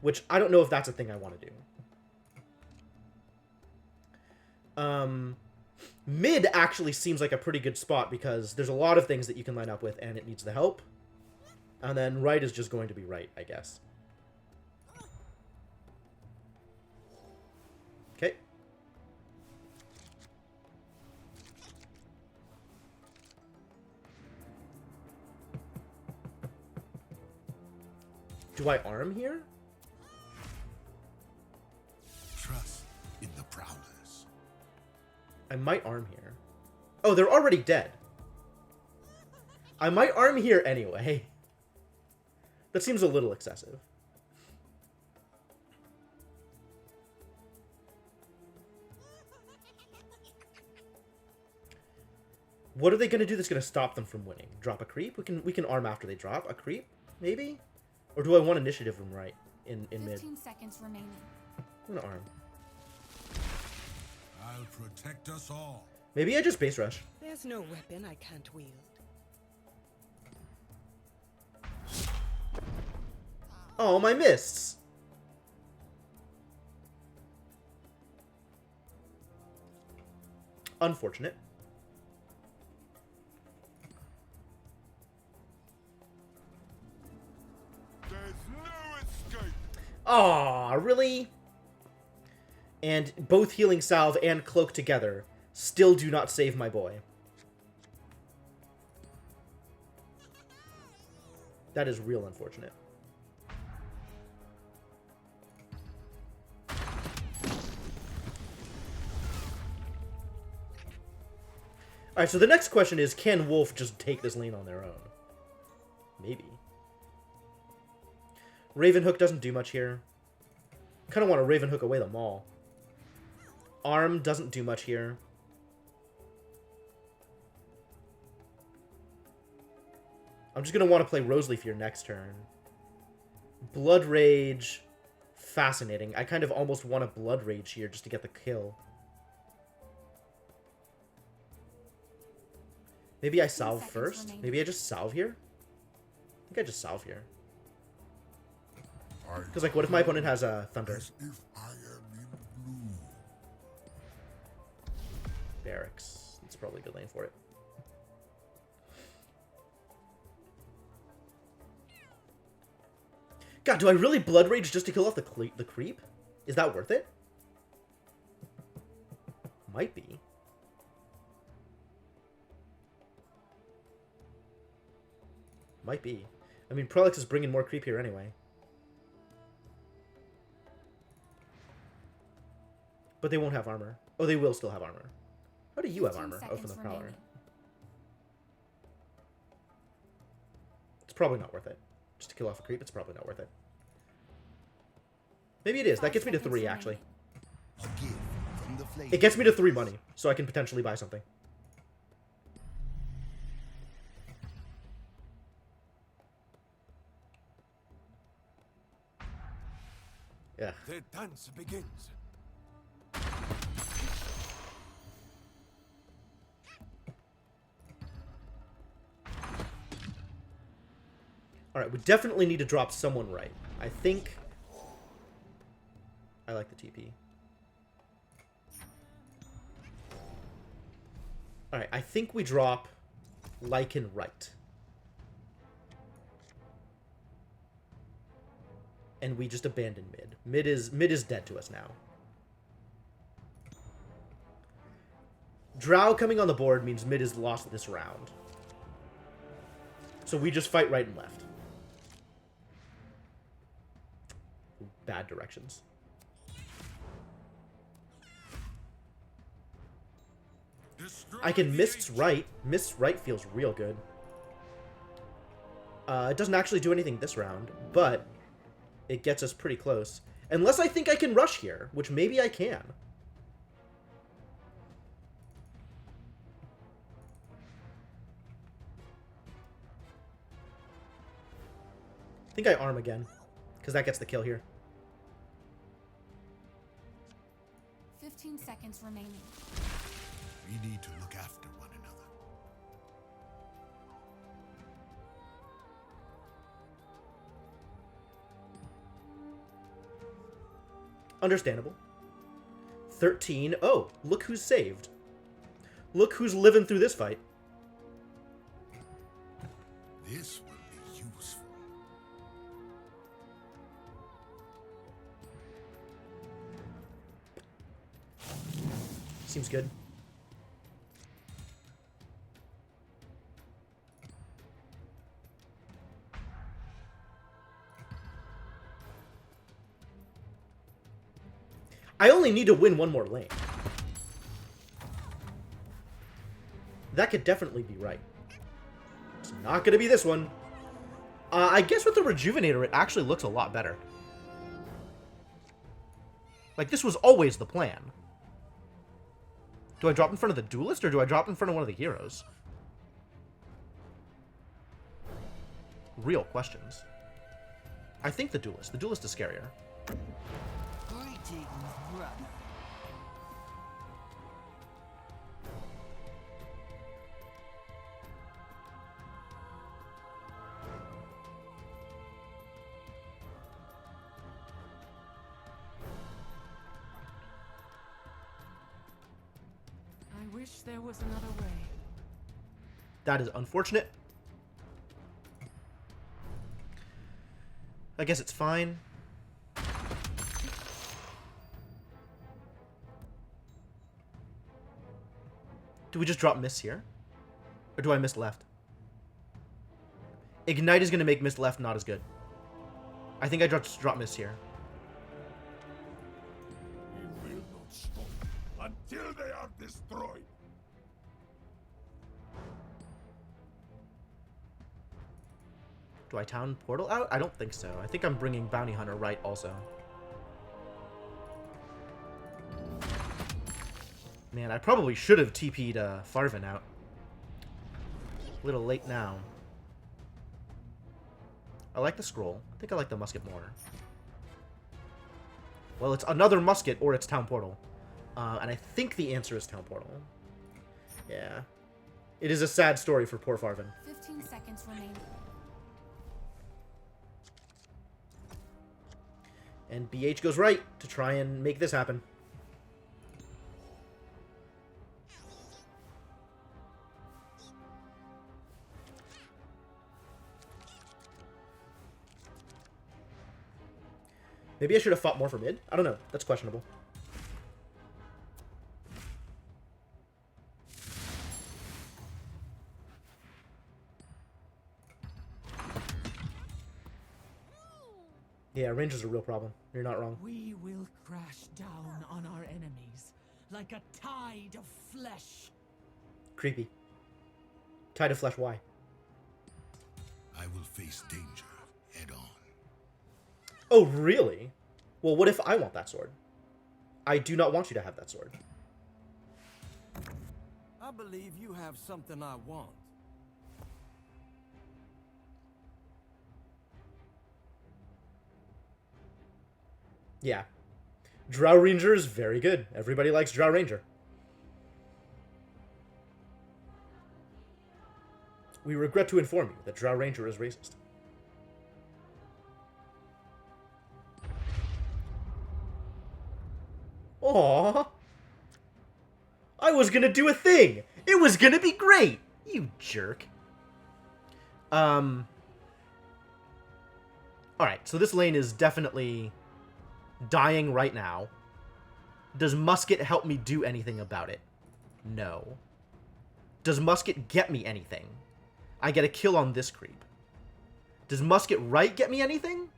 Which I don't know if that's a thing I want to do. Mid actually seems like a pretty good spot because there's a lot of things that you can line up with, and it needs the help. And then right is just going to be right, I guess. Okay. Do I arm here? Trust in the Prowlers. I might arm here. Oh, they're already dead. I might arm here anyway. That seems a little excessive. What are they going to do that's going to stop them from winning? Drop a creep? We can arm after they drop. A creep? Maybe? Or do I want initiative from right in mid? 15 seconds remaining. I'm going to arm. I'll protect us all. Maybe I just base rush. There's no weapon I can't wield. Oh, my mists! Unfortunate. There's no escape. Aw, really? And both Healing Salve and Cloak together still do not save my boy. That is real unfortunate. Alright, so the next question is, can Wolf just take this lane on their own? Maybe. Ravenhook doesn't do much here. Kind of want to Ravenhook away the Maul. Arm doesn't do much here. I'm just going to want to play Roseleaf here next turn. Blood Rage. Fascinating. I kind of almost want a Blood Rage here just to get the kill. Maybe I salve first? Maybe I just salve here? I think I just salve here. Because, like, what if my opponent has a Thunder? As if I am in blue. Barracks. It's probably a good lane for it. God, do I really Blood Rage just to kill off the creep? Is that worth it? Might be. Might be. I mean, Prolix is bringing more creep here anyway. But they won't have armor. Oh, they will still have armor. How do you have armor? Oh, from the Prowler. remaining. It's probably not worth it. Just to kill off a creep, it's probably not worth it. Maybe it is. That gets me to 3, actually. A gift from the flame. It gets me to 3 money, so I can potentially buy something. Yeah. The dance begins. Alright, we definitely need to drop someone right. I think... I like the TP. Alright, I think we drop Lycan right. And we just abandon mid. Mid is dead to us now. Drow coming on the board means mid is lost this round. So we just fight right and left. Bad directions. I can Mists right. Mists right feels real good. It doesn't actually do anything this round, but it gets us pretty close. Unless I think I can rush here, which maybe I can. I think I arm again, because that gets the kill here. 15 seconds remaining. We need to look after one another. Understandable. 13. Oh, look who's saved. Look who's living through this fight. This will be useful. Seems good. I only need to win one more lane. That could definitely be right. It's not going to be this one. I guess with the Rejuvenator, it actually looks a lot better. Like, this was always the plan. Do I drop in front of the Duelist, or do I drop in front of one of the heroes? Real questions. I think the Duelist. The Duelist is scarier. Greetings, brother. I wish there was another way. That is unfortunate. I guess it's fine. Do we just drop Mist here? Or do I Mist left? Ignite is going to make Mist left not as good. I think I just drop Mist here. We will not stop until they are destroyed. Do I Town Portal out? I don't think so. I think I'm bringing Bounty Hunter right also. Man, I probably should have TP'd Farvin out. A little late now. I like the scroll. I think I like the musket more. Well, it's another musket or it's Town Portal. And I think the answer is Town Portal. Yeah. It is a sad story for poor Farvin. 15 seconds remaining. And BH goes right to try and make this happen. Maybe I should have fought more for mid? I don't know. That's questionable. Yeah, range is a real problem. You're not wrong. We will crash down on our enemies like a tide of flesh. Creepy. Tide of flesh, why? I will face danger head on. Oh, really? Well, what if I want that sword? I do not want you to have that sword. I believe you have something I want. Yeah. Drow Ranger is very good. Everybody likes Drow Ranger. We regret to inform you that Drow Ranger is racist. Aww. I was gonna do a thing. It was gonna be great. You jerk. Alright, so this lane is definitely dying right now. Does Musket help me do anything about it? No. Does Musket get me anything? I get a kill on this creep. Does Musket right get me anything?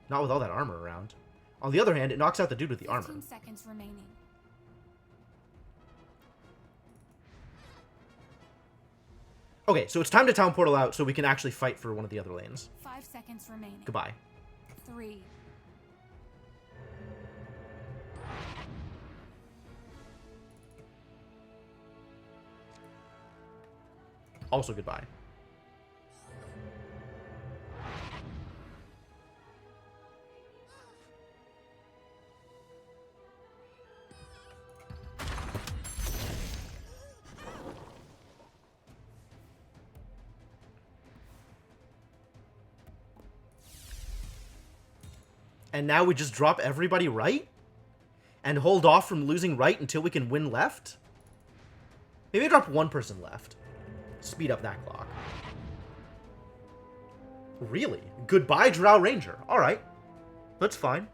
Not with all that armor around. On the other hand, it knocks out the dude with the armor. 15 seconds remaining. Okay, so it's time to Town Portal out so we can actually fight for one of the other lanes. 5 seconds remaining. Goodbye. 3. Also goodbye. And now we just drop everybody right? And hold off from losing right until we can win left? Maybe I drop one person left. Speed up that clock. Really? Goodbye, Drow Ranger. Alright. That's fine.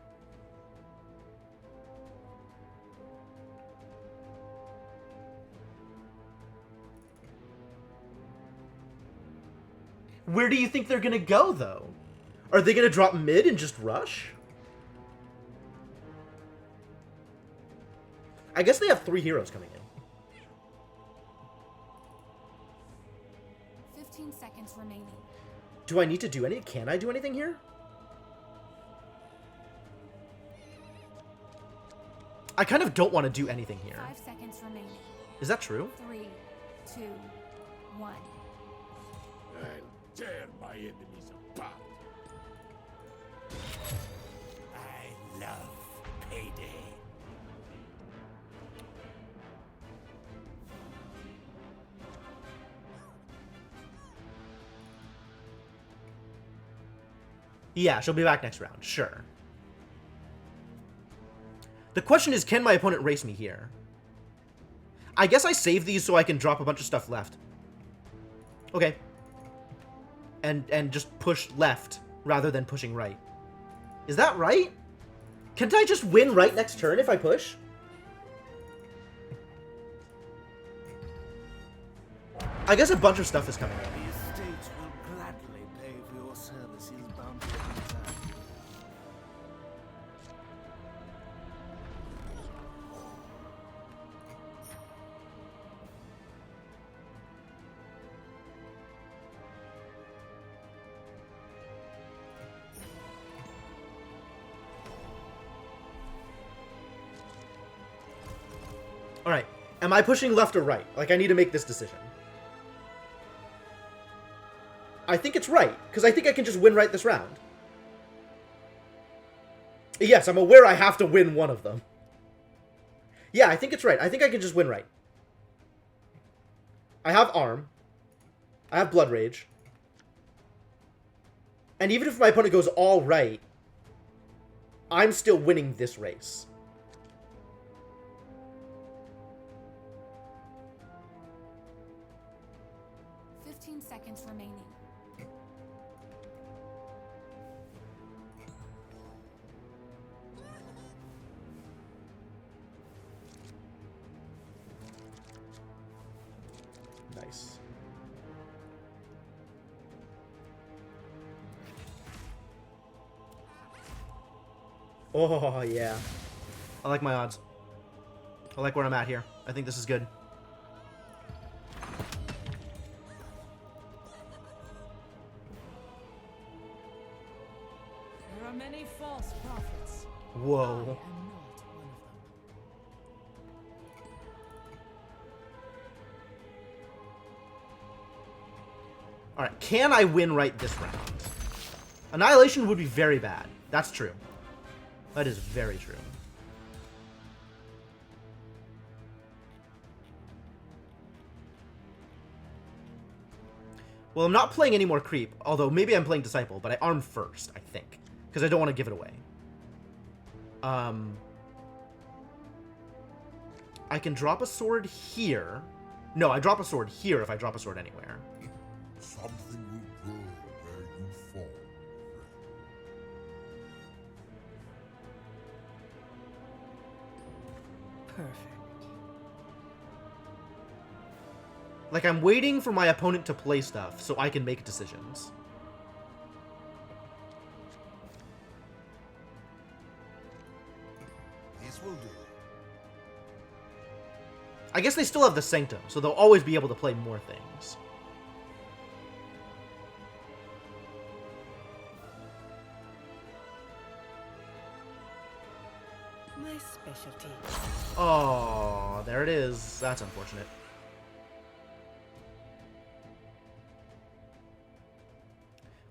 Where do you think they're gonna go, though? Are they gonna drop mid and just rush? I guess they have 3 heroes coming in. 15 seconds remaining. Do I need to do any? Can I do anything here? I kind of don't want to do anything here. 5 seconds remaining. Is that true? 3, 2, 1. I'll tear my enemies apart. I love payday. Yeah, she'll be back next round. Sure. The question is, can my opponent race me here? I guess I save these so I can drop a bunch of stuff left. Okay. And just push left rather than pushing right. Is that right? Can't I just win right next turn if I push? I guess a bunch of stuff is coming up. The estate will gladly pay for your services, bounty hunter. Alright. Am I pushing left or right? Like, I need to make this decision. I think it's right, because I think I can just win right this round. Yes, I'm aware I have to win one of them. Yeah, I think it's right. I think I can just win right. I have Arm. I have Blood Rage. And even if my opponent goes all right, I'm still winning this race. Seconds remaining. Nice. Oh, yeah. I like my odds. I like where I'm at here. I think this is good. Many false prophets. Whoa. I am not one of them. Alright, can I win right this round? Annihilation would be very bad. That's true. That is very true. Well, I'm not playing any more Creep, although maybe I'm playing Disciple, but I arm first, I think. Because I don't want to give it away. I can drop a sword here. No, I drop a sword here if I drop a sword anywhere. Something will grow where you fall. Perfect. Like, I'm waiting for my opponent to play stuff so I can make decisions. This will do. I guess they still have the Sanctum, so they'll always be able to play more things. My specialty. Oh, there it is. That's unfortunate.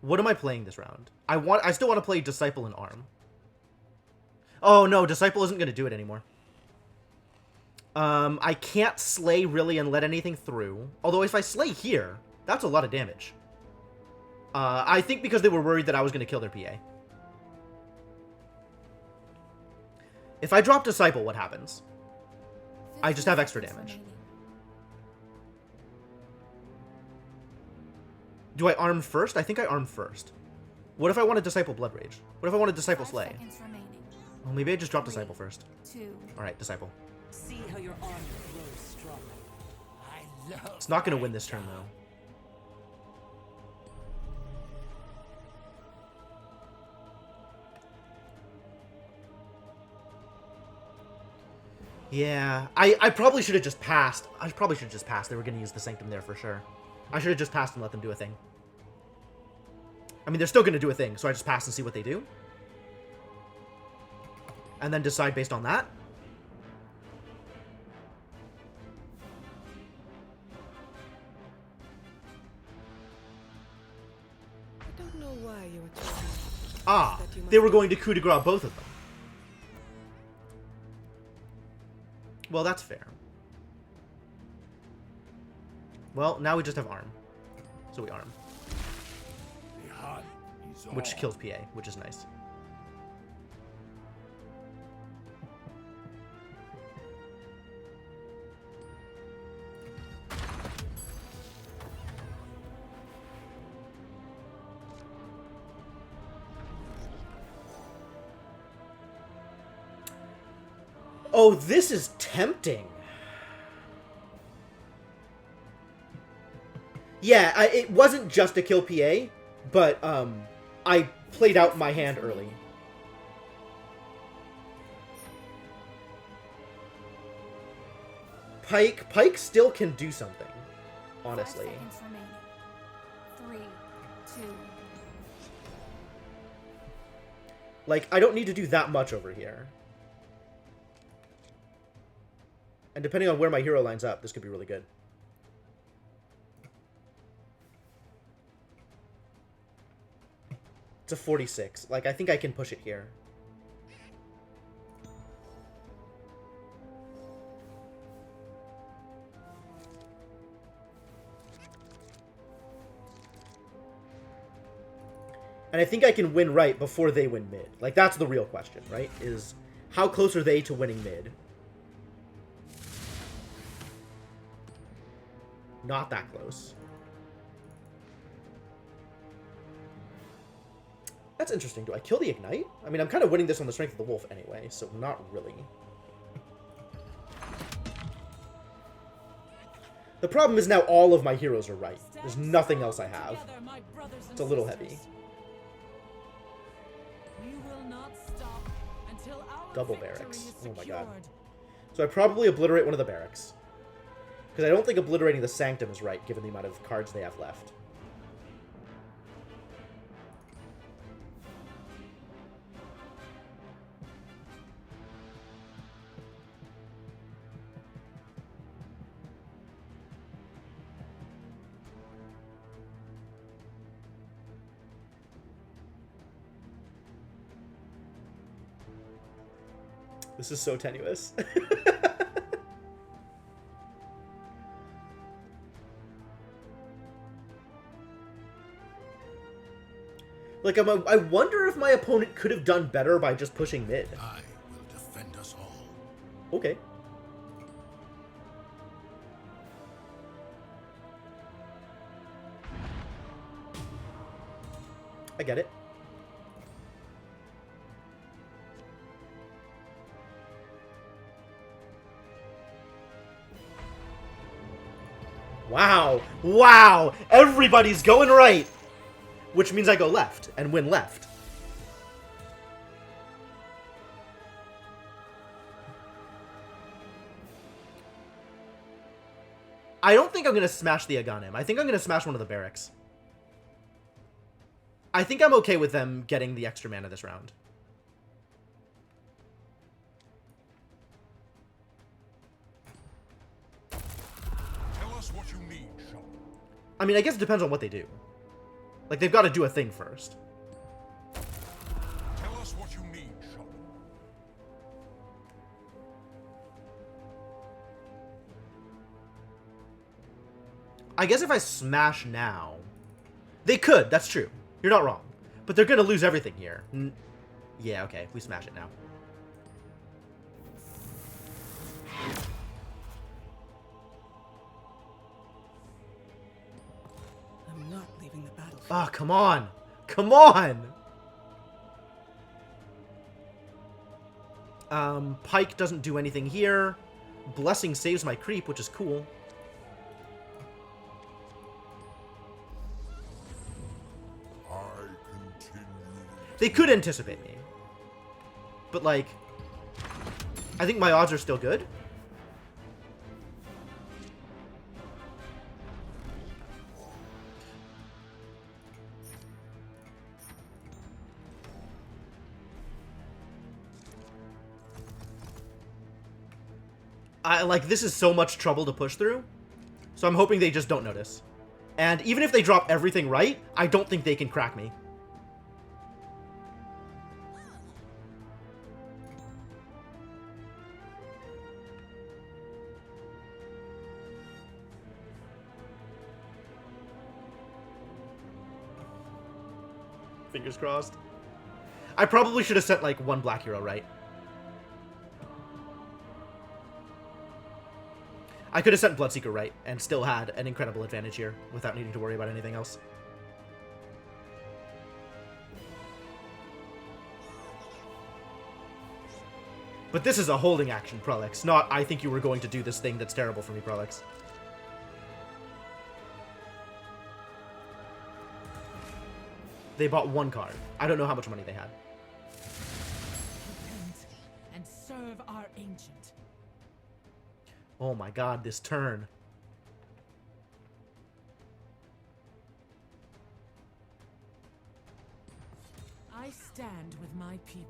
What am I playing this round? I still want to play Disciple and Arm. Oh no, Disciple isn't going to do it anymore. I can't slay really and let anything through. Although if I slay here, that's a lot of damage. I think because they were worried that I was going to kill their PA. If I drop Disciple, what happens? I just have extra damage. Do I arm first? I think I arm first. What if I want to Disciple Blood Rage? What if I want to Disciple 5 Slay? seconds remaining. Well, maybe I just drop 3, Disciple first. 2. Alright, Disciple. See how your armor grows strong. I love It's not going to win this turn, though. Yeah, I probably should have just passed. I probably should have just passed. They were going to use the Sanctum there for sure. I should have just passed and let them do a thing. I mean, they're still going to do a thing, so I just pass and see what they do. And then decide based on that. I don't know why you were told Ah, that you they must were going to coup de grace both of them. Well, that's fair. Well, now we just have arm. So we arm. The hunt is Which on. kills PA, which is nice. Oh, this is tempting. Yeah, it wasn't just a kill PA, but I played out my hand early. Pike still can do something, honestly. 5 seconds remaining. 3, 2. Like, I don't need to do that much over here. And depending on where my hero lines up, this could be really good. It's a 46. Like, I think I can push it here. And I think I can win right before they win mid. Like, that's the real question, right? Is how close are they to winning mid? Not that close. That's interesting. Do I kill the Ignite? I mean, I'm kind of winning this on the strength of the Wolf anyway, so not really. The problem is now all of my heroes are right. There's nothing else I have. It's a little heavy. Double barracks. Oh my god. So I probably obliterate one of the barracks. Because I don't think obliterating the Sanctum is right, given the amount of cards they have left. This is so tenuous. Like, I wonder if my opponent could have done better by just pushing mid. I will defend us all. Okay. I get it. Wow. Wow. Everybody's going right. Which means I go left and win left. I don't think I'm going to smash the Aghanim. I think I'm going to smash one of the barracks. I think I'm okay with them getting the extra mana this round. Tell us what you need, Shaman. I mean, I guess it depends on what they do. Like, they've got to do a thing first. Tell us what you need, Shaman. I guess if I smash now... They could, that's true. You're not wrong. But they're going to lose everything here. Yeah, okay, we smash it now. A I'm not leaving the battlefield. Ah, come on! Come on! Pike doesn't do anything here. Blessing saves my creep, which is cool. They could anticipate me. But, like, I think my odds are still good. This is so much trouble to push through. So I'm hoping they just don't notice. And even if they drop everything right, I don't think they can crack me. Fingers crossed. I probably should have sent, like, one black hero, right? I could have sent Bloodseeker right, and still had an incredible advantage here, without needing to worry about anything else. But this is a holding action, Prolix, not I think you were going to do this thing that's terrible for me, Prolix. They bought one card. I don't know how much money they had. Repent and serve our ancient. Oh my god, this turn. I stand with my people.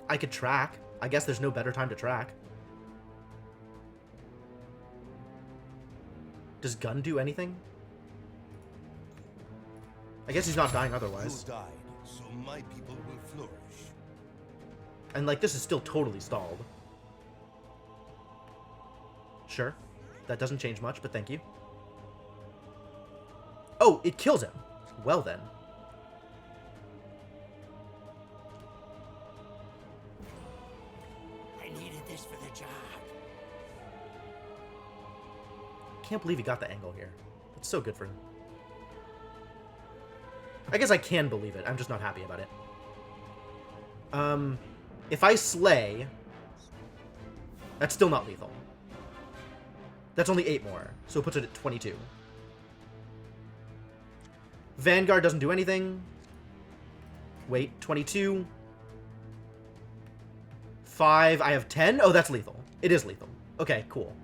I could track. I guess there's no better time to track. Does Gun do anything? I guess he's not dying otherwise. You died, so my people will flourish. And, like, this is still totally stalled. Sure. That doesn't change much, but thank you. Oh, it kills him. Well, then. I needed this for the job. Can't believe he got the angle here. It's so good for him. I guess I can believe it. I'm just not happy about it. If I slay, that's still not lethal. That's only 8 more, so it puts it at 22. Vanguard doesn't do anything. Wait, 22. 5, I have 10? Oh, that's lethal. It is lethal. Okay, cool.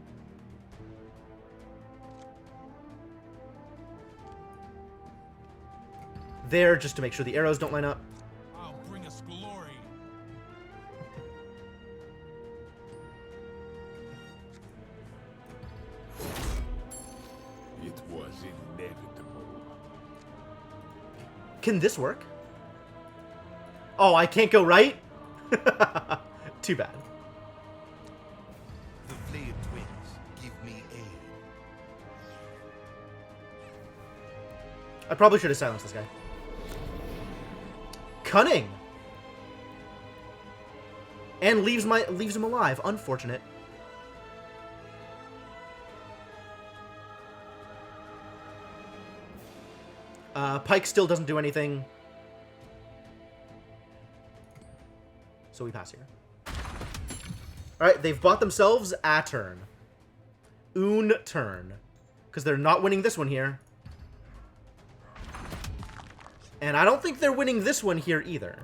There, just to make sure the arrows don't line up. I'll bring us glory. It was inevitable. Can this work? Oh, I can't go right? Too bad. The Flayed Twins give me aid. I probably should have silenced this guy. Cunning! And leaves him alive. Unfortunate. Pike still doesn't do anything. So we pass here. Alright, they've bought themselves a turn. Un turn. Because they're not winning this one here. And I don't think they're winning this one here either.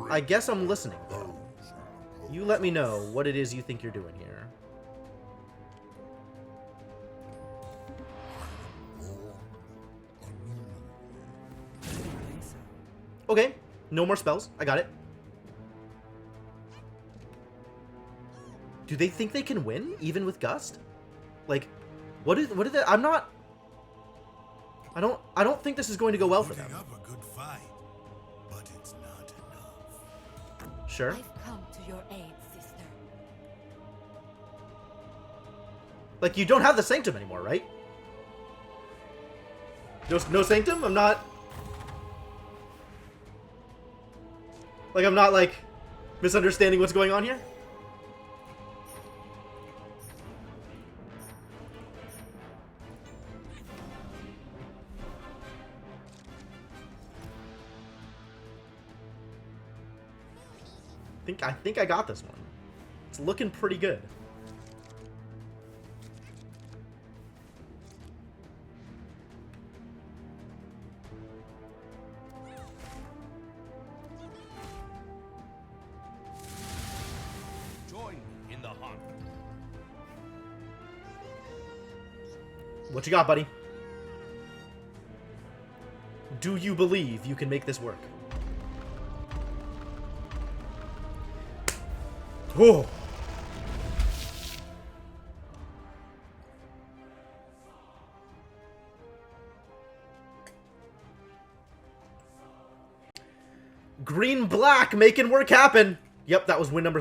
I guess I'm listening, though. You let me know what it is you think you're doing here. Okay, no more spells. I got it. Do they think they can win, even with Gust? Like, what is they? I'm not... I don't think this is going to go well for them. Putting up a good fight, but it's not enough. Sure. I've come to your aid, sister. Like, you don't have the Sanctum anymore, right? No Sanctum? I'm not... Like, I'm not, like, misunderstanding what's going on here? I think I got this one. It's looking pretty good. Join me in the hunt. What you got, buddy? Do you believe you can make this work? Oh. Green black making work happen. Yep, that was win number 3.